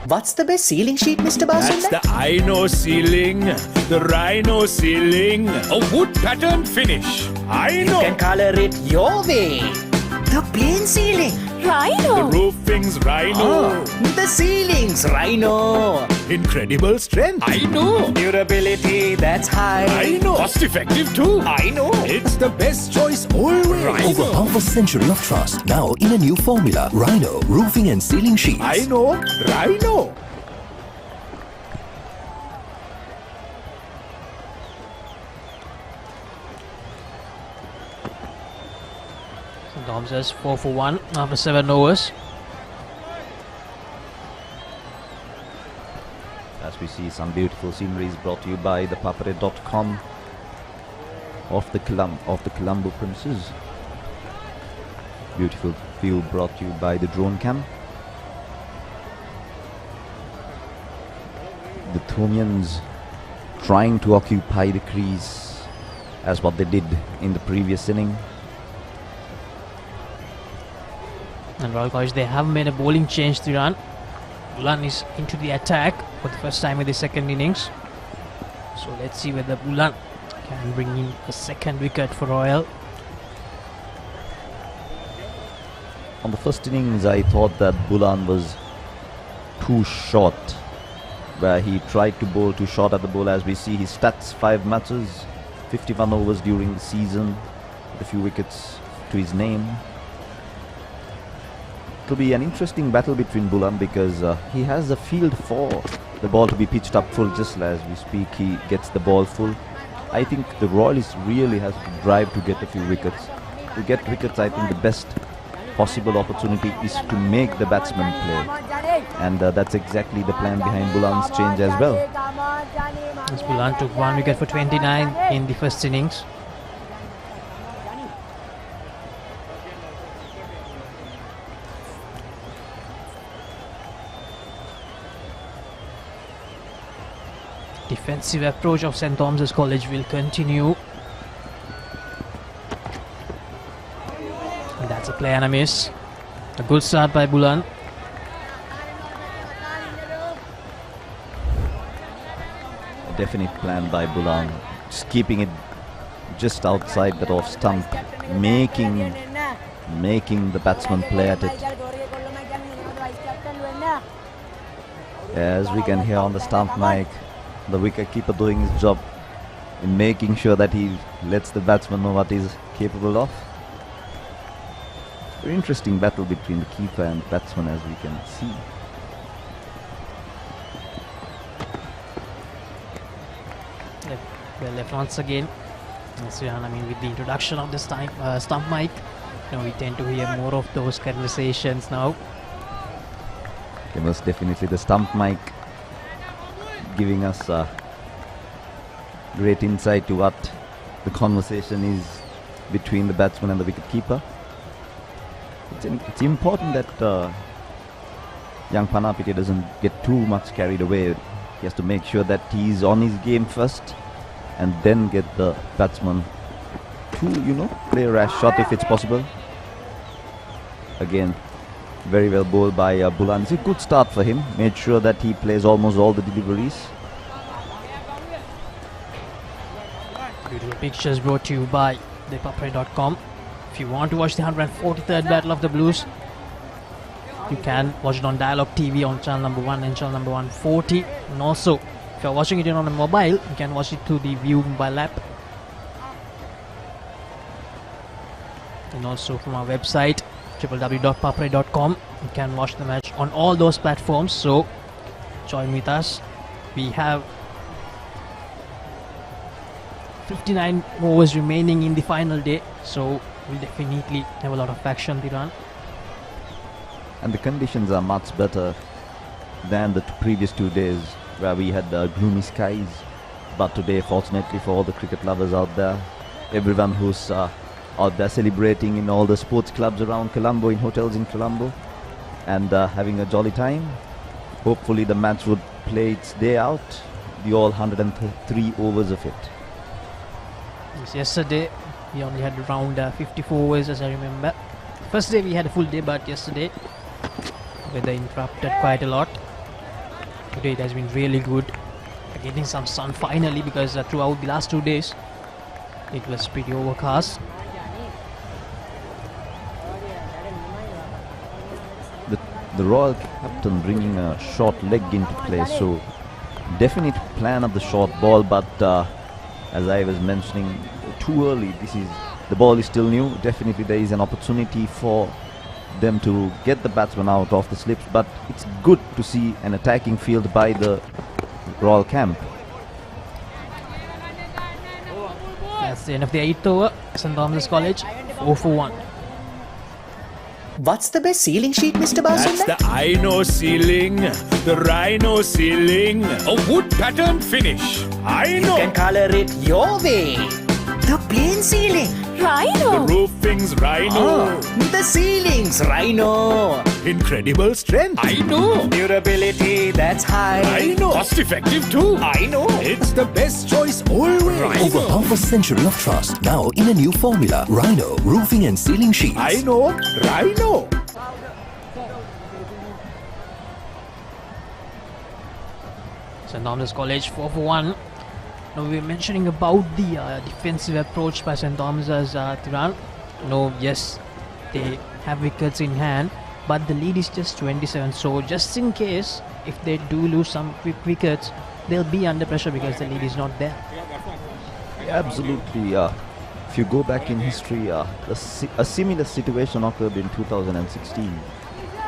What's the best ceiling sheet, Mr. Basunda? That's the Aino ceiling, the Rhino ceiling, a wood pattern finish. Aino. You can color it your way. The plain ceiling. Rhino. The roofing's Rhino. The ceiling's Rhino. Incredible strength. I know. Durability that's high. I know. Cost effective too. I know. It's the best choice always. Over half a century of trust, now in a new formula. Rhino Roofing and Ceiling Sheets. I know. Rhino. St Thomas's 4 for 1 after 7 overs. As we see some beautiful sceneries brought to you by the Papare.com of the Colombo premises. Beautiful view brought to you by the drone cam. The Thomians trying to occupy the crease as what they did in the previous inning. And Royal College, they have made a bowling change to run. Bulan is into the attack for the first time in the second innings. So let's see whether Bulan can bring in a second wicket for Royal. On the first innings, I thought that Bulan was too short, where he tried to bowl too short at the ball. As we see, his stats: 5 matches, 51 overs during the season, with a few wickets to his name. It will be an interesting battle between Bulan because he has a field for the ball to be pitched up full. Just as we speak, he gets the ball full. I think the Royalists really has to drive to get a few wickets. To get wickets, I think the best possible opportunity is to make the batsman play. And that's exactly the plan behind Bulan's change as well. As Bulan took 1 wicket for 29 in the first innings. Defensive approach of St Thomas's College will continue. And that's a play and a miss. A good start by Bulan. A definite plan by Bulan. Just keeping it just outside that off stump. Making the batsman play at it. As we can hear on the stump mic, the wicket-keeper doing his job in making sure that he lets the batsman know what he's capable of. Very interesting battle between the keeper and batsman, as we can see. well left once again. I mean, with the introduction of this time stump mic, we tend to hear more of those conversations now. Okay, most definitely the stump mic giving us great insight to what the conversation is between the batsman and the wicketkeeper. It's important that young Panapiti doesn't get too much carried away. He has to make sure that he's on his game first and then get the batsman to, play a rash shot if it's possible. Again, very well bowled by Bulan. It's a good start for him. Made sure that he plays almost all the deliveries. Beautiful pictures brought to you by Papare.com. If you want to watch the 143rd Battle of the Blues, you can watch it on Dialog TV on channel number 1 and channel number 140. And also, if you're watching it on a mobile, you can watch it through the View mobile app. And also from our website, www.papare.com, you can watch the match on all those platforms. So, join with us. We have 59 overs remaining in the final day, so we'll definitely have a lot of action to run. And the conditions are much better than the previous 2 days where we had gloomy skies. But today, fortunately for all the cricket lovers out there, everyone who's out there celebrating in all the sports clubs around Colombo, in hotels in Colombo, and having a jolly time. Hopefully the match would play its day out, the all 103 overs of it. Yes, yesterday we only had around 54 overs, as I remember. First day we had a full day, but yesterday weather interrupted quite a lot. Today it has been really good. Getting some sun finally, because throughout the last 2 days it was pretty overcast. The Royal captain bringing a short leg into play, so definite plan of the short ball, but as I was mentioning, too early. The ball is still new. Definitely there is an opportunity for them to get the batsman out of the slips, but it's good to see an attacking field by the Royal camp. That's the end of the 8th over. St. Thomas College 4 for 1. What's the best ceiling sheet, Mr. Basunda? That's the Rhino ceiling. The Rhino ceiling. A wood pattern finish. I know. You can color it your way. The plain ceiling. Rhino. The roofing's Rhino. The ceiling's Rhino. Incredible strength. I know. Durability that's high. I know. Cost effective too. I know. It's the best choice always. Rhino. Over half a century of trust, now in a new formula. Rhino roofing and ceiling sheets. I know. Rhino. St. Thomas College 4 for 1. Now we were mentioning about the defensive approach by St. Thomas's Tiran. Yes, they have wickets in hand, but the lead is just 27. So just in case, if they do lose some quick wickets, they'll be under pressure because the lead is not there. Yeah, absolutely. If you go back in history, a similar situation occurred in 2016,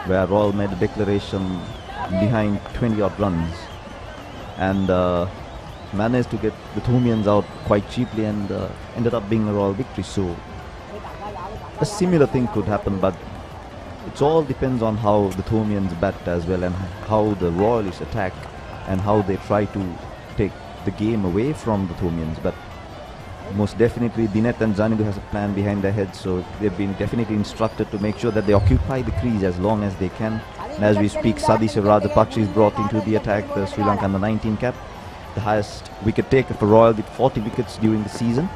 where Royal made a declaration behind 20 odd runs and managed to get the Thomians out quite cheaply and ended up being a Royal victory. So a similar thing could happen, but it all depends on how the Thomians bat as well, and how the Royalists attack and how they try to take the game away from the Thomians. But most definitely Dinet and Janidu has a plan behind their heads, so they've been definitely instructed to make sure that they occupy the crease as long as they can. And as we speak, Sadisha Rajapaksa is brought into the attack, the Sri Lanka under 19 cap, the highest wicket taker for Royal with 40 wickets during the season.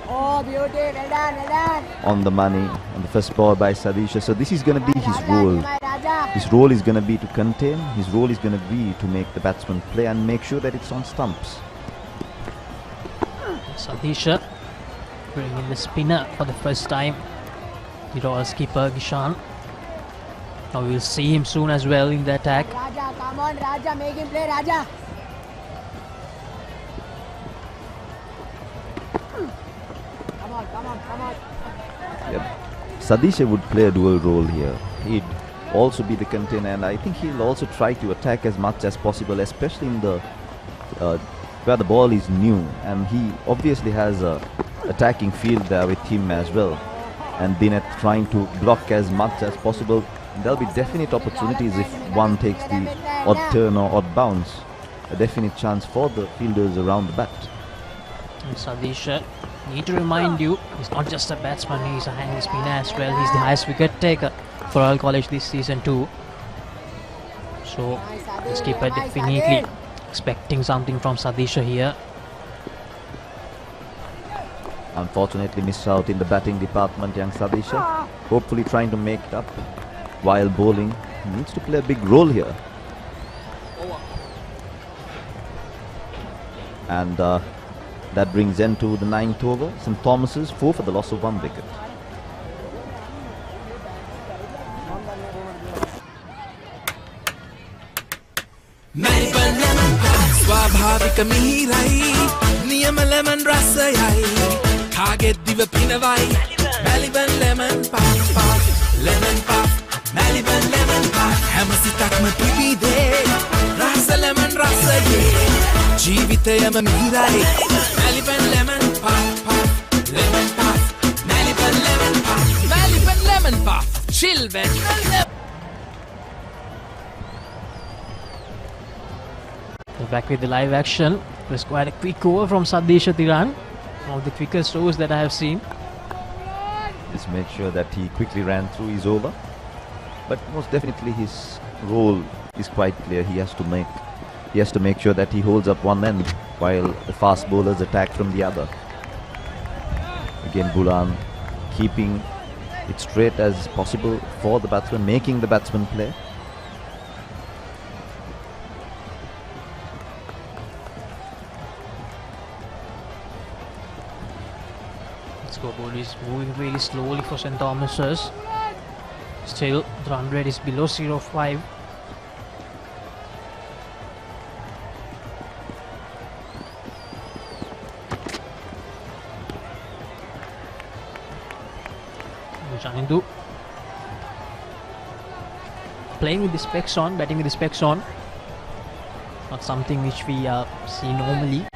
Oh, beauty, well done, well done. On the money, on the first ball by Sadisha. So this is going to be his role. His role is going to be to contain. His role is going to be to make the batsman play and make sure that it's on stumps. Sadisha bringing in the spinner for the first time. The Royal skipper Gishan. Now we'll see him soon as well in the attack. Raja, come on, Raja, make him play, Raja. Come on. Yep. Sadisha would play a dual role here. He'd also be the container, and I think he'll also try to attack as much as possible, especially in the where the ball is new, and he obviously has a attacking field there with him as well. And Dinet trying to block as much as possible. There'll be definite opportunities if one takes the odd turn or odd bounce. A definite chance for the fielders around the bat. And Sadish, need to remind you, he's not just a batsman, he's a hand spinner as well. He's the highest wicket taker for Royal College this season too. So this keeper definitely expecting something from Sadisha here. Unfortunately missed out in the batting department, young Sadisha. Hopefully trying to make it up while bowling. He needs to play a big role here. And that brings end to the 9th over. St. Thomas's 4 for the loss of 1 wicket. ස්වාභාවික මිහිරයි නියම lemon රසයයි කාගෙත් දිව පිනවයි Maliban lemon puff lemon puff Maliban lemon puff හැම සිතක්ම පිබිදේ රස ලෙමන් රසයේ ජීවිතයම මිහිරයි Maliban lemon puff lemon puff Maliban lemon puff Maliban lemon puff chill when Back with the live action. It was quite a quick over from Sadisha Tiran. One of the quickest overs that I have seen. Just made sure that he quickly ran through his over. But most definitely his role is quite clear. He has to make sure that he holds up one end while the fast bowlers attack from the other. Again, Bulan keeping it straight as possible for the batsman, making the batsman play. Scoreboard is moving really slowly for St. Thomas's. Still, the run rate is below 0.5. Janindu playing with the specs on, batting with the specs on. Not something which we see normally.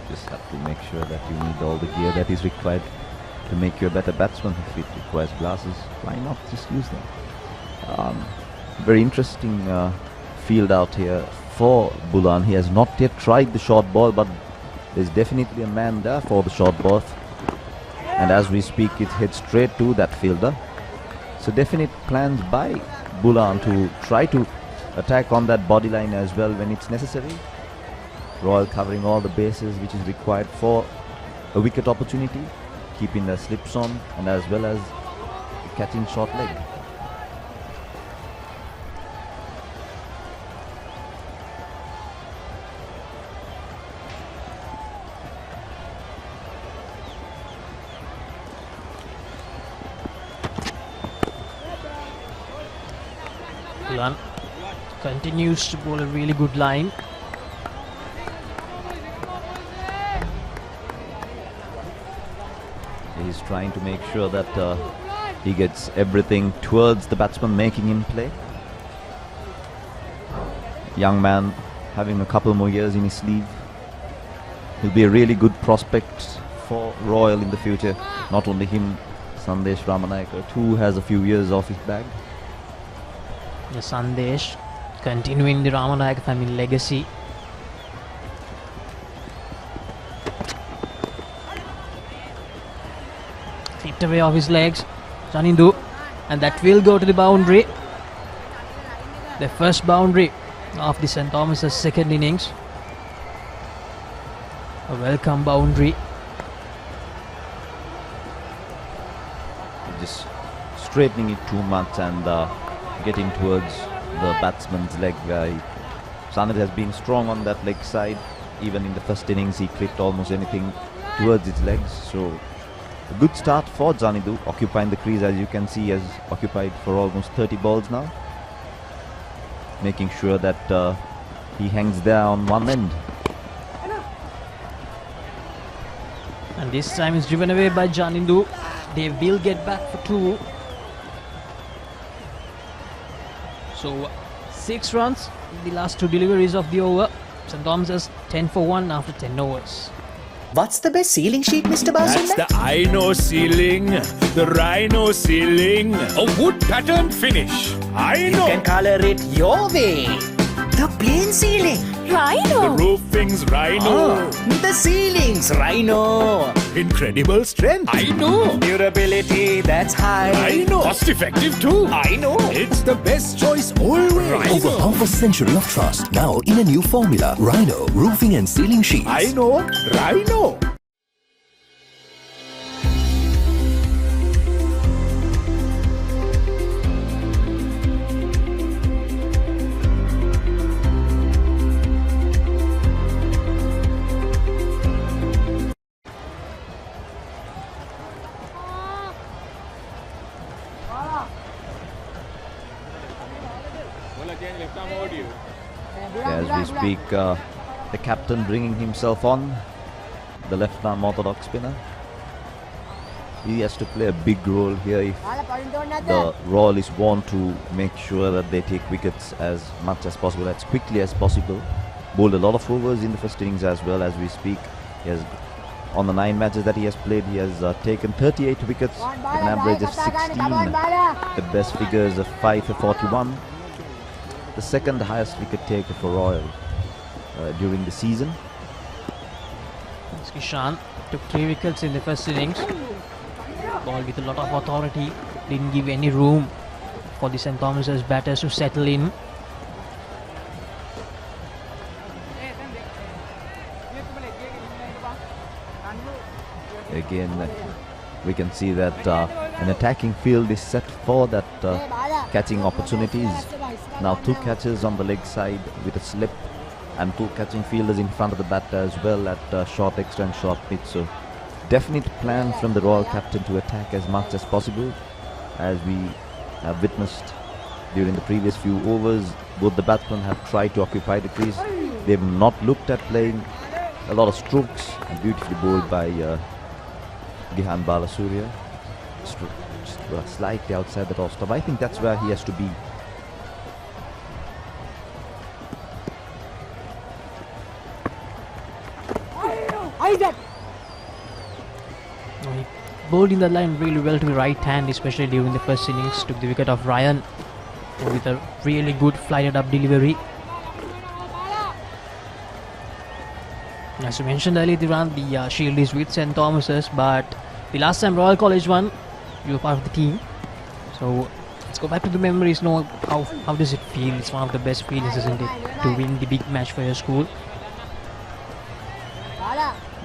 Just have to make sure that you need all the gear that is required to make you a better batsman. If it requires glasses, why not just use them? Very interesting field out here for Bulan. He has not yet tried the short ball, but there's definitely a man there for the short ball. And as we speak, it heads straight to that fielder. So definite plans by Bulan to try to attack on that body line as well when it's necessary. Royal covering all the bases which is required for a wicket opportunity, keeping the slips on and as well as catching short leg. Bulan continues to bowl a really good line. He's trying to make sure that he gets everything towards the batsman, making him play. Young man having a couple more years in his sleeve. He'll be a really good prospect for Royal in the future. Not only him, Sandesh Ramanayaka too has a few years off his bag. The Sandesh continuing the Ramanayaka family legacy. Flipped away off his legs, Janindu, and that will go to the boundary. The first boundary of the St. Thomas's second innings. A welcome boundary. Just straightening it too much and getting towards the batsman's leg. Sandesh has been strong on that leg side. Even in the first innings, he clipped almost anything towards his legs. So a good start for Janidu, occupying the crease. As you can see, he has occupied for almost 30 balls now, making sure that he hangs there on one end. And this time is driven away by Janindu. They will get back for 2. So 6 runs in the last 2 deliveries of the over. St Thomas's 10 for 1 after 10 overs. What's the best ceiling sheet, Mr. That's Basunda? the Rhino ceiling, the Rhino ceiling, a wood pattern finish. You can color it your way. The plain ceiling. Rhino. The roofing's Rhino. The ceiling's Rhino. Incredible strength. I know. Durability, that's high. I know. Cost effective too. I know. It's the best choice always. Over half a century of trust, now in a new formula. Rhino Roofing and Ceiling Sheets. I know. Rhino. As we speak, the captain bringing himself on, the left-arm orthodox spinner. He has to play a big role here if the Royal is want to make sure that they take wickets as much as possible, as quickly as possible. Bowled a lot of overs in the first innings as well. As we speak, he has, on the 9 matches that he has played, he has taken 38 wickets, an average of 16. The best figures of 5 for 41. The second highest wicket taker for Royal during the season. Kishan took 3 wickets in the first innings. Ball with a lot of authority. Didn't give any room for the St Thomas's batters to settle in. Again, we can see that an attacking field is set for that catching opportunities. Now 2 catches on the leg side with a slip, and 2 catching fielders in front of the batter as well at short extra and short pitch. So definite plan from the Royal captain to attack as much as possible. As we have witnessed during the previous few overs, both the batsmen have tried to occupy the crease. They have not looked at playing a lot of strokes, beautifully bowled by Gihan Balasuriya. Just slightly outside the off stop. I think that's where he has to be. He bowled in the line really well to the right hand, especially during the first innings. Took the wicket of Ryan with a really good flighted up delivery. As you mentioned earlier, the shield is with St Thomas's, but the last time Royal College won, you were part of the team. So let's go back to the memories. Know how does it feel? It's one of the best feelings, isn't it, to win the big match for your school?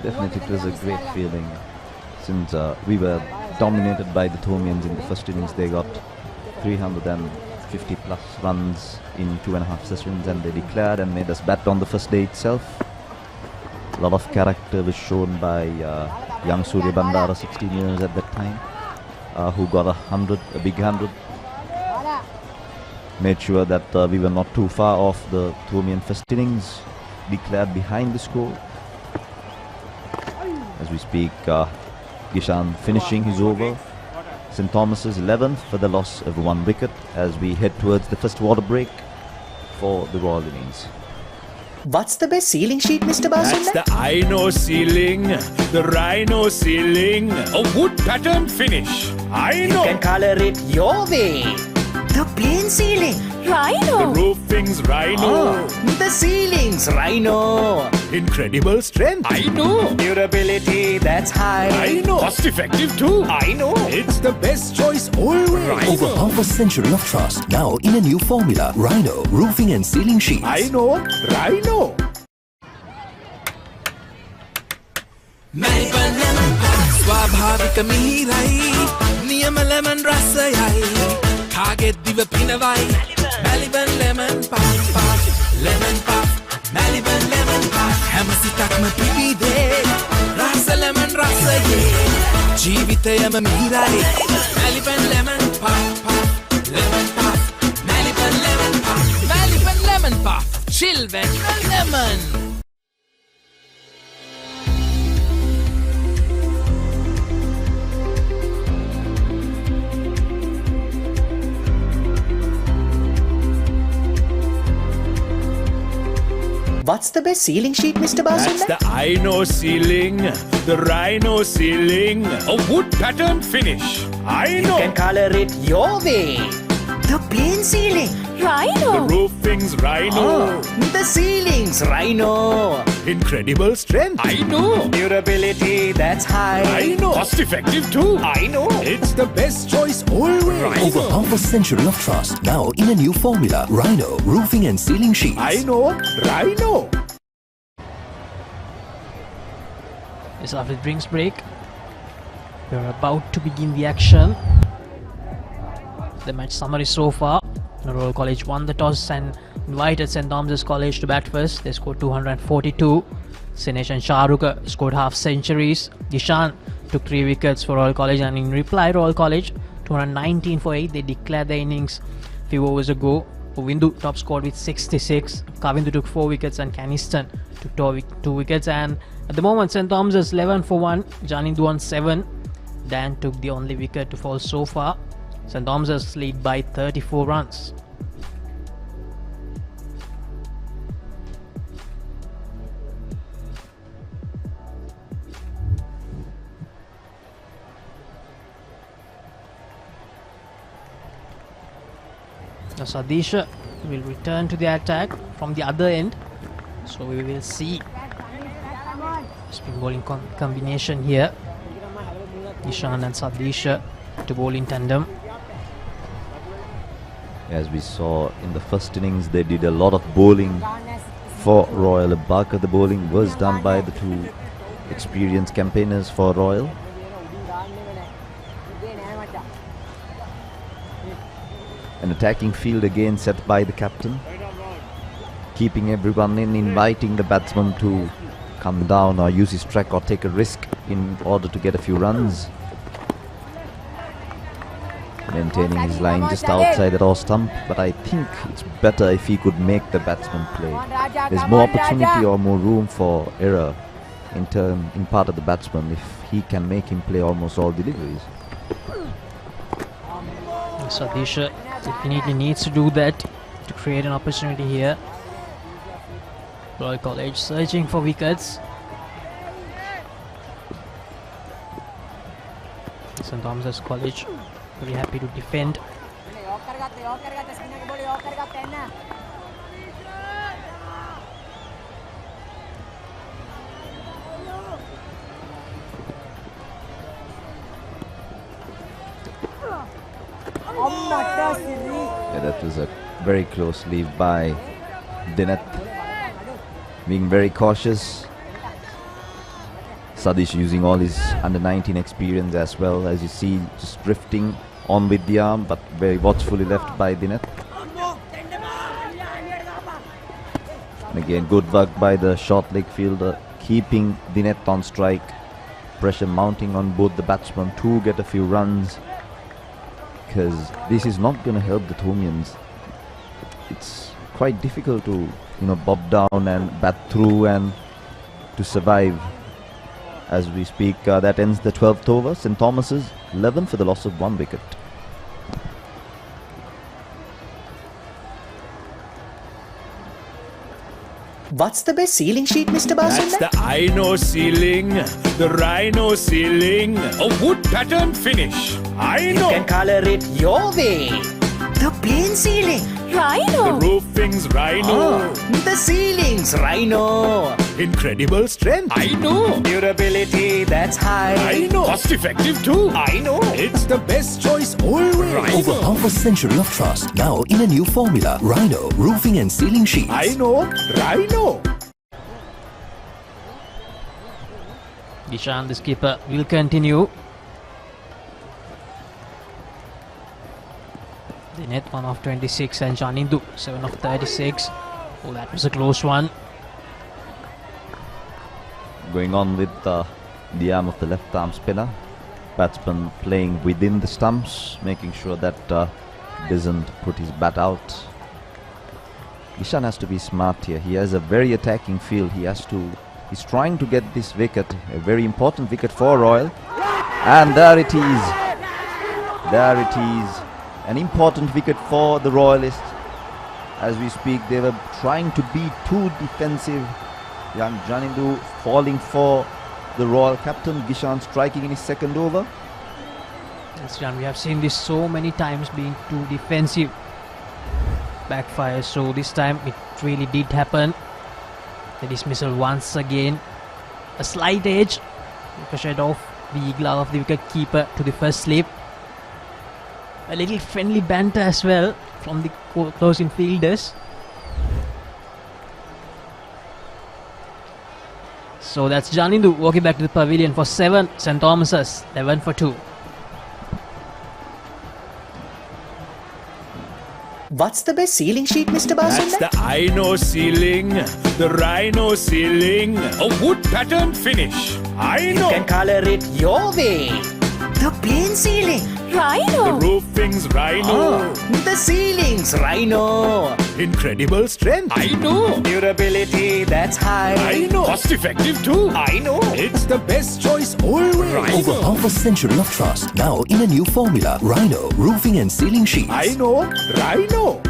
Definitely, it was a great feeling. Since we were dominated by the Thomians in the first innings, they got 350 plus runs in 2.5 sessions, and they declared and made us bat on the first day itself. A lot of character was shown by young Surya Bandara, 16 years at that time, who got a big 100. Made sure that we were not too far off the Thomian first innings, declared behind the score. As we speak, Gishan finishing his over. St Thomas's 11th for the loss of 1 wicket as we head towards the first water break for the Royal innings. What's the best ceiling sheet, Mr. Basunda? That's the Rhino ceiling, the Rhino ceiling, a wood pattern finish. I know. You can color it your way. The plain ceiling. Rhino. The roofing's Rhino. The ceiling's Rhino. Incredible strength. I know. Durability, that's high. I know. Cost effective too. I know. It's the best choice always. Over half a century of trust, now in a new formula. Rhino Roofing and Ceiling Sheets. I know. Rhino. ස්වාභාවික මිහිරයි නියම lemon රසයයි කාගෙත් දිව පිනවයි Maliban lemon puff lemon puff Maliban lemon puff හැම සිතක්ම පිබිදේ රස ලෙමන් රසයේ ජීවිතයම මිහිරයි Maliban lemon puff lemon puff Maliban lemon puff Maliban lemon puff chill when lemon. What's the best ceiling sheet, Mr. Basunda? That's the Rhino ceiling. The Rhino ceiling. A wood pattern finish. I know. You can color it your way. The plain ceiling. Rhino. The roofing's Rhino. The ceiling's Rhino. Incredible strength. I know. Durability that's high. I know. Cost effective too. I know. It's the best choice always. Over half a century of trust, now in a new formula. Rhino Roofing and Ceiling Sheets. I know. Rhino. Yes, after the drinks break, we're about to begin the action. The match summary so far: Royal College won the toss and invited St. Thomas's College to bat first. They scored 242. Sinesh and Shahruka scored half centuries. Dishan took 3 wickets for Royal College, and in reply, Royal College 219 for 8. They declared their innings few overs ago. Uvindu top scored with 66. Kavindu took 4 wickets and Caniston took 2 wickets. And at the moment, St. Thomas's 11 for 1. Janindu on 7. Dan took the only wicket to fall so far. St. Thomas's lead by 34 runs. Now Sadisha will return to the attack from the other end, so we will see spin bowling combination here. Ishan and Sadisha to bowl in tandem. As we saw in the first innings, they did a lot of bowling for Royal. A bulk of the bowling was done by the 2 experienced campaigners for Royal. An attacking field again set by the captain, keeping everyone in, inviting the batsman to come down or use his track or take a risk in order to get a few runs. Maintaining his line just outside that off stump, but I think it's better if he could make the batsman play. There's more opportunity or more room for error in part of the batsman if he can make him play almost all deliveries. Sadisha definitely needs to do that to create an opportunity here. Royal College searching for wickets. St. Thomas's College very happy to defend. Yeah, that was a very close leave by Dineth, being very cautious. Sadish using all his under-19 experience as well, as you see, just drifting on with the arm, but very watchfully left by Dineth. And again, good work by the short leg fielder, keeping Dineth on strike. Pressure mounting on both the batsmen to get a few runs, because this is not going to help the Thomians. It's quite difficult to, bob down and bat through and to survive. As we speak, that ends the 12th over. St. Thomas's 11 for the loss of 1 wicket. What's the best ceiling sheet, Mr. Basunda? That's the Rhino ceiling. The Rhino ceiling. A wood pattern finish. I know. You can color it your way. The plain ceiling. Rhino. The roofing's Rhino. The ceiling's Rhino. Incredible strength. I know. Durability that's high. I know. Cost effective too. I know. It's the best choice always. Over half a century of trust, now in a new formula. Rhino Roofing and Ceiling Sheets. I know. Rhino. Dishan, the skipper, will continue. Dineth 1 of 26 and Janindu 7 of 36. Oh, that was a close one. Going on with the arm of the left arm spinner. Batsman playing within the stumps, making sure that doesn't put his bat out. Ishan has to be smart here. He has a very attacking field. He's trying to get this wicket, a very important wicket for Royal. And there it is. There it is. An important wicket for the Royalists. As we speak, they were trying to be too defensive. Young Janindu falling for the Royal captain, Gishan striking in his second over. Yes, Jan, we have seen this so many times, being too defensive backfire. So this time it really did happen. The dismissal once again. A slight edge, ricocheted off the glove of the wicket keeper to the first slip. A little friendly banter as well from the close-in fielders. So that's Janindu walking back to the pavilion for 7. St. Thomas's 11 for 2. What's the best ceiling sheet, Mr. That's Basunda? the Aino ceiling, the Rhino ceiling, a wood pattern finish. You Aino. can color it your way. The plain ceiling. The roofing's Rhino. The ceiling's Rhino. Incredible strength. I know. Durability that's high. I know. Cost effective too. I know. It's the best choice always. Over half a century of trust, now in a new formula. Rhino Roofing and Ceiling Sheets. I know. Rhino.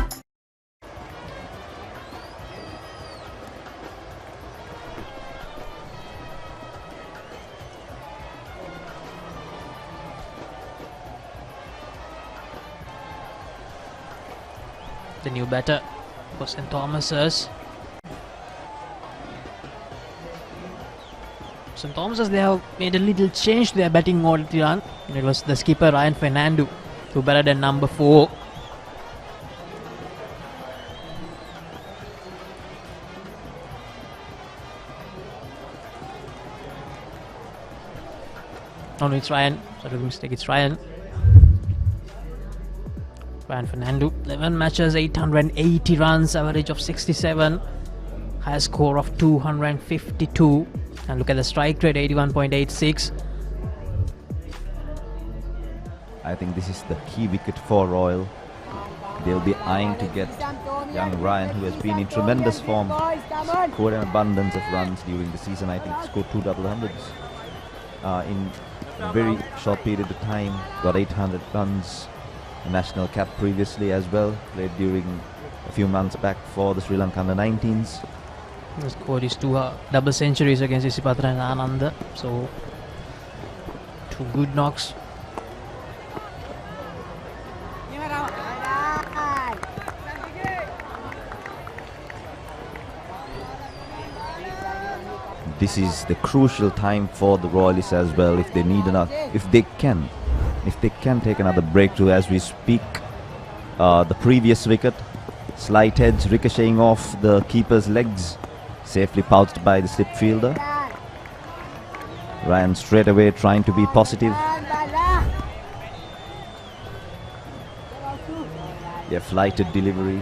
The new batter for St. Thomas's. St. Thomas's, they have made a little change to their batting order. It was the skipper Ryan Fernando who batted at number 4. Oh no, it's Ryan. Sorry, mistake. It's Ryan. Ryan Fernando, 11 matches, 880 runs, average of 67, highest score of 252, and look at the strike rate, 81.86. I think this is the key wicket for Royal. They'll be eyeing to get young Ryan, who has been in tremendous form, scored an abundance of runs during the season. I think scored 2 double hundreds in a very short period of time, got 800 runs. A national cap previously as well, played during a few months back for the Sri Lanka under-19s. He scored his 2 double centuries against Isipatra and Ananda, so 2 good knocks. This is the crucial time for the Royalists as well, if they need enough, if they can take another breakthrough as we speak. The previous wicket, slight edge ricocheting off the keeper's legs, safely pouched by the slip fielder. Ryan straight away trying to be positive. Yeah, flighted delivery,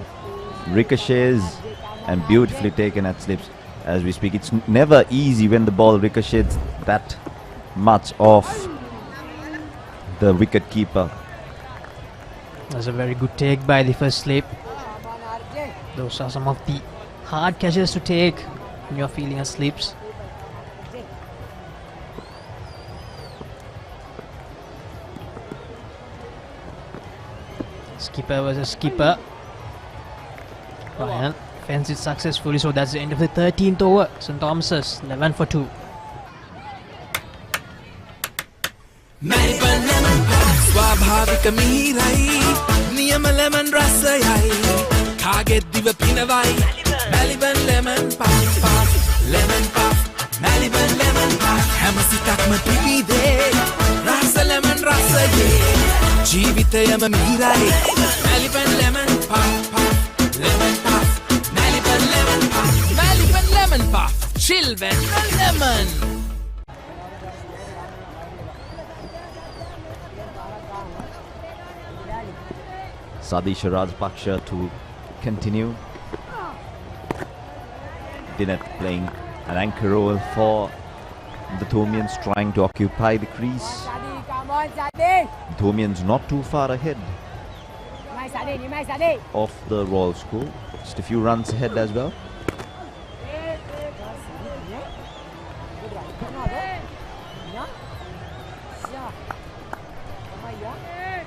ricochets and beautifully taken at slips. As we speak, it's never easy when the ball ricochets that much off the wicket keeper. That's a very good take by the first slip. Those are some of the hard catches to take when you're feeling a slips. Skipper versus skipper. Ryan fends it successfully, so that's the end of the 13th over. St. Thomas's 11 for 2. ස්වාභාවික මිහිරයි නියම lemon රසයයි කාගෙත් දිව පිනවයි Maliban lemon puff lemon puff Maliban lemon puff හැම සිතක්ම පිබිදේ රස ලෙමන් රසයේ ජීවිතයම මිහිරයි Maliban lemon puff lemon puff Maliban lemon puff Maliban lemon puff chill when lemon. Sadisha Rajpaksha to continue. Dinat playing an anchor role for the Thomians, trying to occupy the crease. Thomians not too far ahead of the Royal score, just a few runs ahead as well.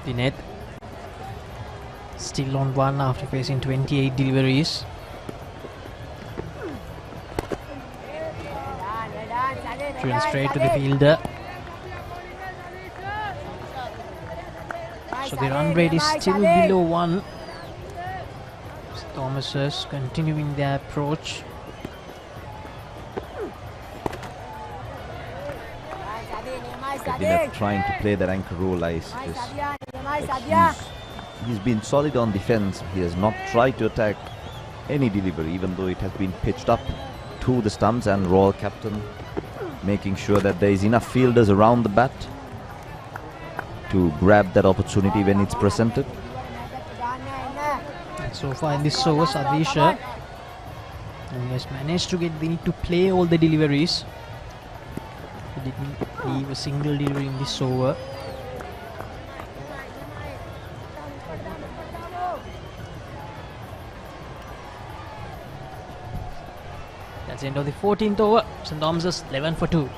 The net still on one after facing 28 deliveries. Driven straight to the fielder. So the run rate is still below 1. Thomas's continuing their approach. They're trying to play that anchor role. He's been solid on defense. He has not tried to attack any delivery, even though it has been pitched up to the stumps, and Royal captain making sure that there is enough fielders around the bat to grab that opportunity when it's presented. And so far in this over, Sadisha has managed to get Vinny to play all the deliveries. He didn't leave a single delivery in this over. That's the end of the 14th over. St. Thomas's 11 for 2.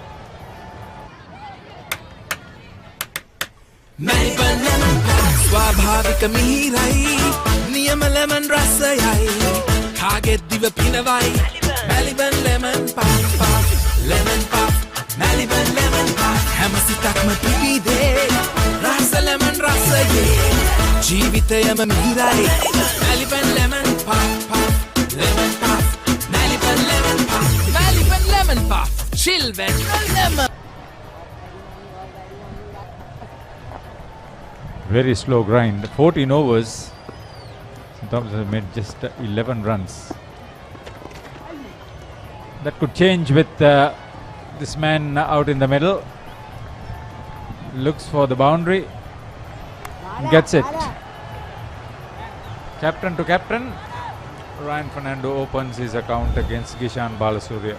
ස්වාභාවික මිහිරයි නියම lemon රසයයි කාගෙත් දිව පිනවයි Maliban lemon puff lemon puff Maliban lemon puff හැම සිතක්ම පිබිදේ රස ලෙමන් රසයේ ජීවිතයම මිහිරයි Maliban lemon puff lemon puff Maliban lemon puff Maliban lemon puff chill when lemon. Very slow grind. 14 overs. St. Thomas has made just 11 runs. That could change with this man out in the middle. Looks for the boundary. Gets it. Captain to captain. Ryan Fernando opens his account against Gishan Balasuriya.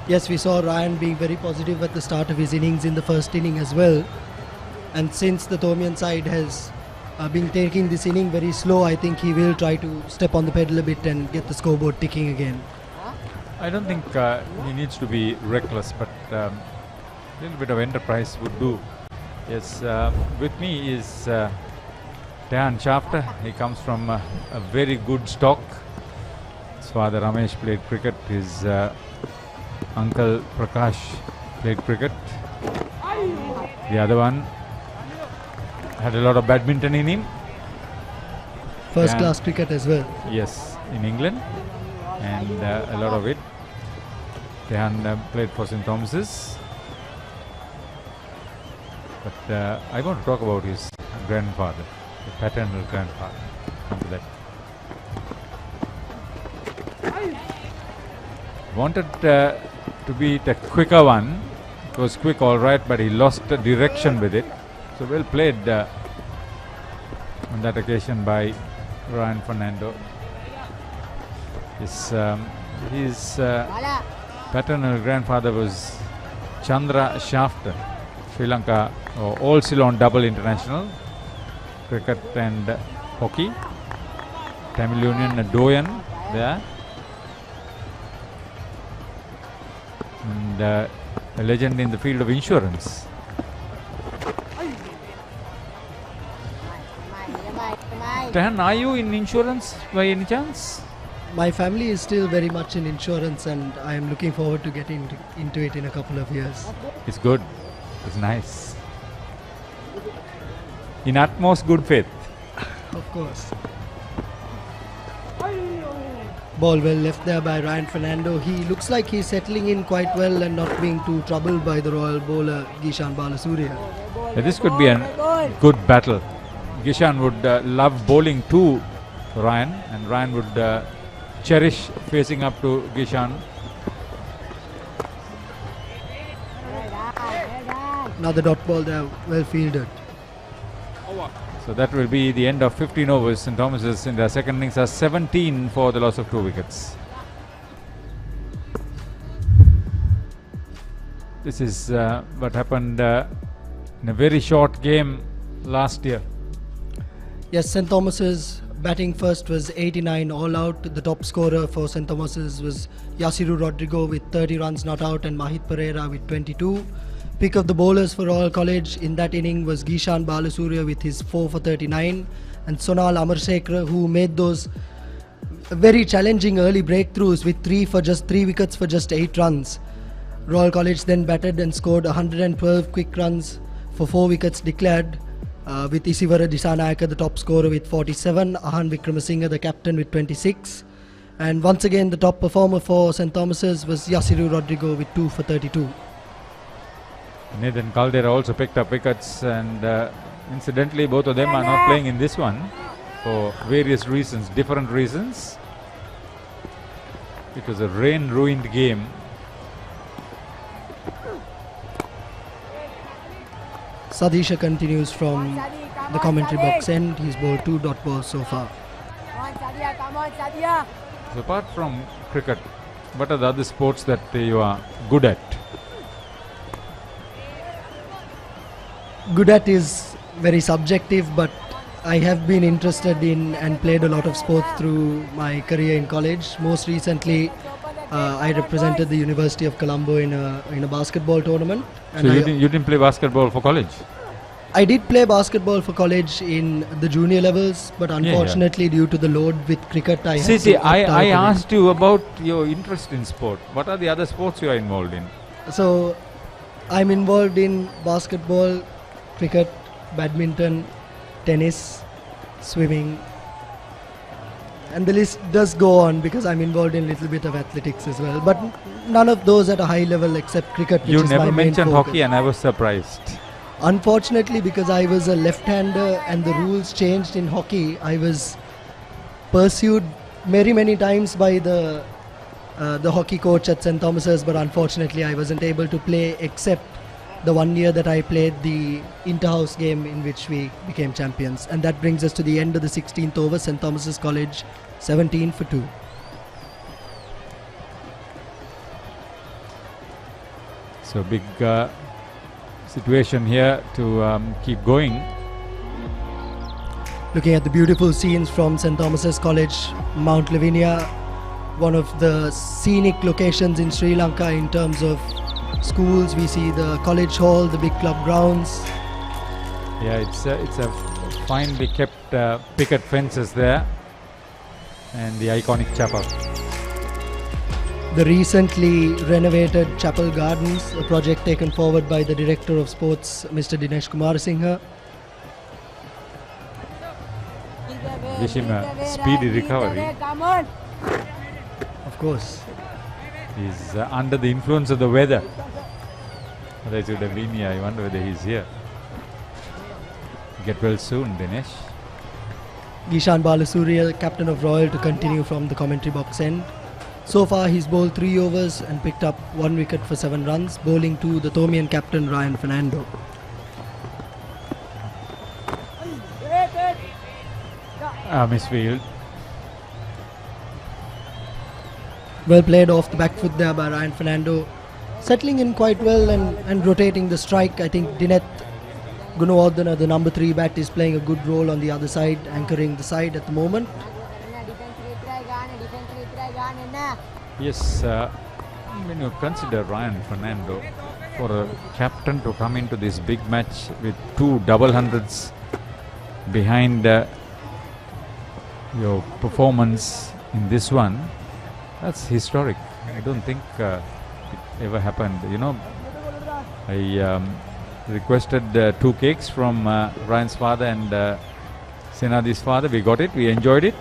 Yes, we saw Ryan being very positive at the start of his innings in the first inning as well. And since the Thomian side has been taking this inning very slow, I think he will try to step on the pedal a bit and get the scoreboard ticking again. I don't think he needs to be reckless, but a little bit of enterprise would do. Yes, with me is Tehan Shafter. He comes from a very good stock. His father Ramesh played cricket. His uncle Prakash played cricket. The other one had a lot of badminton in him. First class cricket as well. Yes, in England, and a lot of it. Tehan played for St. Thomas's. But I want to talk about his grandfather, the paternal grandfather. Come to that. Wanted to be the quicker one. It was quick, all right, but he lost the direction with it. So well played on that occasion by Ryan Fernando. His paternal grandfather was Chandra Shafter, Sri Lanka All Ceylon double international, cricket and hockey. Tamil Union Doyen there. And a legend in the field of insurance. Tehan, are you in insurance by any chance? My family is still very much in insurance, and I am looking forward to getting into it in a couple of years. It's good. It's nice. In utmost good faith. Of course. Ball well left there by Ryan Fernando. He looks like he's settling in quite well and not being too troubled by the Royal bowler Gishan Balasuriya. This could be a good battle. Gishan would love bowling to Ryan, and Ryan would cherish facing up to Gishan. Another dot ball there, well fielded. So that will be the end of 15 overs. St. Thomas's in their second innings are 17 for the loss of 2 wickets. This is what happened in a very short game last year. Yes, St. Thomas's batting first was 89 all out. The top scorer for St. Thomas's was Yasiru Rodrigo with 30 runs not out and Mahit Pereira with 22. Pick of the bowlers for Royal College in that inning was Gishan Balasuriya with his 4 for 39. and Sonal Amarsekar, who made those very challenging early breakthroughs with 3 wickets for just 8 runs. Royal College then batted and scored 112 quick runs for 4 wickets declared, with Isivara Disanayaka the top scorer with 47, Ahan Wickramasinghe the captain with 26, and once again the top performer for St Thomas's was Yasiru Rodrigo with 2 for 32. Nathan Caldera also picked up wickets, and incidentally both of them are not playing in this one for various reasons, different reasons. It was a rain-ruined game. Sadisha continues from the commentary box end. He's bowled 2 dot balls so far. So apart from cricket, what are the other sports that you are good at? Good at is very subjective, but I have been interested in and played a lot of sports through my career in college. Most recently, I represented the University of Colombo in a basketball tournament. So you didn't play basketball for college? I did play basketball for college in the junior levels, but unfortunately due to the load with cricket, I had to opt out I of it. asked you about your interest in sport. What are the other sports you are involved in? So I'm involved in basketball, cricket, badminton, tennis, swimming, and the list does go on because I'm involved in a little bit of athletics as well, but none of those at a high level except cricket, which You is never my main mentioned focus. hockey, and I was surprised. Unfortunately, because I was a left-hander and the rules changed in hockey, I was pursued many times by the hockey coach at St Thomas's, but unfortunately I wasn't able to play except the 1 year that I played the inter-house game in which we became champions. And that brings us to the end of the 16th over. St Thomas's College 17 for 2. So big situation here to keep going. Looking at the beautiful scenes from St Thomas's College, Mount Lavinia, one of the scenic locations in Sri Lanka in terms of schools. We see the college hall, the big club grounds. Yeah, it's a finely kept picket fences there, and the iconic chapel. The recently renovated Chapel Gardens, a project taken forward by the Director of Sports, Mr. Dinesh Kumarasinghe. Wish him a speedy recovery. Of course. He's under the influence of the weather. Otherwise, he would have been here. I wonder whether he's here. Get well soon, Dinesh. Gishan Balasuriya, captain of Royal, to continue from the commentary box end. So far, he's bowled 3 overs and picked up 1 wicket for 7 runs, bowling to the Thomian captain Ryan Fernando. Misfield. Well played off the back foot there by Ryan Fernando. Settling in quite well and rotating the strike. I think Dineth Gunawardena, the number 3 bat, is playing a good role on the other side, anchoring the side at the moment. Yes, when you consider Ryan Fernando, for a captain to come into this big match with 2 double hundreds behind your performance in this one, that's historic. I don't think it ever happened. You know, I requested 2 cakes from Ryan's father and Senadi's father. We got it. We enjoyed it.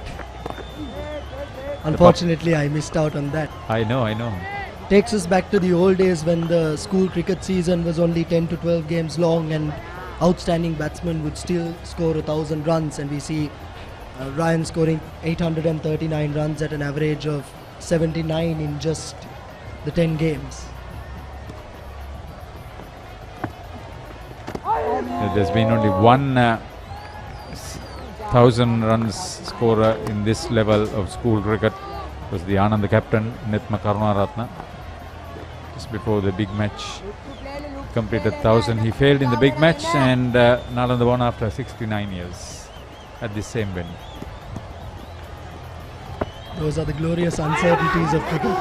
Unfortunately, I missed out on that. I know. Takes us back to the old days when the school cricket season was only 10 to 12 games long and outstanding batsmen would still score 1,000 runs, and we see Ryan scoring 839 runs at an average of 79 in just the 10 games. There's been only one 1,000 runs scorer in this level of school cricket. It was the Anand captain, Nithma Karunaratna. Just before the big match completed 1,000. He failed in the big match, and Nalanda won after 69 years at the same venue. Those are the glorious uncertainties of cricket.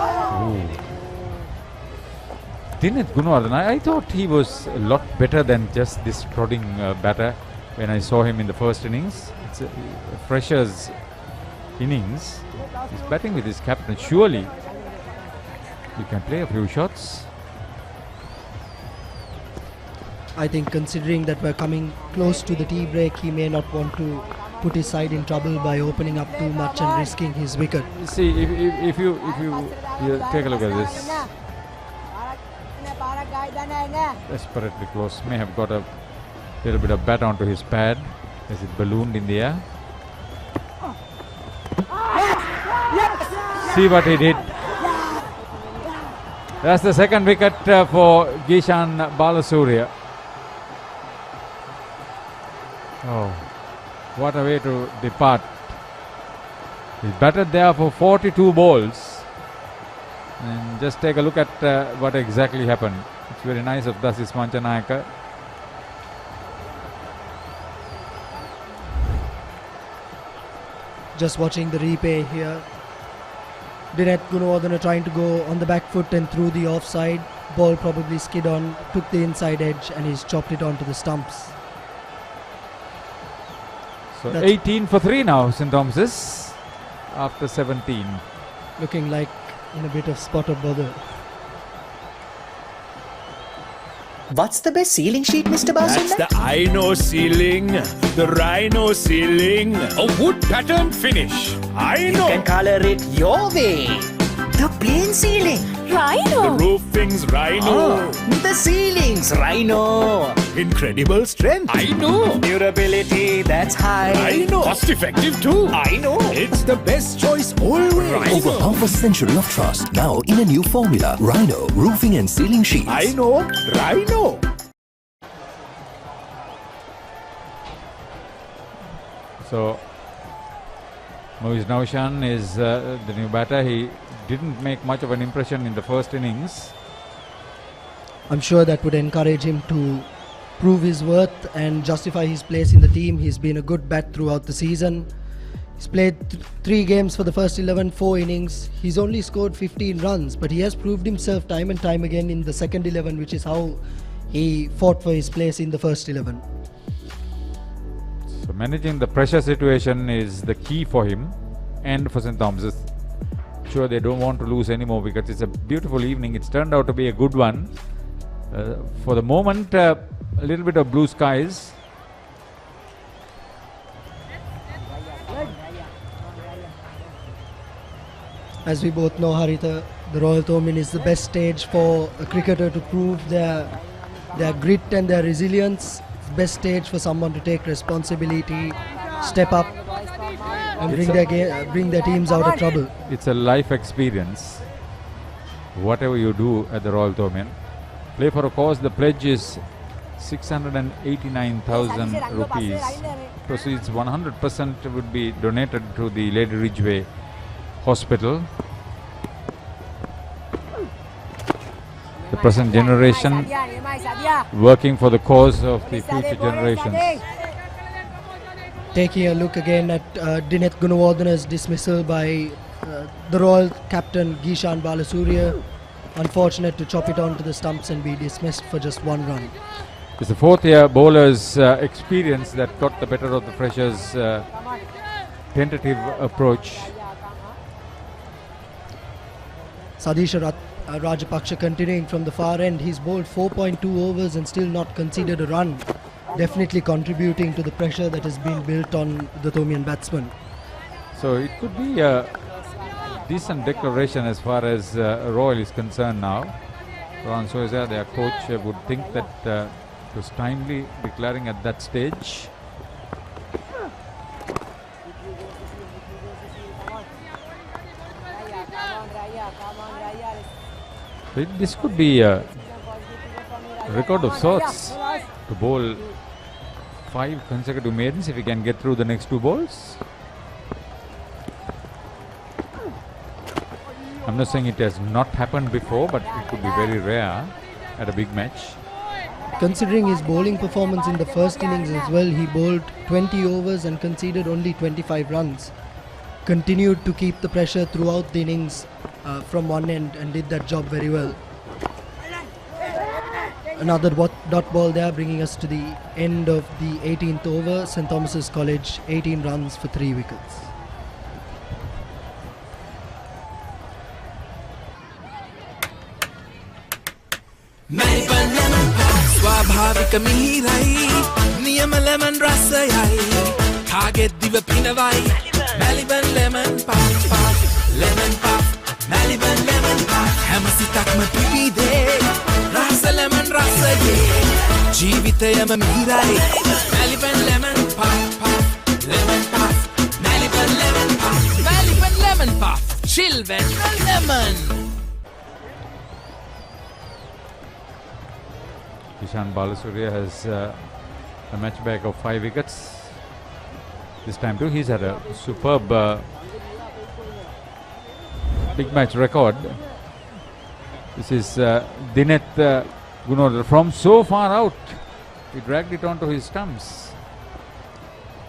Dineth Gunawardena, I thought he was a lot better than just this trotting batter. when I saw him in the first innings. It's a fresher's innings. He's batting with his captain. Surely he can play a few shots. I think considering that we're coming close to the tea break, he may not want to put his side in trouble by opening up too much and risking his wicket. See, if you take a look at this, desperately close, may have got a little bit of bat onto his pad as it ballooned in the air. See what he did. That's the second wicket for Gishan Balasuriya. Oh, what a way to depart. He batted there for 42 balls. And just take a look at what exactly happened. It's very nice of Dasis Manchanayaka. Just watching the replay here. Dineth Gunawardene trying to go on the back foot and through the offside. Ball probably skid on, took the inside edge and he's chopped it onto the stumps. So 18 for 3 now, St. Thomas's, after 17. Looking like in a bit of spot of bother. What's the best ceiling sheet, Mr. That's Basunda? the Rhino ceiling, the Rhino ceiling, a wood pattern finish. You can color it your way. The plain ceiling. The roofing's Rhino. The ceiling's Rhino. Incredible strength. I know. Durability that's high. I know. Cost effective too. I know. It's the best choice always. Over half a century of trust, now in a new formula. Rhino Roofing and Ceiling Sheets. I know. Rhino. So Moiz Naushan is the new batter. He didn't make much of an impression in the first innings. I'm sure that would encourage him to prove his worth and justify his place in the team. He's been a good bat throughout the season. He's played 3 games for the first 11, 4 innings. He's only scored 15 runs, but he has proved himself time and time again in the second 11, which is how he fought for his place in the first 11. So managing the pressure situation is the key for him and for St. Thomas's. Sure, they don't want to lose any more wickets. It's a beautiful evening. It's turned out to be a good one. For the moment, a little bit of blue skies. As we both know, Haritha, the Royal Thomond is the best stage for a cricketer to prove their grit and their resilience. It's the best stage for someone to take responsibility, step up and bring their teams out of trouble. It's a life experience. Whatever you do at the Royal Thomond, play for a cause. The pledge is 689,000 rupees. Proceeds 100% would be donated to the Lady Ridgeway Hospital. The present generation working for the cause of the future generations. Taking a look again at Dineth Gunawardene's dismissal by the Royal captain Gishan Balasuriya. Unfortunate to chop it onto the stumps and be dismissed for just 1 run. It's the 4th year bowler's experience that got the better of the freshers' tentative approach. Sadisha Rajapaksha continuing from the far end. He's bowled 4.2 overs and still not conceded a run. Definitely contributing to the pressure that has been built on the Thomian batsman. So it could be a decent declaration as far as Royal is concerned now. Ron Soiza, their coach, would think that it was timely declaring at that stage. This could be a record of sorts to bowl 5 consecutive maidens if he can get through the next 2 balls. I'm not saying it has not happened before, but it could be very rare at a big match. Considering his bowling performance in the first innings as well, he bowled 20 overs and conceded only 25 runs. Continued to keep the pressure throughout the innings from one end and did that job very well. Another dot ball there, bringing us to the end of the 18th over. St. Thomas's College, 18 runs for 3 wickets. ස්වාභාවික මිහිරයි නියම lemon රසයයි කාගෙත් දිව පිනවයි Maliban lemon puff puff lemon puff Maliban lemon puff හැම සිතක්ම පිපිදේ රස ලෙමන් රසයේ ජීවිතයම මිහිරයි Maliban lemon puff puff lemon puff Maliban lemon puff Maliban lemon puff chill when lemon. Ishan Balasurya has a match back of 5 wickets. This time too, he's had a superb big match record. This is Dinet Gunodar from so far out. He dragged it onto his stumps.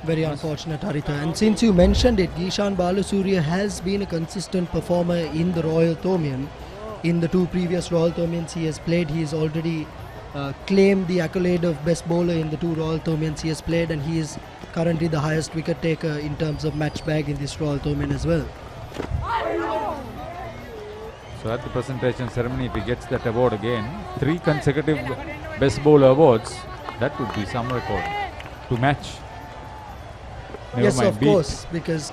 Very unfortunate, Haritha. And since you mentioned it, Gishan Balasurya has been a consistent performer in the Royal Thomaian. In the 2 previous Royal Thomaians he has played, he has already claimed the accolade of best bowler in the 2 Royal Thomaians he has played, and he is currently the highest wicket taker in terms of match bag in this Royal Thomaian as well. So at the presentation ceremony, if he gets that award again, 3 consecutive best bowler awards, that would be some record to match. Never Yes, mind, of course, because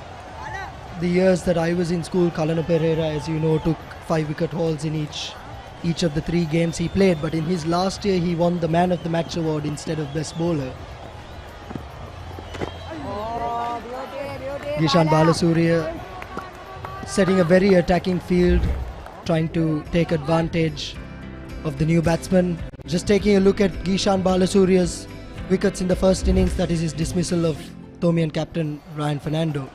the years that I was in school, Kalana Pereira, as you know, took 5 wicket hauls in each of the 3 games he played, but in his last year he won the man of the match award instead of best bowler. Gishan Balasurya setting a very attacking field, trying to take advantage of the new batsman. Just taking a look at Gishan Balasurya's wickets in the first innings, that is his dismissal of Thomaian captain Ryan Fernando.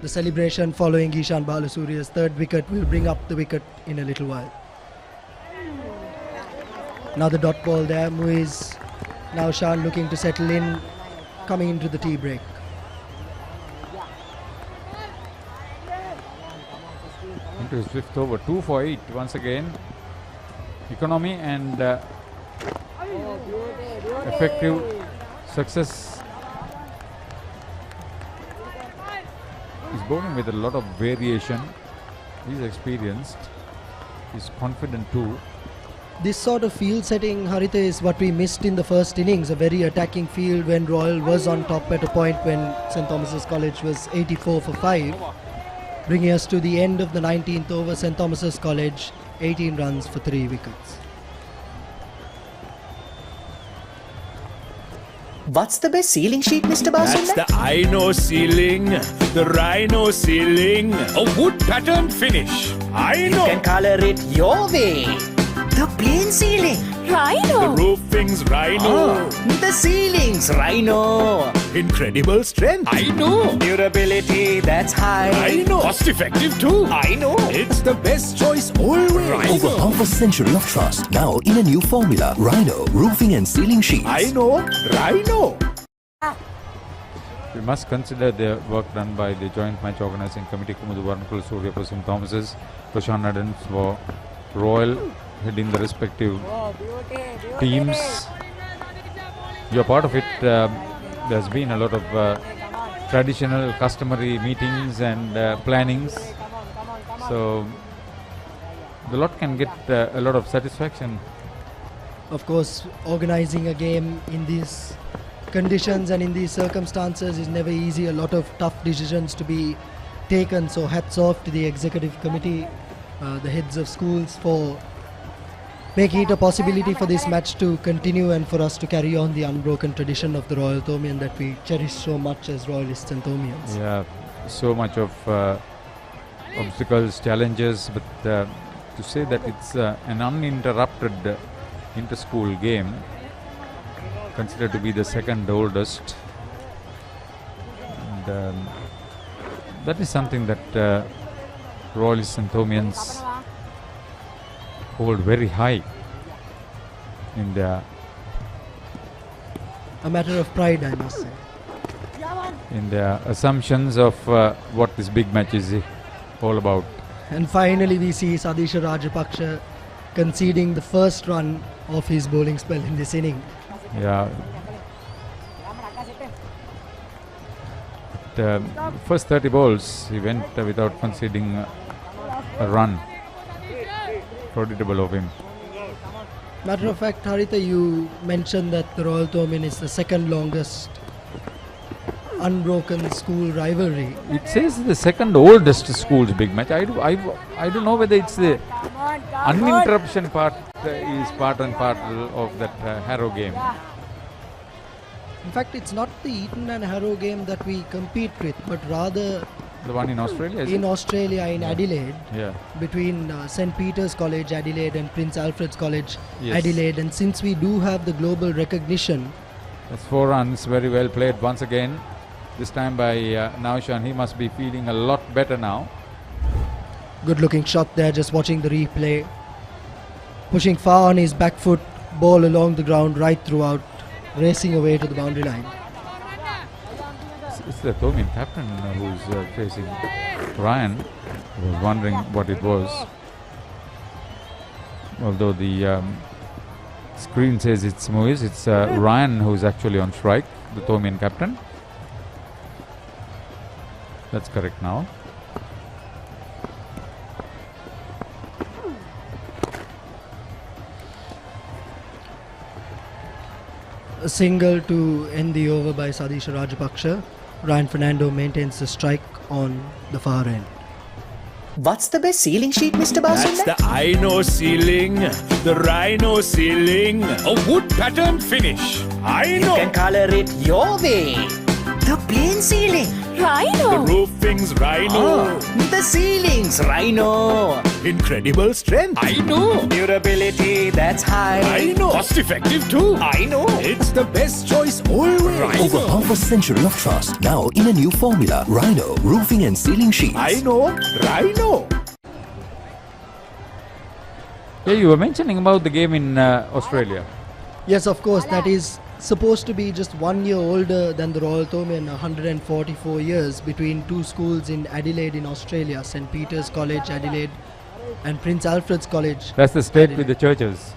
The celebration following Gishan Balasurya's 3rd wicket will bring up the wicket in a little while. Another dot ball there. Muiz, now Shan looking to settle in, coming into the tea break. Into his 5th over, 2 for 8 once again. Economy and effective success. He's bowling with a lot of variation. He's experienced. He's confident too. This sort of field setting, Haritha, is what we missed in the first innings. A very attacking field when Royal was on top at a point when St. Thomas's College was 84 for 5. Bringing us to the end of the 19th over, St. Thomas's College, 18 runs for 3 wickets. What's the best ceiling sheet, Mr. Basunda? That's the Rhino ceiling. The Rhino ceiling. A wood pattern finish. I know. You can color it your way. The plain ceiling. Rhino. The roofing's Rhino. The ceiling's Rhino. Incredible strength. I know. Durability, that's high. I know. Cost effective too. I know. It's the best choice always. Rhino. Over half a century of trust, now in a new formula. Rhino, roofing and ceiling sheets. I know. Rhino. We must consider the work done by the Joint Match Organising Committee, Kumudu Varnakul Surya for St. Thomas's, Prashant Adams for Royal, heading the respective teams. You're part of it. There's been a lot of traditional, customary meetings and plannings. So the lot can get a lot of satisfaction. Of course, organizing a game in these conditions and in these circumstances is never easy. A lot of tough decisions to be taken. So hats off to the executive committee, the heads of schools, for making it a possibility for this match to continue and for us to carry on the unbroken tradition of the Royal Thomaian that we cherish so much as Royalists and Thomaians. Yeah, so much of obstacles, challenges, but to say that it's an uninterrupted inter-school game, considered to be the 2nd oldest, and that is something that Royalists and Thomaians hold very high in their a matter of pride, I must say. In their assumptions of what this big match is all about. And finally, we see Sadisha Rajapaksha conceding the first run of his bowling spell in this inning. Yeah. First 30 balls, he went without conceding a run. Creditable of him. Matter of fact, Haritha, you mentioned that the Royal Thomond is the second longest unbroken school rivalry. It says the second oldest school's big match. I don't know whether it's the uninterruption part is part and parcel of that Harrow game. In fact, it's not the Eton and Harrow game that we compete with, but rather the one in Australia, is in it? Australia, in Adelaide, Yeah. between St. Peter's College, Adelaide, and Prince Alfred's College, Yes. Adelaide. And since we do have the global recognition, That's 4 runs, very well played once again. This time by Naushan. He must be feeling a lot better now. good looking shot there, just watching the replay. Pushing far on his back foot, ball along the ground right throughout, racing away to the boundary line. It's the Thomond captain who's facing Ryan. I was wondering what it was. Although the screen says it's Moise, it's Ryan who's actually on strike, the Thomond captain. That's correct now. A single to end the over by Sadisha Rajapaksha. Ryan Fernando maintains the strike on the far end. What's the best ceiling sheet, Mr. That's Basunda? the Rhino ceiling, the Rhino ceiling, a wood pattern finish. You Rhino. can color it your way. The plain ceiling. The roofing's Rhino. The ceiling's Rhino. Incredible strength. I know. Durability, that's high. I know. Cost effective too. I know. It's the best choice always. Over half a century of trust, now in a new formula. Rhino Roofing and Ceiling Sheets. I know. Rhino. Yeah, you were mentioning about the game in Australia. Yes, of course, that is supposed to be just 1 year older than the Royal Thomond, 144 years between two schools in Adelaide in Australia, St. Peter's College, Adelaide, and Prince Alfred's College. That's the state Adelaide. with the churches.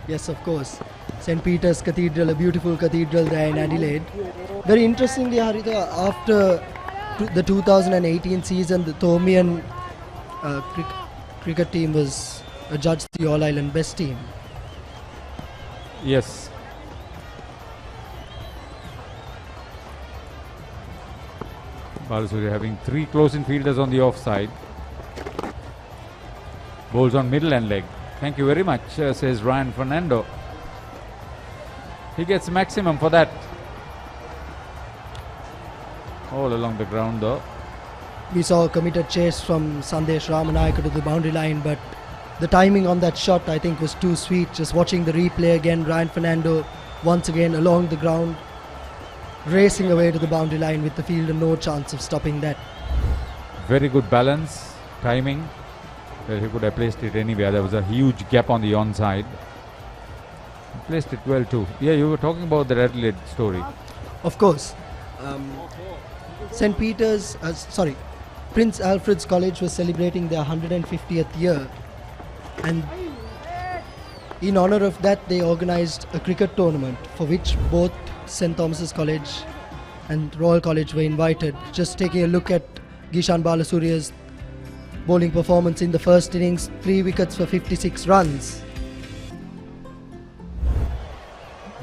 Yes, of course. St. Peter's Cathedral, a beautiful cathedral there in Adelaide. Very interestingly, Haritha, after the 2018 season, the Thomond cricket team was adjudged the All-Ireland best team. Yes. Balasuri having 3 close-in fielders on the offside. Bowls on middle and leg. Thank you very much, says Ryan Fernando. He gets maximum for that. All along the ground though. We saw a committed chase from Sandesh Ramanayaka to the boundary line, but the timing on that shot I think was too sweet. Just watching the replay again, Ryan Fernando once again along the ground, racing away to the boundary line with the fielder no chance of stopping that. Very good balance, timing. Well, he could have placed it anywhere. There was a huge gap on the onside. He placed it well too. Yeah, you were talking about the Adelaide story. Of course. St. Peter's, Prince Alfred's College was celebrating their 150th year, and in honor of that they organised a cricket tournament for which both St. Thomas's College and Royal College were invited. Just taking a look at Gishan Balasuria's bowling performance in the first innings, 3 wickets for 56 runs.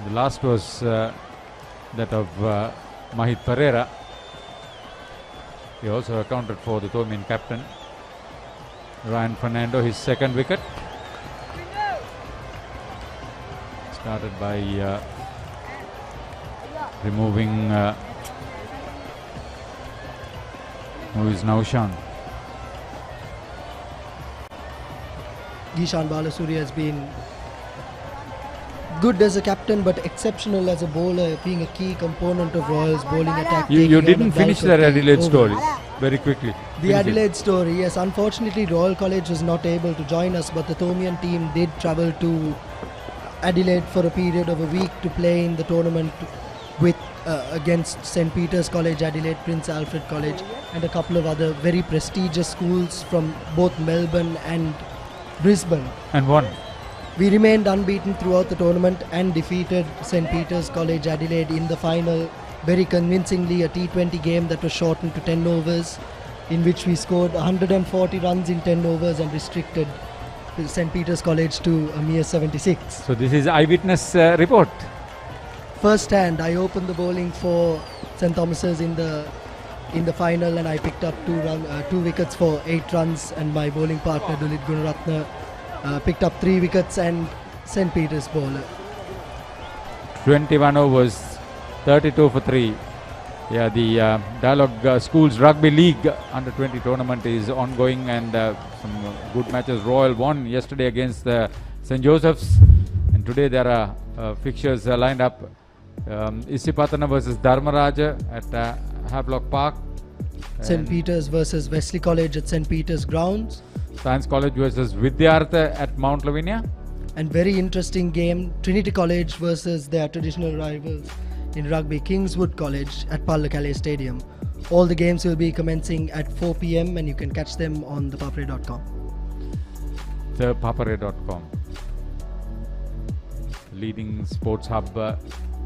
The last was that of Mahit Pereira. He also accounted for the Thomond captain. Ryan Fernando, his second wicket. Started by removing who is Naushan. Gishan Balasuri has been good as a captain but exceptional as a bowler, being a key component of Royals' bowling attack. You didn't finish that Adelaide story very quickly. The Adelaide story, yes. Unfortunately, Royal College was not able to join us, but the Thomond team did travel to Adelaide for a period of a week to play in the tournament with against St. Peter's College, Adelaide, Prince Alfred College, and a couple of other very prestigious schools from both Melbourne and Brisbane. And won. We remained unbeaten throughout the tournament and defeated St. Peter's College, Adelaide in the final very convincingly, a T20 game that was shortened to 10 overs, in which we scored 140 runs in 10 overs and restricted St. Peter's College to a mere 76. So this is eyewitness report. First hand, I opened the bowling for St. Thomas's in the final, and I picked up 2 wickets for 8 runs, and my bowling partner Dulit Gunaratne picked up 3 wickets, and St. Peter's bowler 21 overs, 32 for 3. Yeah, the Dialogue Schools Rugby League Under 20 tournament is ongoing, and some good matches. Royal won yesterday against St. Joseph's, and today there are fixtures lined up. Isipatana versus Dharmaraja at Havelock Park. St. Peter's versus Wesley College at St. Peter's grounds. Science College versus Vidyartha at Mount Lavinia. And very interesting game, Trinity College versus their traditional rivals in rugby, Kingswood College at Pallakale Stadium. All the games will be commencing at 4 p.m. and you can catch them on the Papare.com. The Papare.com, leading sports hub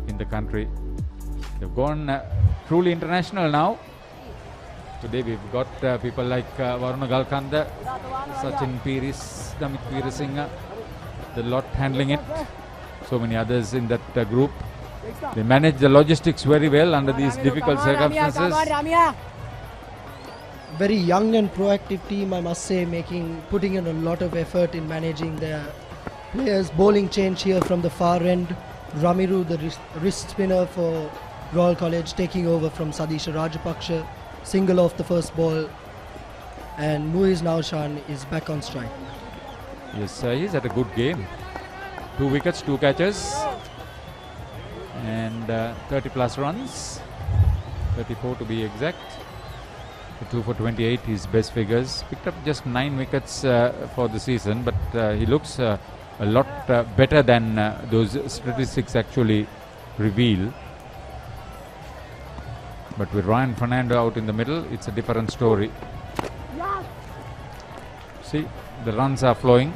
in the country. They've gone truly international now. Today we've got people like Varuna Galkanda, Sachin Piris, Damit Pirisingha, the lot handling it. So many others in that group. They manage the logistics very well under these difficult circumstances. Very young and proactive team, I must say, putting in a lot of effort in managing their players. Bowling change here from the far end. Ramiru, the wrist spinner for Royal College, taking over from Sadisha Rajapaksha. Single off the first ball, and Muiz Naushan is back on strike. Yes, he's had a good game. 2 wickets, 2 catches, and 30 plus runs, 34 to be exact. 2 for 28, his best figures. Picked up just 9 wickets for the season, but he looks a lot better than those statistics actually reveal. But with Ryan Fernando out in the middle, it's a different story. See, the runs are flowing.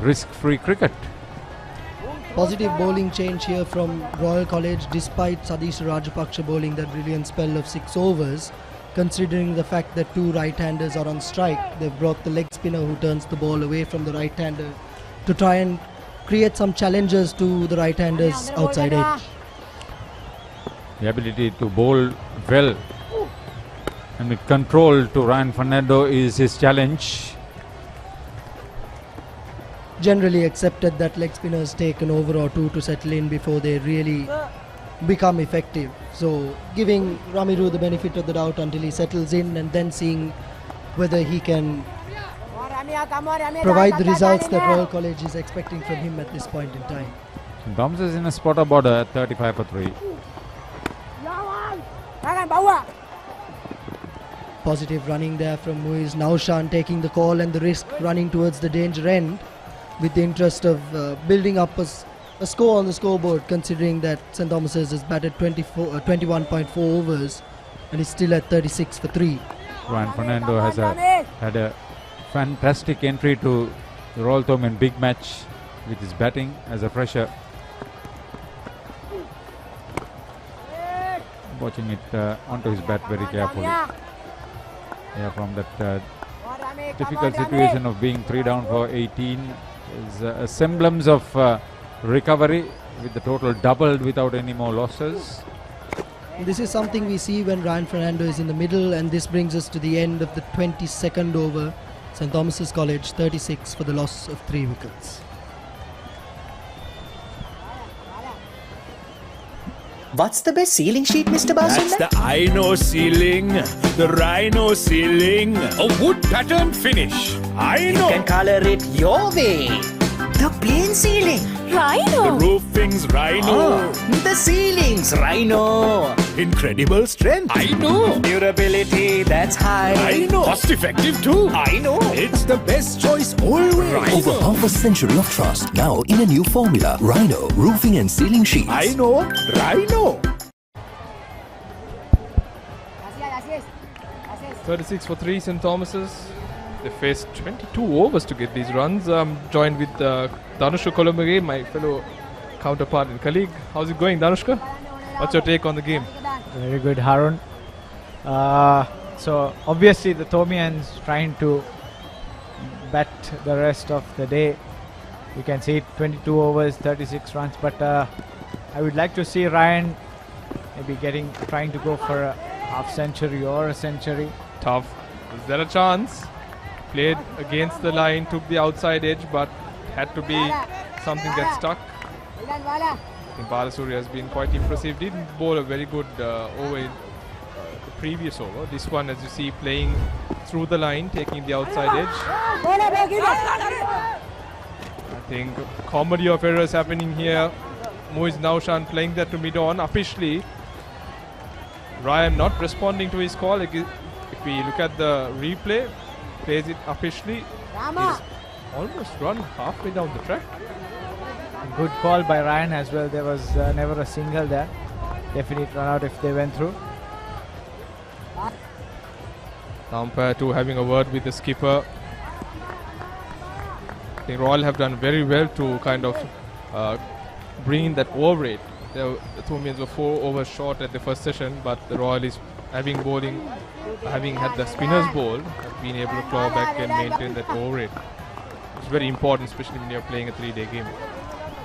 Risk-free cricket. Positive bowling change here from Royal College, despite Sadisha Rajapaksha bowling that brilliant spell of 6 overs. Considering the fact that 2 right-handers are on strike, they've brought the leg spinner who turns the ball away from the right-hander to try and create some challenges to the right-handers outside edge. The ability to bowl well and with control to Ryan Fernando is his challenge. Generally accepted that leg spinners take an over or 2 to settle in before they really become effective. So giving Ramiru the benefit of the doubt until he settles in, and then seeing whether he can provide the results that Royal College is expecting from him at this point in time. Thomas is in a spot of border at 35 for 3. Positive running there from Muiz Naushan, taking the call and the risk, running towards the danger end with the interest of building up a score on the scoreboard, considering that St. Thomas's has batted 21.4 overs and is still at 36 for 3. Ryan Fernando has had a fantastic entry to the Royal Thomond big match with his batting as a fresher. Watching it onto his bat very carefully. Yeah, from that difficult situation of being 3 down for 18 is a semblance of recovery, with the total doubled without any more losses. This is something we see when Ryan Fernando is in the middle, and this brings us to the end of the 22nd over. St. Thomas's College 36 for the loss of 3 wickets. What's the best ceiling sheet, Mr. Basunda? That's the Rhino ceiling. The Rhino ceiling. A wood pattern finish. I know. You can color it your way. The plain ceiling. Rhino. The roofing's Rhino. The ceiling's Rhino. Incredible strength. I know. Durability that's high. I know. Cost effective too. I know. It's the best choice always. Over half a century of trust, now in a new formula. Rhino Roofing and Ceiling Sheets. I know. Rhino. 36 for 3 St. Thomas's. They faced 22 overs to get these runs. I'm joined with Danushka Colombo, my fellow counterpart and colleague. How's it going, Danushka? What's your take on the game? Very good, Harun. So obviously the Thomians trying to bat the rest of the day. You can see 22 overs, 36 runs, but I would like to see Ryan maybe trying to go for a half century or a century. Tough. Is there a chance? Played against the line, took the outside edge, but had to be something that stuck. I think Balasuri has been quite impressive. Didn't bowl a very good over in the previous over. This one, as you see, playing through the line, taking the outside edge. I think comedy of errors happening here. Muiz Naushan playing that to mid-on. Officially, Ryan not responding to his call. If we look at the replay, plays it officially. He's almost run halfway down the track. Good call by Ryan as well. There was never a single there. Definite run out if they went through. The umpire too having a word with the skipper. I think Royal have done very well to kind of bring in that over rate. The Thomians were 4 overs short at the first session, but the Royal is having had the spinners bowl, have been able to claw back and maintain that over rate. It's very important, especially when you're playing a 3-day game.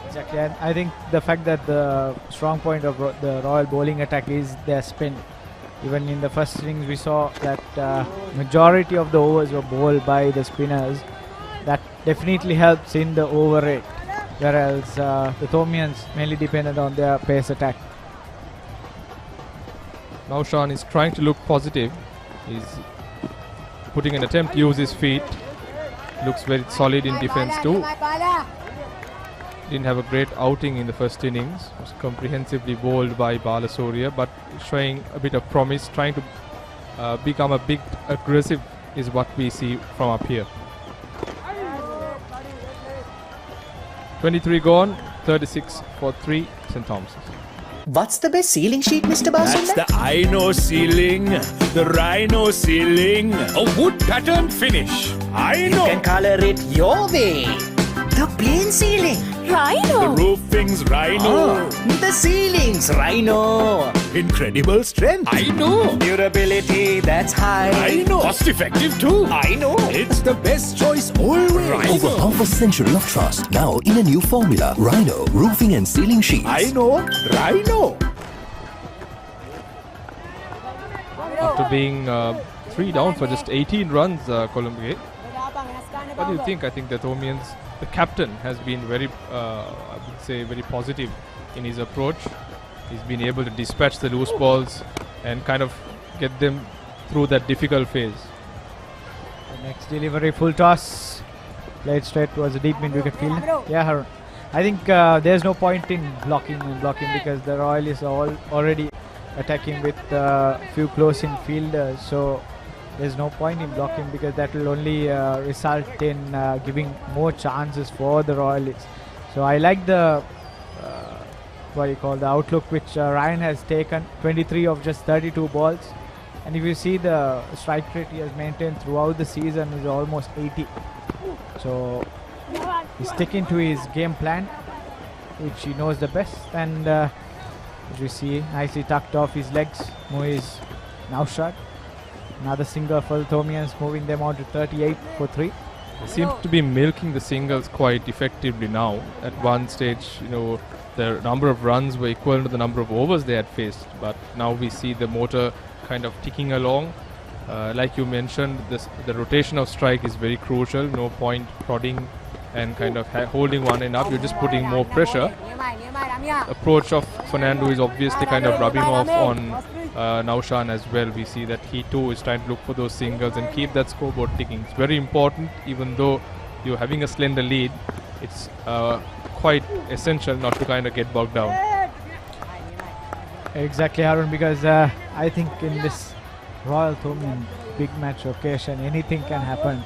Exactly, and I think the fact that the strong point of the Royal bowling attack is their spin. Even in the first innings, we saw that majority of the overs were bowled by the spinners. That definitely helps in the over rate, whereas the Thomians mainly depended on their pace attack. Naushan is trying to look positive. He's putting an attempt to use his feet. Looks very solid in defense too. Didn't have a great outing in the first innings. Was comprehensively bowled by Balasuriya, but showing a bit of promise, trying to become a bit aggressive is what we see from up here. 23 gone, 36 for 3 St. Thomas's. What's the best ceiling sheet, Mr. Basunda? That's the Rhino ceiling. The Rhino ceiling. A wood pattern finish. I know. You can color it your way. The plain ceiling. Rhino. The roofing's Rhino. The ceiling's Rhino. Incredible strength. I know. Durability that's high. I know. Cost effective too. I know. It's the best choice always. Over half a century of trust, now in a new formula. Rhino Roofing and Ceiling Sheets. I know. Rhino. After being 3 down for just 18 runs, Colombo. What do you think? I think the Thomians, the captain, has been very, I would say, very positive in his approach. He's been able to dispatch the loose balls and kind of get them through that difficult phase. The next delivery, full toss, played straight towards the deep mid-wicket field. Yeah, Harun. I think there's no point in blocking because the Royal is already attacking with a few close-in fielders. So there's no point in blocking because that will only result in giving more chances for the Royalists. So I like the the outlook which Ryan has taken. 23 of just 32 balls, and if you see the strike rate he has maintained throughout the season is almost 80. So he's sticking to his game plan, which he knows the best, and as you see, nicely tucked off his legs. Muiz Naushan. Another single for the Thomians, moving them on to 38 for 3. They seem to be milking the singles quite effectively now. At one stage, the number of runs were equal to the number of overs they had faced, but now we see the motor kind of ticking along. Like you mentioned, the rotation of strike is very crucial. No point prodding and kind of holding one end up. You're just putting more pressure. Approach of Fernando is obviously kind of rubbing off on Naushan as well. We see that he too is trying to look for those singles and keep that scoreboard ticking. It's very important, even though you're having a slender lead. it's quite essential not to kind of get bogged down. Exactly, Harun, because I think in this Royal Thomaian big match occasion, anything can happen.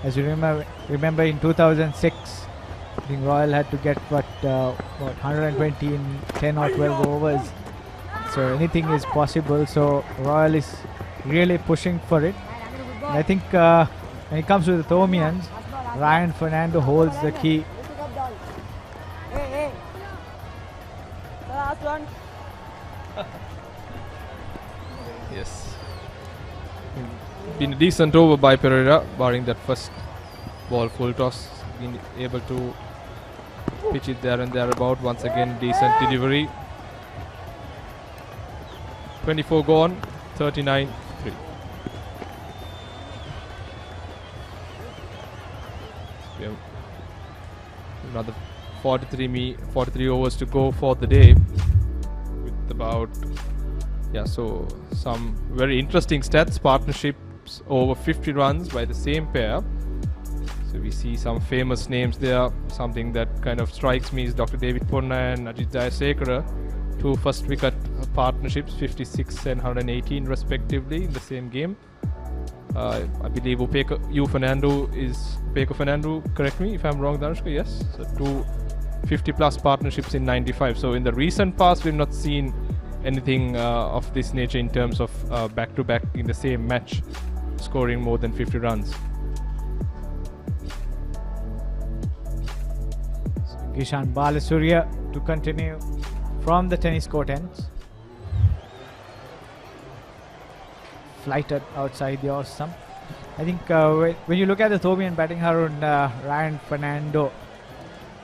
As you remember in 2006, I think Royal had to get what 120 in 10 or 12 overs. So anything is possible. So Royal is really pushing for it. And I think when it comes to the Thomaians, Ryan Fernando holds the key. Yes. Been a decent over by Pereira, barring that first ball full toss. Been able to pitch it there and thereabout. Once again, decent delivery. 24 gone, 39-3. We have another 43 overs to go for the day, with about so some very interesting stats. Partnerships over 50 runs by the same pair. So we see some famous names there. Something that kind of strikes me is Dr. David Ponna and Ajit Jayasekara, two first wicket partnerships, 56 and 118 respectively in the same game. I believe Upeka Fernando, correct me if I'm wrong, Dhanushka, yes. So two 50 plus partnerships in 95. So in the recent past, we've not seen anything of this nature in terms of back-to-back in the same match scoring more than 50 runs. So Gishan Balasurya to continue from the tennis court ends. Flighted outside the off stump. I think when you look at the Thomaian batting, Harun, Ryan Fernando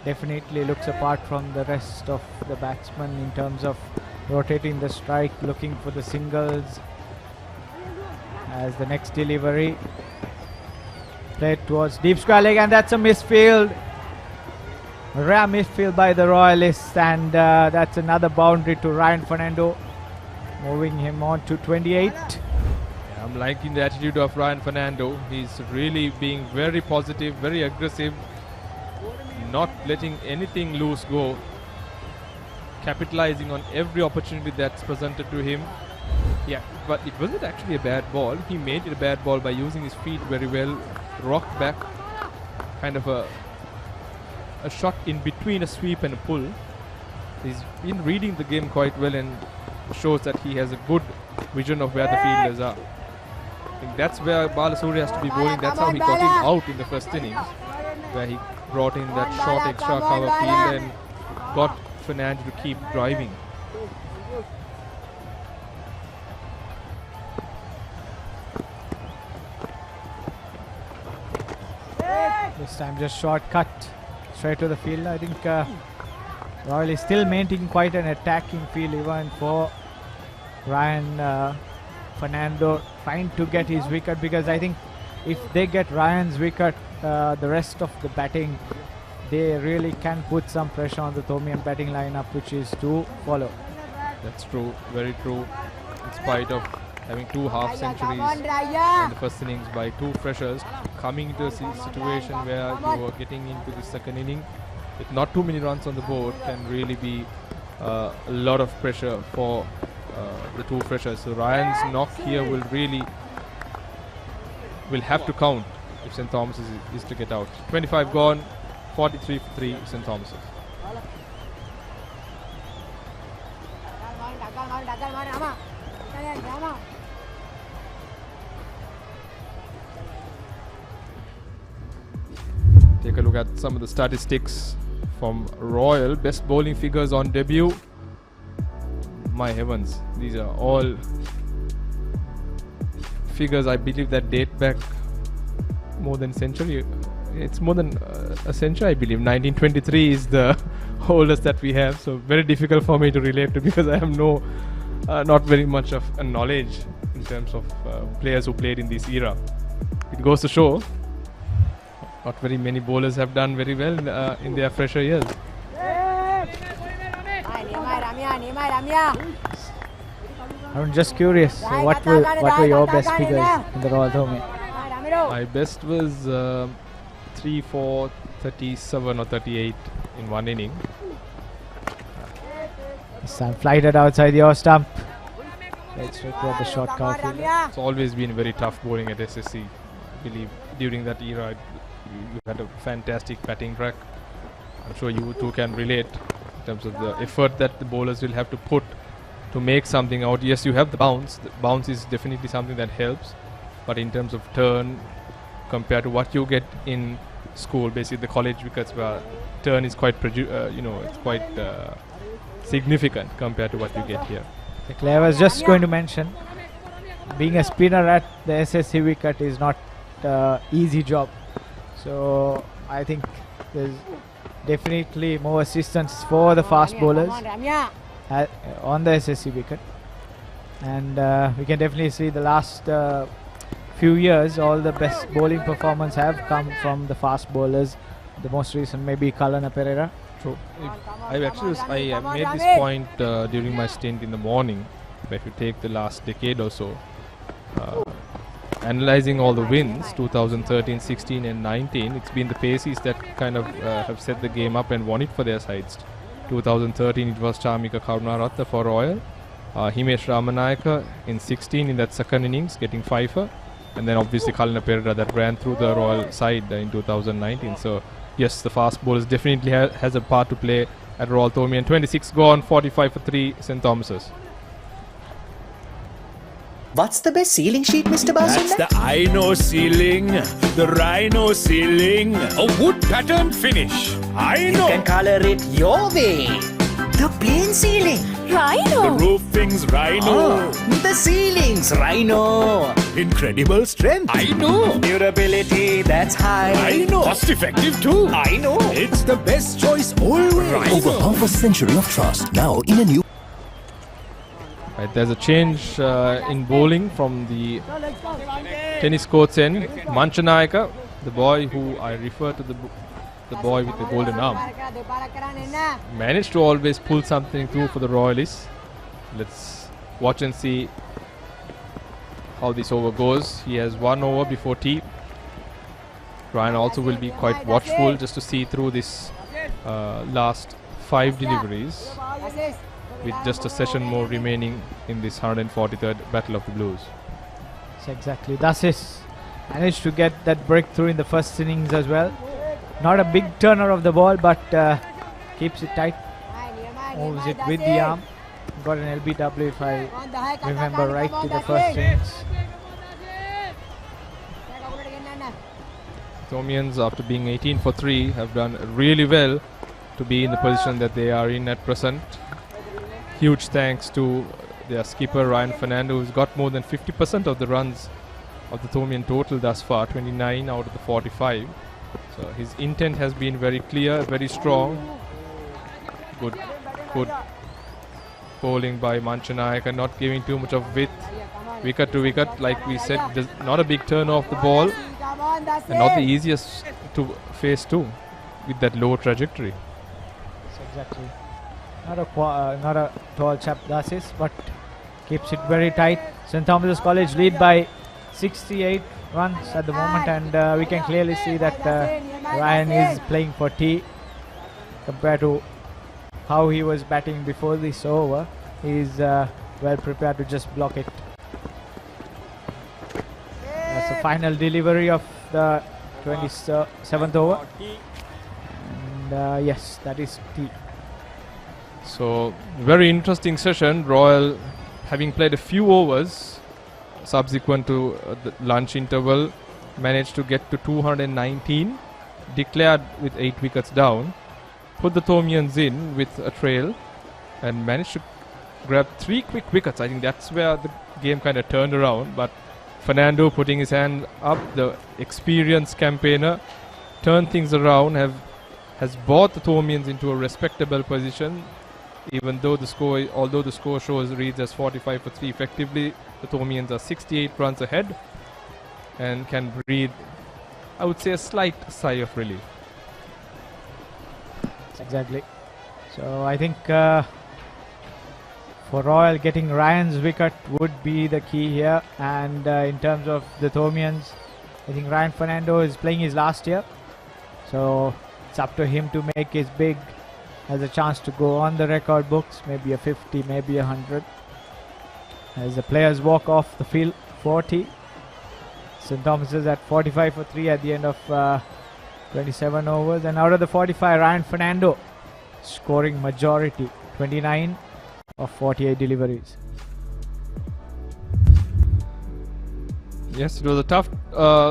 definitely looks apart from the rest of the batsmen in terms of rotating the strike, looking for the singles. As the next delivery played towards deep square leg, and that's a misfield. A rare misfield by the Royalists, and that's another boundary to Ryan Fernando, moving him on to 28. I'm liking the attitude of Ryan Fernando. He's really being very positive, very aggressive, not letting anything loose go, capitalizing on every opportunity that's presented to him. Yeah, but it wasn't actually a bad ball. He made it a bad ball by using his feet very well, rocked back, kind of a shot in between a sweep and a pull. He's been reading the game quite well and shows that he has a good vision of where the fielders are. I think that's where Balasurya has to be bowling. That's how he got him out in the first innings, where he brought in that short extra cover field and got Fernando to keep driving. This time just shortcut straight to the field. I think Royal is still maintaining quite an attacking field even for Ryan Fernando trying to get his wicket, because I think if they get Ryan's wicket, the rest of the batting, they really can put some pressure on the Thomaian batting lineup, which is to follow. That's true, very true. In spite of having two half centuries in the first innings by two freshers, coming into a situation where you are getting into the second inning with not too many runs on the board can really be a lot of pressure for the two freshers. So Ryan's knock here will have to count if St. Thomas is to get out. 25 gone, 43 for 3 St. Thomas's. Take a look at some of the statistics from Royal. Best bowling figures on debut. My heavens, these are all figures I believe that date back more than a century. It's more than a century, I believe. 1923 is the oldest that we have, so very difficult for me to relate to, because I have not very much of a knowledge in terms of players who played in this era. It goes to show not very many bowlers have done very well in their fresher years. I'm just curious, so what were your best figures in the Royal Thomaian? My best was 3, 4, 37 or 38 in one inning. Sun flighted outside the off stump. Right straight toward the short cow fielder. It's always been very tough bowling at SSC. I believe during that era, you had a fantastic batting track. I'm sure you two can relate in terms of the effort that the bowlers will have to put to make something out. Yes, you have the bounce. The bounce is definitely something that helps. But in terms of turn, compared to what you get in school, basically the college wickets, where turn is quite, it's quite significant compared to what you get here. I was just going to mention, being a spinner at the SSC wicket is not easy job. So I think there's definitely more assistance for the fast bowlers on the SSC wicket. And we can definitely see the last few years, all the best bowling performance have come from the fast bowlers. The most recent maybe Kalana Pereira. True. I made this point during my stint in the morning. But if you take the last decade or so, analyzing all the wins, 2013, 16 and 19, it's been the Paces that kind of have set the game up and won it for their sides. 2013 it was Chamika Karunaratne for Royal. Himesh Ramanayaka in 16 in that second innings getting fifer. And then obviously Kalana Pereira that ran through the Royal side in 2019. So yes, the fast bowlers definitely has a part to play at Royal Thomaian. 26 gone, 45 for 3 St. Thomas's. What's the best ceiling sheet, Mr. Basunda? That's the Aino ceiling, the Rhino ceiling, a wood pattern finish. I know. You can color it your way. The plain ceiling, Rhino. The roofing's Rhino. The ceiling's Rhino. Incredible strength. I know. Durability that's high. I know. Cost effective too. I know. It's the best choice always. Over half a century of trust, now in a new... Right, there's a change in bowling from the tennis court's end. Manchanayaka, the boy who I refer to the boy with the golden arm, managed to always pull something through for the Royalists. Let's watch and see how this over goes. He has 1 over before tea. Ryan also will be quite watchful just to see through this last 5 deliveries, with just a session more remaining in this 143rd Battle of the Blues. So exactly. Dasis managed to get that breakthrough in the first innings as well. Not a big turner of the ball, but keeps it tight. Moves it with the arm. Got an LBW if I remember right to the first innings. Thomaians, after being 18 for 3, have done really well to be in the position that they are in at present. Huge thanks to their skipper Ryan Fernando, who's got more than 50% of the runs of the Thomaian total thus far, 29 out of the 45. So his intent has been very clear, very strong. Good bowling by Manchanayaka, not giving too much of width. Wicket to wicket, like we said, not a big turn off the ball, and not the easiest to face too, with that low trajectory. So exactly. Not a tall chap, Dasis, but keeps it very tight. St. Thomas's College lead by 68 runs at the moment, and we can clearly see that Ryan is playing for tea compared to how he was batting before this over. He is well prepared to just block it. That's the final delivery of the 27th over, and yes, that is tea. So very interesting session. Royal, having played a few overs subsequent to the lunch interval, managed to get to 219, declared with 8 wickets down, put the Thomaians in with a trail, and managed to grab 3 quick wickets. I think that's where the game kind of turned around. But Fernando putting his hand up, the experienced campaigner, turned things around, has brought the Thomaians into a respectable position. Even though the score reads as 45 for 3, effectively the Thomaians are 68 runs ahead and can breathe, I would say, a slight sigh of relief. Exactly. So I think for Royal, getting Ryan's wicket would be the key here, and in terms of the Thomaians, I think Ryan Fernando is playing his last year, so It's up to him to make his big. Has a chance to go on the record books, maybe a 50, maybe 100. As the players walk off the field, 40. St. Thomas is at 45 for 3 at the end of 27 overs. And out of the 45, Ryan Fernando scoring majority, 29 of 48 deliveries. Yes, it was a tough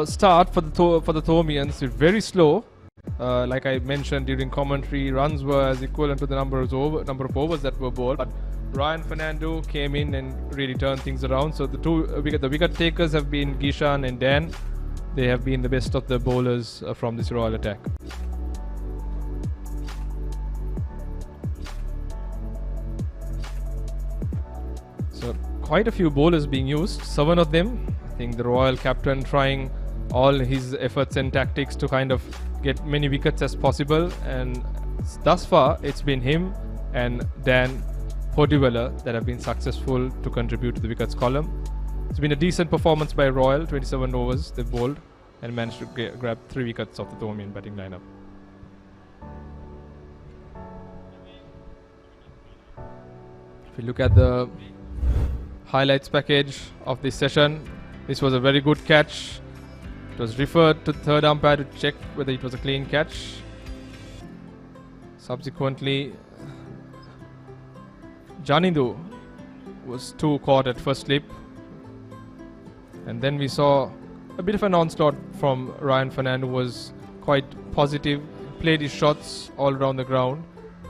start for the Thormians. Very slow. Like I mentioned during commentary, runs were as equivalent to the number of overs that were bowled. But Ryan Fernando came in and really turned things around. So the wicket takers have been Gishan and Dan. They have been the best of the bowlers from this Royal attack. So quite a few bowlers being used. 7 of them. I think the Royal captain trying all his efforts and tactics to kind of get many wickets as possible, and thus far it's been him and Dan Podivella that have been successful to contribute to the wickets column. It's been a decent performance by Royal. 27 overs they've bowled and managed to grab 3 wickets off the Thormian batting lineup. If you look at the highlights package of this session, this was a very good catch. It was referred to the third umpire to check whether it was a clean catch. Subsequently, Janindu was 2 caught at first slip. And then we saw a bit of an onslaught from Ryan Fernando, who was quite positive, played his shots all around the ground,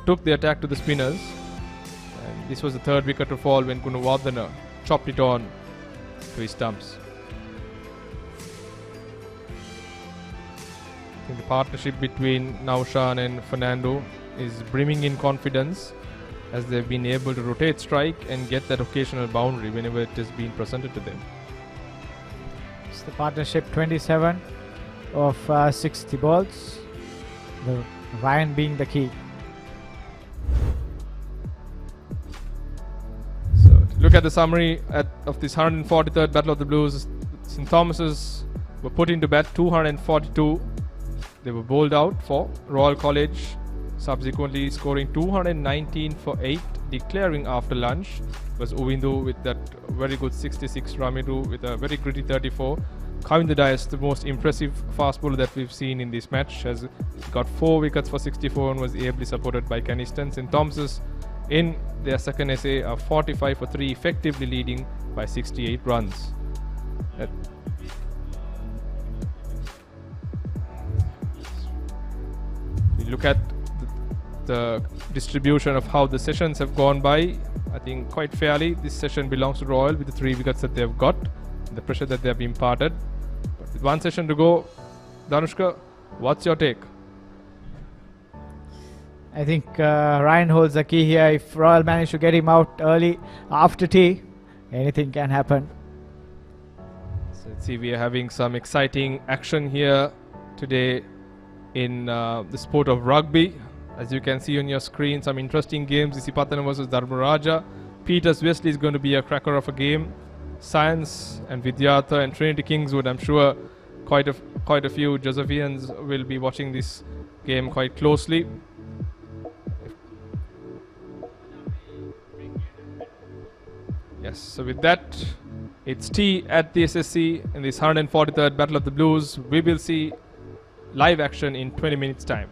took the attack to the spinners. And this was the 3rd wicket to fall when Gunawardena chopped it on to his stumps. I think the partnership between Naushan and Fernando is brimming in confidence, as they've been able to rotate strike and get that occasional boundary whenever it has been presented to them. It's the partnership 27 of 60 balls. The Ryan being the key. So to look at the summary of this 143rd Battle of the Blues, St. Thomas's were put into bat 242. They were bowled out for Royal College, subsequently scoring 219 for 8, declaring after lunch was Uvindu with that very good 66, Ramidu with a very gritty 34. Kavinda Dias, the most impressive fast bowler that we've seen in this match, has got 4 wickets for 64 and was ably supported by Caniston. St. Thomas's in their second essay are 45 for 3, effectively leading by 68 runs. Look at the distribution of how the sessions have gone by. I think quite fairly this session belongs to Royal with the 3 wickets that they've got, the pressure that they have imparted. But with 1 session to go, Danushka, what's your take? I think Ryan holds the key here. If Royal manage to get him out early after tea, anything can happen. So let's see, we are having some exciting action here today in the sport of rugby. As you can see on your screen, some interesting games. Isipatana versus Dharmaraja. Peters Wesley is going to be a cracker of a game. Science and Vidyartha and Trinity Kingswood, I'm sure quite a few Josephians will be watching this game quite closely. Yes, so with that, it's tea at the SSC in this 143rd Battle of the Blues. We will see live action in 20 minutes time.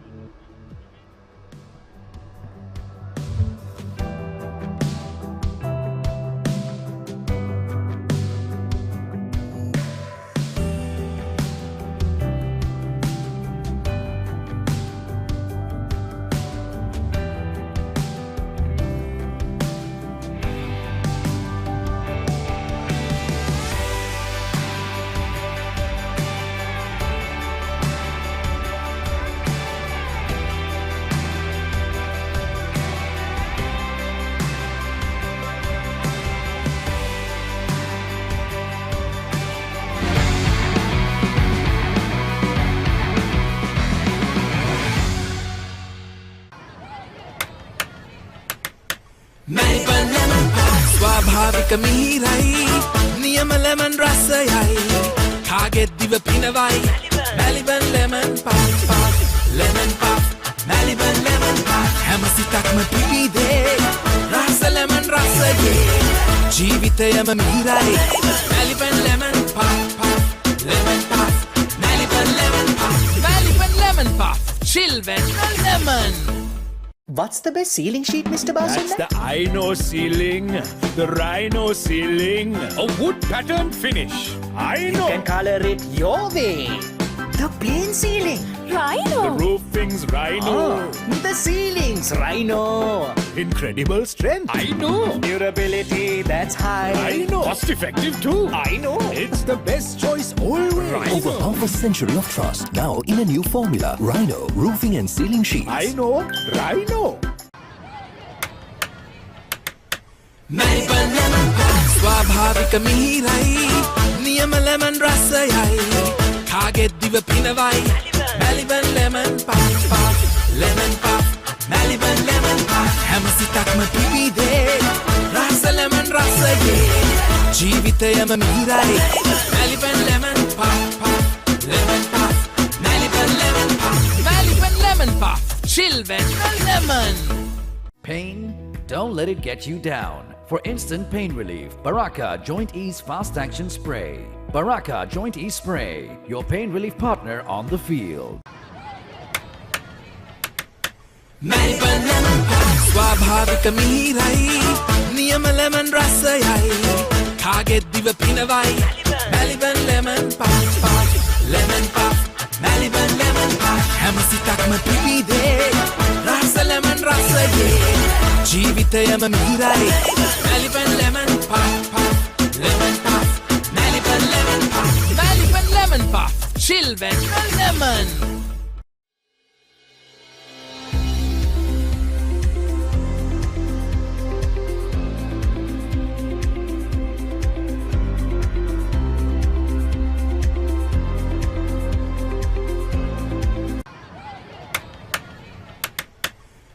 ස්වාභාවික මිහිරයි නියම lemon රසයයි කාගෙත් දිව පිනවයි Melbourne lemon puff puff lemon puff හැමසිතක්ම පිපිදේ රස lemon රසයේ ජීවිතයම මිහිරයි Maliban lemon puff puff lemon puff Maliban lemon puff Maliban lemon puff chill when lemon. What's the best ceiling sheet, Mr. Basunda? That's the Ino ceiling, the Rhino ceiling, a wood pattern finish. You can color it your way. The plain ceiling. Rhino. The roofing's Rhino. The ceiling's Rhino. Incredible strength. I know. Durability, that's high. I know. Cost effective too. I know. It's the best choice always. Over half a century of trust, now in a new formula. Rhino, roofing and ceiling sheets. I know. Rhino. Maliban lemon puff ස්වාභාවික මිහිරයි නියම lemon රසයයි කාගෙත් දිව පිනවයි Maliban lemon puff puff lemon puff Maliban lemon puff හැමසිතක්ම පිපිදේ රස lemon රසයේ ජීවිතයම මිහිරයි Maliban lemon puff puff lemon puff Maliban lemon puff Maliban lemon puff chill when lemon. Pain? Don't let it get you down. For instant pain relief, Baraka Joint Ease Fast Action Spray. Baraka Joint Ease Spray, your pain relief partner on the field. Maliban lemon puff ස්වාභාවික මිහිරයි නියම lemon රසයයි කාගෙත් දිව පිනවයි Maliban lemon puff puff lemon puff Maliban lemon puff හැමසිතක්ම පිපිදේ රස lemon රසයේ ජීවිතයම මිහිරයි Maliban lemon puff puff lemon puff Maliban lemon puff Maliban lemon puff chill when lemon.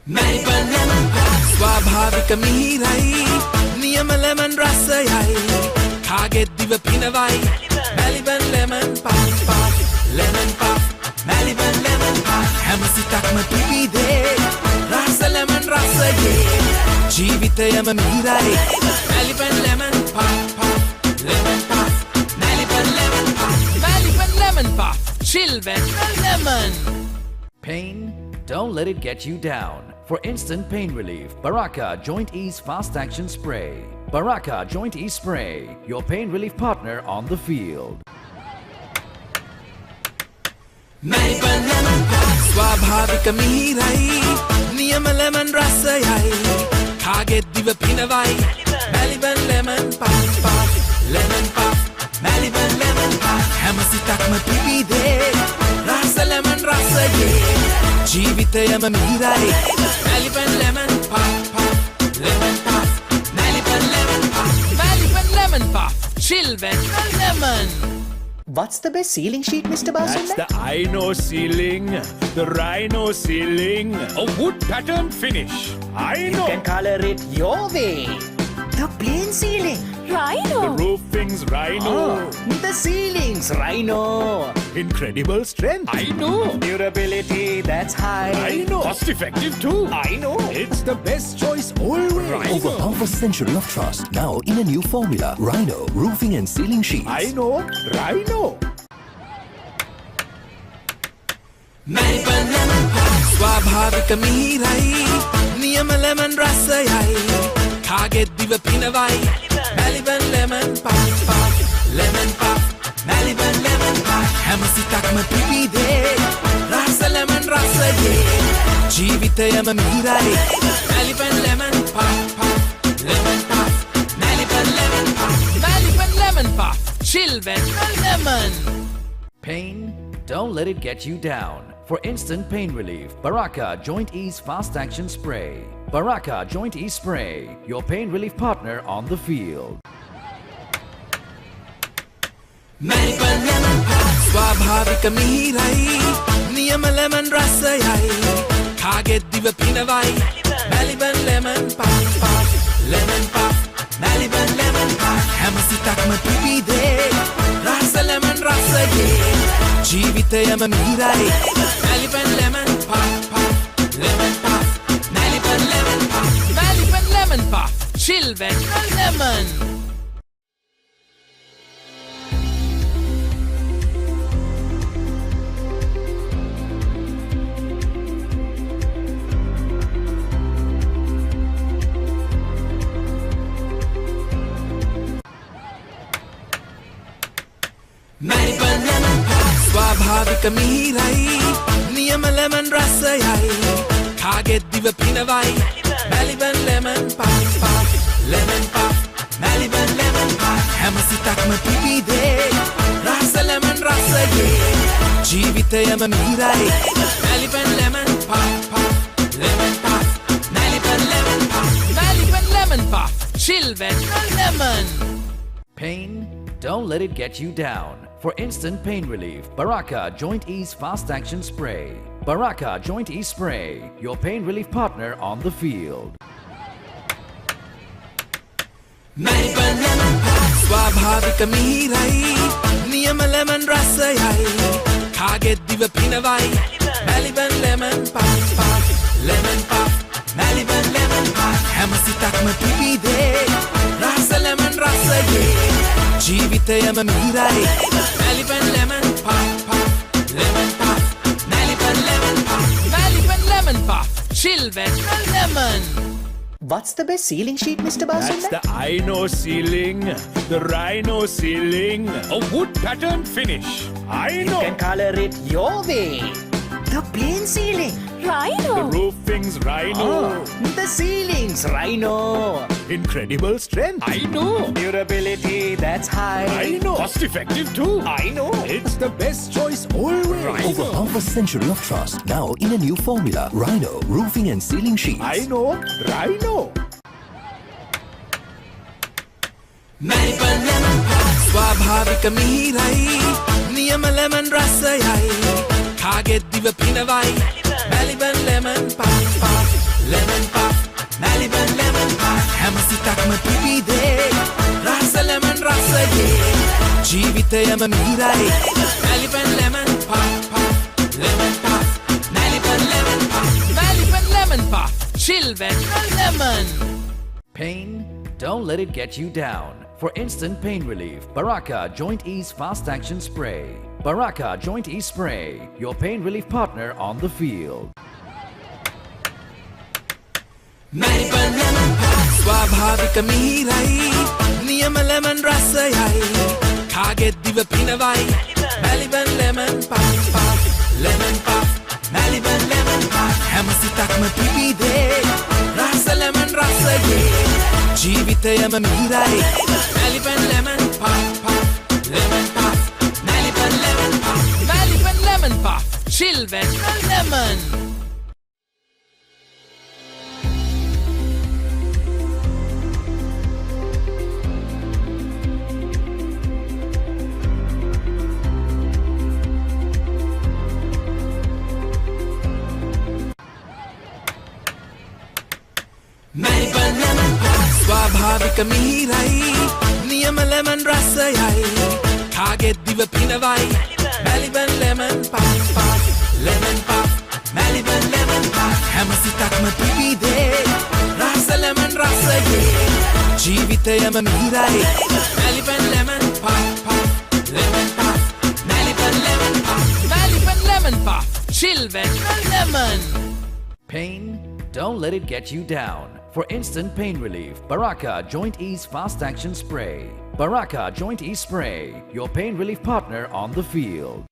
Maliban lemon puff ස්වාභාවික මිහිරයි නියම lemon රසයයි කාගෙත් දිව පිනවයි Maliban lemon puff puff lemon puff Maliban lemon puff හැමසිතක්ම පිපිදේ රස lemon රසයේ ජීවිතයම මිහිරයි Maliban lemon puff puff lemon puff Maliban lemon puff Maliban lemon puff chill when lemon. Pain? Don't let it get you down. For instant pain relief, Baraka Joint Ease Fast Action Spray. Baraka Joint Ease Spray, your pain relief partner on the field. Maliban lemon puff ස්වාභාවික මිහිරයි නියම lemon රසයයි කාගෙත් දිව පිනවයි Maliban lemon puff puff lemon puff Maliban lemon puff හැමසිතක්ම පිපිදේ රස lemon රසයේ ජීවිතයම මිහිරයි Maliban lemon puff puff lemon puff Maliban lemon puff Maliban lemon puff chill when lemon. What's the best ceiling sheet, Mr. Basunda? That's the Ino ceiling, the Rhino ceiling, a wood pattern finish. You can color it your way. The plain ceiling. Rhino. The roofing's Rhino. The ceiling's Rhino. Incredible strength. I know. Durability, that's high. I know. Cost effective too. I know. It's the best choice always. Over half a century of trust, now in a new formula. Rhino, roofing and ceiling sheets. I know. Rhino. Maliban lemon puff ස්වාභාවික මිහිරයි නියම lemon රසයයි කාගෙත් දිව පිනවයි Maliban lemon puff puff lemon puff Maliban lemon puff හැමසිතක්ම පිපිදේ රස lemon රසයේ ජීවිතයම මිහිරයි Maliban lemon puff puff lemon puff Maliban lemon puff Maliban lemon puff chill when lemon. Pain? Don't let it get you down. For instant pain relief, Baraka Joint Ease Fast Action Spray. Baraka Joint Ease Spray, your pain relief partner on the field. Maliban lemon puff ස්වාභාවික මිහිරයි නියම lemon රසයයි කාගෙත් දිව පිනවයි Maliban lemon puff puff lemon puff Maliban lemon puff හැමසිතක්ම පිපිදේ රස lemon රසයේ ජීවිතයම මිහිරයි Maliban lemon puff puff lemon puff Maliban chilvet lemon. Melbourne lemon pie ස්වාභාවික මිහිරයි නියම lemon රසයයි කාගෙත් දිව පිනවයි Melbourne lemon pie lemon pie Melbourne lemon pie හැම සිතක්ම පිබිදේ රස lemon රසයේ ජීවිතයම මිහිරයි Melbourne lemon pie lemon pie Melbourne lemon pie Melbourne lemon pie chilvet lemon. Pain? Don't let it get you down. For instant pain relief, Baraka Joint Ease Fast Action Spray. Baraka Joint Ease Spray, your pain relief partner on the field. Melbourne lemon pie ස්වාභාවික මිහිරයි නියම lemon රසයයි කාගෙත් දිව පිනවයි Melbourne lemon pie lemon pie Melbourne lemon pie හැම සිතක්ම පිබිදේ රස lemon රසයේ ජීවිතයම මිහිරයි Melbourne lemon pie lemon pie Melbourne lemon pie Melbourne lemon pie chilvet lemon. What's the best ceiling sheet, Mr. Basunda? That's the Ino ceiling, the Rhino ceiling, a wood pattern finish. You can color it your way. The plain ceiling. Rhino. The roofing's Rhino. The ceiling's Rhino. Incredible strength. I know. Durability, that's high. I know. Cost effective too. I know. It's the best choice always. Rhino. Over half a century of trust. Now in a new formula. Rhino roofing and ceiling sheets. I know. Rhino. Melbourne lemon pie ස්වාභාවික මිහිරයි නියම lemon රසයයි කාගෙත් දිව පිනවයි Melbourne lemon pie lemon pie Melbourne lemon pie හැම සිතක්ම පිබිදේ රස lemon රසයේ ජීවිතයම මිහිරයි Melbourne lemon pie lemon pie Melbourne lemon pie Melbourne lemon pie chilvet lemon. Pain? Don't let it get you down. For instant pain relief, Baraka Joint Ease Fast Action Spray. Baraka Joint Ease Spray, your pain relief partner on the field. Melbourne lemon pie ස්වාභාවික මිහිරයි නියම lemon රසයයි කාගෙත් දිව පිනවයි Melbourne lemon pie lemon pie Melbourne lemon pie හැම සිතක්ම පිබිදේ රස lemon රසයේ ජීවිතයම මිහිරයි Melbourne lemon pie lemon pie Melbourne lemon pie Melbourne lemon pie chilvet lemon. Melbourne lemon pie ස්වාභාවික මිහිරයි නියම lemon රසයයි කාගෙත් දිව පිනවයි Melbourne lemon pie lemon pie Melbourne lemon pie හැම සිතක්ම පිබිදේ රස lemon රසයේ ජීවිතයම මිහිරයි Melbourne lemon pie lemon pie Melbourne lemon pie Melbourne lemon pie chilvet lemon. Pain? Don't let it get you down. For instant pain relief, Baraka Joint Ease Fast Action Spray. Baraka Joint Ease Spray, your pain relief partner on the field.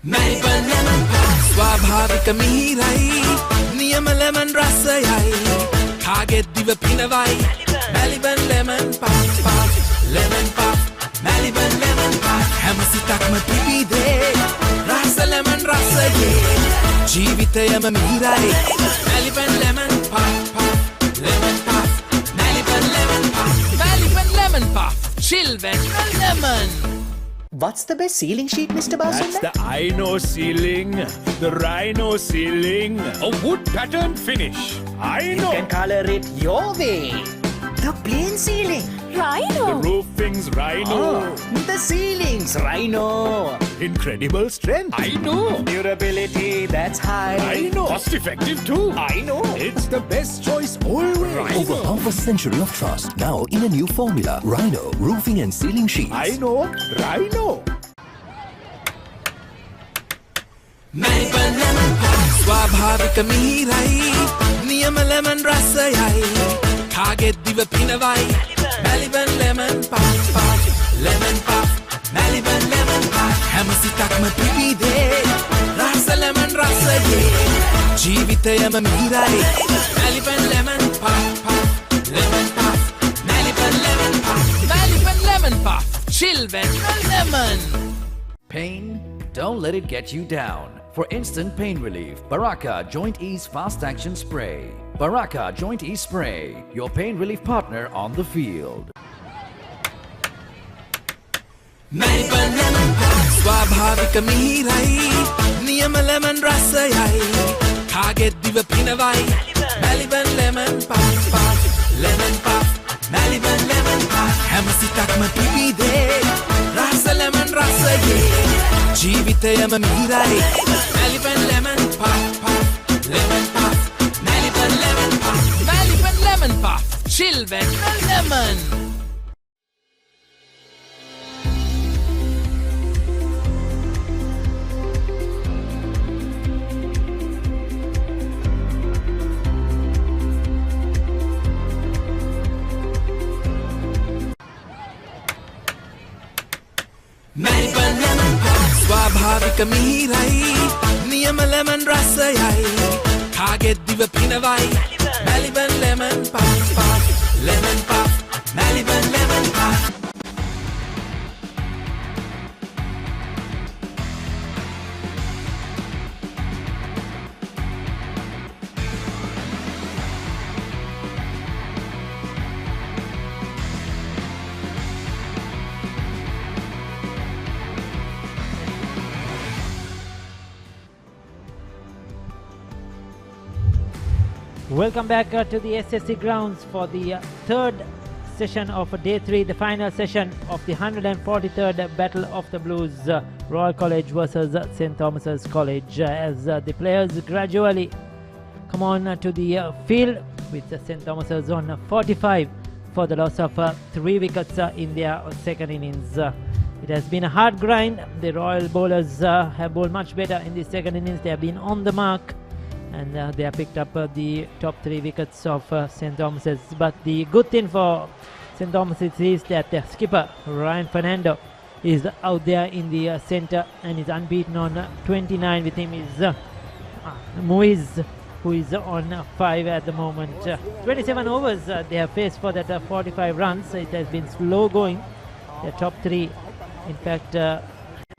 Melbourne lemon pie ස්වාභාවික මිහිරයි නියම lemon රසයයි කාගෙත් දිව පිනවයි Melbourne lemon pie lemon pie Melbourne lemon pie හැම සිතක්ම පිබිදේ රස lemon රසයේ ජීවිතයම මිහිරයි Melbourne lemon pie lemon pie Melbourne lemon pie Melbourne lemon pie chilvet lemon. What's the best ceiling sheet, Mr. Basunda? That's the Ino ceiling, the Rhino ceiling, a wood pattern finish. You can color it your way. The plain ceiling. Rhino. The roofing's Rhino. The ceiling's Rhino. Incredible strength. I know. Durability that's high. I know. Cost effective too. I know. It's the best choice always. Over half a century of trust, now in a new formula. Rhino Roofing and Ceiling Sheets. I know. Rhino. Melbourne lemon pie ස්වාභාවික මිහිරයි නියම lemon රසයයි කාගෙත් දිව පිනවයි Melbourne lemon pie lemon pie Melbourne lemon pie හැම සිතක්ම පිබිදේ රස lemon රසයේ ජීවිතයම මිහිරයි Melbourne lemon pie lemon pie Melbourne lemon pie Melbourne lemon pie chill when lemon. Pain? Don't let it get you down. For instant pain relief, Baraka Joint Ease Fast Action Spray. Baraka Joint Ease Spray, your pain relief partner on the field. Melbourne lemon pie ස්වාභාවික මිහිරයි නියම lemon රසයයි කාගෙත් දිව පිනවයි Melbourne lemon pie lemon pie Melbourne lemon pie හැම සිතක්ම පිබිදේ රස lemon රසයේ ජීවිතයම මිහිරයි Melbourne lemon pie lemon pie Melbourne lemon pie Melbourne lemon pie chill when lemon. Melbourne lemon pie ස්වාභාවික මිහිරයි නියම lemon රසයයි කාගෙත් දිව පිනවයි Melbourne lemon pie lemon pie Melbourne lemon pie. Welcome back to the SSC grounds for the third session of day 3, the final session of the 143rd Battle of the Blues, Royal College versus St. Thomas's College, as the players gradually come on to the field, with St. Thomas's on 45 for the loss of 3 wickets in their second innings. It has been a hard grind. The Royal bowlers have bowled much better in the second innings. They have been on the mark, and they have picked up the top 3 wickets of St. Thomas's. But the good thing for St. Thomas's is that the skipper Ryan Fernando is out there in the centre and is unbeaten on 29. With him is Muiz, who is on 5 at the moment. 27 overs they have faced for that 45 runs. It has been slow going. The top 3 in fact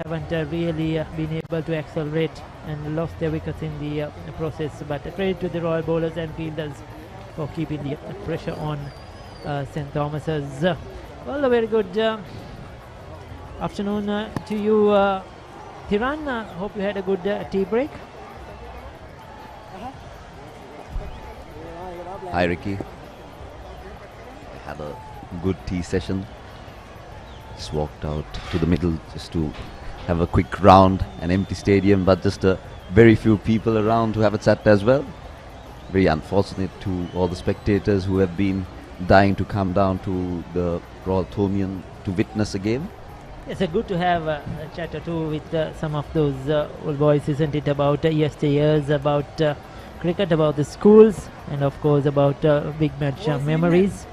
haven't really been able to accelerate and lost their wickets in the process. But credit to the Royal bowlers and fielders for keeping the pressure on St. Thomas's. Well, a very good afternoon to you, Thiran. Hope you had a good tea break. Hi Ricky. I had a good tea session. Just walked out to the middle just to have a quick round, an empty stadium, but just a very few people around to have a chat as well. Very unfortunate to all the spectators who have been dying to come down to the Royal Thomian to witness a game. It's good to have a chat or two with some of those old boys, isn't it, about yesteryears, about cricket, about the schools, and of course about big match memories,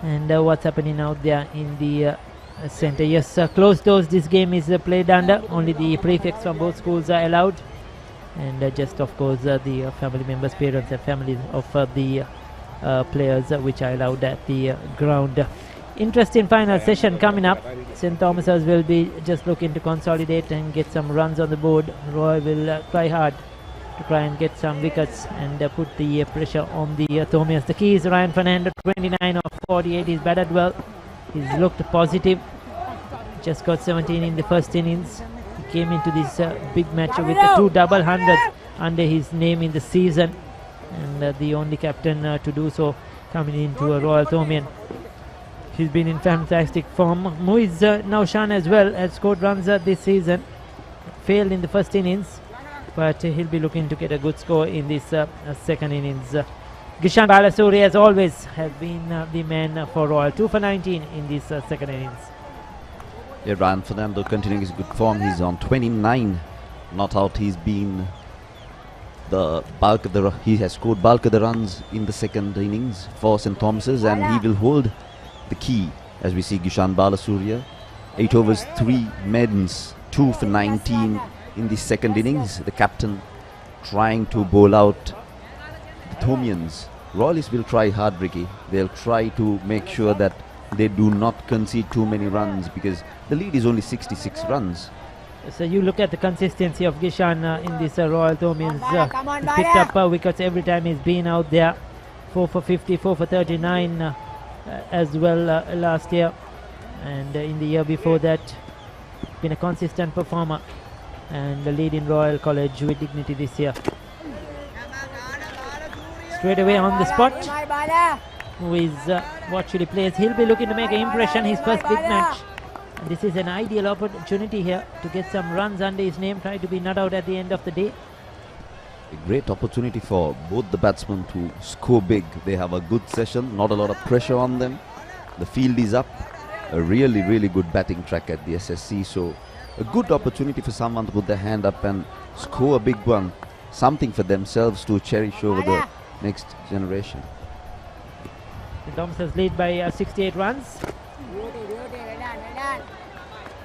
and what's happening out there in the centre. Yes, closed doors this game is played under. Only the prefects from both schools are allowed, and just of course the family members, parents and families of the players which are allowed at the ground. Interesting final session coming up. St. Thomas's will be just looking to consolidate and get some runs on the board. Roy will try hard to try and get some wickets and put the pressure on the Thomians. The key is Ryan Fernando, 29 of 48. He's batted well. He's looked positive. Just got 17 in the first innings. He came into this big match with 2 double hundreds under his name in the season, and the only captain to do so coming into a Royal Thomian. He's been in fantastic form. Muiz Naushan as well has scored runs this season. Failed in the first innings, but he'll be looking to get a good score in this second innings. Gishan Balasuri, as always, has been the man for Royal. 2 for 19 in this second innings. Yeah, Ryan Fernando continuing his good form. He's on 29 not out. He's been the bulk of the he has scored bulk of the runs in the second innings for St. Thomas's, and he will hold the key as we see Gishan Balasuriya. 8 overs, 3 maidens, 2 for 19 in the second innings. The captain trying to bowl out the Thomians. Royalists will try hard, Ricky. They'll try to make sure that they do not concede too many runs because the lead is only 66 runs. So you look at the consistency of Gishan in this Royal Thomians. He's picked up wickets every time he's been out there. 4 for 50, 4 for 39 as well last year. And in the year before that, been a consistent performer. And the lead in Royal College with dignity this year. Straight away on the spot, who is watchfully plays. He'll be looking to make an impression, his first big match. And this is an ideal opportunity here to get some runs under his name, try to be not out at the end of the day. A great opportunity for both the batsmen to score big. They have a good session, not a lot of pressure on them. The field is up. A really, really good batting track at the SSC. So a good opportunity for someone to put their hand up and score a big one. Something for themselves to cherish over the next generation. The Thomas's lead by 68 runs.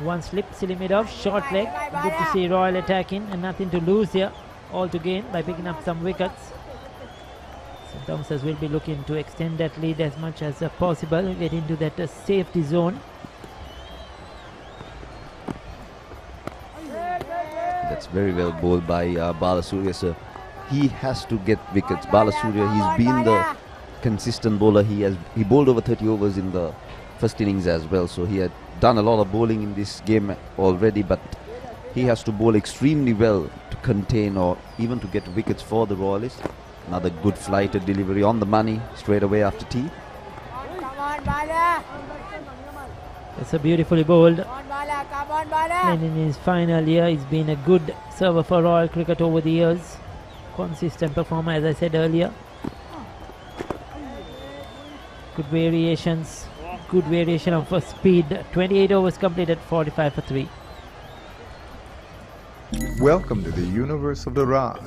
One slip, silly mid-off, short leg. Good to see Royal attacking and nothing to lose here. All to gain by picking up some wickets. St. Thomas's will be looking to extend that lead as much as possible, get into that safety zone. That's very well bowled by Balasuriya, sir. He has to get wickets. Balasuriya, he's been the consistent bowler. He bowled over 30 overs in the first innings as well, so he had done a lot of bowling in this game already, but he has to bowl extremely well to contain or even to get wickets for the Royalists. Another good flighted delivery on the money straight away after tea. It's a beautifully bowled. And in his final year, he's been a good server for Royal Cricket over the years. Consistent performer, as I said earlier. Good variations. Good variation of speed. 28 overs completed, 45 for 3. Welcome to the universe of the Raj.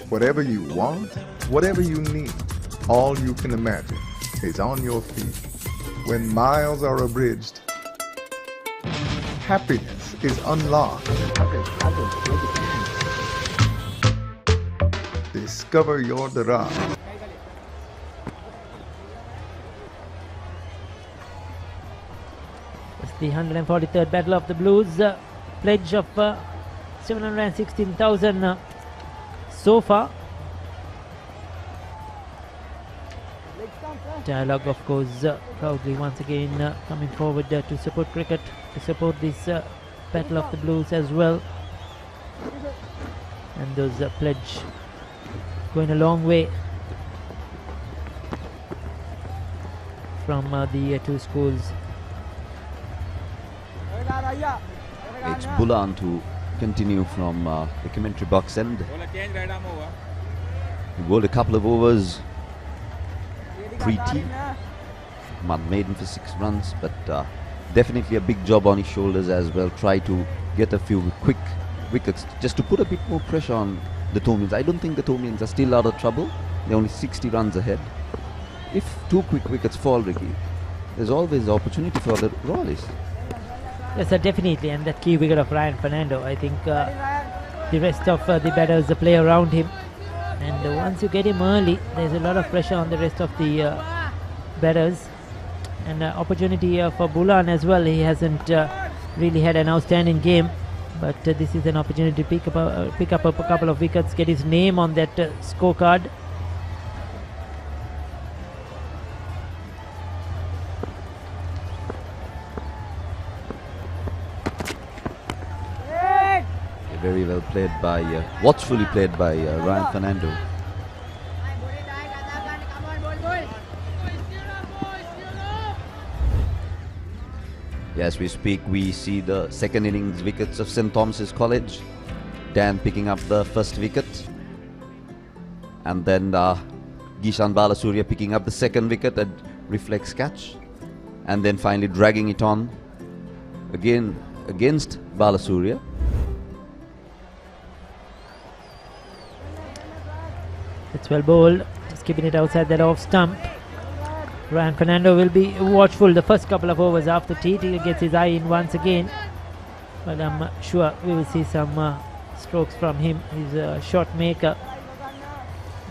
Whatever you want, whatever you need, all you can imagine is on your feet. When miles are abridged, happiness is unlocked. Discover your Raj. It's the 143rd Battle of the Blues. Pledge of 716,000 so far. Dialogue, of course, proudly once again coming forward to support cricket, to support this Battle of the Blues as well. And those pledge going a long way from the two schools. It's Bulan to continue from the commentary box end. He bowled a couple of overs pre-tea. Mud maiden for 6 runs, but definitely a big job on his shoulders as well. Try to get a few quick wickets just to put a bit more pressure on the Thomians. I don't think the Thomians are still out of trouble. They're only 60 runs ahead. If 2 quick wickets fall, Ricky, there's always the opportunity for the Royalists. Yes, definitely, and that key wicket of Ryan Fernando, I think the rest of the batters play around him, and once you get him early, there's a lot of pressure on the rest of the batters, and opportunity for Bulan as well. He hasn't really had an outstanding game, but this is an opportunity to pick up a couple of wickets, get his name on that scorecard. Very well played by, watchfully played by Ryan Fernando. As we speak, we see the second innings wickets of St. Thomas's College. Dan picking up the first wicket. And then Gishan Balasuriya picking up the second wicket at reflex catch. And then finally dragging it on again against Balasuriya. It's well bowled, just keeping it outside that off stump. Ryan Fernando will be watchful the first couple of overs after T gets his eye in once again. But I'm sure we will see some strokes from him. He's a shot maker.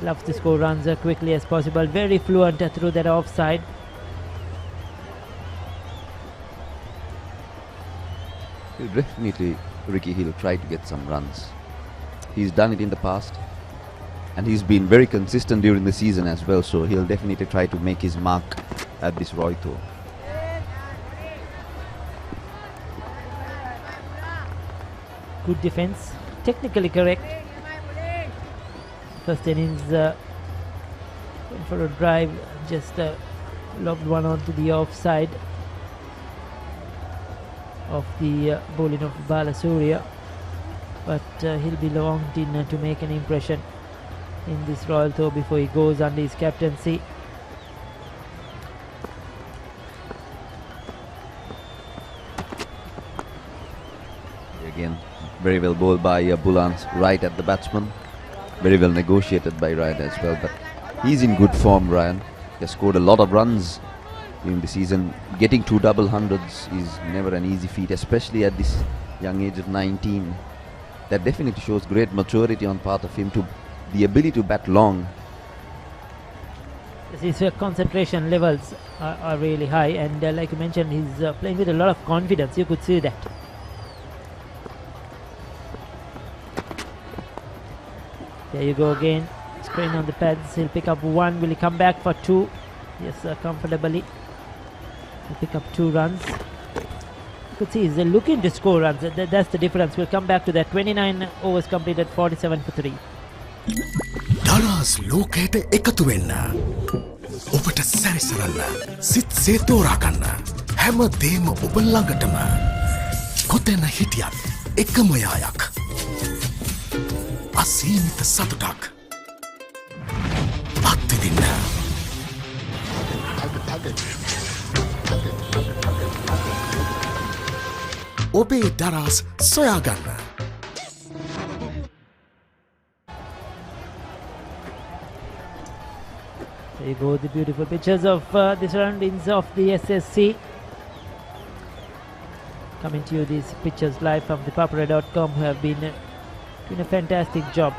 Loves to score runs as quickly as possible. Very fluent through that offside. Definitely, Ricky, he'll try to get some runs. He's done it in the past. And he's been very consistent during the season as well, so he'll definitely try to make his mark at this Roy Tour. Good defense, technically correct. First innings went for a drive, just lobbed one onto the offside of the bowling of Balasuriya, but he'll be longed in to make an impression in this Royal Tour before he goes under his captaincy. Again, very well bowled by Bulans right at the batsman. Very well negotiated by Ryan as well, but he's in good form, Ryan. He has scored a lot of runs during the season. Getting 2 double hundreds is never an easy feat, especially at this young age of 19. That definitely shows great maturity on part of him, to the ability to bat long. His concentration levels are really high, and like you mentioned, he's playing with a lot of confidence. You could see that. There you go again. Strain on the pads. He'll pick up 1. Will he come back for 2? Yes, comfortably. He'll pick up 2 runs. You could see he's looking to score runs. That's the difference. We'll come back to that. 29 overs completed, 47 for 3. දරස් ලෝකයට එකතු වෙන්න ඔබට සැරිසරන්න සිත් සේතෝරා ගන්න හැම දේම ඔබ ළඟටම කොතැන හිටියත් එකම යායක් අසීමිත සතුටක් අත්විඳින්න ඔබේ දරස් සොයාගන්න. There you go, the beautiful pictures of the surroundings of the SSC. Coming to you, these pictures live from the Papare.com, who have been doing a fantastic job,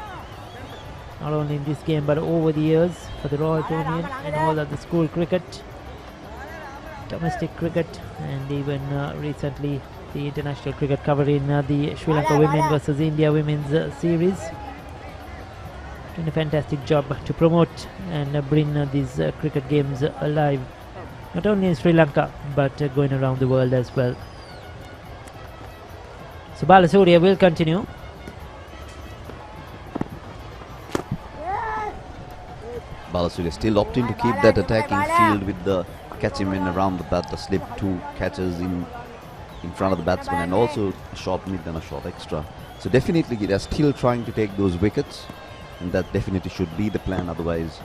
not only in this game but over the years for the Royal Union and all of the school cricket, domestic cricket, and even recently the international cricket covering the Sri Lanka Women versus India Women's series. Doing a fantastic job to promote and bring these cricket games alive, not only in Sri Lanka but going around the world as well. So Balasuriya will continue. Balasuriya still opting to keep that attacking field with the catching in around the bat, the slip 2 catches in front of the batsman, and also a short mid and a short extra. So definitely they are still trying to take those wickets, and that definitely should be the plan. Otherwise,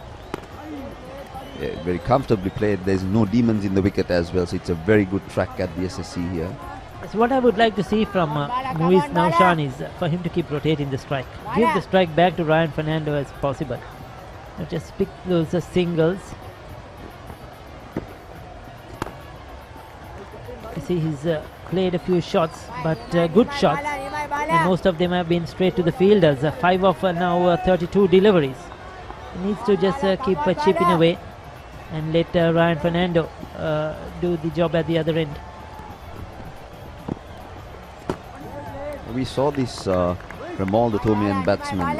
very comfortably played. There's no demons in the wicket as well, so it's a very good track at the SSC here. So what I would like to see from Muiz Naushan is for him to keep rotating the strike. Give the strike back to Ryan Fernando as possible. Not just pick those singles. You see, he's played a few shots, but good shots. And most of them have been straight to the fielders. 5 of now 32 deliveries. He needs to just keep chipping away and let Ryan Fernando do the job at the other end. We saw this from all the Tomian batsmen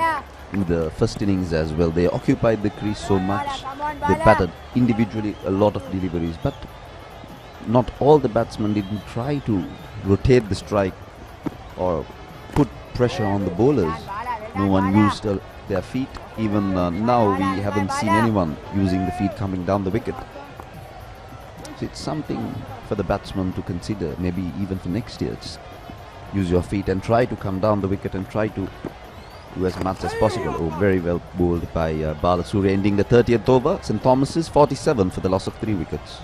in the first innings as well. They occupied the crease so much. They batted individually a lot of deliveries, but not all the batsmen didn't try to rotate the strike or put pressure on the bowlers. No one used their feet. Even now we haven't seen anyone using the feet coming down the wicket. So it's something for the batsman to consider, maybe even for next year. Just use your feet and try to come down the wicket and try to do as much as possible. Oh, very well bowled by Balasuriya, ending the 30th over. St. Thomas's 47 for the loss of 3 wickets.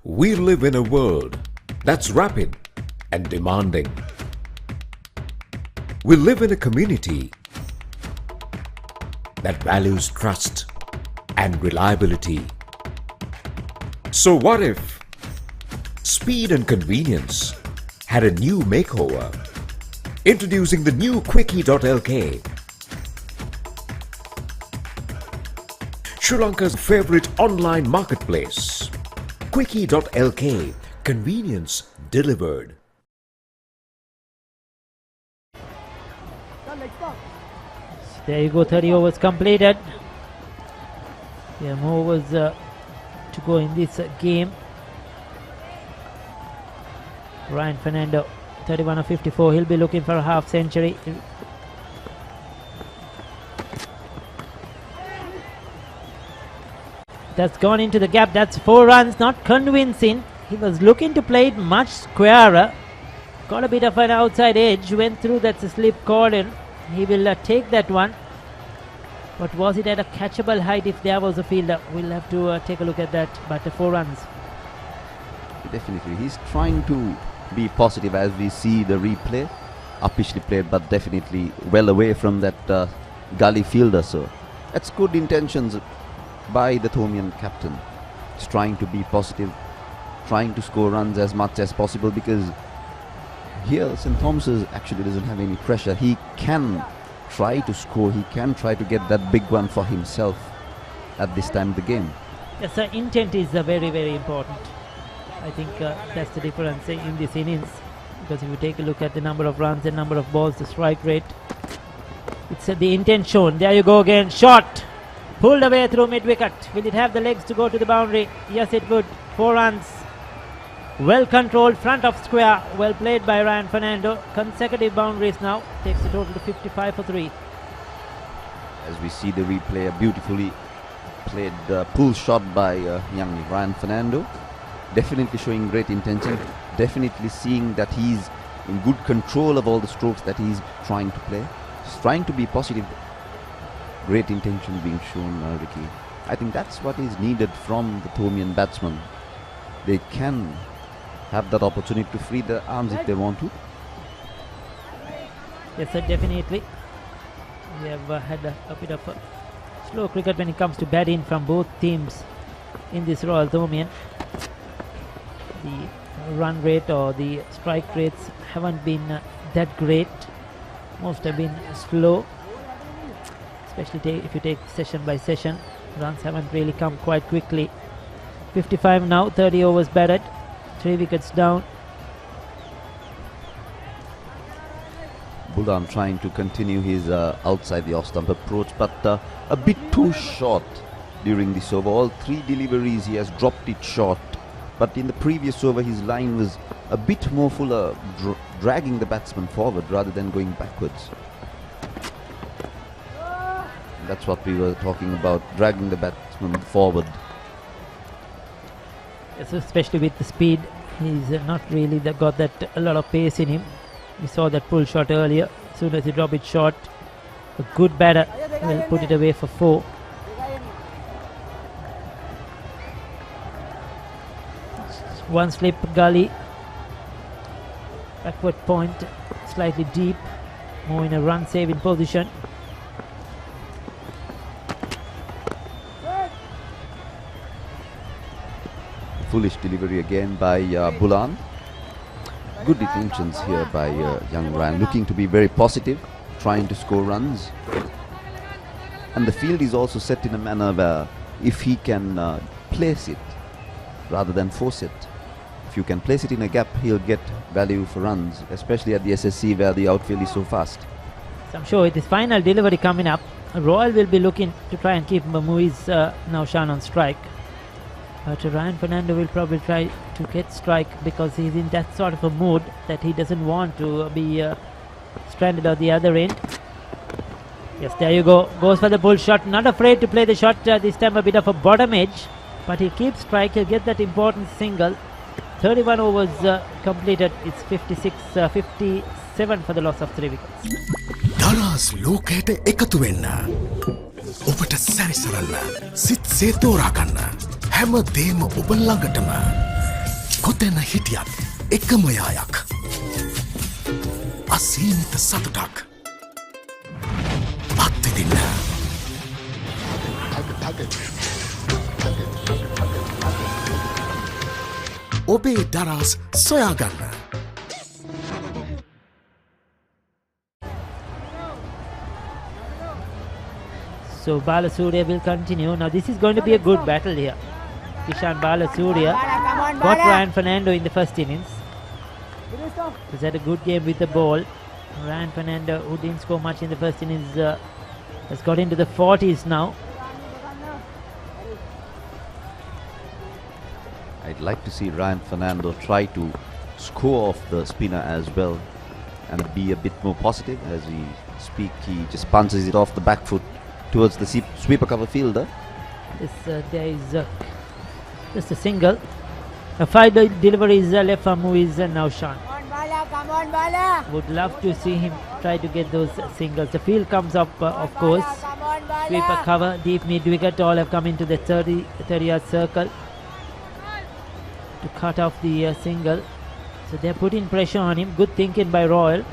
We live in a world that's rapid and demanding. We live in a community that values trust and reliability. So what if speed and convenience had a new makeover? Introducing the new Quickie.lk, Sri Lanka's favorite online marketplace. Quickie.lk, convenience delivered. There you go, 30 overs completed. Yeah, more overs to go in this game. Ryan Fernando, 31 of 54. He'll be looking for a half century. That's gone into the gap. That's 4 runs. Not convincing. He was looking to play it much squarer. Got a bit of an outside edge. Went through that slip cordon. He will take that one. But was it at a catchable height if there was a fielder? We'll have to take a look at that. But 4 runs. Definitely. He's trying to be positive as we see the replay. Uppishly played, but definitely well away from that gully fielder. So that's good intentions by the Thomian captain. He's trying to be positive, trying to score runs as much as possible, because here St. Thomas's actually doesn't have any pressure. He can try to score, he can try to get that big one for himself at this time of the game. Yes, sir, intent is very, very important. I think that's the difference in this innings, because if you take a look at the number of runs and number of balls, the strike rate, it's the intent shown. There you go again, shot, pulled away through mid-wicket. Will it have the legs to go to the boundary? Yes, it would. 4 runs. Well controlled, front of square. Well played by Ryan Fernando. Consecutive boundaries now. Takes the total to 55 for 3. As we see the replay, a beautifully played pull shot by young Ryan Fernando. Definitely showing great intention. Definitely seeing that he's in good control of all the strokes that he's trying to play. He's trying to be positive. Great intention being shown, Ricky. I think that's what is needed from the Thomian batsman. They can have that opportunity to free their arms if they want to. Yes, sir, definitely. We have had a bit of a slow cricket when it comes to batting from both teams in this Royal Thomian. The run rate or the strike rates haven't been that great. Most have been slow, especially if you take session by session. Runs haven't really come quite quickly. 55 now, 30 overs batted, 3 wickets down. Buldan trying to continue his outside the off-stump approach, but a bit too short during this over. All 3 deliveries he has dropped it short, but in the previous over his line was a bit more fuller, dragging the batsman forward rather than going backwards. That's what we were talking about, dragging the batsman forward. Yes, especially with the speed, he's not really got that a lot of pace in him. We saw that pull shot earlier. As soon as he dropped it short, a good batter will put it away for 4. One slip, gully, backward point, slightly deep, more in a run saving position. Foolish delivery again by Bulan. Good intentions here by young Ryan, looking to be very positive, trying to score runs. And the field is also set in a manner where if he can place it rather than force it, if you can place it in a gap, he'll get value for runs, especially at the SSC where the outfield is so fast. So I'm sure with his final delivery coming up, Royal will be looking to try and keep Muiz Naushan on strike. But Ryan Fernando will probably try to get strike, because he's in that sort of a mood that he doesn't want to be stranded at the other end. Yes, there you go. Goes for the bull shot. Not afraid to play the shot this time, a bit of a bottom edge. but he keeps strike. He'll get that important single. 31 overs completed. It's 57 for the loss of 3 wickets. දරස් ලෝකයට එකතු වෙන්න. ඔබට සැරිසරන්න. සිත් සේතෝරා ගන්න. හැම දේම ඔබ ළඟටම. කොතැන හිටියත් එකම යායක්. අසීමිත සතුටක්. අත්විඳින්න. ඔබේ දරස් සොයාගන්න. So Balasuriya will continue. Now this is going to be a good battle here. Kishan Balasuriya got Ryan Fernando in the first innings. He's had a good game with the ball. Ryan Fernando, who didn't score much in the first innings, has got into the 40s now. I'd like to see Ryan Fernando try to score off the spinner as well and be a bit more positive. As we speak, he just punches it off the back foot towards the sweeper cover fielder. There is just a single. A 5 deliveries left for Muiz and now Sean. Come on, Bala. Would love to see him try to get those singles. The field comes up, of course. Sweeper cover, deep mid wicket, all have come into the 30-yard circle to cut off the single. So they're putting pressure on him. Good thinking by Royal.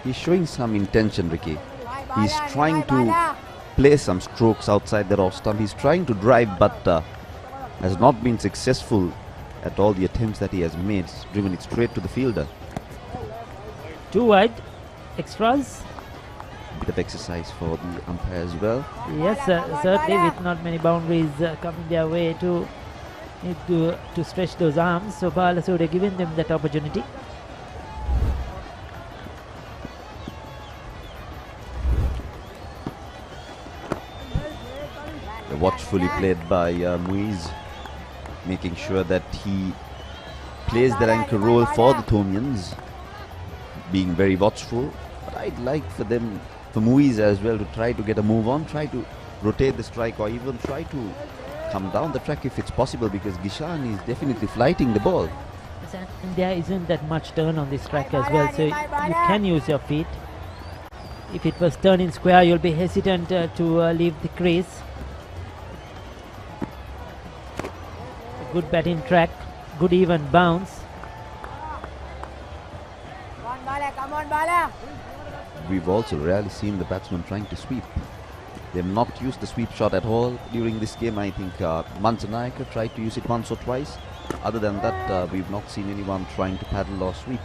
He's showing some intention, Ricky. He's trying to play some strokes outside the off stump. He's trying to drive, but has not been successful at all the attempts that he has made. He's driven it straight to the fielder. 2 wide, extras. Bit of exercise for the umpire as well. Yes, certainly, with not many boundaries coming their way, to need to stretch those arms. So Balasuriya giving them that opportunity. Watchfully played by Muiz, making sure that he plays the anchor role for the Thomians, being very watchful. But I'd like for Muiz as well to try to get a move on, try to rotate the strike, or even try to come down the track if it's possible, because Gishan is definitely flighting the ball. And there isn't that much turn on this track as well, so you can use your feet. If it was turning square, you'll be hesitant to leave the crease. Good batting track, good even bounce. Come on, Bala. We've also rarely seen the batsman trying to sweep. They've not used the sweep shot at all during this game. I think Mansanayaka tried to use it once or twice. Other than that, we've not seen anyone trying to paddle or sweep.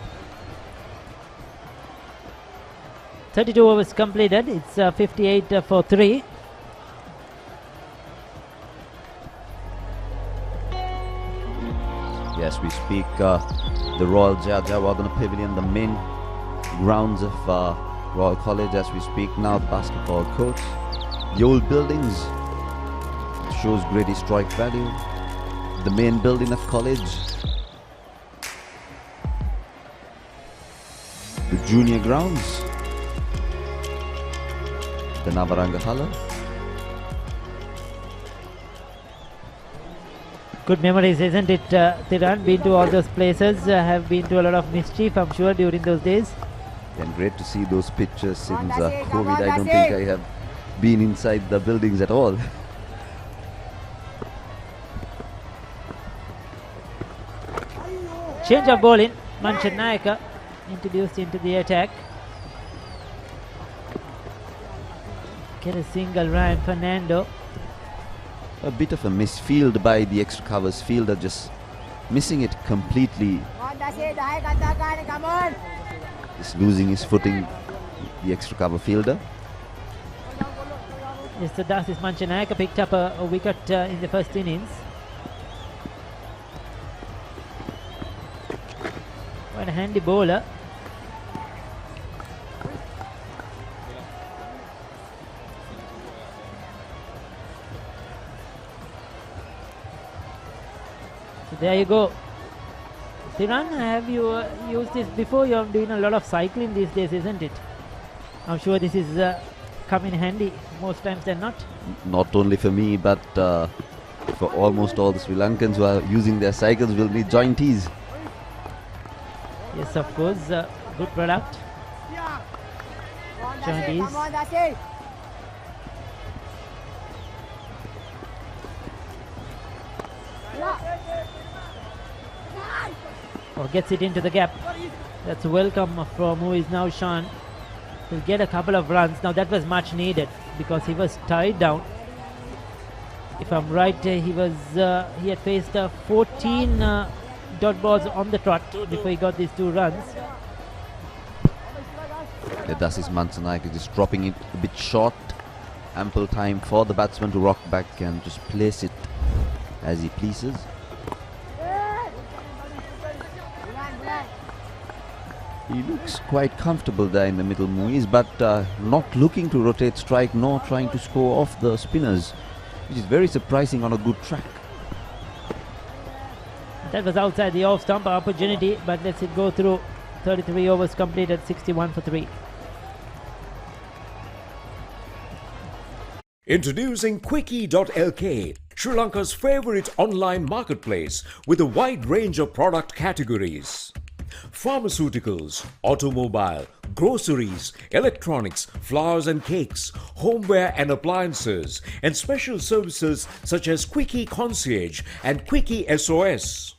32 overs completed. It's 58 for 3. As we speak, the Royal Jayawardenepura Pavilion, the main grounds of Royal College as we speak now, the basketball courts, the old buildings, shows great historic value, the main building of college, the junior grounds, the Navaranga Hala. Good memories, isn't it, Thiran? Been to all those places, have been to a lot of mischief, I'm sure, during those days. And great to see those pictures since COVID. I don't think I have been inside the buildings at all. Change of bowling. Manchanayaka introduced into the attack. Get a single, Ryan Fernando. A bit of a misfield by the extra covers fielder, just missing it completely. Just losing his footing, the extra cover fielder. Yes, so Dasis Manchanayaka picked up a wicket in the first innings. Quite a handy bowler. There you go. Thiran, have you used this before? You're doing a lot of cycling these days, isn't it? I'm sure this is come in handy most times than not. Not only for me, but for almost all the Sri Lankans who are using their cycles will need jointees. Yes, of course, good product. Jointees. Or gets it into the gap. That's welcome from who is now Sean. He'll get a couple of runs. Now that was much needed because he was tied down. If I'm right, he had faced 14 dot balls on the trot before he got these 2 runs. Dasis Mansanayake just dropping it a bit short. Ample time for the batsman to rock back and just place it as he pleases. He looks quite comfortable there in the middle, Muiz, but not looking to rotate strike nor trying to score off the spinners, which is very surprising on a good track. That was outside the off stump opportunity, but lets it go through. 33 overs completed, 61 for 3. Introducing Quickie.lk, Sri Lanka's favorite online marketplace with a wide range of product categories. Pharmaceuticals, automobile, groceries, electronics, flowers and cakes, homeware and appliances, and special services such as Quickie Concierge and Quickie SOS.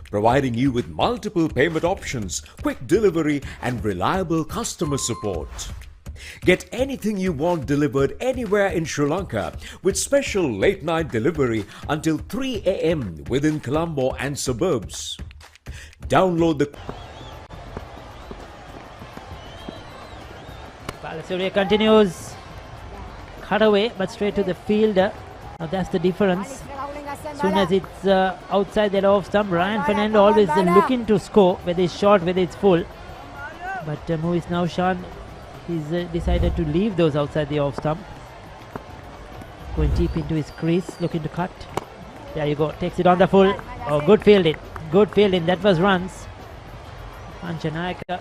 Providing you with multiple payment options, quick delivery and reliable customer support. Get anything you want delivered anywhere in Sri Lanka with special late night delivery until 3 a.m. within Colombo and suburbs. Download the Balasuriya continues. Cut away, but straight to the fielder. Now that's the difference. As soon as it's outside that off stump, Ryan Fernando always looking to score, whether it's short, whether it's full. But Muiz now Sean, he's decided to leave those outside the off stump. Going deep into his crease, looking to cut. There you go, takes it on the full. Oh, good fielding. Good fielding, that was runs. Panchanayaka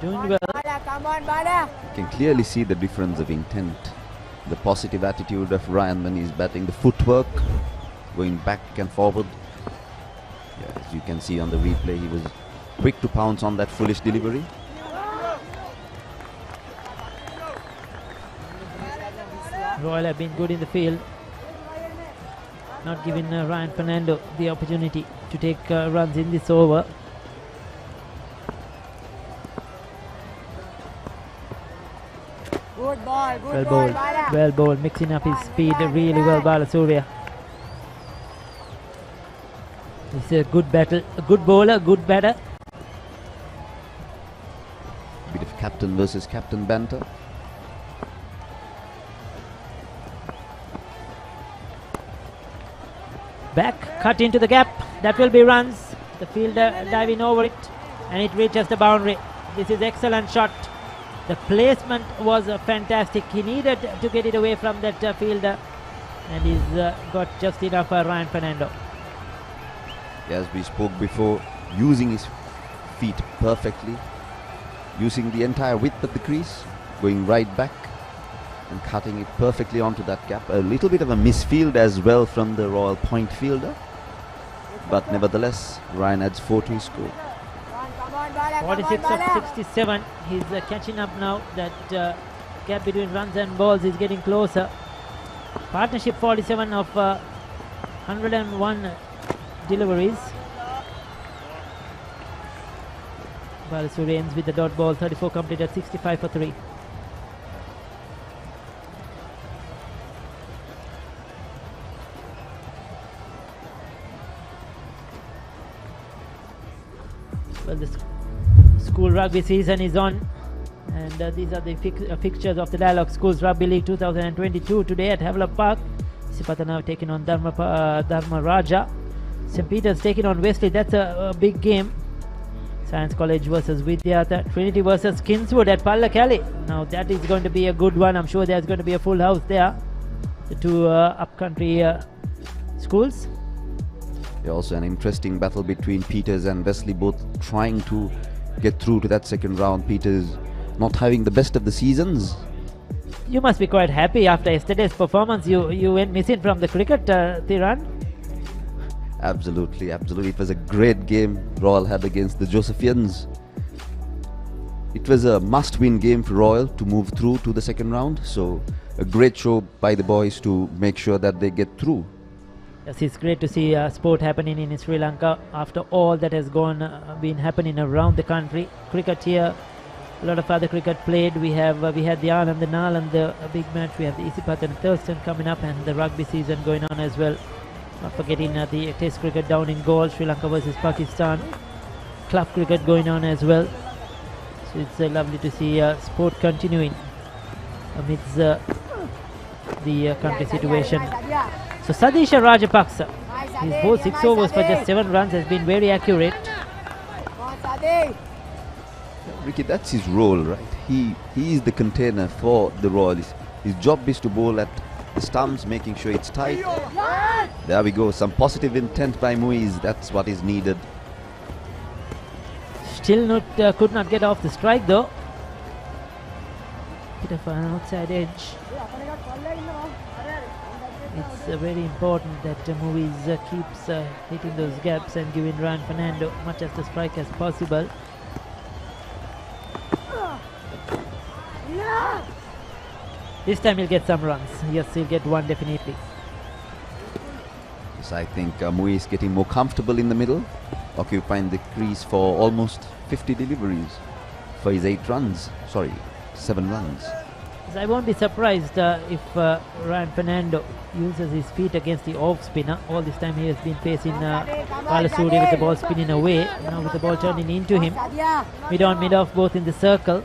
doing well. You can clearly see the difference of intent. The positive attitude of Ryan when he's batting, the footwork, going back and forward. Yeah, as you can see on the replay, he was quick to pounce on that foolish delivery. Royal have been good in the field, not giving Ryan Fernando the opportunity to take runs in this over. Good ball, good Well ball, bowled, well bowled, mixing up his speed really well, Balasuriya. It's a good battle, a good bowler, good batter. Bit of captain versus captain banter. Back, cut into the gap, that will be runs. The fielder diving over it and it reaches the boundary. This is excellent shot. The placement was fantastic. He needed to get it away from that fielder and he's got just enough for Ryan Fernando. As we spoke before, using his feet perfectly, using the entire width of the crease, going right back and cutting it perfectly onto that gap. A little bit of a misfield as well from the Royal point fielder, but nevertheless Ryan adds 4 to his score. 46 of 67. He's catching up now. That gap between runs and balls is getting closer. Partnership 47 of 101 deliveries. Balasuriya ends with the dot ball. 34 completed, 65 for 3. Well, the school rugby season is on, and these are the fixtures of the Dialogue Schools Rugby League 2022 today at Havelock Park. Sipatana taking on Dharma Raja. St. Peter's taking on Wesley. That's a big game. Science College versus Vidyartha. Trinity versus Kingswood at Pallakali. Now that is going to be a good one. I'm sure there's going to be a full house there. The two upcountry schools. Also an interesting battle between Peters and Wesley, both trying to get through to that second round. Peters not having the best of the seasons, You must be quite happy after yesterday's performance. You went missing from the cricket, Thiran. Absolutely. It was a great game Royal had against the Josephians. It was a must-win game for Royal to move through to the second round. So a great show by the boys to make sure that they get through. Yes, it's great to see sport happening in Sri Lanka after all that has been happening around the country. Cricket here, a lot of other cricket played. We had the Anand and Naland, the big match. We have the Isipat and Thurston coming up, and the rugby season going on as well. Not forgetting the Test cricket down in Galle, Sri Lanka versus Pakistan. Club cricket going on as well. So it's lovely to see sport continuing amidst the country situation. So Sadisha Rajapaksa, his whole 6 overs for just 7 runs has been very accurate. Ricky, that's his role, right? He is the container for the Royals. His job is to bowl at the stumps, making sure it's tight. There we go, some positive intent by Muiz. That's what is needed. Still could not get off the strike though. Bit of an outside edge. It's very important that Muiz keeps hitting those gaps and giving Ryan Fernando much of the strike as possible. This time he'll get some runs. Yes, he'll get one definitely. Yes, I think Muiz getting more comfortable in the middle, occupying the crease for almost 50 deliveries for his 7 runs. I won't be surprised if Ryan Fernando uses his feet against the off spinner. All this time he has been facing Balasuri with the ball spinning away. Now with the ball turning into him. Mid on, mid off, both in the circle.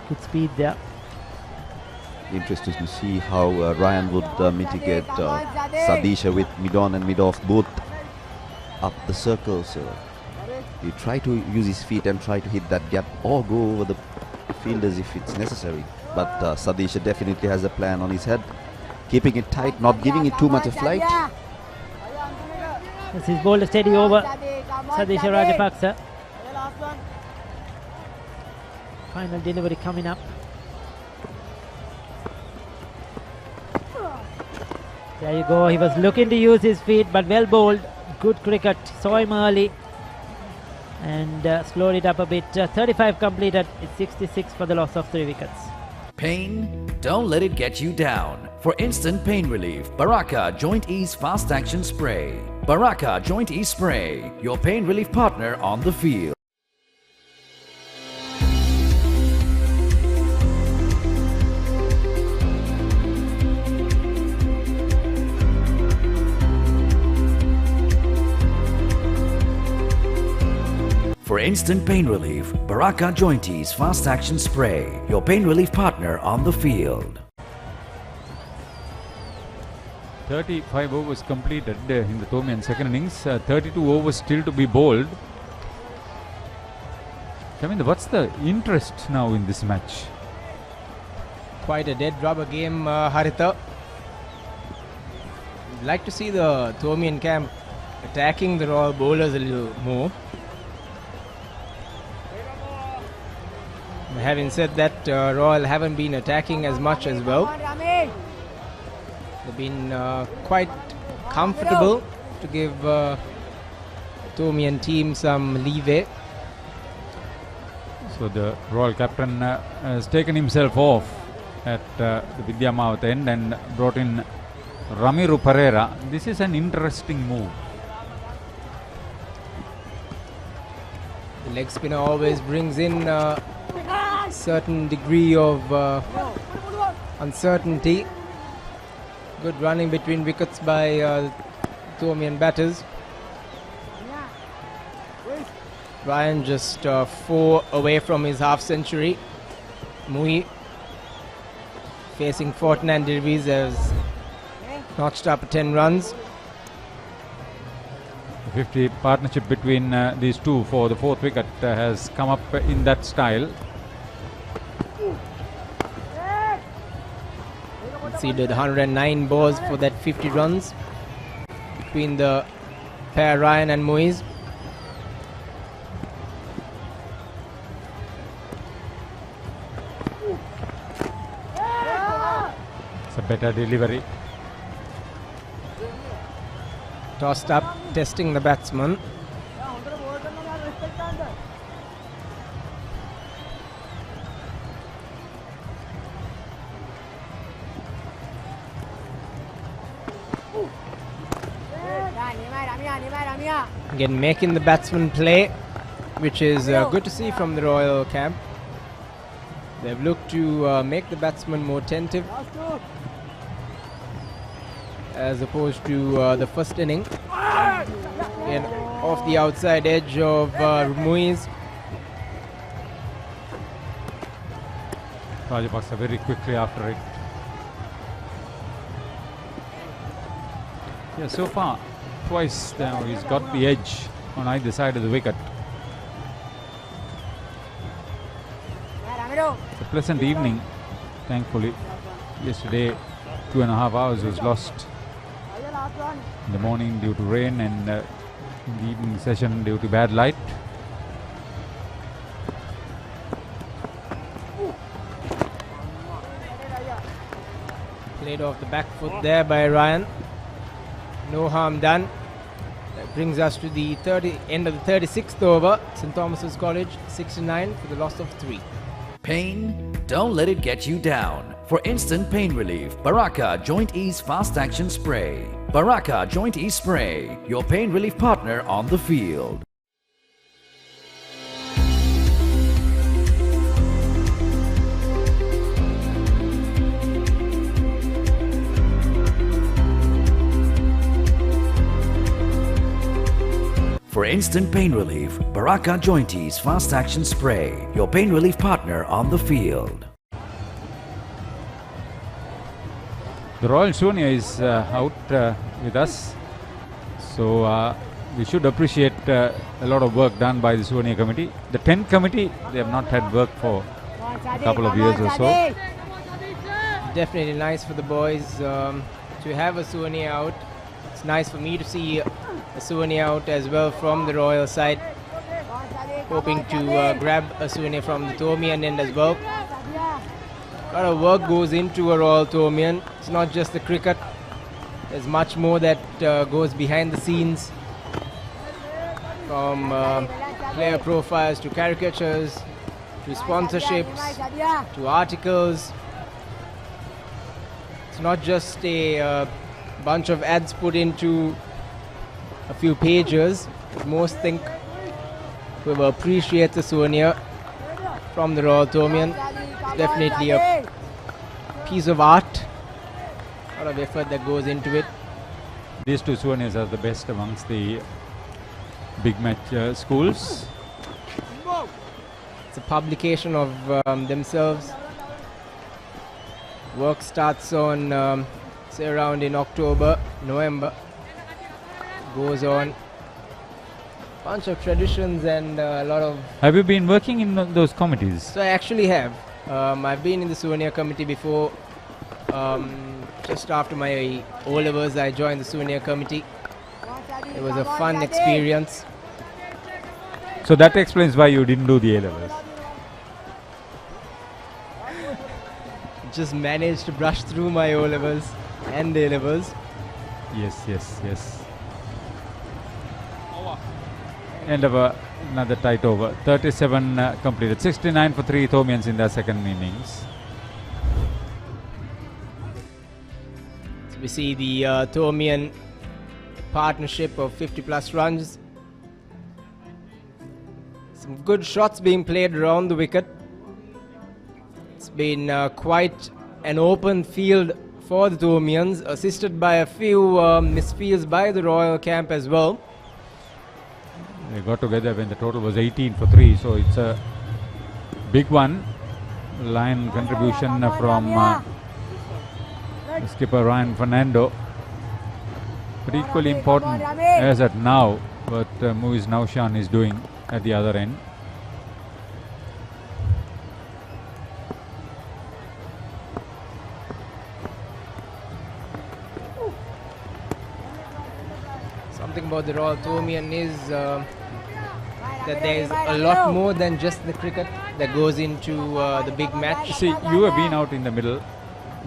Good speed there. Interesting to see how Ryan would mitigate Sadisha with mid-on and mid-off both up the circle. So he try to use his feet and try to hit that gap or go over the fielders if it's necessary. But Sadisha definitely has a plan on his head, keeping it tight, not giving it too much a flight. This is bowled a steady over. Sadisha Rajapaksa. Final delivery coming up. There you go. He was looking to use his feet, but well bowled. Good cricket. Saw him early and slowed it up a bit. 35 completed. It's 66 for the loss of 3 wickets. Pain? Don't let it get you down. For instant pain relief, Baraka Joint Ease Fast Action Spray. Baraka Joint Ease Spray, your pain relief partner on the field. For instant pain relief, Baraka Joint Ease Fast Action Spray, your pain relief partner on the field. 35 overs completed in the Tomian second innings. 32 overs still to be bowled. Kaminda, what's the interest now in this match? Quite a dead rubber game, Haritha. I'd like to see the Tomian camp attacking the Royal bowlers a little more. Having said that, Royal haven't been attacking as much as well. They've been quite comfortable to give Tomian team some leeway. So the Royal captain has taken himself off at the Vidyamawat end and brought in Ramiru Pereira. This is an interesting move. The leg spinner always brings in certain degree of uncertainty. Good running between wickets by Tomian batters. Ryan just 4 away from his half century. Mui facing Fortnite Davies has notched up 10 runs. 50 partnership between these two for the 4th wicket has come up in that style. Conceded 109 balls for that 50 runs. between the pair Ryan and Muiz. It's a better delivery. Tossed up, testing the batsman. Again, making the batsman play, which is good to see from the Royal camp. They've looked to make the batsman more attentive as opposed to the first inning. Again, off the outside edge of Muiz. Rajapaksa very quickly after it. Yeah, so far, twice now he's got the edge on either side of the wicket. It's a pleasant evening, thankfully. Yesterday, 2.5 hours was lost in the morning due to rain, and in the evening session due to bad light. Played off the back foot there by Ryan. No harm done. That brings us to the end of the 36th over. St. Thomas's College 69 for the loss of 3. Pain? Don't let it get you down. For instant pain relief, Baraka Joint Ease Fast Action Spray. Baraka Joint Ease Spray, your pain relief partner on the field. For instant pain relief, Baraka Joint Ease Fast Action Spray, your pain relief partner on the field. The Royal Suwania is out with us, so we should appreciate a lot of work done by the Suwania committee. The 10th committee, they have not had work for a couple of years or so. Definitely nice for the boys to have a Suwania out. It's nice for me to see a Suwania out as well from the Royal side. Hoping to grab a Suwania from the Tomian end as well. A lot of work goes into a Royal Tomian. It's not just the cricket. There's much more that goes behind the scenes. From player profiles to caricatures, to sponsorships, to articles. It's not just a bunch of ads put into a few pages. Most think we will appreciate the Suwania from the Royal Tomian. It's definitely a piece of art. A lot of effort that goes into it. These two Suanias are the best amongst the big match schools. It's a publication of themselves. Work starts on say around in October, November. Goes on. Bunch of traditions and a lot of... Have you been working in those committees? So I actually have. I've been in the Suwania committee before. Just after my O-levels, I joined the Suwania committee. It was a fun experience. So that explains why you didn't do the A-levels. Just managed to brush through my O-levels and A-levels. Yes. End of another tight over. 37 completed. 69 for 3 Thomians in their second innings. So we see the Thomian partnership of 50 plus runs. Some good shots being played around the wicket. It's been quite an open field for the Thomians, assisted by a few misfields by the Royal camp as well. They got together when the total was 18 for 3, so it's a big one. Line contribution from skipper Ryan Fernando. But equally important as at now what Muiz Naushan is doing at the other end. about the Royal Thormian is that there is a lot more than just the cricket that goes into the big match. See, you have been out in the middle.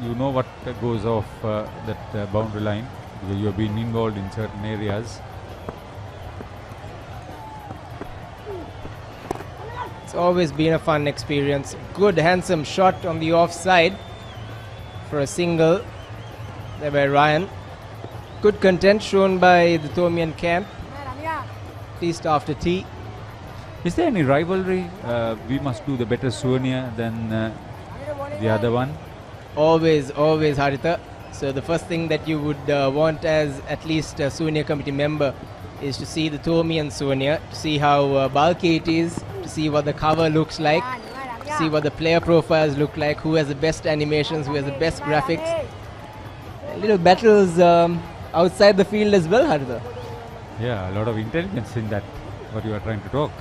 You know what goes off that boundary line. You have been involved in certain areas. It's always been a fun experience. Good, handsome shot on the offside for a single there by Ryan. Good content shown by the Thormian camp, at least after tea. Is there any rivalry? We must do the better souvenir than the other one. Always, always, Haritha. So the first thing that you would want as at least a souvenir committee member is to see the Thormian souvenir, to see how bulky it is, to see what the cover looks like, to see what the player profiles look like, who has the best animations, who has the best graphics. Little battles outside the field as well, Haritha. Yeah, a lot of intelligence in that, what you are trying to talk.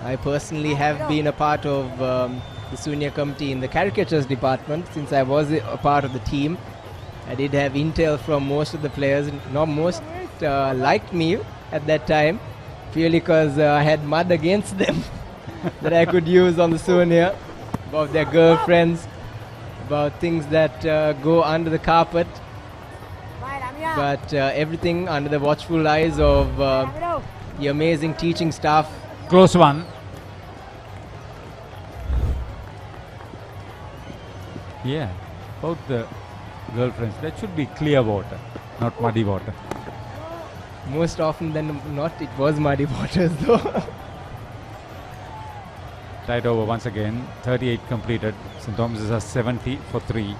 I personally have been a part of the souvenir committee in the caricatures department since I was a part of the team. I did have intel from most of the players. Not most liked me at that time, purely because I had mud against them that I could use on the souvenir, about their girlfriends, about things that go under the carpet. But everything under the watchful eyes of the amazing teaching staff. Close one. Yeah, about the girlfriends, that should be clear water, not muddy water. Most often than not, it was muddy waters though. Tied over once again, 38 completed. St. Thomas's are 70 for 3.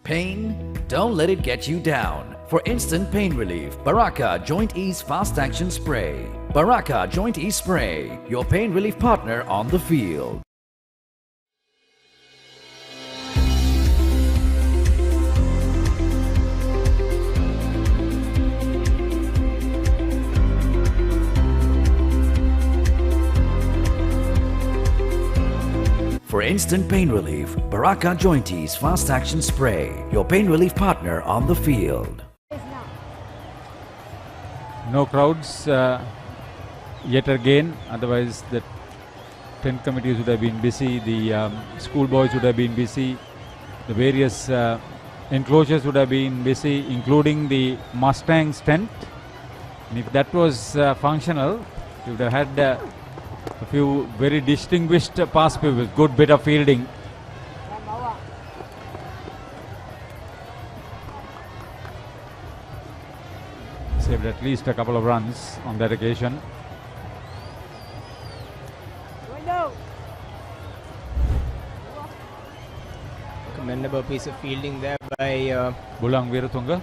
Pain? Don't let it get you down. For instant pain relief, Baraka Joint Ease Fast Action Spray. Baraka Joint Ease Spray, your pain relief partner on the field. For instant pain relief, Baraka Joint Ease Fast Action Spray, your pain relief partner on the field. No crowds yet again, otherwise the tent committees would have been busy, the schoolboys would have been busy, the various enclosures would have been busy, including the Mustang's tent. And if that was functional, you would have had a few very distinguished pass pupils, good bit of fielding. Saved at least a couple of runs on that occasion. Commendable piece of fielding there by Bulang Viratunga.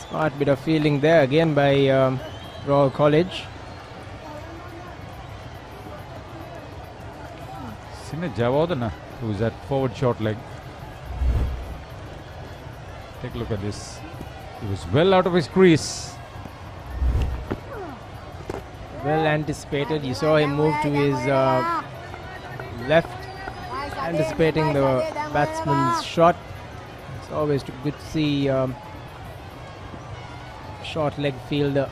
Smart bit of fielding there again by Royal College. Sinne Javadana, who's at forward short leg. Take a look at this. He was well out of his crease. Well anticipated. You saw him move to his left, anticipating the batsman's shot. It's always good to see short leg fielder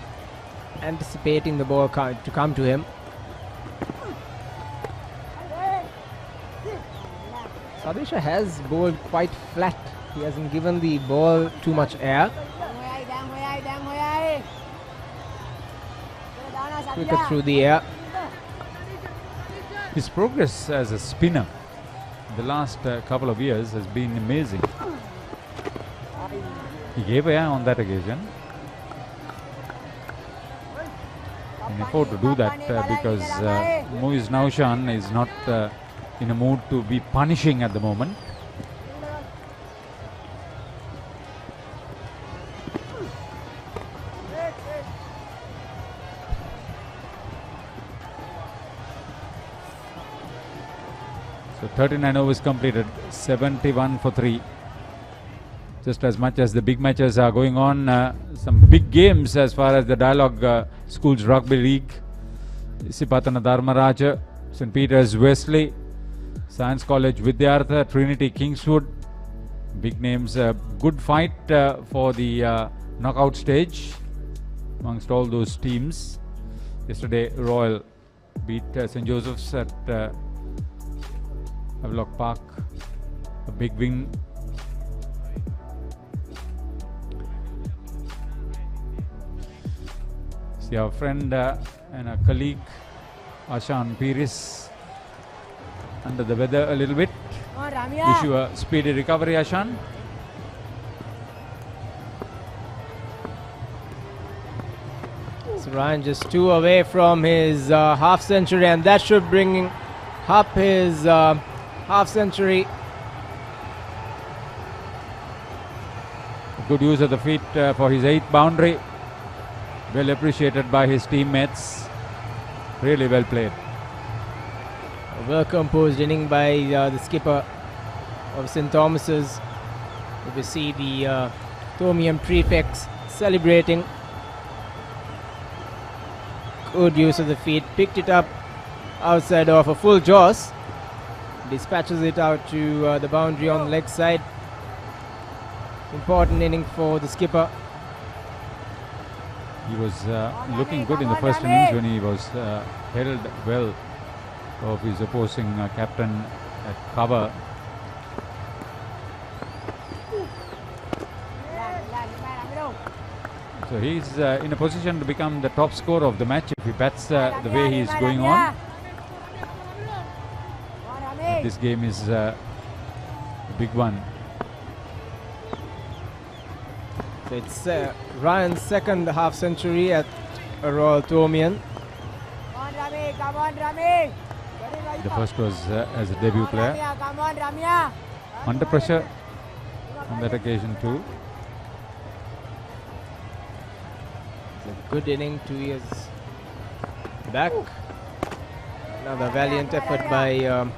anticipating the ball to come to him. Sadisha has bowled quite flat. He hasn't given the ball too much air. Quicker through the air. His progress as a spinner the last couple of years has been amazing. He gave air on that occasion. Can afford to do that because Muiz Naushan is not in a mood to be punishing at the moment. So 39 overs completed, 71 for 3. just as much as the big matches are going on, some big games as far as the Dialogue Schools Rugby League. Sipatana Dharmaraja, St. Peter's Wesley, Science College Vidyartha, Trinity Kingswood. Big names, good fight for the knockout stage amongst all those teams. Yesterday Royal beat St. Joseph's at Havelock Park, a big win. See our friend and a colleague Ashan Piris under the weather a little bit. Wish you a speedy recovery, Ashan. So Ryan just 2 away from his half century, and that should bring up his half century. Good use of the feet for his 8th boundary. Well appreciated by his teammates. Really well played. A well composed inning by the skipper of St. Thomas's. We see the Thomian prefects celebrating. Good use of the feet. Picked it up outside of a full jaws. Dispatches it out to the boundary on the leg side. Important inning for the skipper. He was looking good in the first innings when he was held well of his opposing captain at cover. So he's in a position to become the top scorer of the match if he bats the way he is going on. This game is a big one. So it's Ryan's second half century at Royal Thomian. The first was as a debut player. Under pressure on that occasion too. It's a good inning 2 years back. Another valiant effort by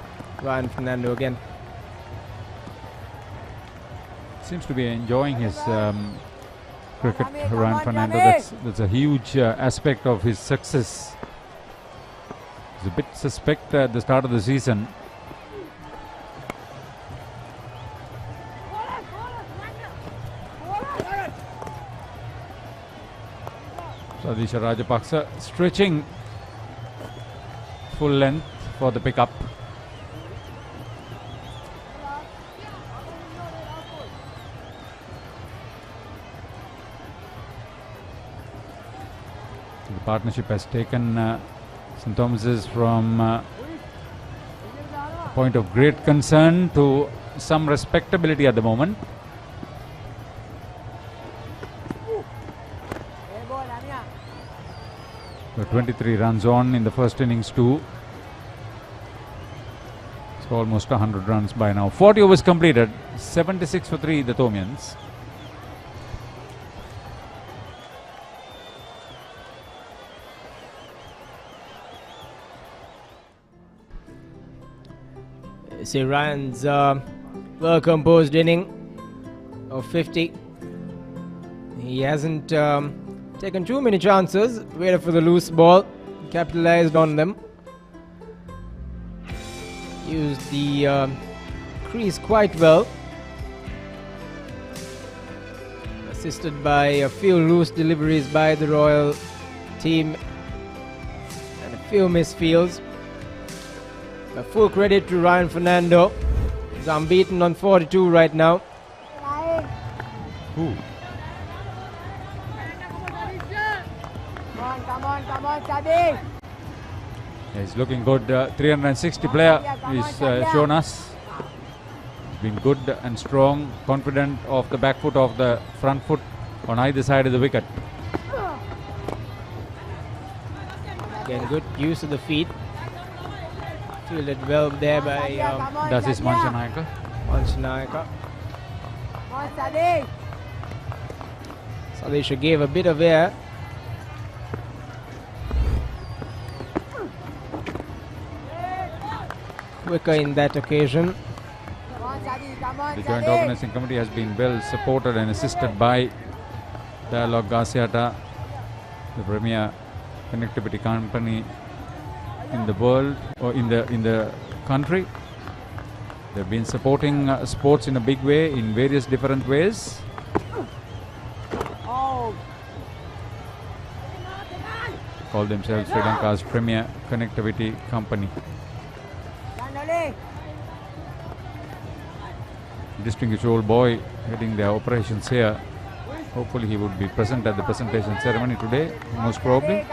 Ryan Fernando again. Seems to be enjoying his cricket, Ryan Fernando. That's a huge aspect of his success. He's a bit suspect at the start of the season. Sadisha Rajapaksa stretching full length for the pickup. The partnership has taken St. Thomas's from a point of great concern to some respectability at the moment. So 23 runs on in the first innings too. It's almost 100 runs by now. 40 overs completed, 76 for 3 the Thomians. See Ryan's well composed inning of 50. He hasn't taken too many chances, waited for the loose ball, capitalized on them. Used the crease quite well. Assisted by a few loose deliveries by the Royal team and a few misfields. A full credit to Ryan Fernando. He's unbeaten on 42 right now. Ooh. Come on, Sadi. He's looking good. 360 player he's shown us. He's been good and strong, confident of the back foot, of the front foot on either side of the wicket. Again, good use of the feet. Fielded well there by Dasis Manchanayaka. Manchanayaka. Sadisha gave a bit of air. Quicker in that occasion. The joint organizing committee has been well supported and assisted by Dialog Gasiata, the premier connectivity company in the world or in the country. They've been supporting sports in a big way in various different ways. Call themselves Sri Lanka's premier connectivity company. Distinguished old boy heading their operations here. Hopefully he would be present at the presentation ceremony today, most probably.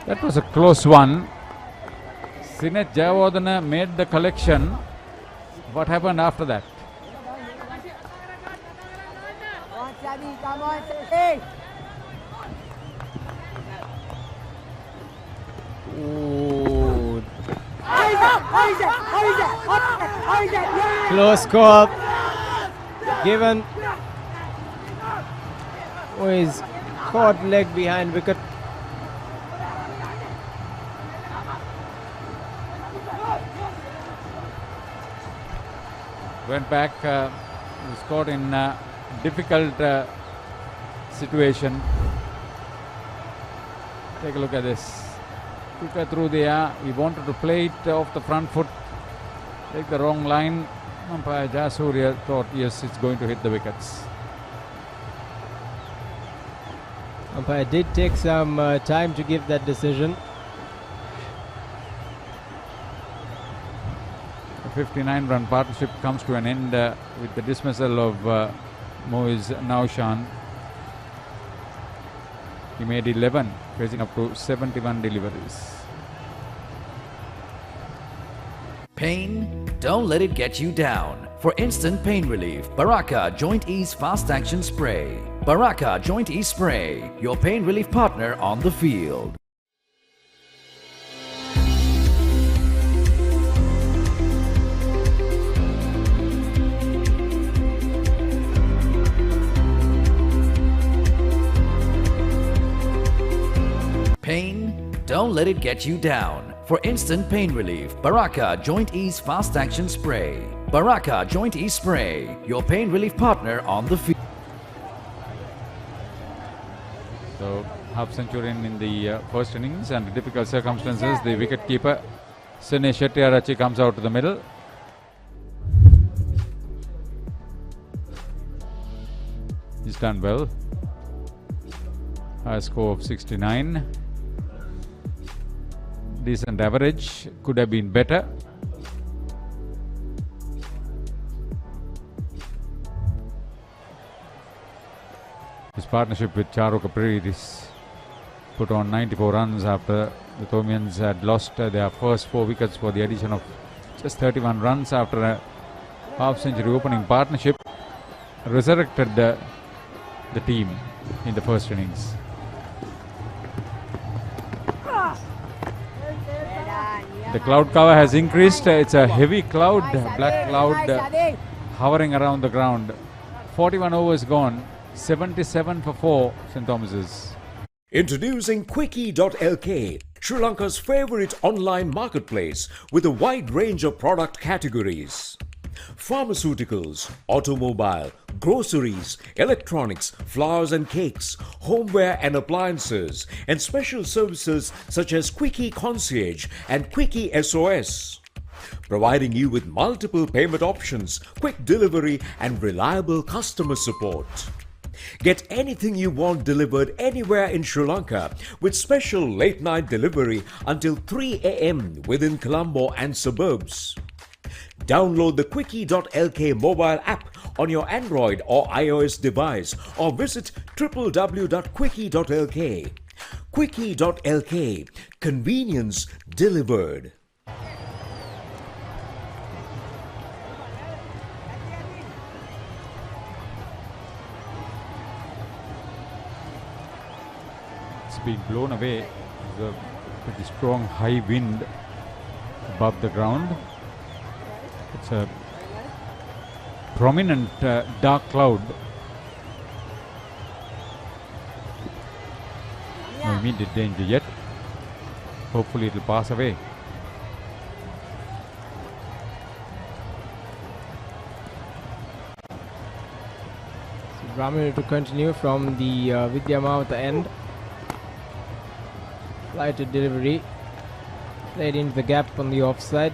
That was a close one. Sinet Jayawardena made the collection. What happened after that? Ooh. Close call. Given. Oh, he's caught leg behind wicket. Went back, was caught in a difficult situation. Take a look at this. Quicker through the air. He wanted to play it off the front foot. Take the wrong line. Umpire Jayasuriya thought, yes, it's going to hit the wickets. Umpire did take some time to give that decision. The 59-run partnership comes to an end with the dismissal of Moiz Naushan. He made 11, facing up to 71 deliveries. Pain? Don't let it get you down. For instant pain relief, Baraka Joint Ease Fast Action Spray. Baraka Joint Ease Spray, your pain relief partner on the field. Pain? Don't let it get you down. For instant pain relief, Baraka Joint Ease Fast Action Spray. Baraka Joint Ease Spray, your pain relief partner on the field. So, half century in the first innings, and difficult circumstances, the wicket-keeper Sene Shettiarachi comes out to the middle. He's done well. High score of 69. Decent average, could have been better. His partnership with Charu Kapriris put on 94 runs after the Thomians had lost their first 4 wickets for the addition of just 31 runs after a half-century opening partnership. Resurrected the team in the first innings. The cloud cover has increased. It's a heavy cloud, black cloud hovering around the ground. 41 overs gone, 77 for 4 St. Thomas's. Introducing Quickie.lk, Sri Lanka's favorite online marketplace with a wide range of product categories. Pharmaceuticals, automobile, groceries, electronics, flowers and cakes, homeware and appliances, and special services such as Quickie Concierge and Quickie SOS. Providing you with multiple payment options, quick delivery and reliable customer support. Get anything you want delivered anywhere in Sri Lanka with special late night delivery until 3 a.m. within Colombo and suburbs. Download the Quickie.lk mobile app on your Android or iOS device or visit www.quickie.lk. Quickie.lk, convenience delivered. It's been blown away. There's a pretty strong high wind above the ground. It's a prominent dark cloud. No immediate danger yet. Hopefully it will pass away. Ramiro to continue from the Vidyama at the end. Flighted delivery. Played into the gap on the offside.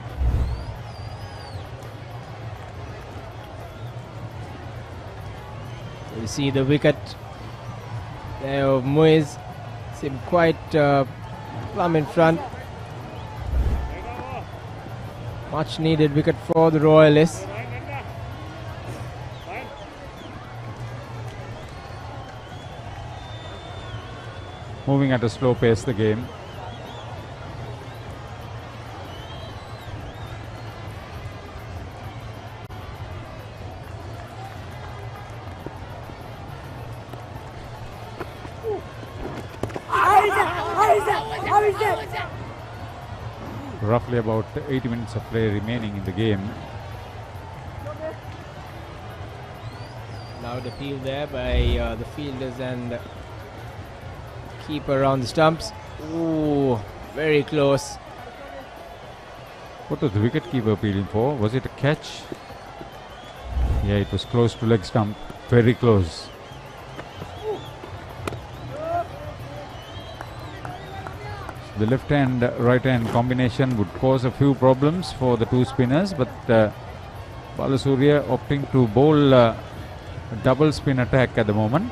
You see the wicket there of Muiz. Seemed quite plumb in front. Much needed wicket for the Royalists. Moving at a slow pace the game. Roughly about 80 minutes of play remaining in the game. Loud appeal there by the fielders and keeper around the stumps. Ooh, very close. What was the wicketkeeper appealing for? Was it a catch? Yeah, it was close to leg stump. Very close. The left hand, right hand combination would cause a few problems for the two spinners, but Balasuriya opting to bowl a double spin attack at the moment.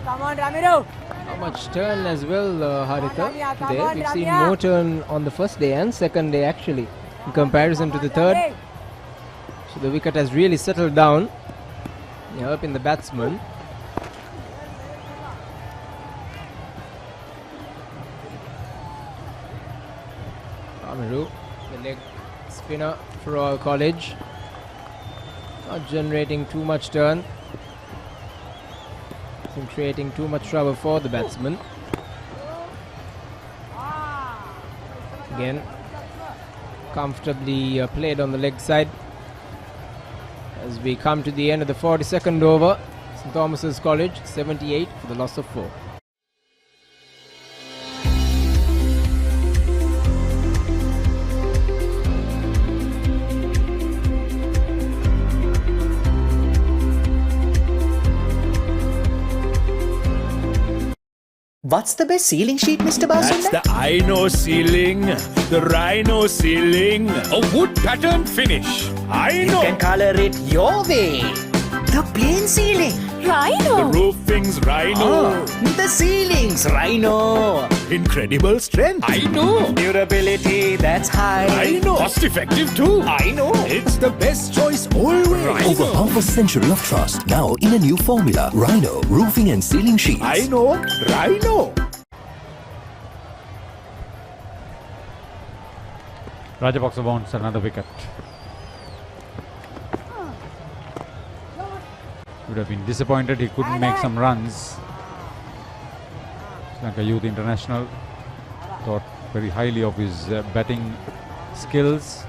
Come on, Ramiro. How much turn as well, Haritha? There we've seen more turn on the first day and second day actually, in comparison to the third. So the wicket has really settled down, helping the batsman. Ramiro, the leg spinner for Royal College, not generating too much turn. Creating too much trouble for the batsman. Again, comfortably played on the leg side. As we come to the end of the 42nd over, St. Thomas's College 78 for the loss of 4. What's the best ceiling sheet, Mr. Basunda? That's the Rhino ceiling. The Rhino ceiling. A wood pattern finish. You can color it your way. The plain ceiling. Rhino. The roofing's Rhino. The ceiling's Rhino. Incredible strength. I know. Durability that's high. I know. Cost effective too. I know. It's the best choice always. Over half a century of trust, now in a new formula. Rhino Roofing and Ceiling Sheets. I know. Rhino. Rajapaksa wants another wicket. Would have been disappointed he couldn't make some runs. Sri Lanka Youth International thought very highly of his batting skills.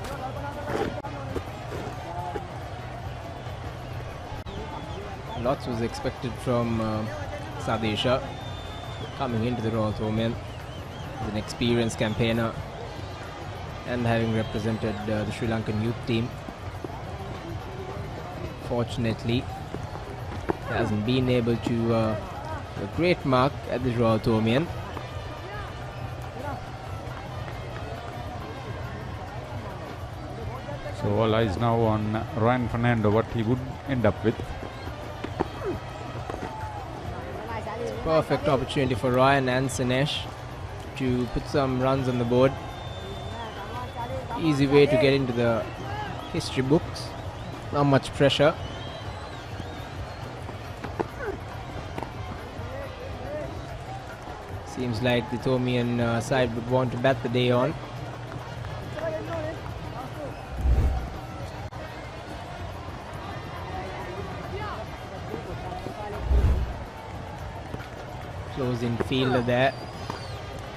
Lots was expected from Sadesha coming into the Royal Thomaian as an experienced campaigner and having represented the Sri Lankan youth team. Fortunately, he hasn't been able to a great mark at the Royal Thomaian. So all eyes now on Ryan Fernando, what he would end up with. It's a perfect opportunity for Ryan and Sinesh to put some runs on the board. Easy way to get into the history books. Not much pressure. Seems like the Thomaian side would want to bat the day on. Closing fielder there,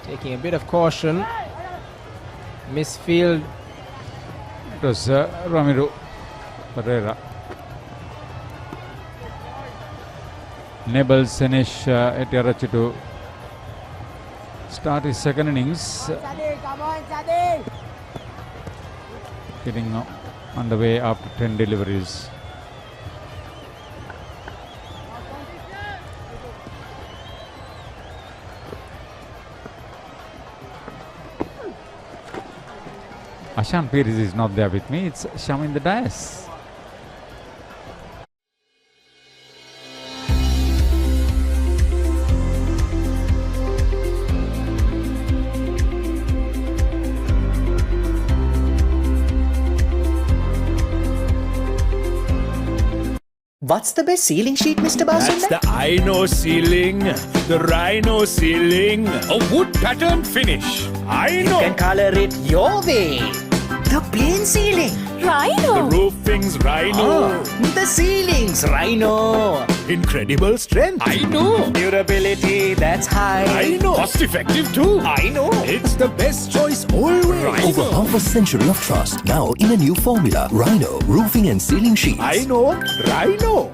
taking a bit of caution. Misfield. It was Ramiro Pereira. Nebel Senish Etiarachi to start his second innings. Getting underway after 10 deliveries. Ashan Pires is not there with me, it's Sham in the dais. What's the best ceiling sheet, Mr. Basunda? That's the Ino ceiling, the Rhino ceiling, a wood pattern finish. You can color it your way. The plain ceiling. Rhino. The roofing's Rhino. The ceiling's Rhino. Incredible strength. I know. Durability that's high. I know. Cost effective too. I know. It's the best choice always. Over half a century of trust, now in a new formula. Rhino Roofing and Ceiling Sheets. I know. Rhino.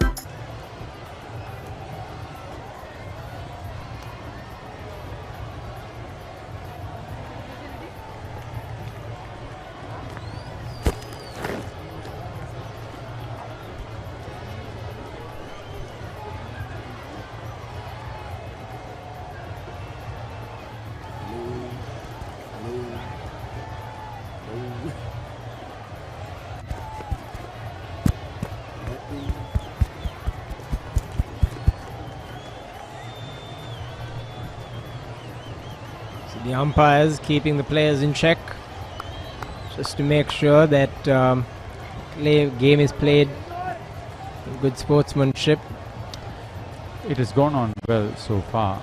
The umpires keeping the players in check just to make sure that game is played with good sportsmanship. It has gone on well so far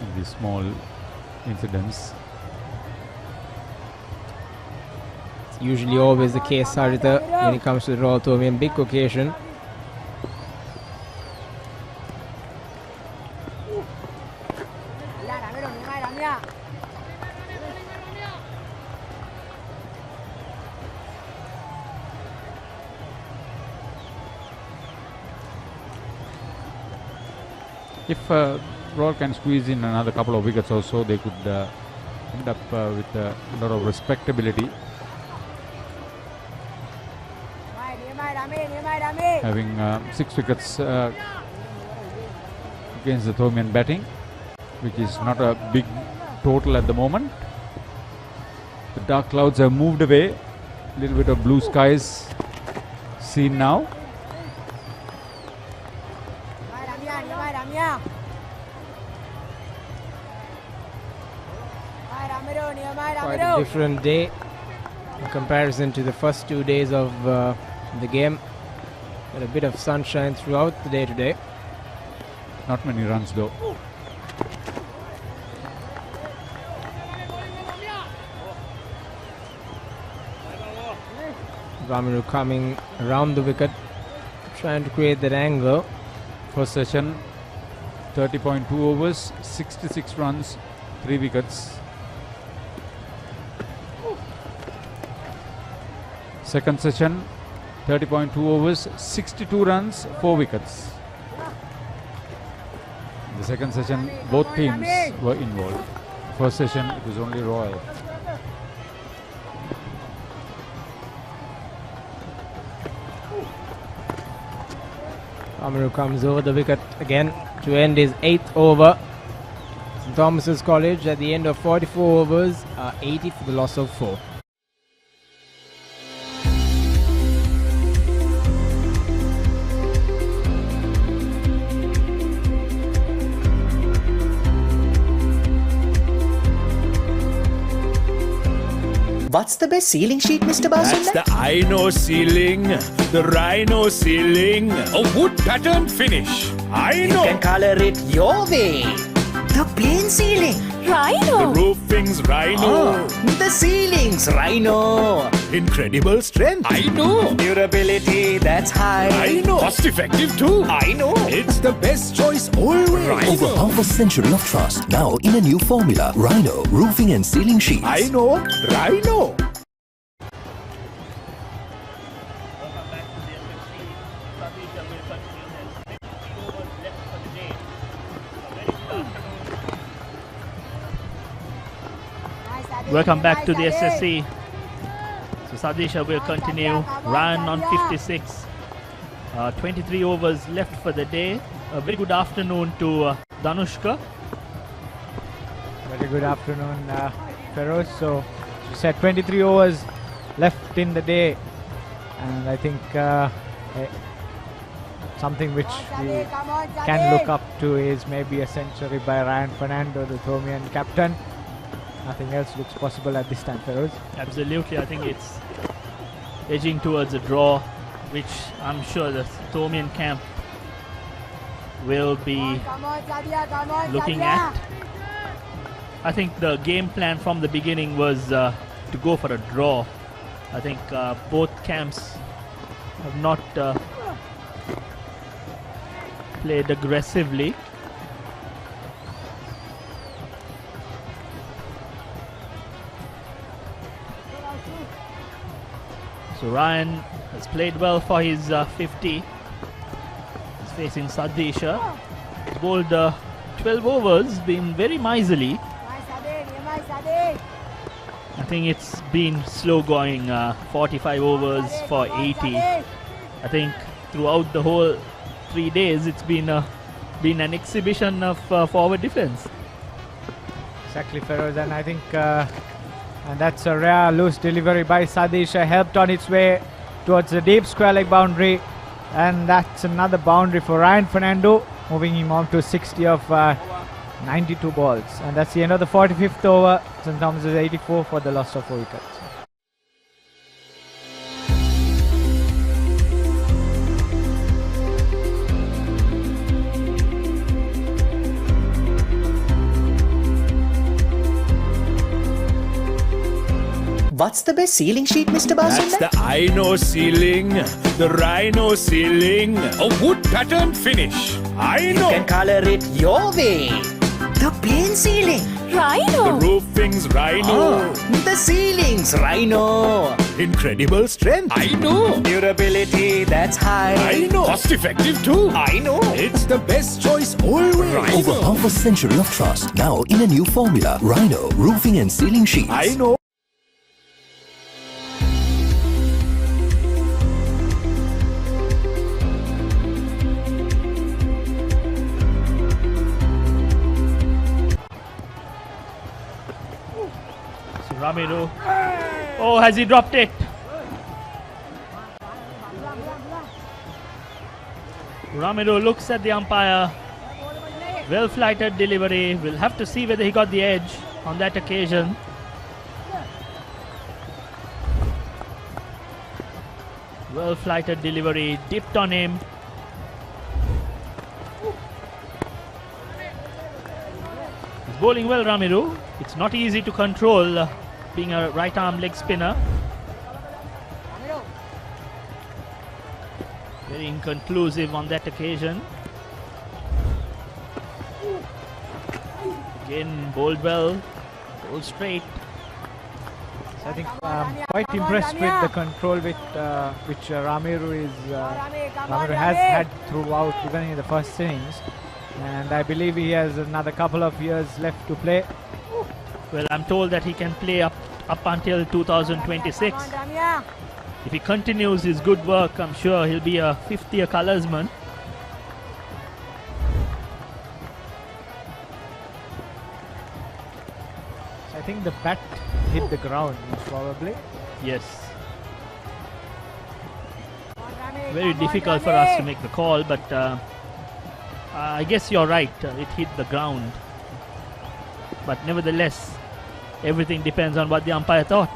in these small incidents. It's usually always the case, Sarita, when it comes to the Royal Tomian big occasion. If Royal can squeeze in another couple of wickets or so, they could end up with a lot of respectability. Having 6 wickets against the Thomian batting, which is not a big total at the moment. The dark clouds have moved away. A little bit of blue skies seen now. Quite a different day in comparison to the first 2 days of the game. But a bit of sunshine throughout the day today. Not many runs though. Ramiru coming around the wicket, trying to create that angle. First session, 30.2 overs, 66 runs, 3 wickets. Second session, 30.2 overs, 62 runs, 4 wickets. In the second session, both teams were involved. First session, it was only Royal. Ramiru comes over the wicket again to end his 8th over. St. Thomas's College at the end of 44 overs are 80 for the loss of 4. What's the best ceiling sheet, Mr. Basunda? That's the Ino ceiling, the Rhino ceiling, a wood pattern finish. You can color it your way. The plain ceiling. Rhino. The roofing's Rhino. The ceiling's Rhino. Incredible strength. I know. Durability that's high. I know. Cost effective too. I know. It's the best choice always. Over half a century of trust, now in a new formula. Rhino Roofing and Ceiling Sheets. I know. Rhino. Sadisha will continue their 3 overs left for the day. A very good afternoon. Welcome back to the SSC. So Sadisha will continue. Ryan on 56. 23 overs left for the day. A very good afternoon to Danushka. Very good afternoon, Feroz. So she said 23 overs left in the day, and I think something which we can look up to is maybe a century by Ryan Fernando, the Thomian captain. Nothing else looks possible at this time, Feroz. Absolutely, I think it's edging towards a draw, which I'm sure the Thomian camp will be looking at. I think the game plan from the beginning was to go for a draw. I think both camps have not played aggressively. So Ryan has played well for his 50. He's facing Sadisha. He's bowled 12 overs, been very miserly. I think it's been slow going, 45 overs for 80. I think throughout the whole 3 days it's been an exhibition of forward defense. Exactly, Feroz, and I think and that's a rare loose delivery by Sadisha, helped on its way towards the deep square leg boundary, and that's another boundary for Ryan Fernando, moving him on to 60 of 92 balls, and that's the end of the 45th over. St. Thomas is 84 for the loss of 4 wickets. What's the best ceiling sheet, Mr. Basunda? That's the Aino ceiling, the Rhino ceiling, a wood pattern finish. You can color it your way. The plain ceiling. The roofing's Rhino. The ceiling's Rhino. Incredible strength. I know. Durability, that's high. I know. Cost effective too. I know. It's the best choice always. Over half a century of trust, now in a new formula. Rhino Roofing and Ceiling Sheets. I know. Ramiro. Oh, has he dropped it? Ramiro looks at the umpire. Well flighted delivery. We'll have to see whether he got the edge on that occasion. Well flighted delivery. Dipped on him. He's bowling well, Ramiro. It's not easy to control. Being a right arm leg spinner. Very inconclusive on that occasion. Again, bowled well, bowled straight. So I think quite impressed with the control with which Ramiro has had throughout, even in the first innings. And I believe he has another couple of years left to play. Well, I'm told that he can play up until 2026. If he continues his good work, I'm sure he'll be a fifth-year colorsman. So I think the bat hit the ground, most probably. Yes. Very difficult for us to make the call, but I guess you're right. It hit the ground. But nevertheless, everything depends on what the umpire thought.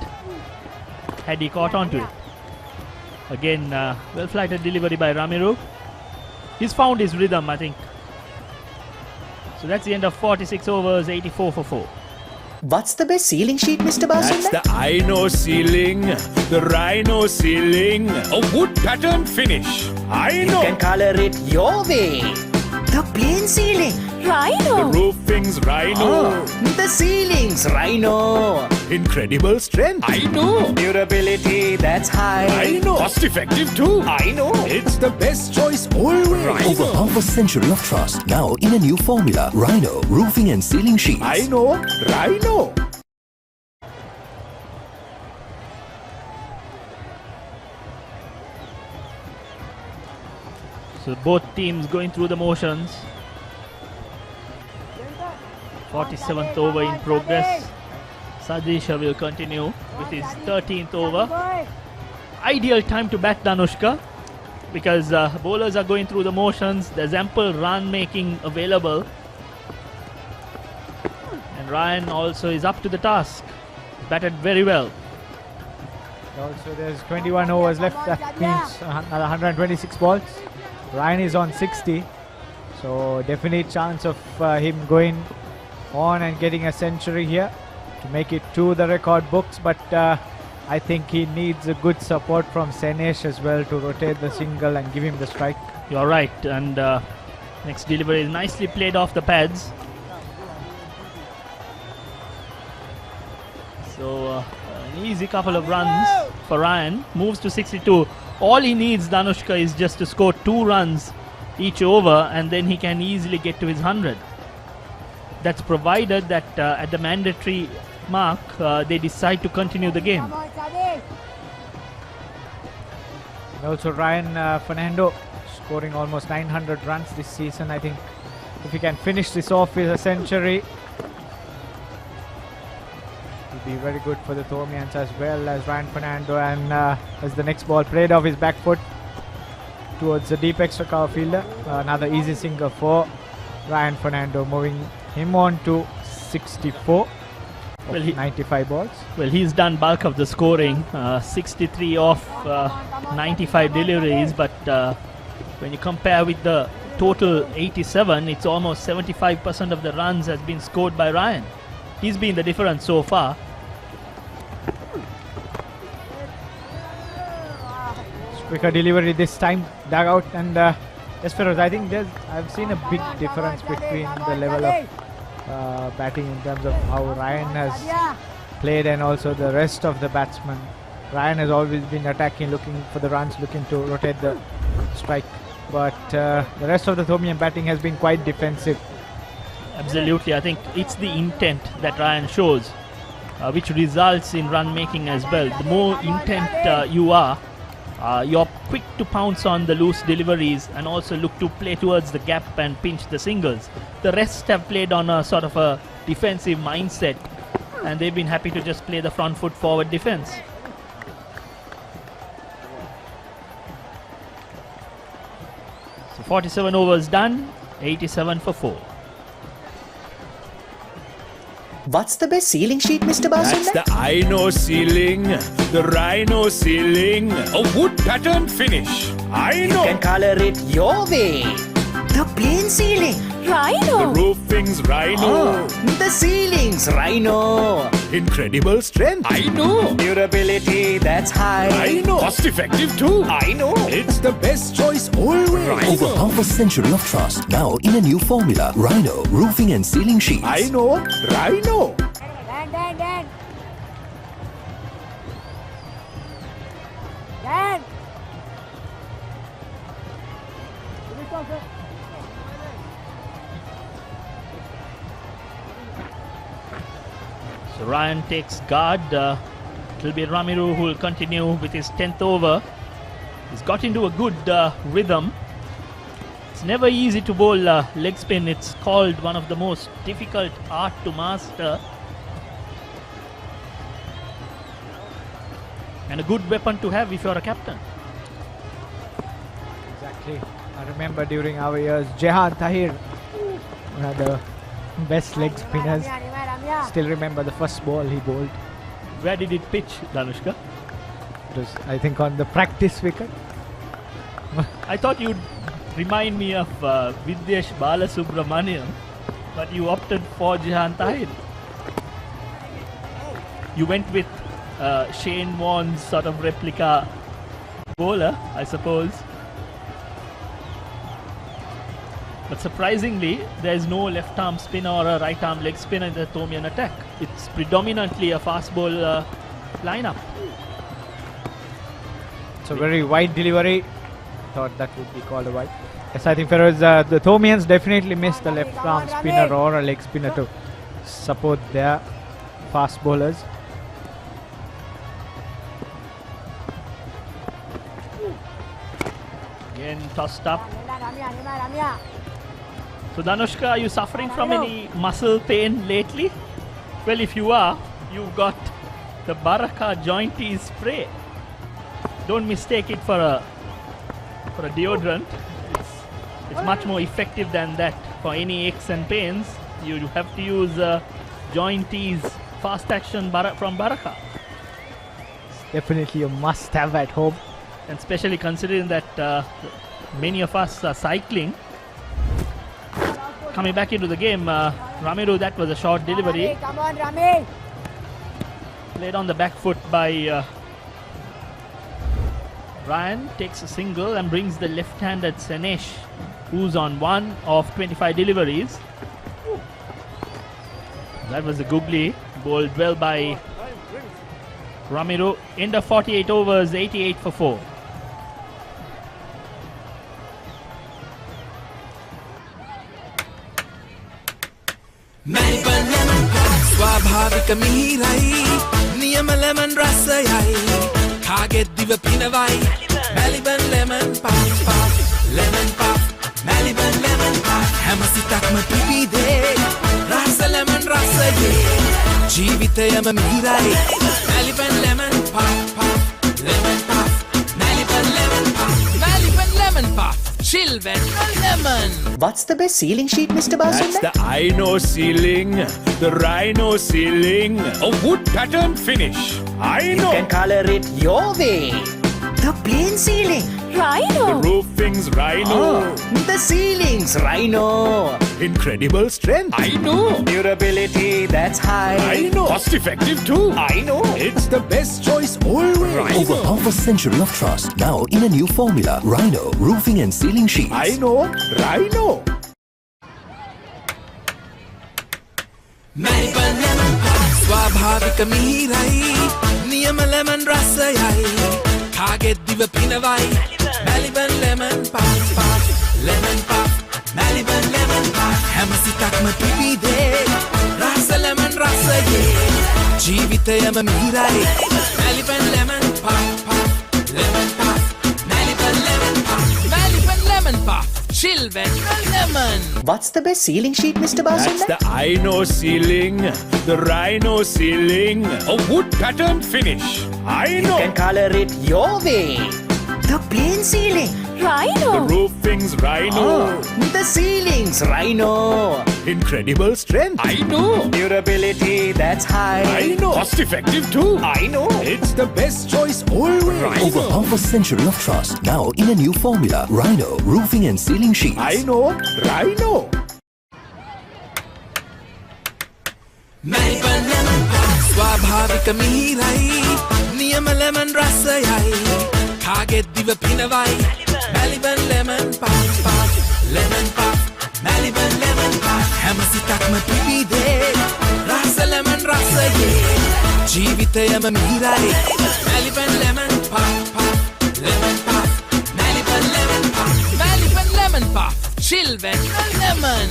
Had he caught on to it. Again, well-flighted delivery by Ramiro. He's found his rhythm, I think. So that's the end of 46 overs, 84 for 4. What's the best ceiling sheet, Mr. Basunda? That's the Aino ceiling, the Rhino ceiling, a wood pattern finish. I know. You can color it your way. The plane ceiling. Rhino. The roofing's Rhino. The ceilings. Rhino. Incredible strength. I know. Durability, that's high. I know. Cost effective too. I know. It's the best choice always. Over half a century of trust, now in a new formula. Rhino Roofing and Ceiling Sheets. I know. Rhino. So both teams going through the motions. 47th over in progress. Sadisha will continue with his 13th over. Ideal time to bat, Danushka, because bowlers are going through the motions. There's ample run making available. And Ryan also is up to the task. Batted very well. Also, there's 21 overs left. That means another 126 balls. Ryan is on 60. So definite chance of him going on and getting a century here to make it to the record books. But I think he needs a good support from Senesh as well to rotate the single and give him the strike. You're right. And next delivery is nicely played off the pads. So an easy couple of runs for Ryan. Moves to 62. All he needs, Danushka, is just to score 2 runs each over, and then he can easily get to his 100. That's provided that at the mandatory mark they decide to continue the game. And also Ryan Fernando scoring almost 900 runs this season. I think if he can finish this off with a century, be very good for the Thomians as well as Ryan Fernando. And as the next ball played off his back foot towards the deep extra cover fielder, another easy single for Ryan Fernando, moving him on to 64 of 95 balls. Well, he's done bulk of the scoring, 63 off 95 deliveries, but when you compare with the total 87, it's almost 75% of the runs has been scored by Ryan. He's been the difference so far. Quicker delivery this time, dugout, and yes, Feroz, I think I've seen a big difference between the level of batting in terms of how Ryan has played and also the rest of the batsmen. Ryan has always been attacking, looking for the runs, looking to rotate the strike, but the rest of the Thomian batting has been quite defensive. Absolutely, I think it's the intent that Ryan shows, which results in run making as well. The more intent you are, you're quick to pounce on the loose deliveries and also look to play towards the gap and pinch the singles. The rest have played on a sort of a defensive mindset, and they've been happy to just play the front foot forward defense. So 47 overs done, 87 for 4. What's the best ceiling sheet, Mr. Basunda? That's the I know ceiling. The Rhino ceiling. A wood pattern finish. I know. You can color it your way. The plane ceiling. Rhino. The roofing's Rhino. The ceilings. Rhino. Incredible strength. I know. Durability, that's high. I know. Cost effective too. I know. It's the best choice always. Over half a century of trust, now in a new formula. Rhino Roofing and Ceiling Sheets. I know. Rhino. So Ryan takes guard. It will be Ramiru who will continue with his 10th over. He's got into a good rhythm. It's never easy to bowl leg spin. It's called one of the most difficult art to master. And a good weapon to have if you're a captain. Exactly. I remember during our years, Jehan Tahir, one of the best leg spinners. Still remember the first ball he bowled. Where did it pitch, Danushka? It was, I think, on the practice wicket. I thought you'd remind me of Vidyesh Balasubramaniam, but you opted for Jehan Tahir. You went with Shane Warne's sort of replica bowler, I suppose. But surprisingly, there is no left arm spinner or a right arm leg spinner in the Thomian attack. It's predominantly a fast ball lineup. It's a very wide delivery. Thought that would be called a wide. Yes, I think Feroz, the Thomians definitely missed the left arm spinner or a leg spinner to support their fast bowlers. Again tossed up. So Danushka, are you suffering from any muscle pain lately? Well, if you are, you've got the Baraka jointy spray. Don't mistake it for a deodorant. It's much more effective than that. For any aches and pains, you have to use jointies fast action from Baraka. It's definitely a must-have at home. And especially considering that many of us are cycling. Coming back into the game, Ramiru, that was a short delivery. Come on, Rami. Played on the back foot by Ryan. Takes a single and brings the left-handed Senesh, who's on 1 of 25 deliveries. That was a googly, bowled well by Ramiru. End of 48 overs, 88 for 4. Melbourne lemon pop ස්වාභාවික මිහිරයි නියම lemon රසයයි කාගෙත් දිව පිනවයි Melbourne lemon pop lemon pop Melbourne lemon pop හැම සිතක්ම පිබිදේ රස lemon රසයේ ජීවිතයම මිහිරයි Melbourne lemon pop lemon pop Melbourne lemon pop Melbourne lemon pop Chilven lemon. What's the best ceiling sheet, Mr. Basu? That's the Aino ceiling, the Rhino ceiling, a wood pattern finish. You can color it your way. The plain ceiling, Rhino. The roofing's Rhino. The ceiling's Rhino. Incredible strength. I know. Durability, that's high. I know. Cost effective too. I know. It's the best choice always. Rhino. Over half a century of trust, now in a new formula. Rhino, roofing and ceiling sheets. I know. Rhino. Melbourne lemon pop ස්වාභාවික මිහිරයි නියම lemon රසයයි කාගෙත් දිව පිනවයි Melbourne lemon pop lemon pop Melbourne lemon pop හැම සිතක්ම පිබිදේ රස lemon රසයේ ජීවිතයම මිහිරයි Melbourne lemon pop lemon pop Melbourne lemon pop Melbourne lemon pop Chilven lemon. What's the best ceiling sheet, Mr. Basu? That's the Aino ceiling, the Rhino ceiling, a wood pattern finish. I know. You can color it your way. The plain ceiling, Rhino. The roofing's Rhino. The ceiling's Rhino. Incredible strength. I know. Durability, that's high. I know. Cost effective too. I know. It's the best choice always. Rhino. Over half a century of trust, now in a new formula. Rhino, roofing and ceiling sheets. I know. Rhino. Melbourne lemon pop ස්වාභාවික මිහිරයි නියම lemon රසයයි කාගෙත් දිව පිනවයි Melbourne lemon pop lemon pop Melbourne lemon pop හැම සිතක්ම පිබිදේ රස lemon රසයේ ජීවිතයම මිහිරයි Melbourne lemon pop lemon pop Melbourne lemon pop Melbourne lemon pop Chilven lemon.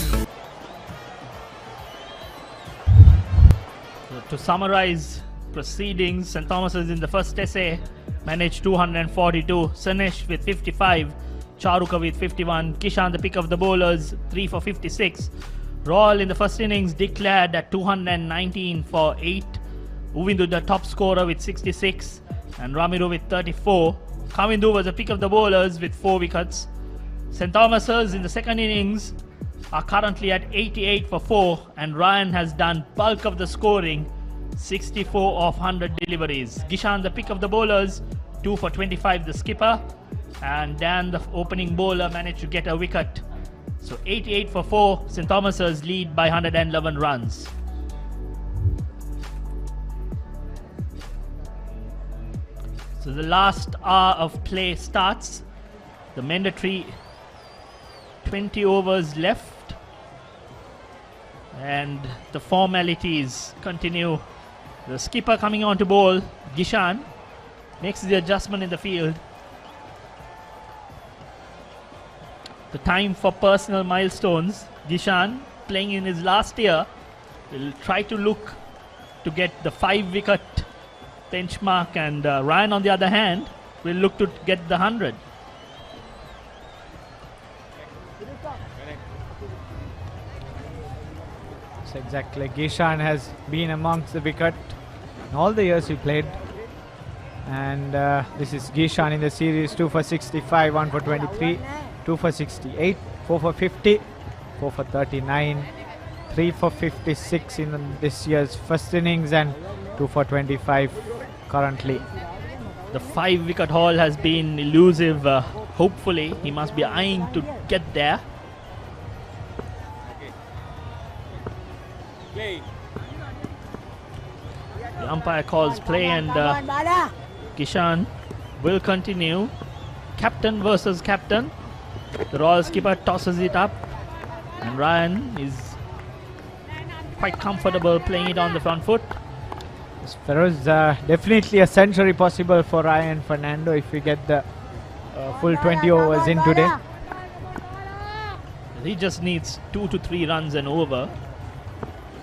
To summarize proceedings, St. Thomas's in the first essay managed 242, Sanesh with 55, Charuka with 51, Kishan the pick of the bowlers 3 for 56. Royal in the first innings declared at 219 for 8, Uvindu the top scorer with 66 and Ramiru with 34. Kavindu was the pick of the bowlers with 4 wickets. St. Thomas's in the second innings are currently at 88 for 4 and Ryan has done bulk of the scoring, 64 of 100 deliveries. Gishan the pick of the bowlers, 2 for 25 the skipper, and Dan the opening bowler managed to get a wicket. So 88 for 4, St. Thomas's lead by 111 runs. So the last hour of play starts. The mandatory 20 overs left. And the formalities continue. The skipper coming on to bowl, Gishan, makes the adjustment in the field. The time for personal milestones. Gishan, playing in his last year, will try to look to get the 5-wicket benchmark, and Ryan, on the other hand, will look to get the 100. Exactly. Gishan has been amongst the wicket in all the years he played. And this is Gishan in the series. 2 for 65, 1 for 23, 2 for 68, 4 for 50, 4 for 39, 3 for 56 in this year's first innings, and 2 for 25 currently. The 5-wicket haul has been elusive. Hopefully, he must be eyeing to get there. The umpire calls play, and Gishan will continue. Captain versus captain. The Royal skipper tosses it up, and Ryan is quite comfortable playing it on the front foot. Feroz, definitely a century possible for Ryan Fernando if we get the full 20 overs in today. He just needs 2 to 3 runs and over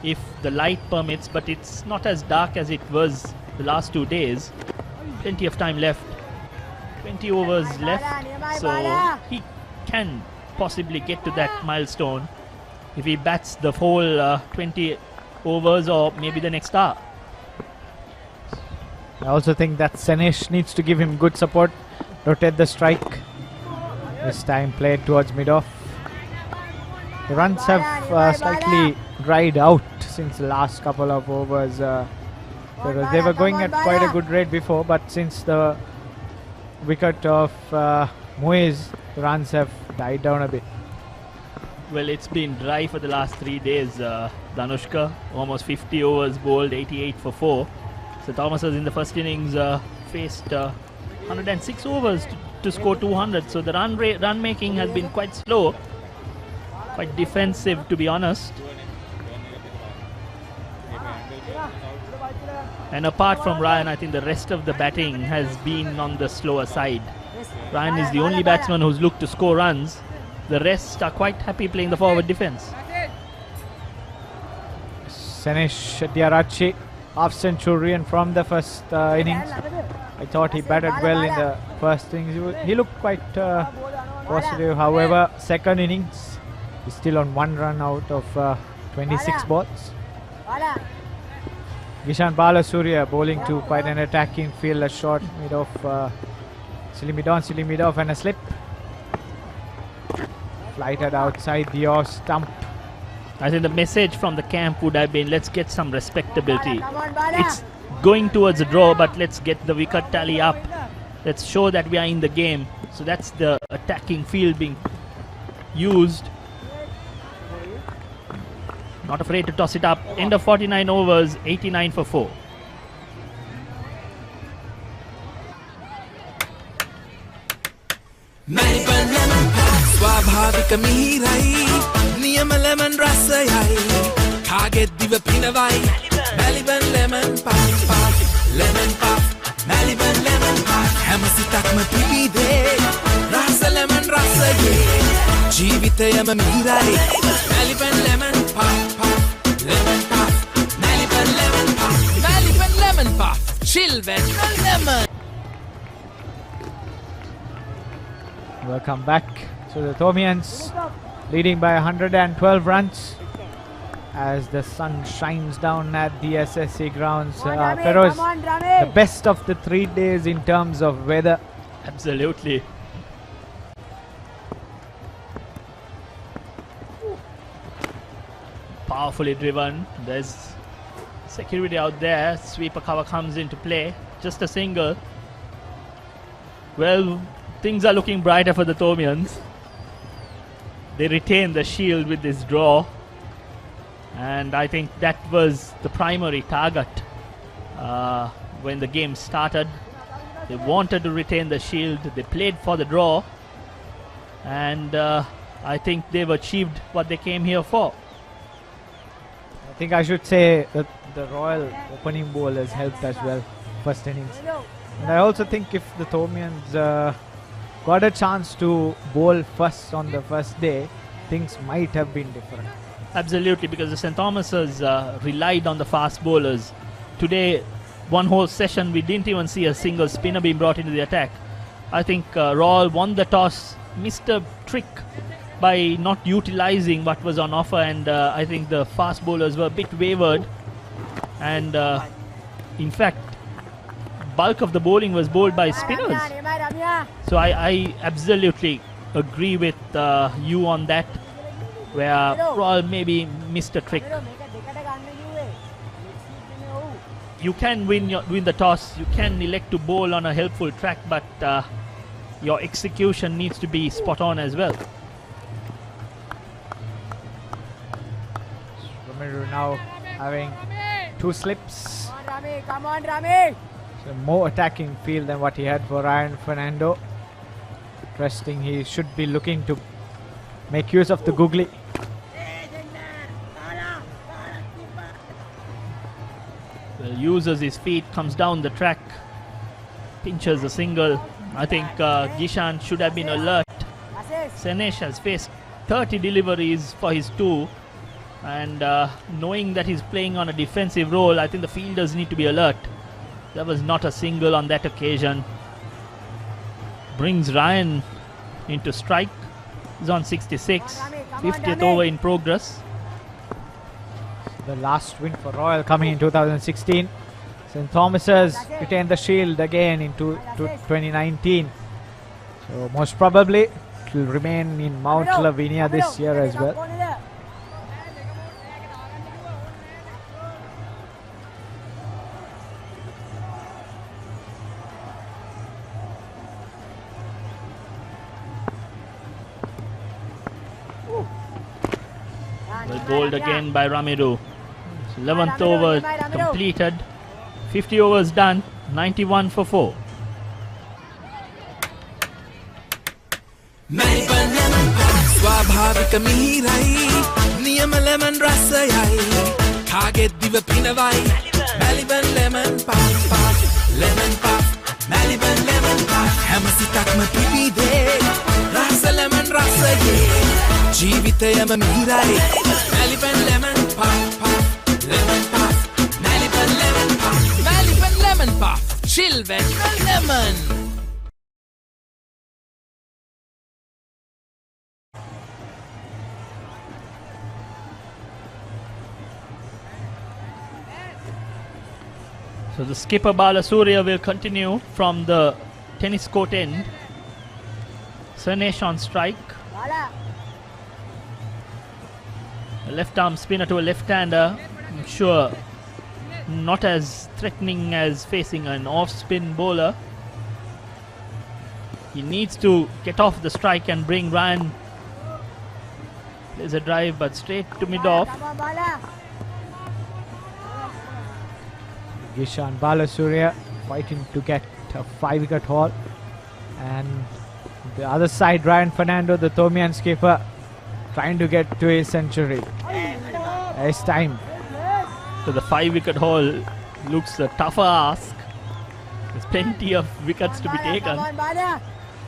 if the light permits, but it's not as dark as it was the last 2 days. Plenty of time left. 20 overs left, so he can possibly get to that milestone if he bats the whole 20 overs or maybe the next hour. I also think that Senesh needs to give him good support, rotate the strike. This time played towards mid-off. The runs have slightly dried out since the last couple of overs. They were going at quite a good rate before, but since the wicket of Muiz, the runs have died down a bit. Well, it's been dry for the last 3 days, Danushka. Almost 50 overs bowled, 88 for 4. So Thomas in the first innings faced 106 overs to score 200. So the run making has been quite slow, quite defensive, to be honest. And apart from Ryan, I think the rest of the batting has been on the slower side. Ryan is the only batsman who's looked to score runs. The rest are quite happy playing the forward defense. Senesh Diarachi, half centurion from the first innings. I thought he batted well in the first innings. He looked quite positive. However, second innings, he's still on 1 run out of 26 balls. Gishan Balasuriya bowling to quite an attacking field, a short mid-off, silly mid-off and a slip. Flighted outside the off stump. I think the message from the camp would have been, let's get some respectability. It's going towards a draw, but let's get the wicket tally up. Let's show that we are in the game. So that's the attacking field being used. Not afraid to toss it up. End of 49 overs, 89 for 4. ස්වාභාවික මිහිරයි නියම lemon රසයයි කාගෙත් දිව පිනවයි Maliban lemon puff lemon puff Maliban lemon puff හැම සිතක්ම පිබිදේ රස lemon රසයේ ජීවිතයම මිහිරයි Maliban lemon puff lemon puff Maliban lemon puff Maliban lemon puff chill with lemon. Welcome back. So the Thomians leading by 112 runs as the sun shines down at the SSC grounds. Feroz, the best of the 3 days in terms of weather. Absolutely. Powerfully driven. There's security out there. Sweeper cover comes into play. Just a single. Well, things are looking brighter for the Thomians. They retain the shield with this draw, and I think that was the primary target when the game started. They wanted to retain the shield. They played for the draw, and I think they've achieved what they came here for. I think I should say that the Royal opening bowlers helped as well, first innings. And I also think if the Thomians got a chance to bowl first on the first day, things might have been different. Absolutely, because the St. Thomas's relied on the fast bowlers. Today, one whole session, we didn't even see a single spinner being brought into the attack. I think Royal won the toss, missed a trick by not utilizing what was on offer, and I think the fast bowlers were a bit wavered. And in fact, bulk of the bowling was bowled by spinners. So I absolutely agree with you on that, where Royal maybe missed a trick. You can win the toss, you can elect to bowl on a helpful track, but your execution needs to be spot on as well. Romero now having 2 slips. Come on, Rami. So more attacking field than what he had for Ryan Fernando. Interesting, he should be looking to make use of the googly. Well, uses his feet, comes down the track, pinches a single. I think Gishan should have been alert. Senesh has faced 30 deliveries for his 2, and knowing that he's playing on a defensive role, I think the fielders need to be alert. There was not a single on that occasion. Brings Ryan into strike. He's on 66. 50th over in progress. The last win for Royal coming in 2016. St. Thomas's retained the shield again in 2019. So most probably it will remain in Mount Lavinia this year as well. Well bowled again by Ramiro. 11th over completed. 50 overs done. 91 for 4. ස්වාභාවික මිහිරයි නියම lemon රසයයි කාගෙත් දිව පිනවයි Maliban lemon puff lemon puff Maliban lemon puff හැම සිතක්ම පිපිදේ රස lemon රසයේ ජීවිතයම මිහිරයි Maliban lemon puff lemon puff Maliban lemon puff Maliban lemon puff chill when lemon. So the skipper Balasuriya will continue from the tennis court end. Sarnesh on strike. A left arm spinner to a left-hander. I'm sure not as threatening as facing an off-spin bowler. He needs to get off the strike and bring Ryan. There's a drive but straight to mid-off. Gishan Balasuriya fighting to get a 5-wicket haul, and the other side Ryan Fernando, the Thomian skipper, trying to get to a century. It's time. So the 5-wicket haul looks a tougher ask. There's plenty of wickets to be taken,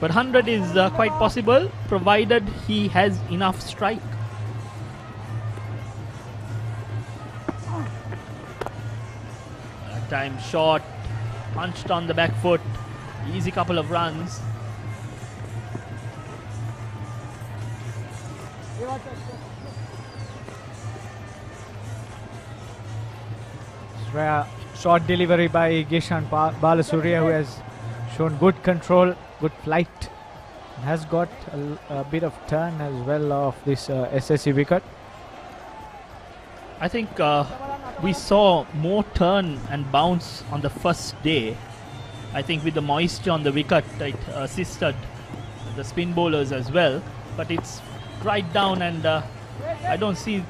but 100 is quite possible provided he has enough strike. Time shot, punched on the back foot, easy couple of runs. Short delivery by Gishan Balasuriya, who has shown good control, good flight, and has got a bit of turn as well of this SSC wicket. I think we saw more turn and bounce on the first day. I think with the moisture on the wicket, it assisted the spin bowlers as well. But it's right down, and I don't see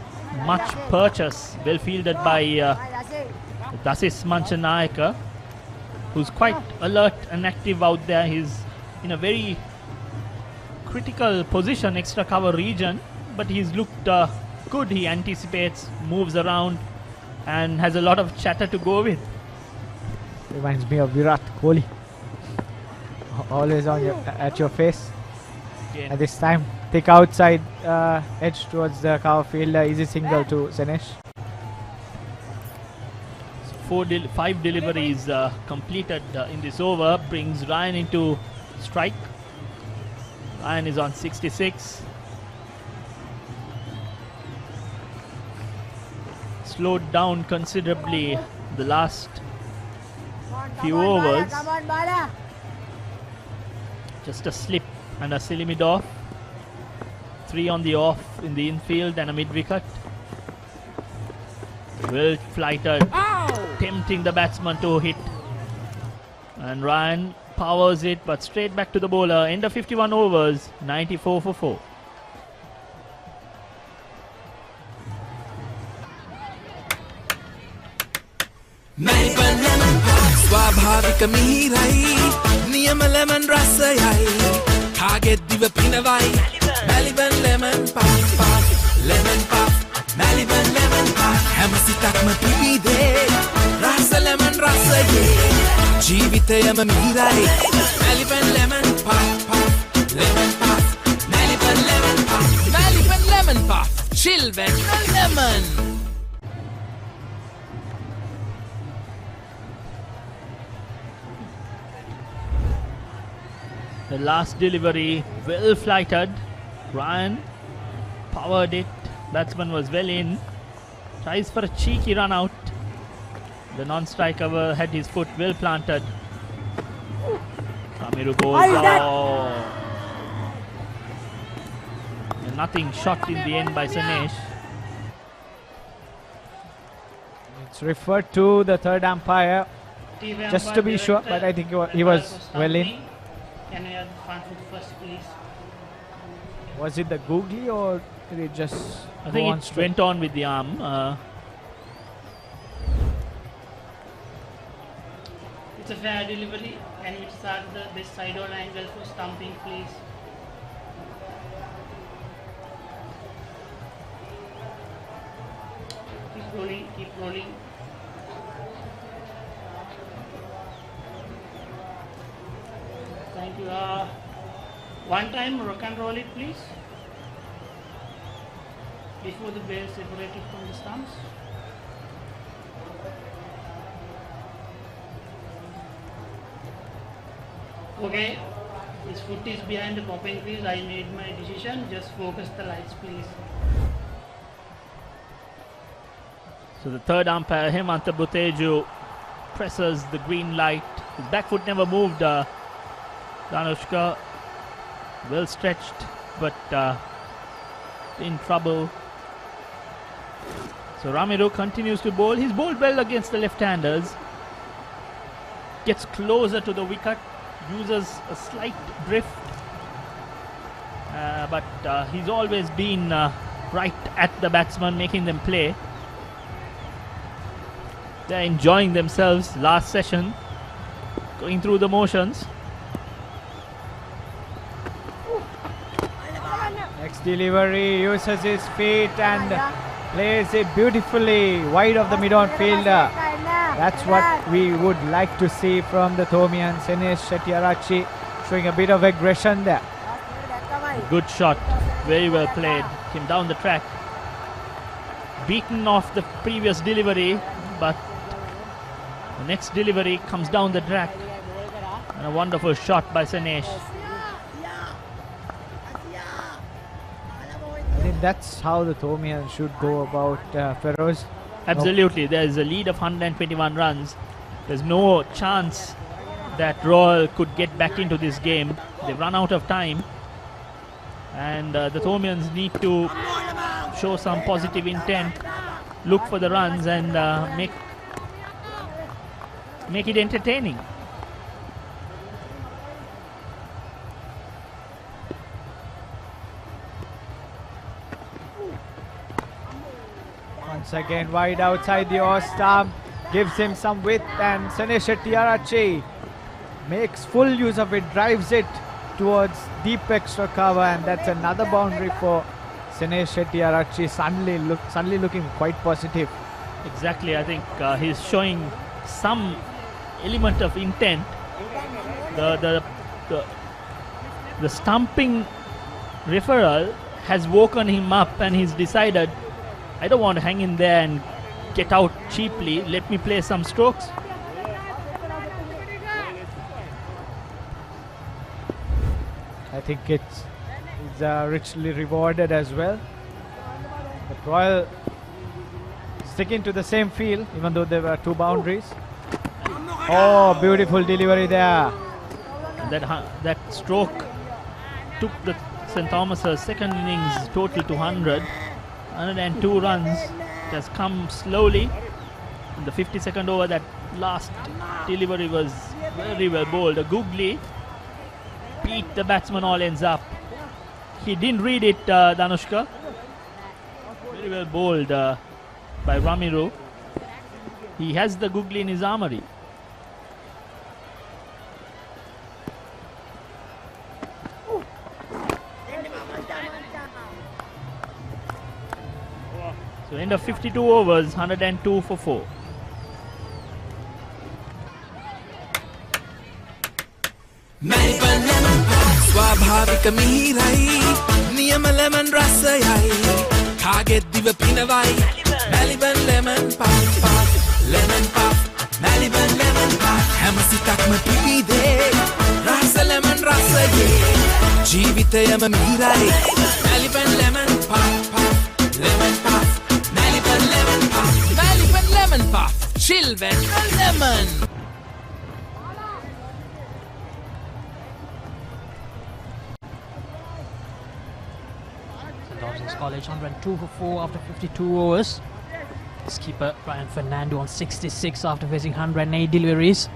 much purchase. Well fielded by Dasis Manchanayaka, who's quite alert and active out there. He's in a very critical position, extra cover region, but he's looked good. He anticipates, moves around, and has a lot of chatter to go with. Reminds me of Virat Kohli. Always on at your face. Again. At this time, thick outside edge towards the cover field. Easy single to Senesh. 5 deliveries completed in this over brings Ryan into strike. Ryan is on 66. Slowed down considerably the last few overs. Just a slip and a silly mid off. 3 on the off in the infield and a mid wicket. Well flighted, tempting the batsman to hit. And Ryan powers it, but straight back to the bowler. End of 51 overs, 94 for 4. ස්වාභාවික මිහිරයි නියම lemon රසයයි කාගෙත් දිව පිනවයි Maliban lemon puff lemon puff Maliban lemon puff හැම සිතක්ම පිබිදේ රස lemon රසයේ ජීවිතයම මිහිරයි Maliban lemon puff lemon puff Maliban lemon puff Maliban lemon puff chill when no lemon. The last delivery, well flighted. Ryan powered it. Batsman was well in. Tries for a cheeky run out. The non-striker had his foot well planted. Ramiru goes. Nothing, shot in the end by Sanesh. It's referred to the third umpire just to be sure, but I think he was well in. Can I have front foot first, please? Was it the googly or did it just I think it went on with the arm. It's a fair delivery. Can we start this side on angle for stumping, please? Keep rolling, keep rolling. Thank you. One time rock and roll it, please. Before the ball separated from the stumps. Okay, his foot is behind the popping crease. I made my decision. Just focus the lights, please. So the third umpire, Hemanta Buteju, presses the green light. His back foot never moved. Danushka well stretched, but in trouble. So Ramiru continues to bowl. He's bowled well against the left-handers. Gets closer to the wicket, uses a slight drift, but he's always been right at the batsman, making them play. They're enjoying themselves last session, going through the motions. Next delivery, uses his feet and plays it beautifully wide of the mid-on fielder. That's what we would like to see from the Thomian. Senesh Shettyarachi showing a bit of aggression there. Good shot, very well played. Came down the track. Beaten off the previous delivery, but the next delivery comes down the track. And a wonderful shot by Senesh. I think that's how the Thomian should go about Feroz. Absolutely, there's a lead of 121 runs. There's no chance that Royal could get back into this game. They've run out of time, and the Thomians need to show some positive intent, look for the runs, and make it entertaining. Once again wide outside the off stump, gives him some width, and Senesh Shettyarachi makes full use of it, drives it towards deep extra cover, and that's another boundary for Sinesh Shetty-Arachi. Suddenly looking quite positive. Exactly, I think he's showing some element of intent. The stumping referral has woken him up, and he's decided, I don't want to hang in there and get out cheaply. Let me play some strokes. I think it's richly rewarded as well. But Royal sticking to the same field, even though there were two boundaries. Oh, beautiful delivery there. That stroke took the St. Thomas's second innings total to 102 runs. It has come slowly. In the 52nd over, that last delivery was very well bowled. A googly beat the batsman all ends up. He didn't read it, Danushka. Very well bowled by Ramiro. He has the googly in his armory. So end of 52 overs, 102 for 4. ස්වාභාවික මිහිරයි නියම lemon රසයයි කාගෙත් දිව පිනවයි Maliban lemon puff lemon puff Maliban lemon puff හැම සිතක්ම පිපිදේ රස ලෙමන් රසයේ ජීවිතයම මිහිරයි Maliban lemon puff lemon puff Maliban lemon puff Maliban lemon puff chill when lemon. College 102 for 4 after 52 overs. Skipper Ryan Fernando on 66 after facing 108 deliveries.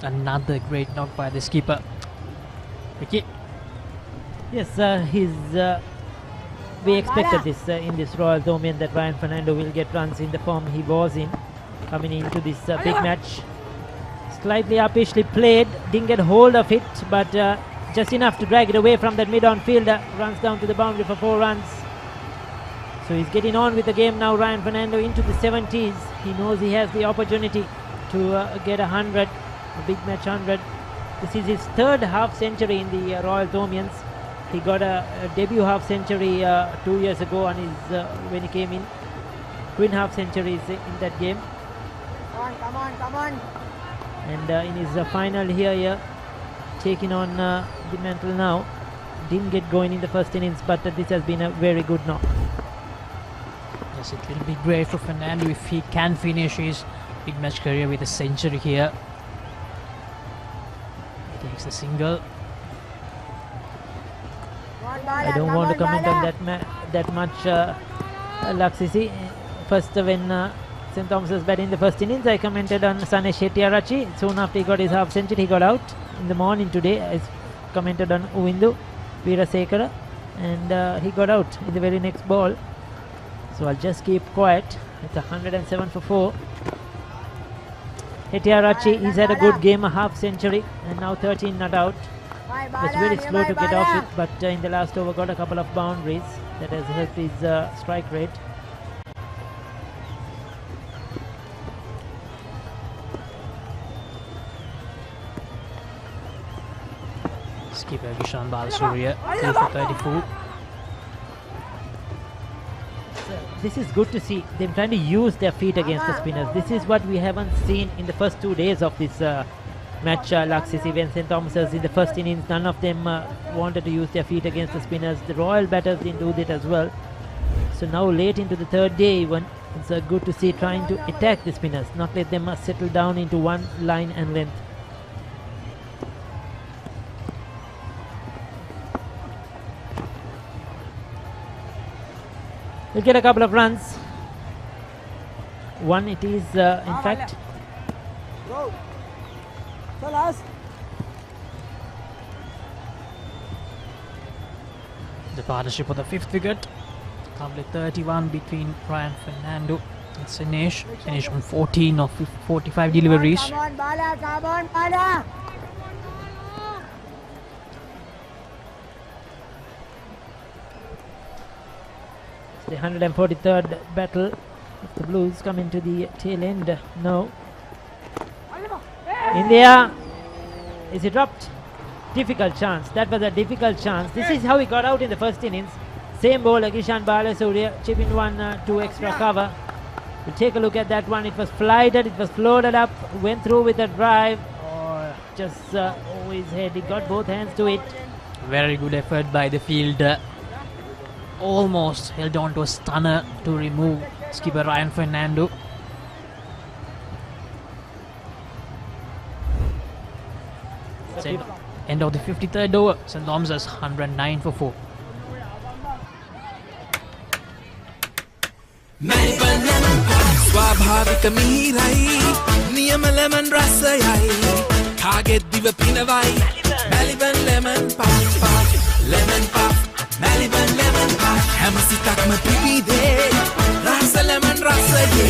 Another great knock by the skipper. Vicky. Yes, we expected this in this Royal Domain, that Ryan Fernando will get runs in the form he was in coming into this big match. Slightly uppishly played, didn't get hold of it, but just enough to drag it away from that mid-on fielder. Runs down to the boundary for 4 runs. So he's getting on with the game now, Ryan Fernando, into the 70s. He knows he has the opportunity to get 100, a big match 100. This is his third half century in the Royal Domians. He got a debut half century 2 years ago on his, when he came in. Twin half centuries in that game. Come on. And in his final here, taking on the mantle now. Didn't get going in the first innings, but this has been a very good knock. Yes, it will be great for Fernando if he can finish his big match career with a century here. He takes the single. I don't want to comment on that much, Laksisi. First, when St. Thomas was batting in the first innings, I commented on Sinesh Shetty-Arachi. Soon after he got his half century, he got out. In the morning today, I commented on Uvindu Veerasekara, and he got out in the very next ball. So I'll just keep quiet. It's 107 for 4. Shetty-Arachi, he's had a good game, a half century, and now 13 not out. Was very slow to get off it, but in the last over got a couple of boundaries. That has helped his strike rate. Skipper Vishan Balsurya, 2 for 34. This is good to see them trying to use their feet against the spinners. This is what we haven't seen in the first 2 days of this match, Laksisi. When St. Thomas's in the first innings, none of them wanted to use their feet against the spinners. The Royal batters didn't do that as well. So now late into the third day even, it's good to see trying to attack the spinners, not let them settle down into one line and length. We'll get a couple of runs. One it is, in fact. Go. Tell us. The partnership for the 5th wicket. Currently 31 between Ryan Fernando and Sinesh. Sinesh on 14 of 45 deliveries. Come on, Bala. The 143rd battle of the Blues coming to the tail end now. In the air. Is he dropped? Difficult chance. That was a difficult chance. This is how he got out in the first innings. Same bowler, Gishan Balasuriya, chipping 1-2 extra cover. We'll take a look at that one. It was flighted, it was floated up, went through with a drive. Or just his head. He got both hands to it. Very good effort by the fielder. Almost held on to a stunner to remove skipper Ryan Fernando. End of the 53rd over. St. Thomas's 109 for 4. ස්වාභාවික මිහිරයි නියම lemon රසයයි කාගෙත් දිව පිනවයි Maliban lemon puff lemon puff Maliban lemon puff හැම සිතක්ම පිපිදේ රස ලෙමන් රසයේ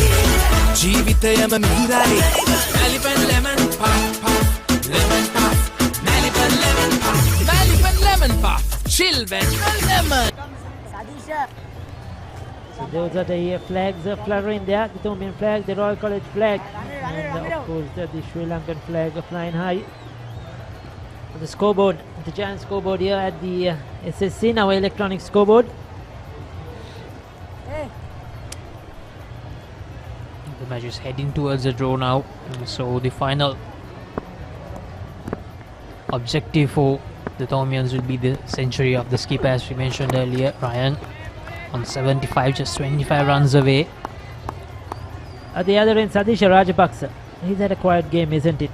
ජීවිතයම මිහිරයි Maliban lemon puff lemon puff Maliban lemon puff Maliban lemon puff chill when lemon. So those are the flags fluttering there, the Thomian flag, the Royal College flag, and of course the Sri Lankan flag flying high. The scoreboard, the giant scoreboard here at the SSC, now electronic scoreboard. The match is heading towards a draw now, and so the final objective for the Thomians will be the century of the skipper, as we mentioned earlier, Ryan. On 75, just 25 runs away. At the other end, Sadisha Rajapaksa. He's had a quiet game, isn't it?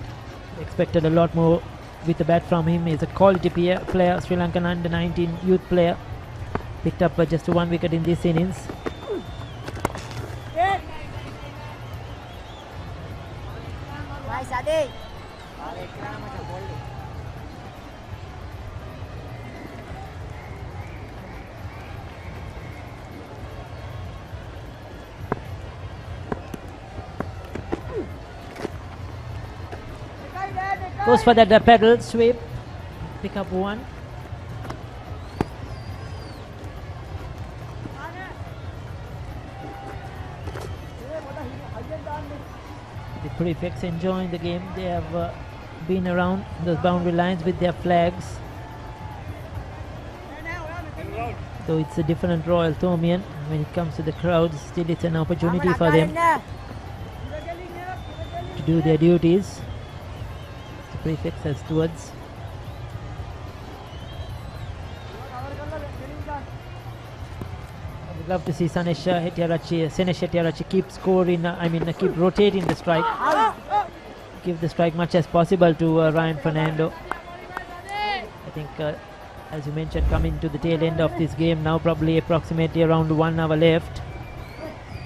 Expected a lot more with the bat from him. He's a quality player, Sri Lankan under-19 youth player. Picked up just 1 wicket in this innings. Goes for that pedal sweep, pick up 1. The prefects enjoying the game. They have been around those boundary lines with their flags. Though it's a different Royal Thomian, when it comes to the crowds, still it's an opportunity for them to do their duties. Prefix as stewards. I would love to see Senesh Hettiarachchi keep scoring, keep rotating the strike. Give the strike much as possible to Ryan Fernando. I think, as you mentioned, coming to the tail end of this game now, probably approximately around 1 hour left.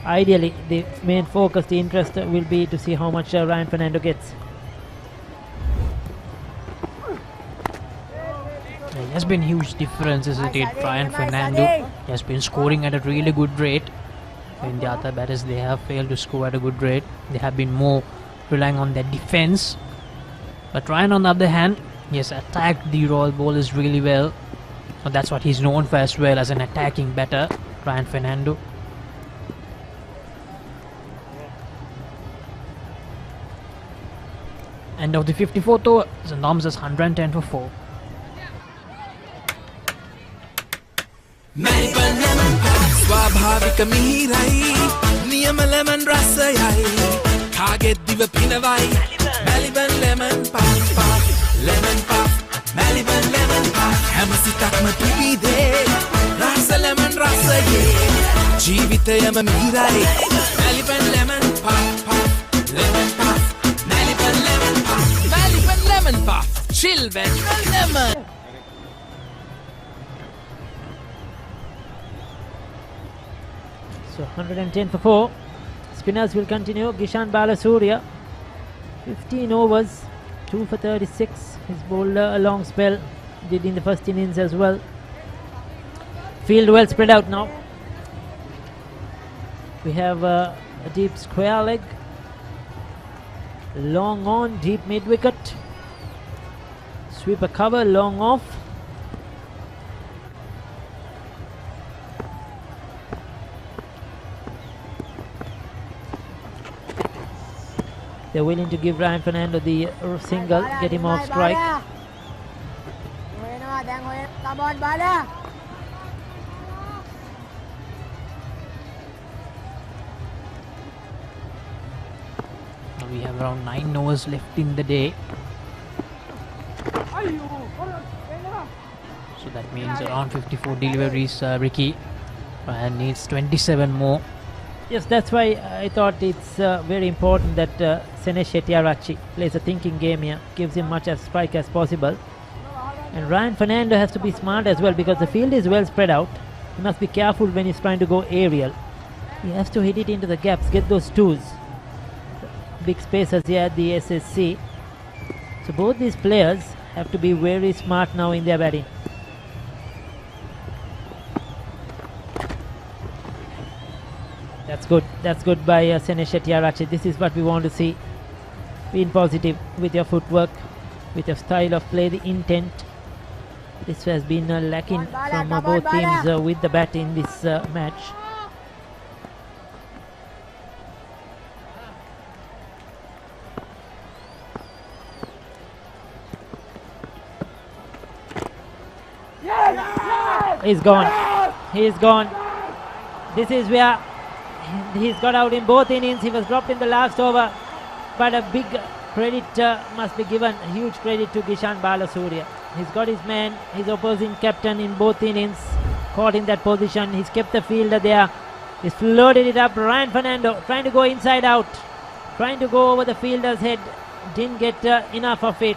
Ideally, the main focus, the interest will be to see how much Ryan Fernando gets. There's been huge difference, isn't it? Ryan Fernando has been scoring at a really good rate. When the other batters, they have failed to score at a good rate. They have been more relying on their defense. But Ryan, on the other hand, he has attacked the Royal bowlers really well. So that's what he's known for as well, as an attacking batter, Ryan Fernando. End of the 54th over, St. Thomas's 110 for 4. Maliban lemon puff ස්වාභාවික මිහිරයි නියම lemon රසයයි කාගෙත් දිව පිනවයි Maliban lemon puff lemon puff Maliban lemon puff හැම සිතක්ම පිපිදේ රස ලෙමන් රසයේ ජීවිතයම මිහිරයි Maliban lemon puff lemon puff Maliban lemon puff Maliban lemon puff chill when lemon. So 110 for 4. Spinners will continue. Gishan Balasuriya, 15 overs, 2 for 36. He's bowled a long spell, did in the first innings as well. Field well spread out now. We have a deep square leg, long on, deep mid wicket, sweeper cover, long off. They're willing to give Ryan Fernando the single, get him off strike. Now we have around 9 overs left in the day. So that means around 54 deliveries, Ricky. Ryan needs 27 more. Yes, that's why I thought it's very important that Senesh Shettyarachi plays a thinking game here, gives him much as strike as possible. And Ryan Fernando has to be smart as well because the field is well spread out. He must be careful when he's trying to go aerial. He has to hit it into the gaps, get those twos. Big spaces here at the SSC. So both these players have to be very smart now in their batting. That's good. That's good by Senesh Shettyarachi. This is what we want to see. Being positive with your footwork, with your style of play, the intent. This has been lacking from both teams with the bat in this match. He's gone. He's gone. This is where he's got out in both innings. He was dropped in the last over, but a big credit must be given, huge credit to Kishan Balasuriya. He's got his man, his opposing captain in both innings, caught in that position. He's kept the fielder there. He's floated it up. Ryan Fernando trying to go inside out, trying to go over the fielder's head. Didn't get enough of it.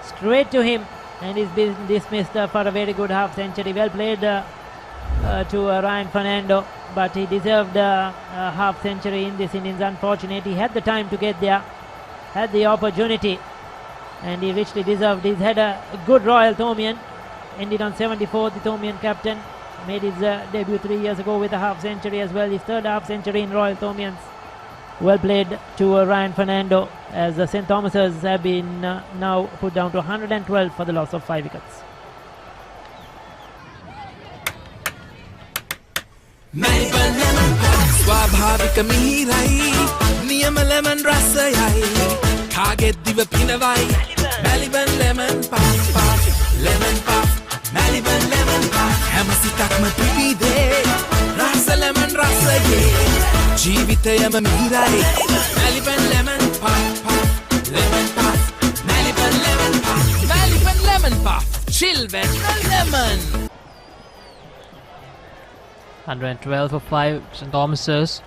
Straight to him, and he's been dismissed for a very good half century. Well played to Ryan Fernando, but he deserved a half century in this innings. Unfortunate, he had the time to get there, had the opportunity, and he richly deserved. He's had a good Royal Thomaian, ended on 74. The Thomaian captain made his debut 3 years ago with a half century as well. His third half century in Royal Thomaians. Well played to Ryan Fernando, as the St. Thomas's have been now put down to 112 for the loss of 5 wickets. ස්වාභාවික මිහිරයි නියම lemon රසයයි කාගෙත් දිව පිනවයි Maliban lemon puff puff lemon puff Maliban lemon puff හැම සිතක්ම පිපිදේ රස lemon රසයේ ජීවිතයම මිහිරයි Maliban lemon puff puff lemon puff Maliban lemon puff Maliban lemon puff chill with the lemon. 112 for 5 St. Thomas's,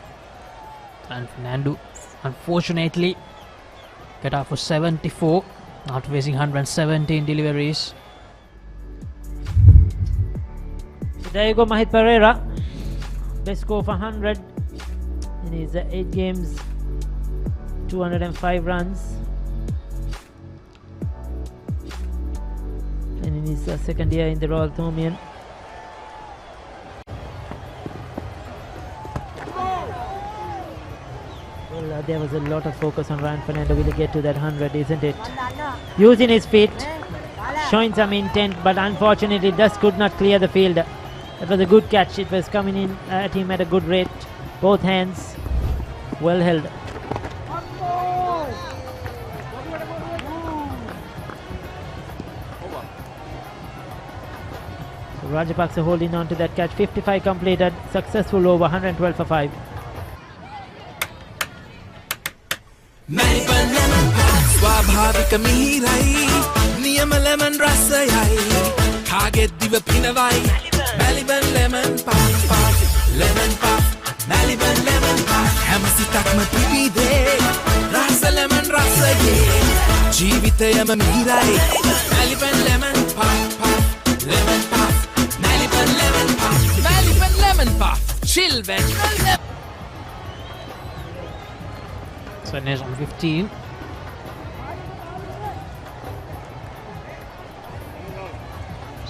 and Fernando unfortunately got out for 74 after facing 117 deliveries. So there you go, Mahit Pereira, best score for 100 in his 8 games, 205 runs, and in his second year in the Royal Thomaian. There was a lot of focus on Ryan Fernando. Will he get to that 100, isn't it? Using his feet, showing some intent, but unfortunately just could not clear the field. That was a good catch. It was coming in at him at a good rate. Both hands well held. So Rajapaksa holding on to that catch. 55 completed. Successful over. 112 for 5. Maliban lemon puff ස්වාභාවික මිහිරයි නියම lemon රසයයි කාගෙත් දිව පිනවයි Maliban lemon puff puff lemon puff Maliban lemon puff හැම සිතක්ම පිපිදේ රස lemon රසයේ ජීවිතයම මිහිරයි Maliban lemon puff puff lemon puff Maliban lemon puff Maliban lemon puff chill with the lemon. Swanesh on 15.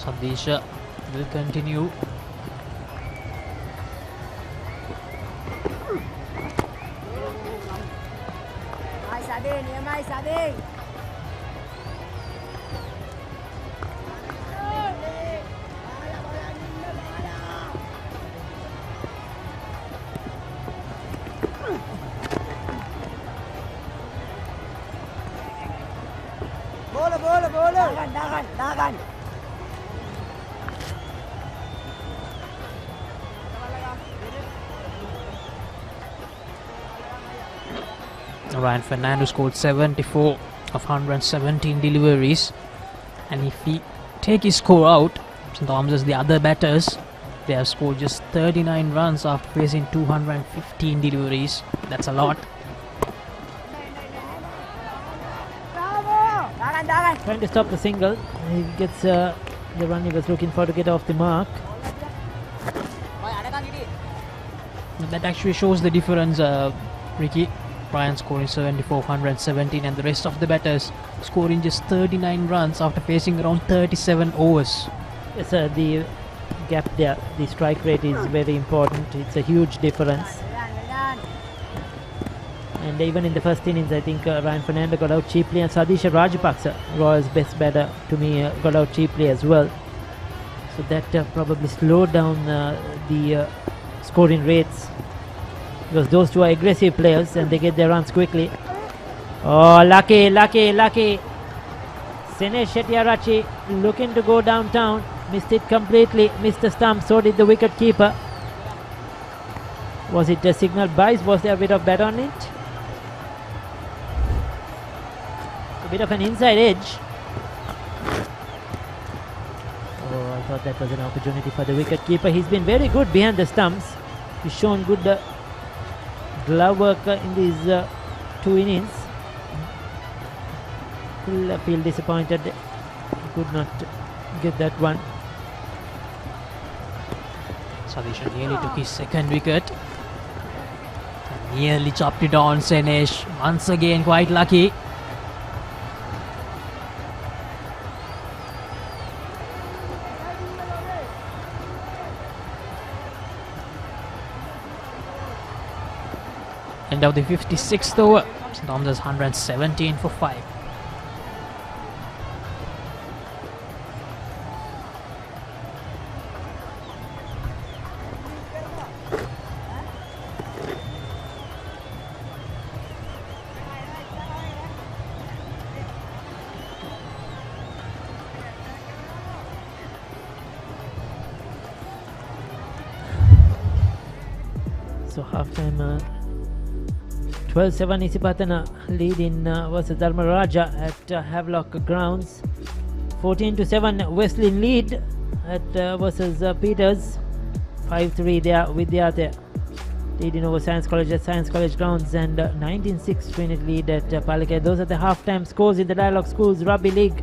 Sadisha will continue. Ryan Fernando scored 74 of 117 deliveries, and if we take his score out, St. Thomas's, the other batters, they have scored just 39 runs after facing 215 deliveries. That's a lot. Trying to stop the single. He gets the run he was looking for to get off the mark. That actually shows the difference, Ricky. Ryan scoring 74 of 117, and the rest of the batters scoring just 39 runs after facing around 37 overs. Yes, the gap there, the strike rate is very important. It's a huge difference. And even in the first innings, I think Ryan Fernando got out cheaply, and Sadisha Rajapaksa, Royal's best batter, to me, got out cheaply as well. So that probably slowed down the scoring rates, because those two are aggressive players and they get their runs quickly. Oh, lucky. Senesh Shettyarachi looking to go downtown. Missed it completely. Missed the stump. So did the wicket keeper. Was it a signal bias? Was there a bit of bat on it? A bit of an inside edge. Oh, I thought that was an opportunity for the wicket keeper. He's been very good behind the stumps. He's shown good glove work in these 2 innings. Still feel disappointed. Could not get that one. Sadisha nearly took his second wicket. And nearly chopped it on. Senesh once again quite lucky. End of the 56th over. St. Thomas's 117 for 5. So half-time 12-7 Isipatana lead in versus Dharmaraja at Havelock Grounds. 14-7 Wesleyan lead at versus Peters. 5-3 there with the other leading over Science College at Science College Grounds, and 19-6 Trinity lead at Palakkad. Those are the half-time scores in the Dialogue Schools Rugby League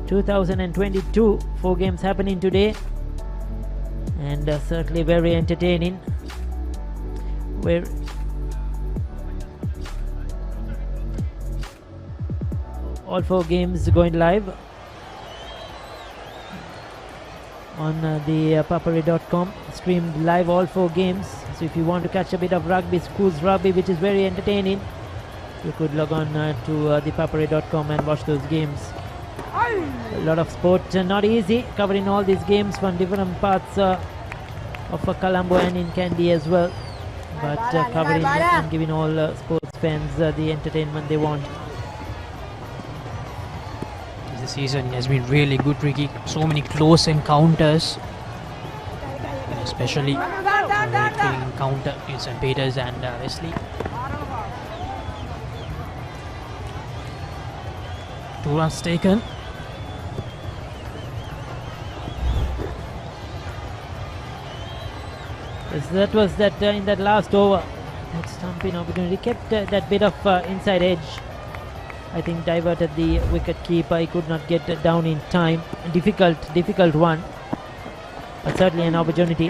2022. 4 games happening today, and certainly very entertaining. Where all 4 games going live on the papare.com, streamed live all 4 games. So if you want to catch a bit of rugby, schools rugby, which is very entertaining, you could log on to the papare.com and watch those games. A lot of sport, not easy covering all these games from different parts of Colombo and in Kandy as well, but covering and giving all sports fans the entertainment they want. This season has been really good, Ricky. So many close encounters, especially the encounter in St. Peters and Wesley. 2 runs taken. Yes, that was that in that last over, that stumping opportunity kept that bit of inside edge. I think diverted the wicket keeper. He could not get down in time. Difficult one, but certainly an opportunity.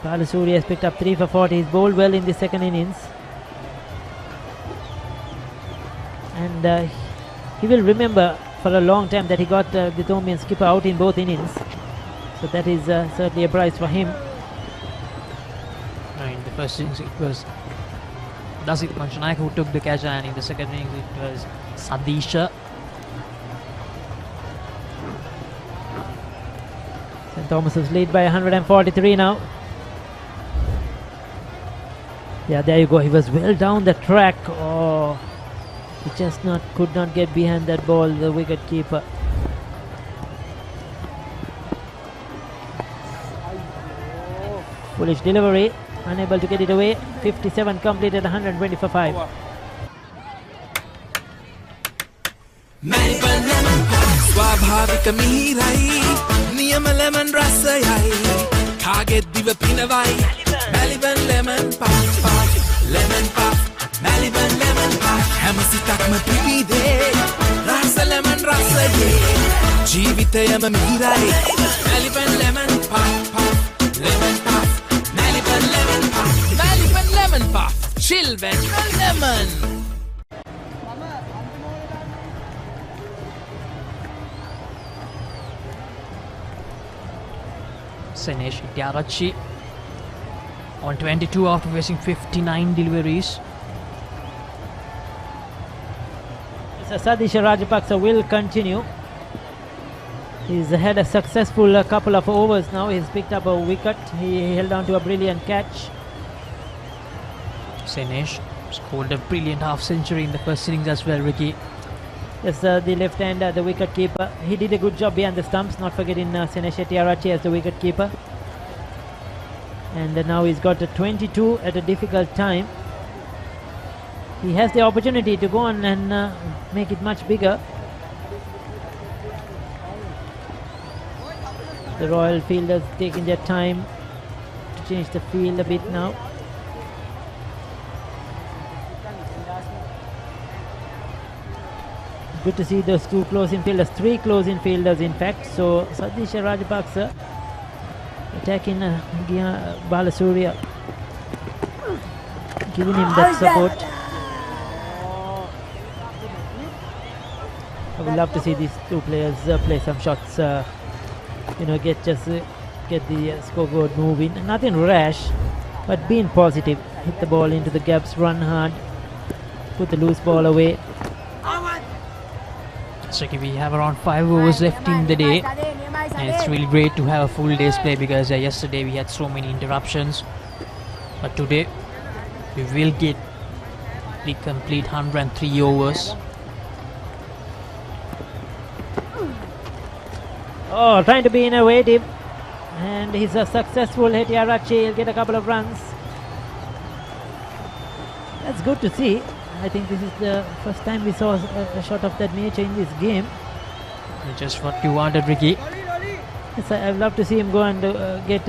Palasuri has picked up 3 for 40. He's bowled well in the second innings, and he will remember for a long time that he got the Thomian skipper out in both innings. So that is certainly a prize for him. In the first innings it was Dasit Panchanayak who took the catch, and in the second innings it was Sadisha. St. Thomas's lead by 143 now. Yeah, there you go. He was well down the track. Oh, could not get behind that ball, the wicket keeper. Foolish delivery, unable to get it away. 57 completed, 120 for 5. ස්වාභාවික මිහිරයි නියම lemon රසයයි කාගෙත් දිව පිනවයි Maliban lemon puff lemon puff Maliban lemon puff හැම සිතක්ම පිපිදේ රස lemon රසයේ ජීවිතයම මිහිරයි Maliban lemon puff lemon puff Maliban lemon puff Maliban lemon puff chill when lemon. Senesh Ityarachi on 22 after facing 59 deliveries. So Sadisha Rajapaksa will continue. He's had a successful couple of overs now. He's picked up a wicket. He held on to a brilliant catch. Senesh scored a brilliant half century in the first innings as well, Ricky. Yes, the left hander, the wicket keeper. He did a good job behind the stumps, not forgetting Senesh Ityarachi as the wicket keeper. And now he's got a 22 at a difficult time. He has the opportunity to go on and make it much bigger. The Royal fielders taking their time to change the field a bit now. Good to see those two close-in fielders, three close-in fielders in fact. So Sadisha Rajapaksa attacking Balasuriya, giving him that support. I would love to see these two players play some shots, get the scoreboard moving. Nothing rash, but being positive. Hit the ball into the gaps, run hard, put the loose ball away. So we have around 5 overs left in the day, and it's really great to have a full day's play because yesterday we had so many interruptions, but today we will get the complete 103 overs. Oh, trying to be innovative, and he's a successful. Ityarachi, he'll get a couple of runs. That's good to see. I think this is the first time we saw a shot of that nature in this game. Just what you wanted, Ricky. Yes, I'd love to see him go and get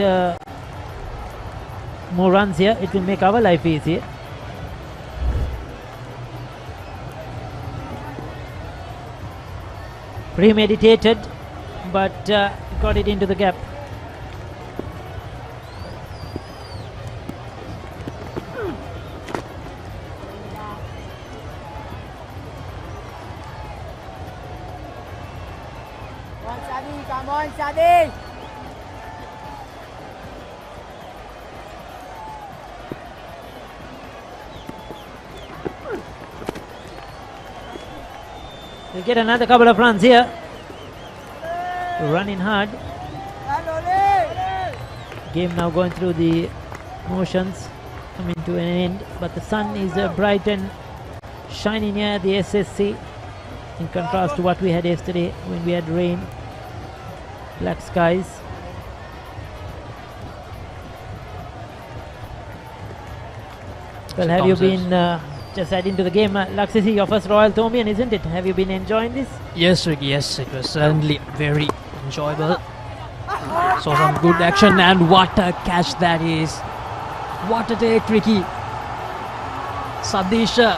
more runs here. It will make our life easier. Premeditated, but got it into the gap. Come on, Sadi! We'll get another couple of runs here. Running hard. Game now going through the motions, coming to an end. But the sun is bright and shining here at the SSC, in contrast to what we had yesterday when we had rain, black skies. Well, have you been just adding to the game? Laksisi, your first Royal Thomian, isn't it? Have you been enjoying this? Yes, Ricky, yes, it was certainly very enjoyable. Saw some good action, and what a catch that is. What a take, Ricky. Sadisha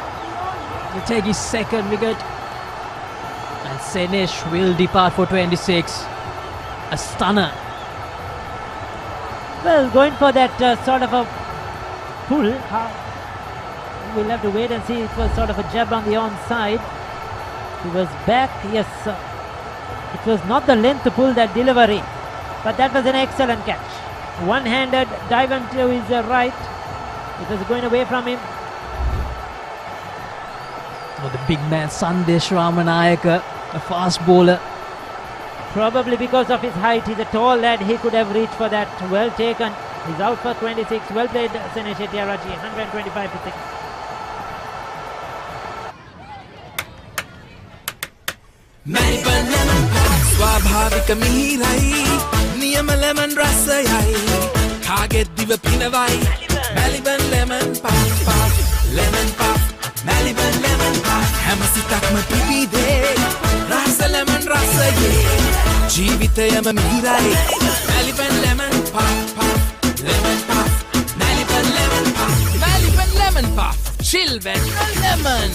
will take his second wicket, and Senesh will depart for 26. A stunner. Well, going for that sort of a pull. We'll have to wait and see. It was sort of a jab on the onside. He was back. Yes, it was not the length to pull that delivery, but that was an excellent catch. One-handed dive into his right. It was going away from him. Oh, the big man Sandesh Ramanayaka, a fast bowler. Probably because of his height, he's a tall lad. He could have reached for that. Well taken. He's out for 26. Well played, Senesh Ityarachi. 125 for 6. Melbourne lemon pie ස්වාභාවික මිහිරයි නියම lemon රසයයි කාගෙත් දිව පිනවයි Melbourne lemon pie lemon pie Melbourne lemon pie හැම සිතක්ම පිපිදේ රස lemon රසයේ ජීවිතයම මිහිරයි Melbourne lemon pie lemon pie Melbourne lemon pie Melbourne lemon pie chill when lemon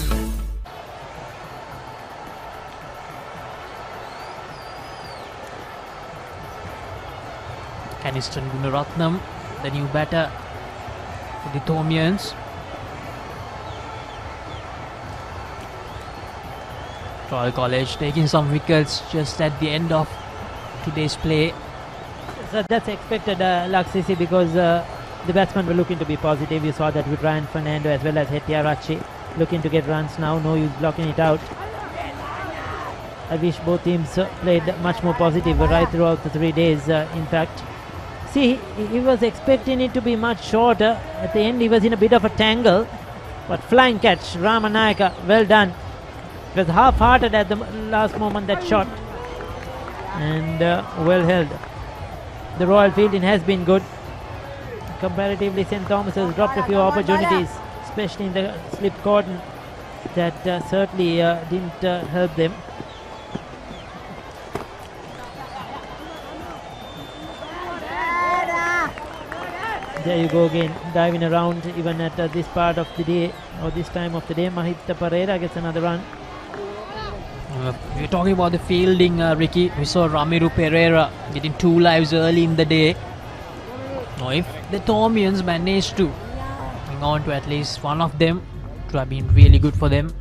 Caniston Gunaratnam, the new batter for the Thormians. Royal College taking some wickets just at the end of today's play. So that's expected, Laksisi, because the batsmen were looking to be positive. You saw that with Ryan Fernando as well as Hetiarachi looking to get runs now. No use blocking it out. I wish both teams played much more positive right throughout the 3 days, in fact. See, he was expecting it to be much shorter. At the end, he was in a bit of a tangle. But flying catch, Ramanayaka, well done. It was half-hearted at the last moment, that shot. And well held. The Royal fielding has been good. Comparatively, St. Thomas has dropped a few opportunities, especially in the slip cordon. That certainly didn't help them. There you go again, diving around even at this part of the day, or this time of the day. Mahit Pereira gets another run. We're talking about the fielding, Ricky. We saw Ramiru Pereira getting 2 lives early in the day. Now, if the Thormians managed to hang on to at least one of them, it would have been really good for them.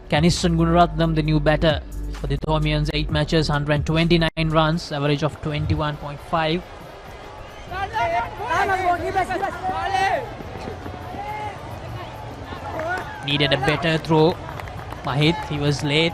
Caniston Gunaratnam, the new batter for the Thormians, 8 matches, 129 runs, average of 21.5. Needed a better throw. Mahit, he was late.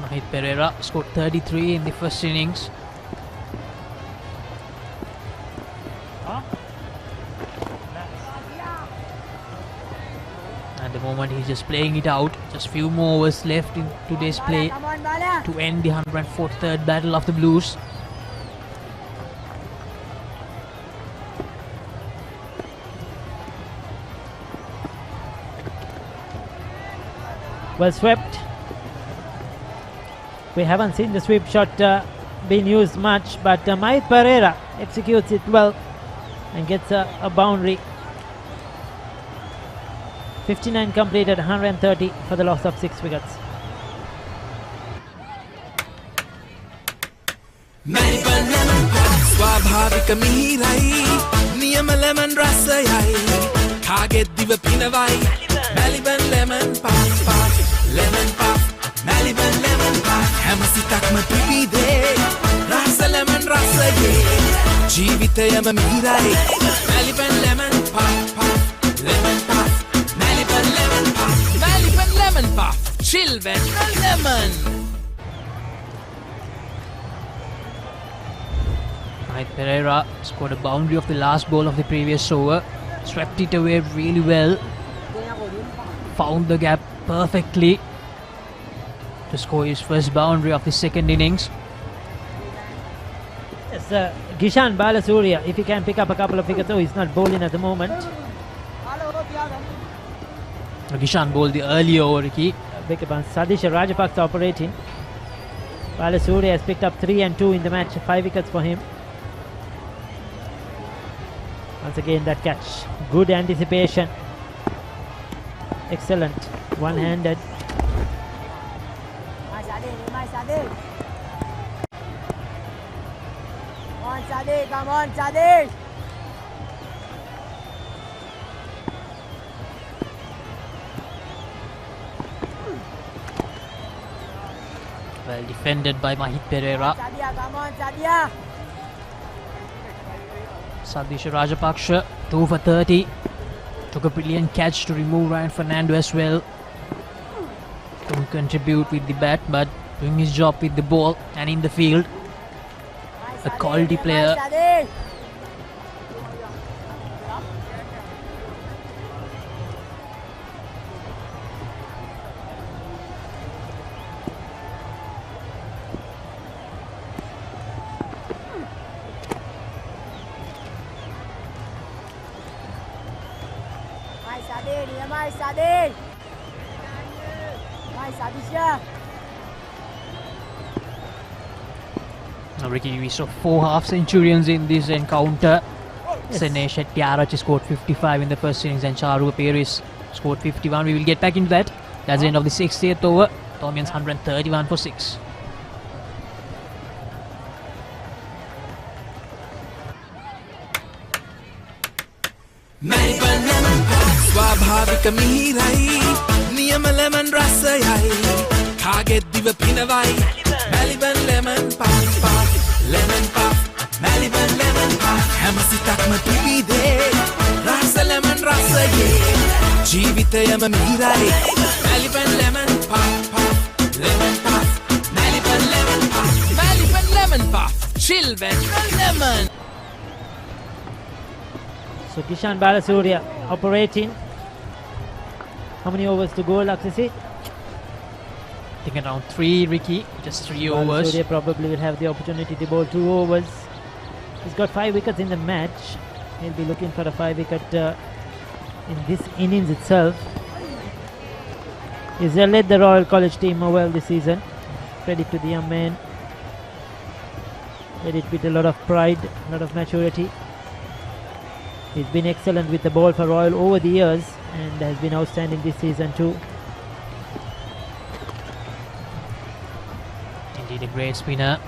Mahit Pereira scored 33 in the first innings. At the moment he's just playing it out. Just few more overs left in today's play to end the 143rd battle of the Blues. Well swept. We haven't seen the sweep shot being used much, but Mahit Pereira executes it well and gets a boundary. 59 completed, 130 for the loss of 6 wickets. Melbourne lemon pie ස්වාභාවික මිහිරයි නියම lemon රසයයි කාගෙත් දිව පිනවයි Melbourne lemon pie lemon pie Melbourne lemon pie හැම සිතක්ම පිපිදේ රස lemon රසයේ ජීවිතයම මිහිරයි Melbourne lemon pie lemon pie Melbourne lemon pie Melbourne lemon pie chill when lemon. Mahit Pereira scored a boundary of the last ball of the previous over, swept it away really well, found the gap perfectly to score his first boundary of the second innings. Yes, Gishan Balasuriya, if he can pick up a couple of wickets, he's not bowling at the moment. Gishan bowled the early over, Ricky. Sadisha Rajapaksa operating. Balasuriya has picked up 3 and 2 in the match, 5 wickets for him. Once again that catch, good anticipation, excellent, one-handed. Come on, Sadiq! Well defended by Mahit Pereira. Sadia, come on, Sadia! Sadisha Rajapaksha 2 for 30. Took a brilliant catch to remove Ryan Fernando as well. Couldn't contribute with the bat, but doing his job with the ball and in the field. A quality player. Mai Sadi, dia Mai Sadi. Mai Sadi Syah. Now, Ricky, we saw 4 half centurions in this encounter. Sene Shettyarachchi scored 55 in the first innings and Charu Paris scored 51. We will get back into that. That's the end of the 60th over. Tomians 131 for 6. ස්වාභාවික මිහිරයි නියම lemon රසයයි කාගෙත් දිව පිනවයි Maliban lemon puff lemon puff Maliban lemon puff හැම සිතක්ම පිබිදේ රස ලෙමන් රසයේ ජීවිතයම මිහිරයි Maliban lemon puff lemon puff Maliban lemon puff Maliban lemon puff chill when lemon. So Kishan Balasurya operating. How many overs to go, Laksisi? I think around 3, Ricky. Just 3 overs. Balasurya probably will have the opportunity to bowl 2 overs. He's got 5 wickets in the match. He'll be looking for a 5 wicket in this innings itself. He's led the Royal College team well this season. Credit to the young man. Did it with a lot of pride, a lot of maturity. He's been excellent with the ball for Royal over the years and has been outstanding this season too. Indeed a great spinner.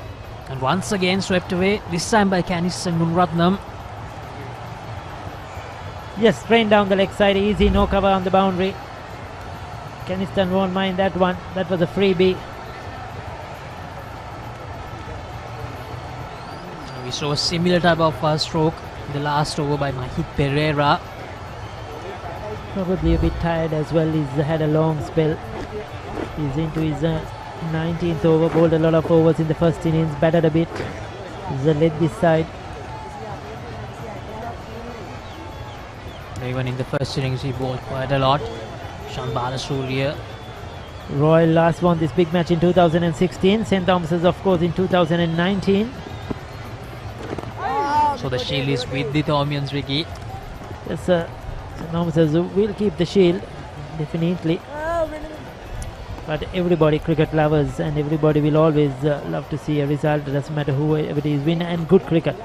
And once again swept away, this time by Canis and Munratnam. Yes, strain down the leg side, easy, no cover on the boundary. Caniston won't mind that one. That was a freebie. We saw a similar type of first stroke in the last over by Mahit Pereira. Probably a bit tired as well. He's had a long spell. He's into his 19th over, bowled a lot of overs in the first innings, batted a bit. He's led this side. Even in the first innings he bowled quite a lot. Kishan Balasurya. Royal last won this big match in 2016. St. Thomas's of course in 2019. So the shield is with the Tomians, Ricky. Yes, St. Thomas's will keep the shield, definitely. But everybody, cricket lovers, and everybody will always love to see a result. It doesn't matter whoever it is, win and good cricket.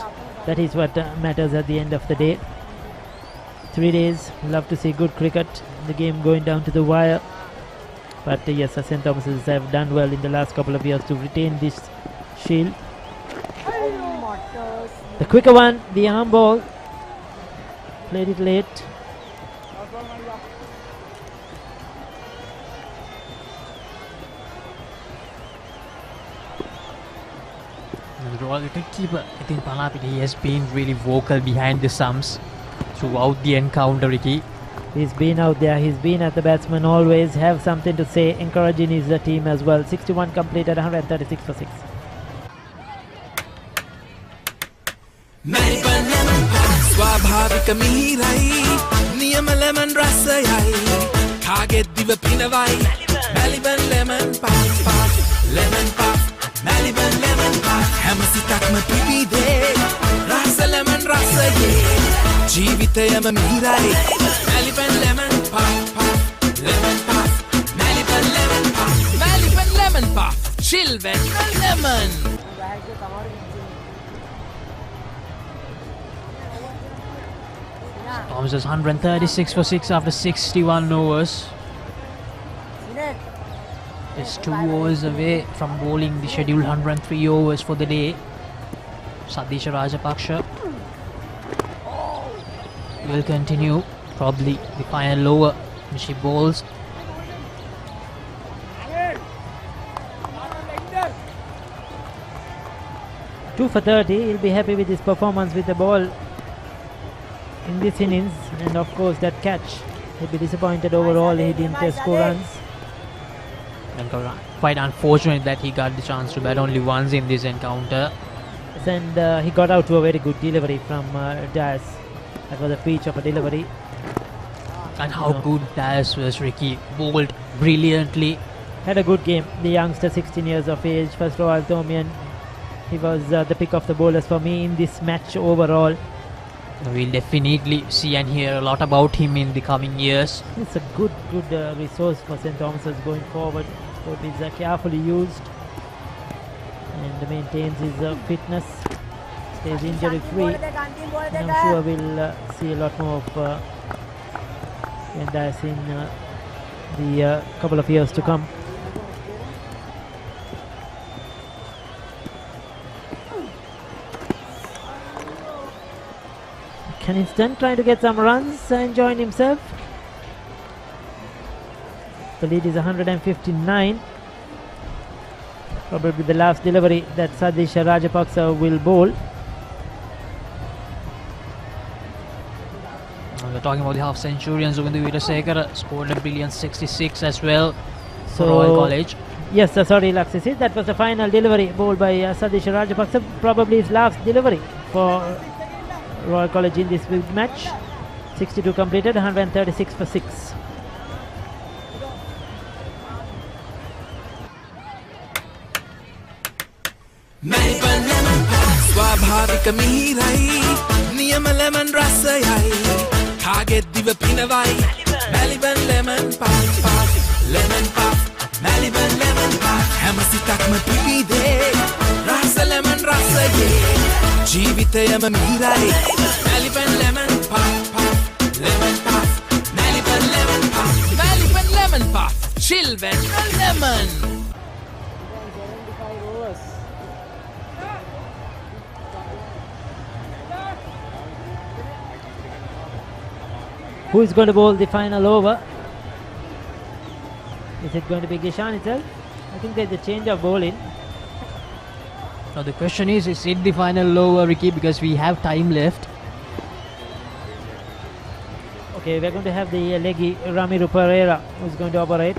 That is what matters at the end of the day. 3 days, love to see good cricket. The game going down to the wire. But yes, St. Thomas's have done well in the last couple of years to retain this shield. The quicker one, the arm ball. Played it late. The Royal wicketkeeper, I think Palapiti, he has been really vocal behind the stumps throughout the encounter, Ricky. He's been out there, he's been at the batsman, always have something to say, encouraging his team as well. 61 completed, 136 for 6. ස්වාභාවික මිහිරයි නියම lemon රසයයි කාගෙත් දිව පිනවයි Maliban lemon puff lemon puff Maliban lemon puff හැම සිතක්ම පිබිදේ රස ලෙමන් රසයේ ජීවිතයම මිහිරයි Maliban lemon puff lemon puff Maliban lemon puff Maliban lemon puff chill when lemon. Thomas is 136 for 6 after 61 overs. Is 2 overs away from bowling the scheduled 103 overs for the day. Sadisha Rajapaksha will continue, probably the final over when she bowls. Two for 30. He'll be happy with his performance with the ball in this innings, and of course that catch. He'll be disappointed overall. He didn't score runs. quite unfortunate that he got the chance to bat only once in this encounter. And he got out to a very good delivery from Diaz. That was a peach of a delivery. And how good Diaz was, Ricky. Bowled brilliantly. Had a good game. The youngster, 16 years of age, first Royal Tomian. He was the pick of the bowlers for me in this match overall. We'll definitely see and hear a lot about him in the coming years. It's a good resource for St. Thomas's going forward. Hope he's carefully used and maintains his fitness, stays injury free. And I'm sure we'll see a lot more of Diaz in the couple of years to come. Kenniston trying to get some runs, enjoying himself. The lead is 159. Probably the last delivery that Sadish Rajapaksa will bowl. We're talking about the half centurions. Uvindu Veerasekara scored a brilliant 66 as well for Royal College. Yes, sorry Laxisi, that was the final delivery bowled by Sadish Rajapaksa. Probably his last delivery for Royal College in this big match. 62 completed, 136 for 6. ස්වාභාවික මිහිරයි නියම lemon රසයයි කාගෙත් දිව පිනවයි Maliban lemon puff lemon puff Maliban lemon puff හැම සිතක්ම පිපිදේ රස ලෙමන් රසයේ ජීවිතයම මිහිරයි Maliban lemon puff lemon puff Maliban lemon puff Maliban lemon puff children lemon. Who is going to bowl the final over? Is it going to be Gishan itself? I think there's a change of bowling. Now the question is it the final over, Ricky? Because we have time left. Okay, we're going to have the leggy Ramiro Pereira who's going to operate.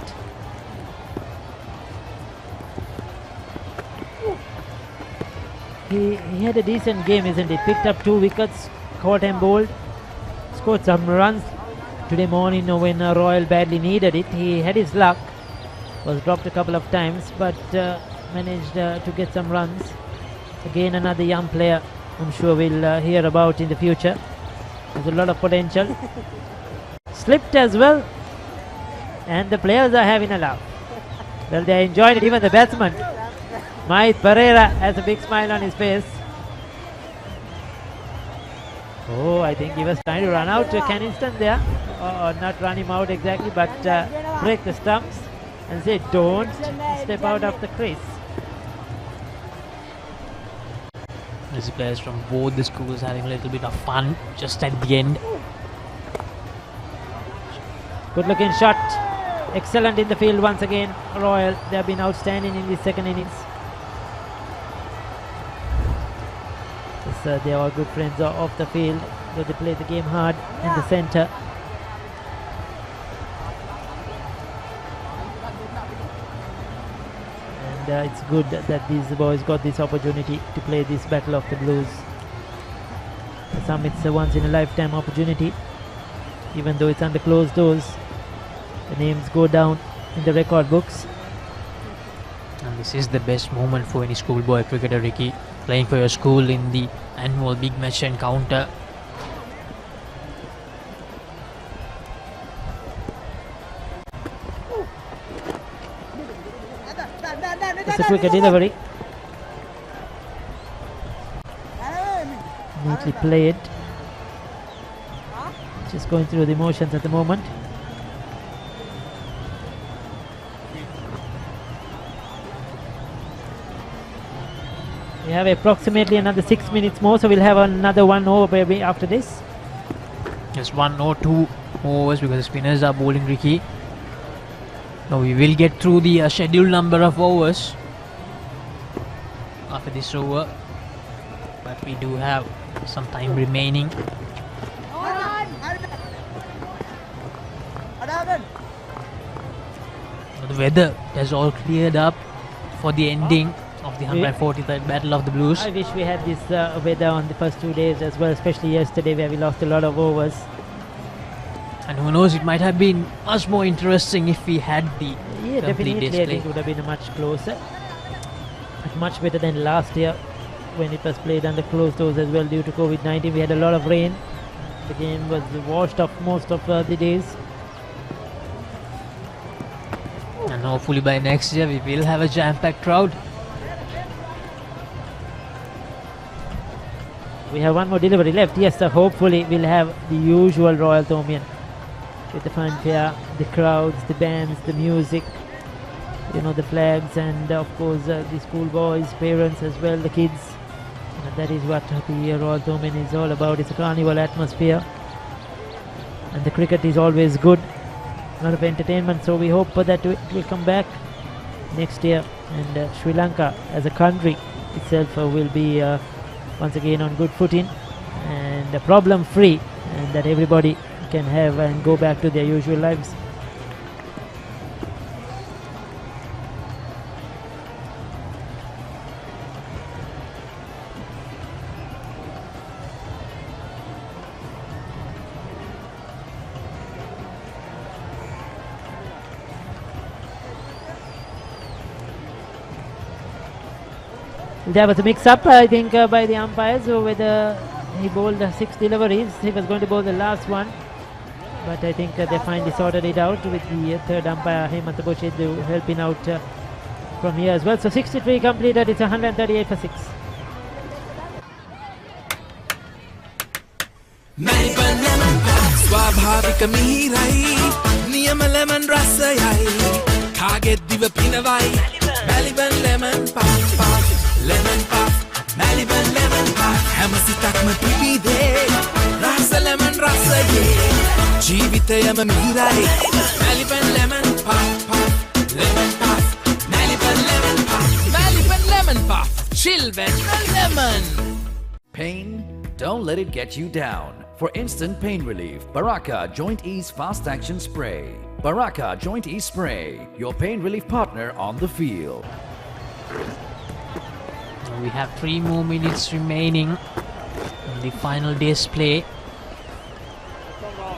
He had a decent game, isn't he? Picked up 2 wickets, caught and bowled, scored some runs today morning when Royal badly needed it. He had his luck, was dropped a couple of times, but managed to get some runs. Again, another young player I'm sure we'll hear about in the future. There's a lot of potential. Slipped as well, and the players are having a laugh. Well, they're enjoying it, even the batsman. Mahit Pereira has a big smile on his face. Oh, I think he was trying to run out to Kenniston there, or not run him out exactly, but break the stumps and say don't step out of the crease. These players from both the schools having a little bit of fun just at the end. Good looking shot. Excellent in the field once again. Royal, they have been outstanding in the second innings. Yes, they are all good friends off the field, though they play the game hard in the centre. And it's good that these boys got this opportunity to play this Battle of the Blues. For some it's a once in a lifetime opportunity. Even though it's under closed doors, the names go down in the record books. And this is the best moment for any schoolboy cricketer, Ricky, playing for your school in the annual big match encounter. It's a quicker delivery. Neatly played. Just going through the motions at the moment. We have approximately another 6 minutes more, so we'll have another 1 over maybe after this. Just 1 or 2 overs because the spinners are bowling, Ricky. Now we will get through the scheduled number of overs after this over, but we do have some time remaining. the weather has all cleared up for the ending of the 143rd Battle of the Blues. I wish we had this weather on the first 2 days as well, especially yesterday where we lost a lot of overs. And who knows, it might have been much more interesting if we had the Yeah, complete definitely. day's I play. think it would have been much closer. Much better than last year when it was played under closed doors as well due to COVID-19. We had a lot of rain. The game was washed off most of the days. And hopefully by next year we will have a jam-packed crowd. We have one more delivery left. Yes, sir. Hopefully we'll have the usual Royal Thomian with the fanfare, the crowds, the bands, the music, the flags, and of course the schoolboys, parents as well, the kids. And that is what the Royal Thomian is all about. It's a carnival atmosphere, and the cricket is always good. A lot of entertainment. So we hope that it will come back next year, and Sri Lanka as a country itself will be once again on good footing and problem free, and that everybody can have and go back to their usual lives. There was a mix-up, I think, by the umpires, whether he bowled 6 deliveries. He was going to bowl the last one, but I think they finally sorted it out with the third umpire, Hemant Boshid, helping out from here as well. So 63 completed. It's 138 for 6. ස්වාභාවික මිහිරයි නියම lemon රසයයි කාගෙත් දිව පිනවයි Maliban lemon puff lemon puff Maliban lemon puff හැම සිතක්ම පිබිදේ රස lemon රසයේ ජීවිතයම මිහිරයි Maliban lemon puff lemon puff Maliban lemon puff Maliban lemon puff chill with the lemon. Pain? Don't let it get you down. For instant pain relief, Baraka Joint Ease Fast Action Spray. Baraka Joint Ease Spray, your pain relief partner on the field. We have 3 more minutes remaining in the final day's play.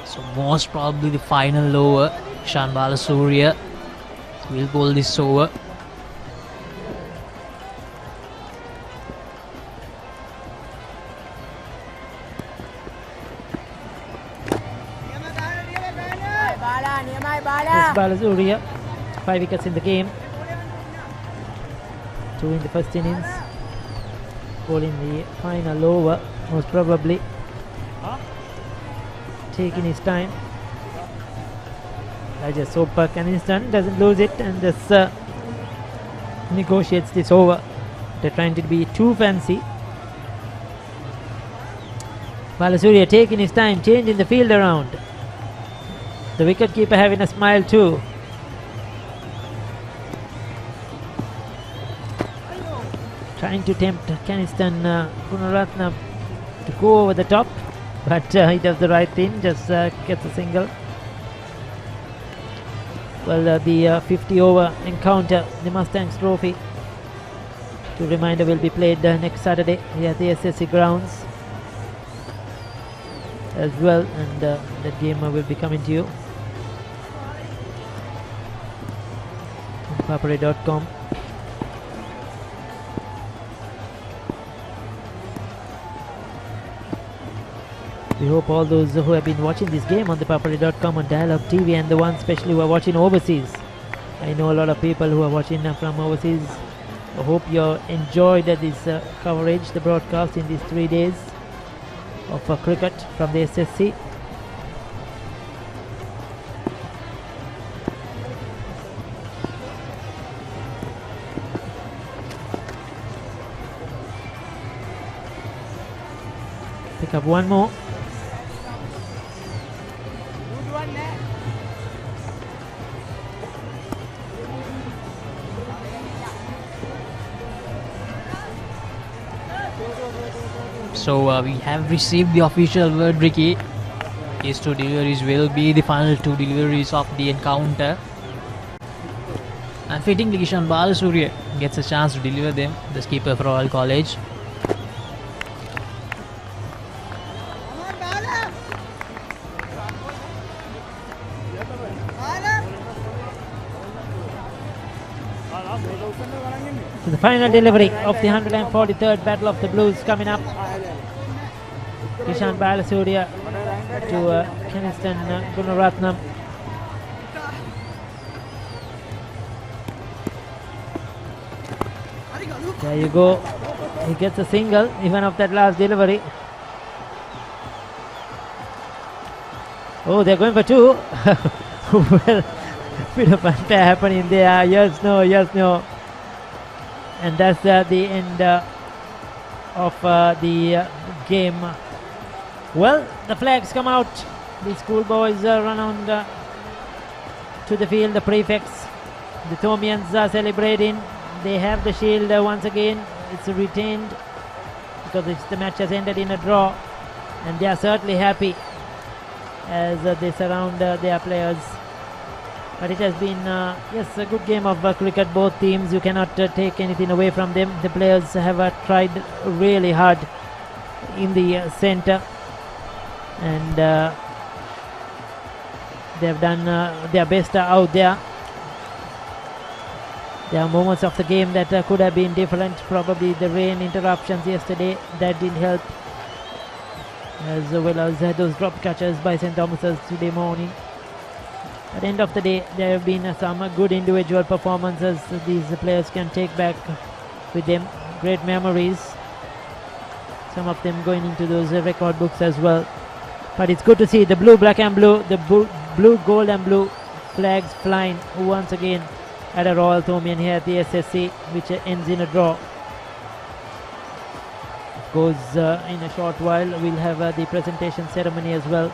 So most probably the final over. Ishan Balasuriya will bowl this over. This Balasuriya, 5 wickets in the game. 2 in the first innings. Bowling the final over, most probably taking his time. I just hope Kanistan doesn't lose it and just negotiates this over. They're trying to be too fancy. Balasuriya taking his time, changing the field around. The wicketkeeper having a smile too. Trying to tempt Kanistan Gunaratna to go over the top, but he does the right thing, just gets a single. Well, the 50 over encounter, the Mustangs Trophy, to reminder, will be played next Saturday here at the SSC grounds as well, and that game will be coming to you on Papare.com. We hope all those who have been watching this game on the Papare.com, on Dialogue TV, and the ones especially who are watching overseas. I know a lot of people who are watching from overseas. I hope you enjoyed this coverage, the broadcast in these 3 days of cricket from the SSC. Pick up one more. So we have received the official word, Ricky. These 2 deliveries will be the final 2 deliveries of the encounter. And fittingly, Kishan Balasuriya gets a chance to deliver them, the skipper for Royal College. So the final delivery of the 143rd Battle of the Blues coming up. Kishan Balasuriya to Keniston Gunaratnam. There you go. He gets a single even of that last delivery. Oh, they're going for two. Well, bit of unfair happening there. Yes, no, yes, no. And that's the end of the game. Well, the flags come out. The schoolboys run on to the field. The prefects, the Thomians are celebrating. They have the shield once again. It's retained because the match has ended in a draw, and they are certainly happy as they surround their players. But it has been yes, a good game of cricket. Both teams, you cannot take anything away from them. The players have tried really hard in the centre, and they have done their best out there. There are moments of the game that could have been different. Probably the rain interruptions yesterday, that didn't help, as well as those drop catches by St. Thomas's today morning. At the end of the day, there have been some good individual performances these players can take back with them. Great memories, some of them going into those record books as well. But it's good to see the blue, black and blue, the blue, gold and blue flags flying once again at a Royal Thomian here at the SSC, which ends in a draw. Goes in a short while. We'll have the presentation ceremony as well.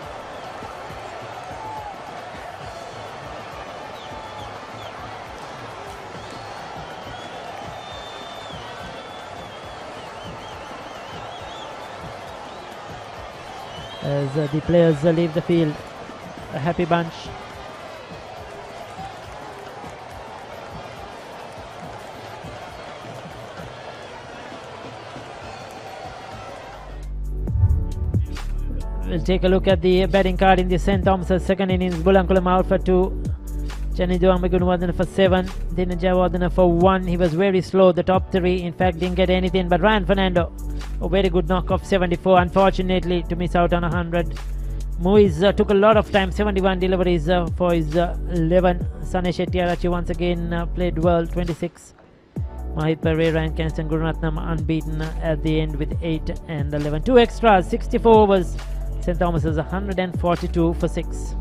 As the players leave the field, a happy bunch. We'll take a look at the batting card in the St. Thomas's second innings. Bulankulam out for 2. Chanidu Amagunwardana for 7. Dinajawardana for 1. He was very slow, the top 3. In fact, didn't get anything. But Ryan Fernando, a very good knock of 74. Unfortunately, to miss out on 100. Muiz took a lot of time. 71 deliveries for his 11. Sanesh Hettiarachchi once again played well. 26. Mahit Pereira and Keniston Gunaratnam unbeaten at the end with 8 and 11. 2 extras, 64 overs. St. Thomas is 142 for 6.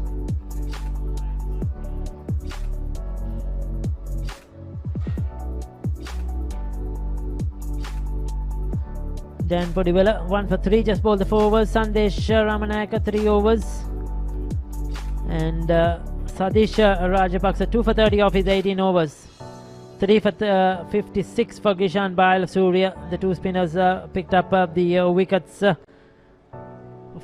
Dan Podivela 1 for 3, just bowled the 4 overs. Sandesh Ramanayaka 3 overs. And Sadish Rajapaksa 2 for 30 off his 18 overs. 3 for 56 for Kishan Balasuriya. The two spinners picked up the wickets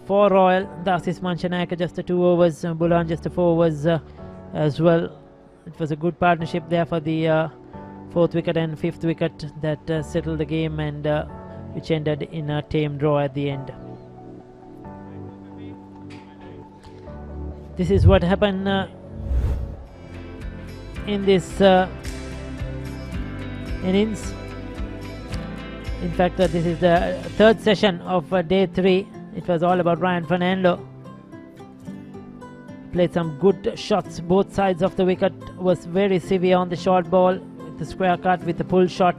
for Royal. Dasis Manchanayaka just 2 overs. Bulan just 4 overs as well. It was a good partnership there for the 4th wicket and 5th wicket that settled the game, and which ended in a tame draw at the end. This is what happened in this innings. In fact, this is the 3rd session of day 3. It was all about Ryan Fernando. Played some good shots both sides of the wicket. Was very severe on the short ball with the square cut, with the pull shot,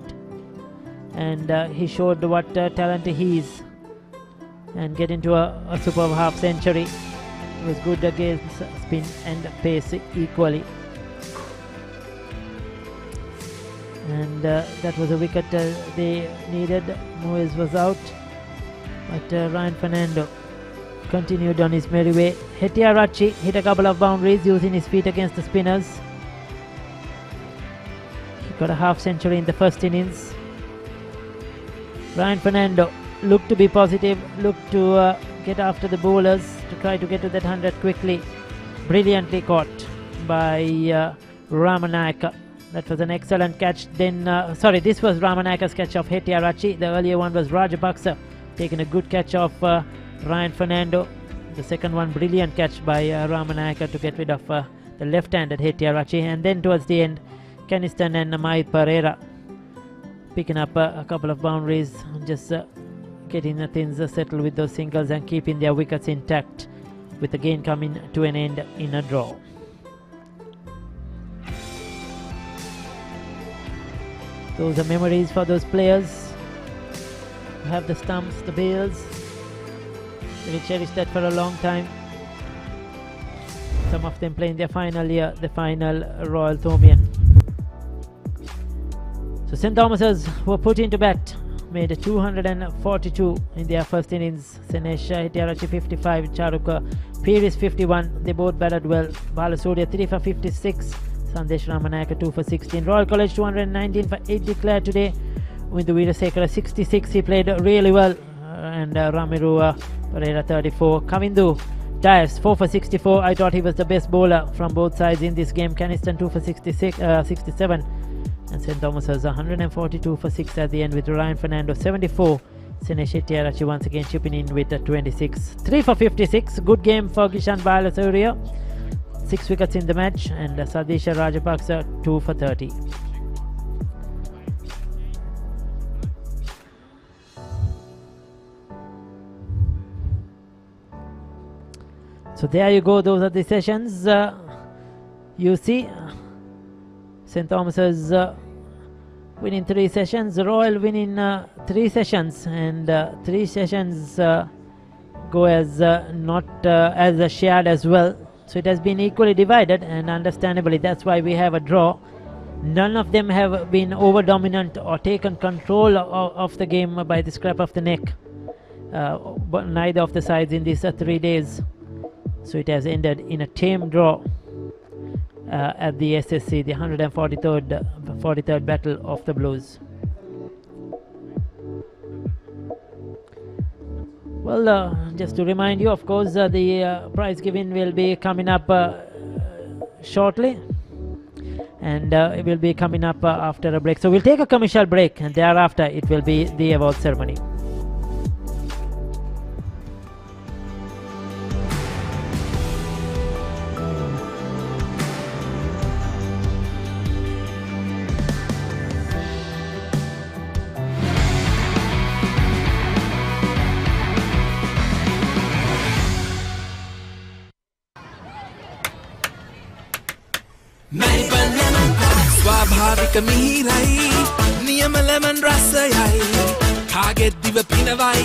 and he showed what talent he is, and get into a superb half century. It was good against spin and pace equally. And that was a wicket they needed. Moyes was out, but Ryan Fernando continued on his merry way. Hettiarachchi hit a couple of boundaries using his feet against the spinners. He got a half century in the first innings. Ryan Fernando looked to be positive, looked to get after the bowlers to try to get to that 100 quickly. Brilliantly caught by Ramanayaka. That was an excellent catch. Then, this was Ramanaka's catch of Hettiarachi. The earlier one was Rajapaksa taking a good catch of Ryan Fernando. The second one, brilliant catch by Ramanaka to get rid of the left-handed Hettiarachi. And then towards the end, Caniston and Mahit Pereira picking up a couple of boundaries, just getting things settled with those singles and keeping their wickets intact, with the game coming to an end in a draw. Those are memories for those players who have the stumps, the bails. They will cherish that for a long time. Some of them playing their final year, the final Royal Thomaian. So St. Thomas's were put into bat, made 242 in their first innings. Senesh Hettiarachi 55, Charuka Piris 51. They both batted well. Balasuriya 3 for 56. Sandesh Ramanaka 2 for 16. Royal College 219 for 8 declared today. With the Veerasekara 66, he played really well. And Ramiru Pereira 34. Kavindu Dias 4 for 64. I thought he was the best bowler from both sides in this game. Caniston 2 for 67. And St. Thomas's 142 for 6 at the end, with Ryan Fernando 74. Senesh Hettiarachi once again chipping in with 26. 3 for 56. Good game for Gishan Balasuriya. 6 wickets in the match. And Sadisha Rajapaksa 2 for 30. So there you go. Those are the sessions. You see, St. Thomas's winning 3 sessions, Royal winning 3 sessions, and 3 sessions go as not as shared as well. So it has been equally divided, and understandably that's why we have a draw. None of them have been over dominant or taken control of the game by the scruff of the neck, but neither of the sides in these 3 days. So it has ended in a tame draw at the SSC, the 143rd Battle of the Blues. Well, just to remind you, of course, the prize giving will be coming up shortly, and it will be coming up after a break. So we'll take a commercial break, and thereafter it will be the award ceremony. ස්වාභාවික මිහිරයි නියම lemon රසයයි කාගෙත් දිව පිනවයි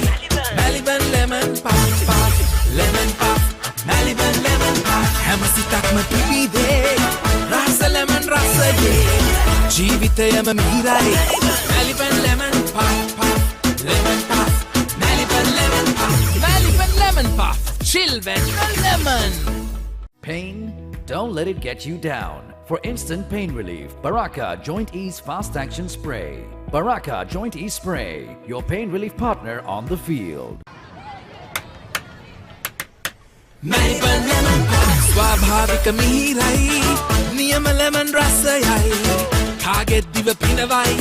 Maliban lemon puff lemon puff Maliban lemon puff හැම සිතක්ම පිබිදේ රස ලෙමන් රසයේ ජීවිතයම මිහිරයි Maliban lemon puff lemon puff Maliban lemon puff Maliban lemon puff chill when lemon. Pain? Don't let it get you down. For instant pain relief, Baraka Joint Ease Fast Action Spray. Baraka Joint Ease Spray, your pain relief partner on the field. Maliban lemon puff ස්වාභාවික මිහිරයි නියම lemon රසයයි කාගෙත් දිව පිනවයි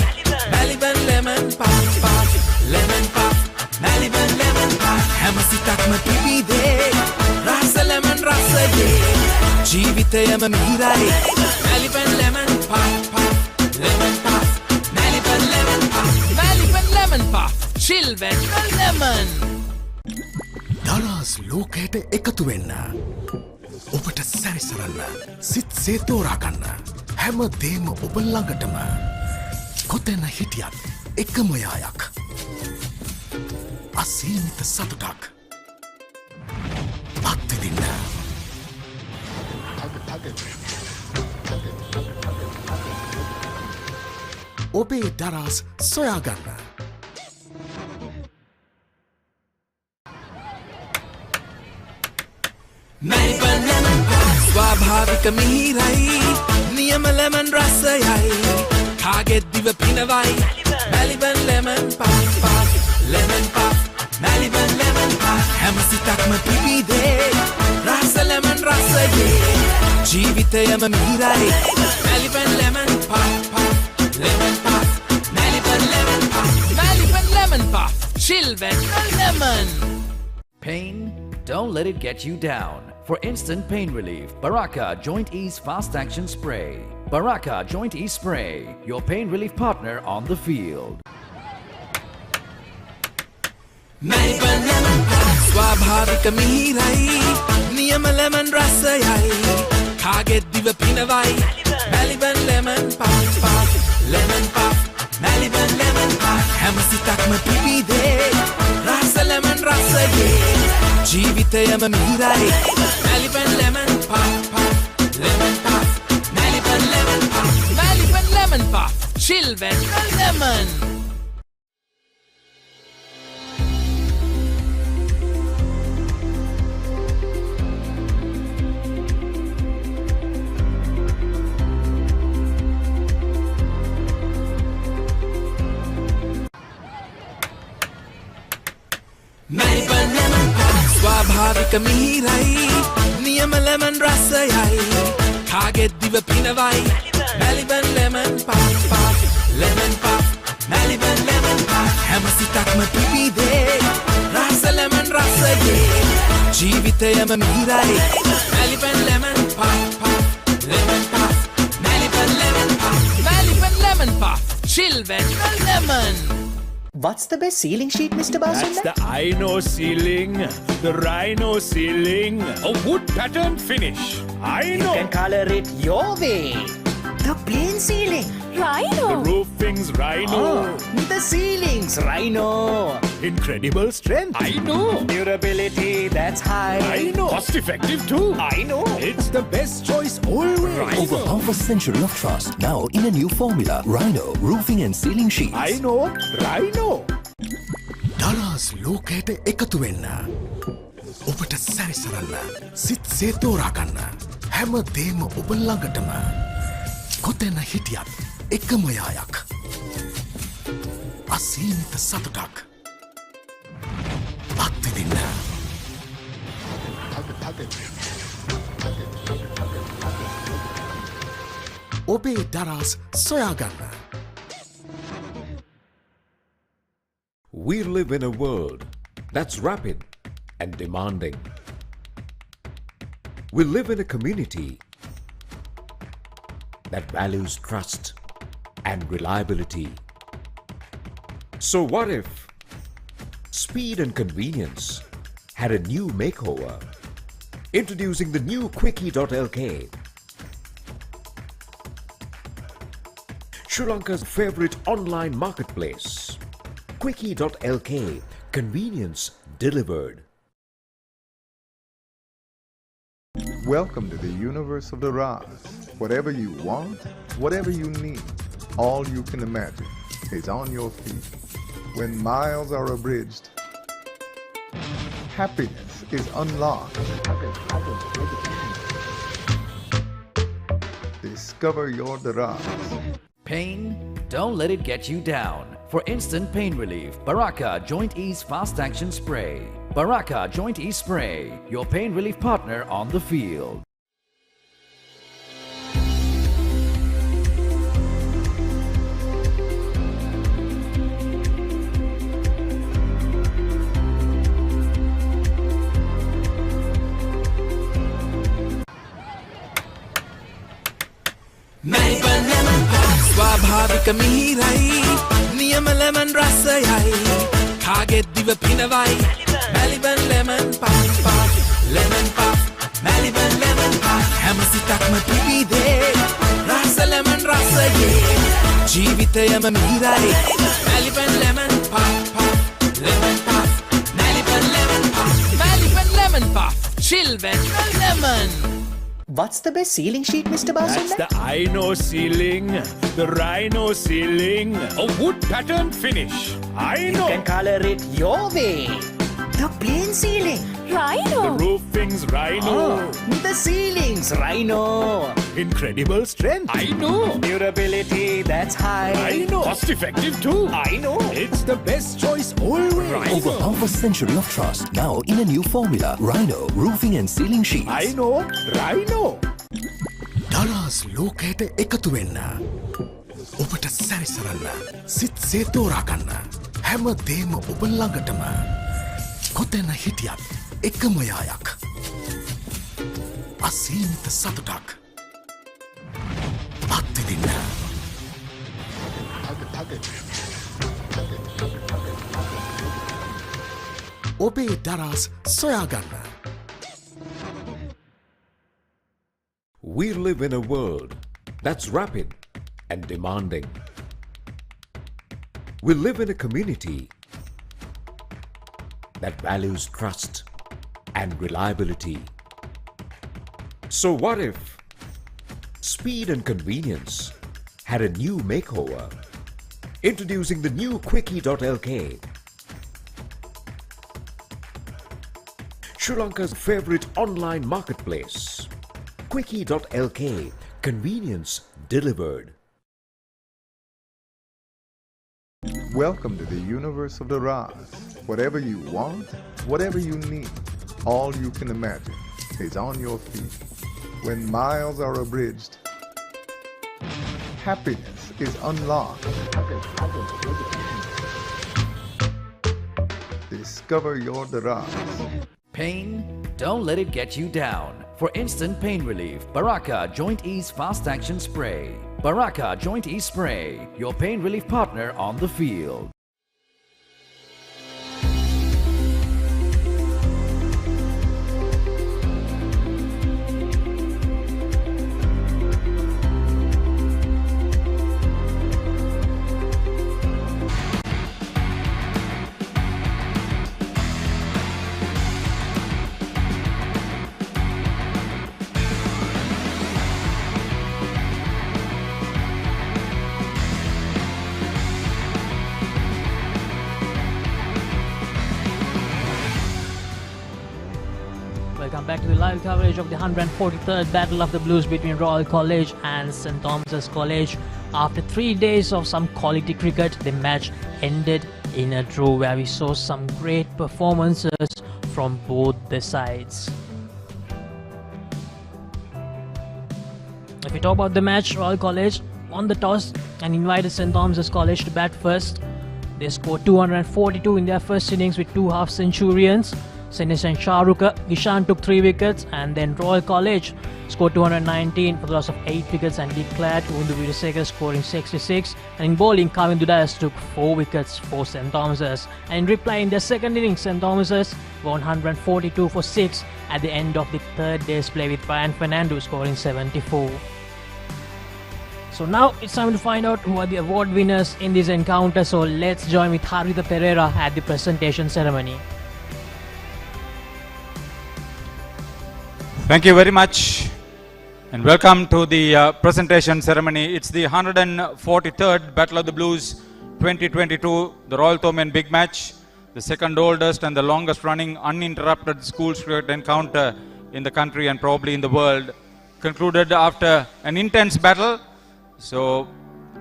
Maliban lemon puff lemon puff Maliban lemon puff හැම සිතක්ම පිබිදේ රස ලෙමන් රසයේ ජීවිතයම මිහිරයි Maliban lemon puff lemon puff Maliban lemon puff Maliban lemon puff chill when lemon. දරස් ලෝකයට එකතු වෙන්න. ඔබට සැරිසරන්න. සිත්සේ තෝරාගන්න. හැම දේම ඔබ ළඟටම. කොතැන හිටියත් එකම යායක්. අසීමිත සතුටක්. අත්විඳින්න. ඔබේ දරස් සොයාගන්න. මැලිබන් ලෙමන් පෆ් ස්වාභාවික මිහිරයි නියම ලෙමන් රසයයි කාගෙත් දිව පිනවයි Maliban lemon puff lemon puff Maliban lemon puff හැම සිතක්ම පිබිදේ රස ලෙමන් රසයේ ජීවිතයම මිහිරයි Maliban lemon puff puff lemon puff Maliban lemon puff Maliban lemon puff chill when lemon. Pain? Don't let it get you down. For instant pain relief, Baraka Joint Ease Fast Action Spray. Baraka Joint Ease Spray, your pain relief partner on the field. Maliban lemon puff ස්වාභාවික මිහිරයි නියම lemon රසයයි කාගෙත් දිව පිනවයි Maliban lemon puff puff lemon puff Maliban lemon puff හැම සිතක්ම පිබිදේ රස lemon රසයේ ජීවිතයම මිහිරයි Maliban lemon puff puff lemon puff Maliban lemon puff Maliban lemon puff chill when lemon. Maliban lemon puff ස්වාභාවික මිහිරයි නියම lemon රසයයි කාගෙත් දිව පිනවයි Maliban lemon puff puff lemon puff Maliban lemon puff හැම සිතක්ම පිබිදේ රස lemon රසයේ ජීවිතයම මිහිරයි Maliban lemon puff puff lemon puff Maliban lemon puff Maliban lemon puff chill when lemon. What's the best ceiling sheet, Mr. Basunda? That's the Aino ceiling, the Rhino ceiling, a wood pattern finish. You can color it your way. The plain ceiling, Rhino. The roofing's Rhino. The ceiling's Rhino. Incredible strength. I know. Durability, that's high. I know. Cost effective too. I know. It's the best choice always. Rhino. Over half a century of trust. Now in a new formula. Rhino roofing and ceiling sheets. I know. Rhino. දරස් ලෝකයට එකතු වෙන්න. ඔබට සැරිසරන්න. සිත් සේතෝරා ගන්න. හැම දේම ඔබ ළඟටම. කොතැන හිටියත් එකම යායක්. අසීමිත සතුටක්. අත්විඳින්න. ඔබේ දරස් සොයාගන්න. We live in a world that's rapid and demanding. We live in a community that values trust and reliability. So what if speed and convenience had a new makeover? Introducing the new Quickie.lk, Sri Lanka's favorite online marketplace. Quickie.lk, convenience delivered. Welcome to the universe of the Raz. Whatever you want, whatever you need, all you can imagine is on your feet. When miles are abridged, happiness is unlocked. Discover your Daraz. Pain? Don't let it get you down. For instant pain relief, Baraka Joint Ease Fast Action Spray. Baraka Joint Ease Spray, your pain relief partner on the field. Maliban lemon puff ස්වාභාවික මිහිරයි නියම lemon රසයයි කාගෙත් දිව පිනවයි Maliban lemon puff puff lemon puff Maliban lemon puff හැම සිතක්ම පිබිදේ රස lemon රසයේ ජීවිතයම මිහිරයි Maliban lemon puff puff lemon puff Maliban lemon puff Maliban lemon puff chill when lemon. What's the best ceiling sheet, Mr. Basunda? That's the Aino ceiling, the Rhino ceiling, a wood pattern finish. I know. You can color it your way. The plain ceiling, Rhino. The roofing's Rhino. The ceiling's Rhino. Incredible strength. I know. Durability, that's high. I know. Cost effective too. I know. It's the best choice always. Rhino. Over half a century of trust. Now in a new formula. Rhino roofing and ceiling sheets. I know. Rhino. දරස් ලෝකයට එකතු වෙන්න. ඔබට සැරිසරන්න. සිත් සේතෝරා ගන්න. හැම දේම ඔබ ළඟටම. කොතැන හිටියත් එකම යායක්. අසීමිත සතුටක්. අත්විඳින්න. ඔබේ දරස් සොයාගන්න. We live in a world that's rapid and demanding. We live in a community that values trust and reliability. So what if speed and convenience had a new makeover? Introducing the new Quickie.lk, Sri Lanka's favorite online marketplace. Quickie.lk, convenience delivered. Welcome to the universe of the Raz. Whatever you want, whatever you need, all you can imagine is on your feet. When miles are abridged, happiness is unlocked. Discover your Daraz. Pain? Don't let it get you down. For instant pain relief, Baraka Joint Ease Fast Action Spray. Baraka Joint Ease Spray, your pain relief partner on the field. Welcome back to the live coverage of the 143rd Battle of the Blues between Royal College and St. Thomas's College. After 3 days of some quality cricket, the match ended in a draw where we saw some great performances from both the sides. If we talk about the match, Royal College won the toss and invited St. Thomas's College to bat first. They scored 242 in their first innings with 2 half-centurions. Senis and Shahruka, Ishan took 3 wickets, and then Royal College scored 219 for the loss of 8 wickets and declared Undu Virasekara scoring 66. And in bowling, Kavindu Dias took 4 wickets for St. Thomas's. And in reply, in their second innings, St. Thomas's won 142 for 6 at the end of the third day's play with Brian Fernando scoring 74. So now it's time to find out who are the award winners in this encounter. So let's join with Harita Pereira at the presentation ceremony. Thank you very much and welcome to the presentation ceremony. It's the 143rd Battle of the Blues 2022, the Royal Thomaian Big Match, the second oldest and the longest running uninterrupted schools cricket encounter in the country and probably in the world, concluded after an intense battle. So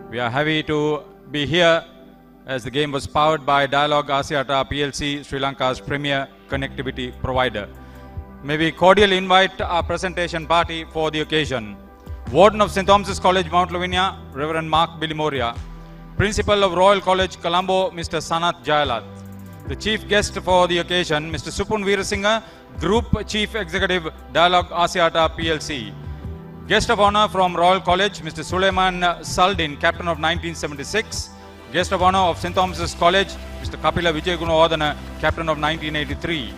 we are happy to be here as the game was powered by Dialog Axiata PLC, Sri Lanka's premier connectivity provider. May we cordially invite our presentation party for the occasion. Warden of St. Thomas's College, Mount Lavinia, Reverend Mark Bilimoria. Principal of Royal College, Colombo, Mr. Sanath Jayalat. The chief guest for the occasion, Mr. Supun Veerasinghe, Group Chief Executive, Dialog Axiata PLC. Guest of honor from Royal College, Mr. Suleiman Saldin, Captain of 1976. Guest of honor of St. Thomas's College, Mr. Kapila Vijayagunawardana, Captain of 1983.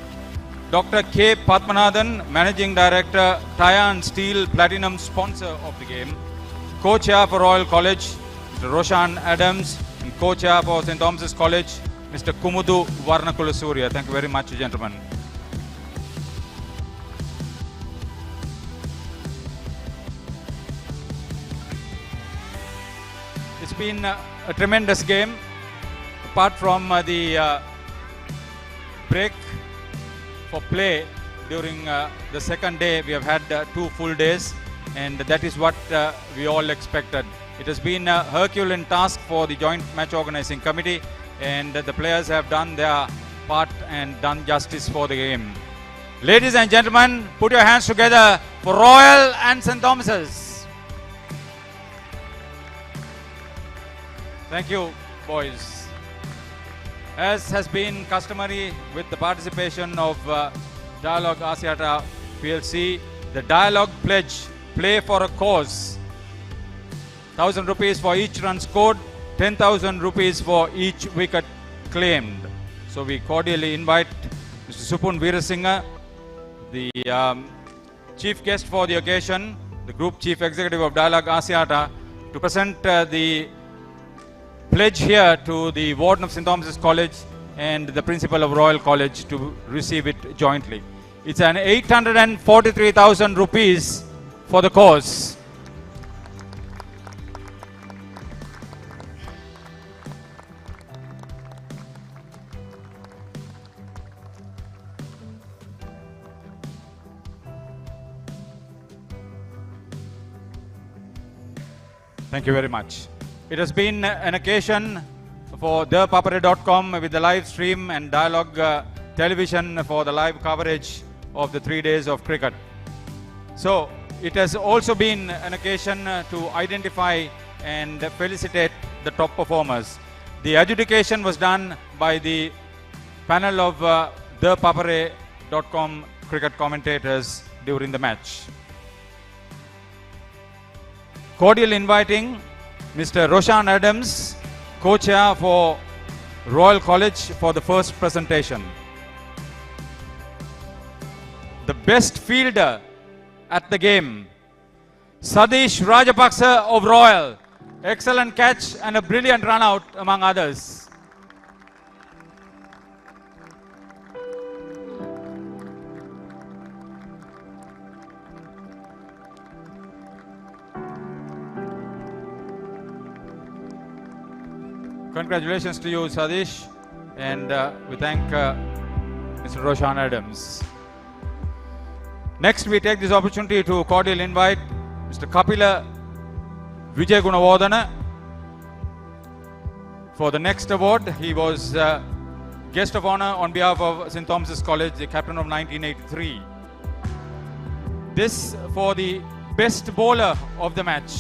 Dr. K. Padmanathan, Managing Director, Tire & Steel Platinum sponsor of the game. Co-Chair for Royal College, Mr. Roshan Adams, and Co-Chair for St. Thomas's College, Mr. Kumudu Varnakulasurya. Thank you very much, gentlemen. It's been a tremendous game. Apart from the break for play during the second day, we have had 2 full days, and that is what we all expected. It has been a Herculean task for the Joint Match Organizing Committee, and the players have done their part and done justice for the game. Ladies and gentlemen, put your hands together for Royal and St. Thomas's. Thank you, boys. As has been customary with the participation of Dialogue Asiata PLC, the Dialogue pledge, play for a cause. 1,000 rupees for each run scored, 10,000 rupees for each wicket claimed. So we cordially invite Mr. Supun Veerasinghe, the chief guest for the occasion, the Group Chief Executive of Dialogue Asiata, to present the pledge here to the Warden of St. Thomas's College and the Principal of Royal College to receive it jointly. It's an 843,000 rupees for the cause. Thank you very much. It has been an occasion for thepapare.com with the live stream and Dialogue television for the live coverage of the 3 days of cricket. So it has also been an occasion to identify and felicitate the top performers. The adjudication was done by the panel of thepapare.com cricket commentators during the match. Cordial inviting Mr. Roshan Adams, co-chair for Royal College, for the first presentation. The best fielder at the game, Sadish Rajapaksa of Royal. Excellent catch and a brilliant run out among others. Congratulations to you, Sadish, and we thank Mr. Roshan Adams. Next, we take this opportunity to cordially invite Mr. Kapila Vijay Gunawardana for the next award. He was guest of honor on behalf of St. Thomas's College, the captain of 1983. This for the best bowler of the match.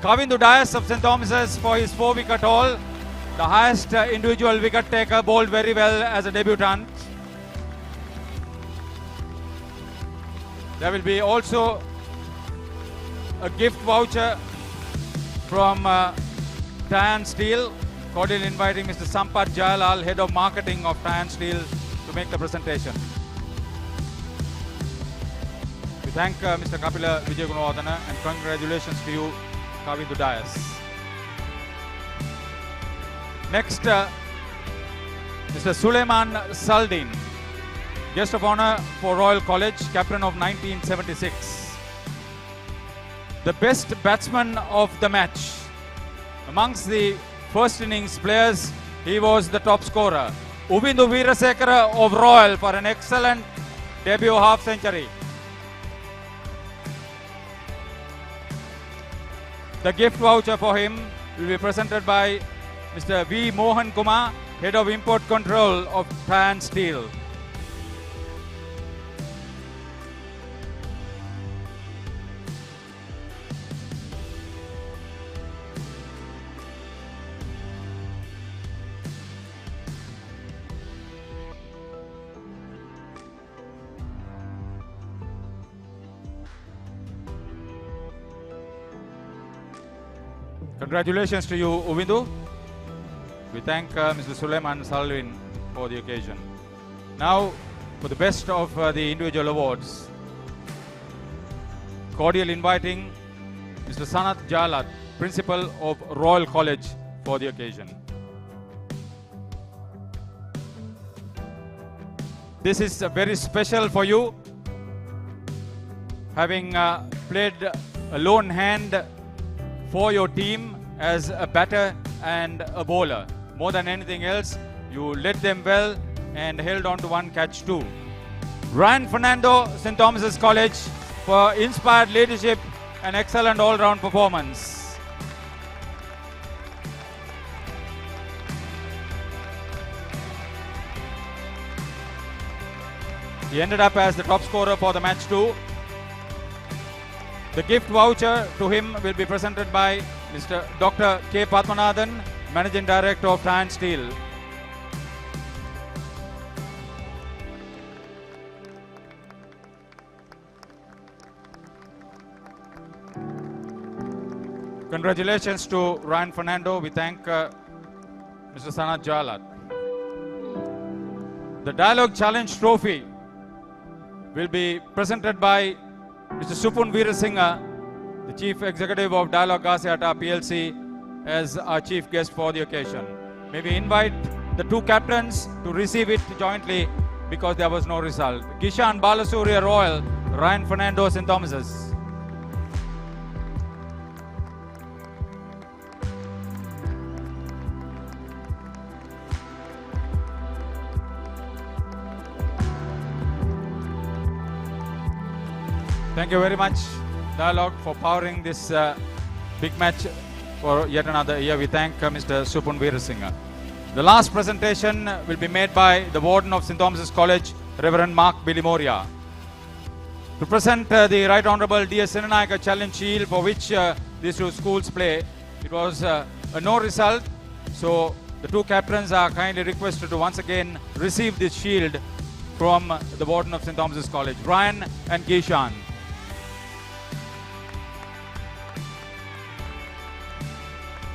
Kavindu Dias of St. Thomas's for his 4-wicket haul, the highest individual wicket taker, bowled very well as a debutant. There will be also a gift voucher from Tan Steel. Cordially inviting Mr. Sampath Jayalal, Head of Marketing of Tan Steel, to make the presentation. We thank Mr. Kapila Vijay Gunawardana and congratulations to you, Kavindu Dias. Next, Mr. Suleiman Saldin, guest of honor for Royal College, captain of 1976. The best batsman of the match. Amongst the first innings players, he was the top scorer. Ubindu Veerasekara of Royal for an excellent debut half century. The gift voucher for him will be presented by Mr. V. Mohan Kumar, Head of Import Control of Tan Steel. Congratulations to you, Ubindu. We thank Mr. Suleiman Salwin for the occasion. Now, for the best of the individual awards, cordial inviting Mr. Sanath Jalat, Principal of Royal College, for the occasion. This is very special for you, having played a lone hand for your team as a batter and a bowler. More than anything else, you led them well and held on to one catch too. Ryan Fernando, St. Thomas's College, for inspired leadership and excellent all-round performance. He ended up as the top scorer for the match too. The gift voucher to him will be presented by Mr. Dr. K. Padmanathan, Managing Director of Tan Steel. Congratulations to Ryan Fernando. We thank Mr. Sanat Jalat. The Dialogue Challenge Trophy will be presented by Mr. Supun Veerasinghe, the Chief Executive of Dialogue Asiata PLC, as our chief guest for the occasion. May we invite the two captains to receive it jointly because there was no result. Gishan Balasuriya Royal, Ryan Fernando St. Thomas's. Thank you very much, Dialogue, for powering this big match for yet another year. We thank Mr. Supun Veerasinghe. The last presentation will be made by the Warden of St. Thomas's College, Reverend Mark Bilimoria. To present the Right Honorable D.S. Sinanayaka Challenge Shield, for which these two schools play, it was a no result. So the two captains are kindly requested to once again receive this shield from the Warden of St. Thomas's College, Ryan and Gishan.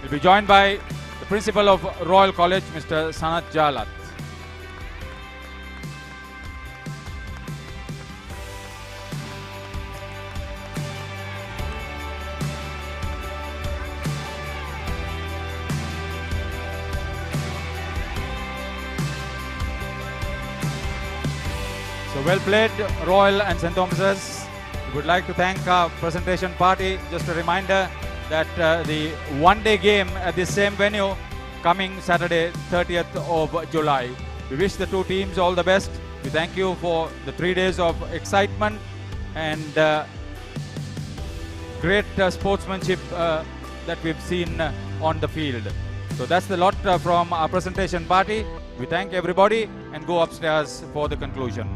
We'll be joined by the Principal of Royal College, Mr. Sanat Jalat. So well played, Royal and St. Thomas's. We would like to thank our presentation party. Just a reminder that the one-day game at the same venue coming Saturday, 30th of July. We wish the two teams all the best. We thank you for the 3 days of excitement and great sportsmanship that we've seen on the field. So that's the lot from our presentation party. We thank everybody and go upstairs for the conclusion.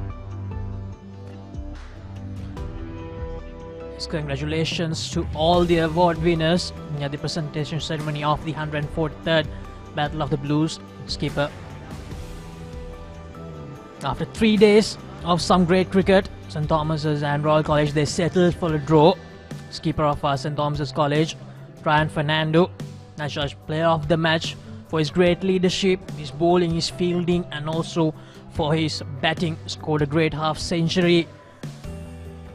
Congratulations to all the award winners at the presentation ceremony of the 143rd Battle of the Blues. Skipper, after 3 days of some great cricket, St. Thomas's and Royal College, they settled for a draw. Skipper of St. Thomas's College, Ryan Fernando, national player of the match for his great leadership, his bowling, his fielding, and also for his batting. Scored a great half century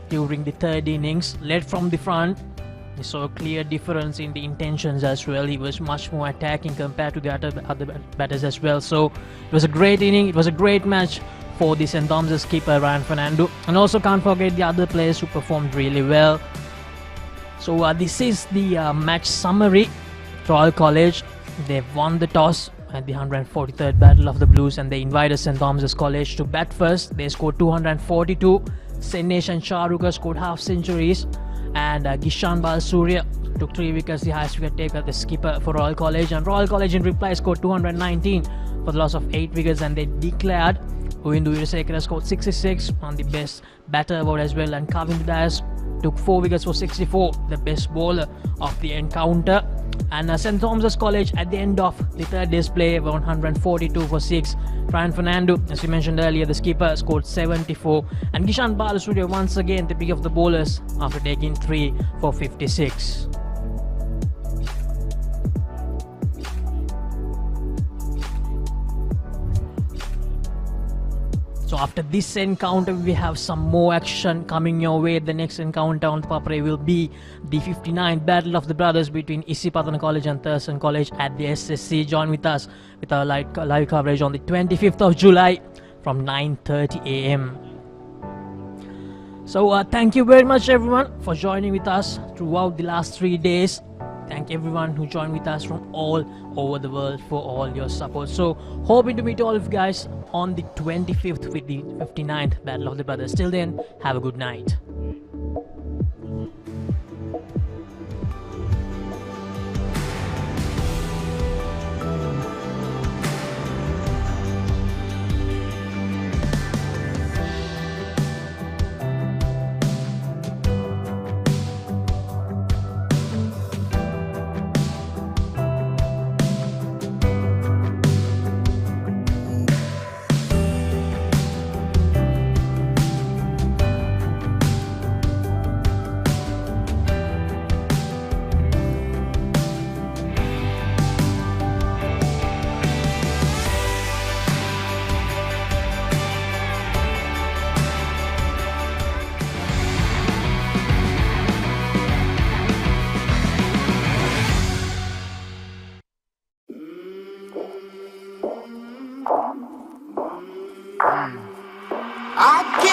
during the third innings, led from the front. He saw a clear difference in the intentions as well. He was much more attacking compared to the other batters as well. So it was a great inning. It was a great match for the St. Thomas's keeper Ryan Fernando. And also can't forget the other players who performed really well. So this is the match summary. Royal College, they've won the toss at the 143rd Battle of the Blues, and they invited St. Thomas's College to bat first. They scored 242. Senesh and Shahrukh scored half centuries, and Gishan Balasuriya took 3 wickets, the highest wicket taker, the skipper for Royal College. And Royal College in reply scored 219 for the loss of 8 wickets, and they declared Uindu Weerasekara scored 66 on the best batter award as well, and Kavindu Dias took 4 wickets for 64, the best bowler of the encounter. And St. Thomas's College at the end of the third day's play 142 for 6. Ryan Fernando, as we mentioned earlier, the skipper, scored 74, and Gishan Balasuriya once again the pick of the bowlers after taking 3 for 56. So after this encounter, we have some more action coming your way. The next encounter on the Papare will be the 59th Battle of the Brothers between Isipatana College and Thurston College at the SSC. Join with us with our live coverage on the 25th of July from 9:30 AM. So thank you very much everyone for joining with us throughout the last 3 days. Thank everyone who joined with us from all over the world for all your support. So hoping to meet all of you guys on the 25th with the 59th Battle of the Brothers. Till then, have a good night.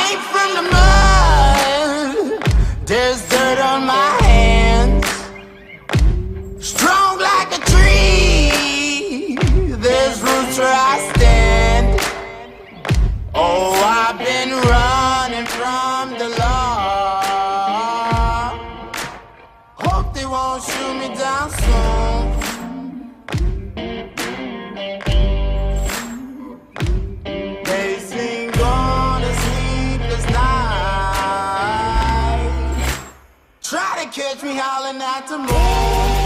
Came from the mud, there's dirt on my hands. Strong like a tree, there's roots where I stand. Oh, I've been running from the law. Hope they won't shoot me down soon. They sing on a sleepless night. Try to catch me howling at the moon.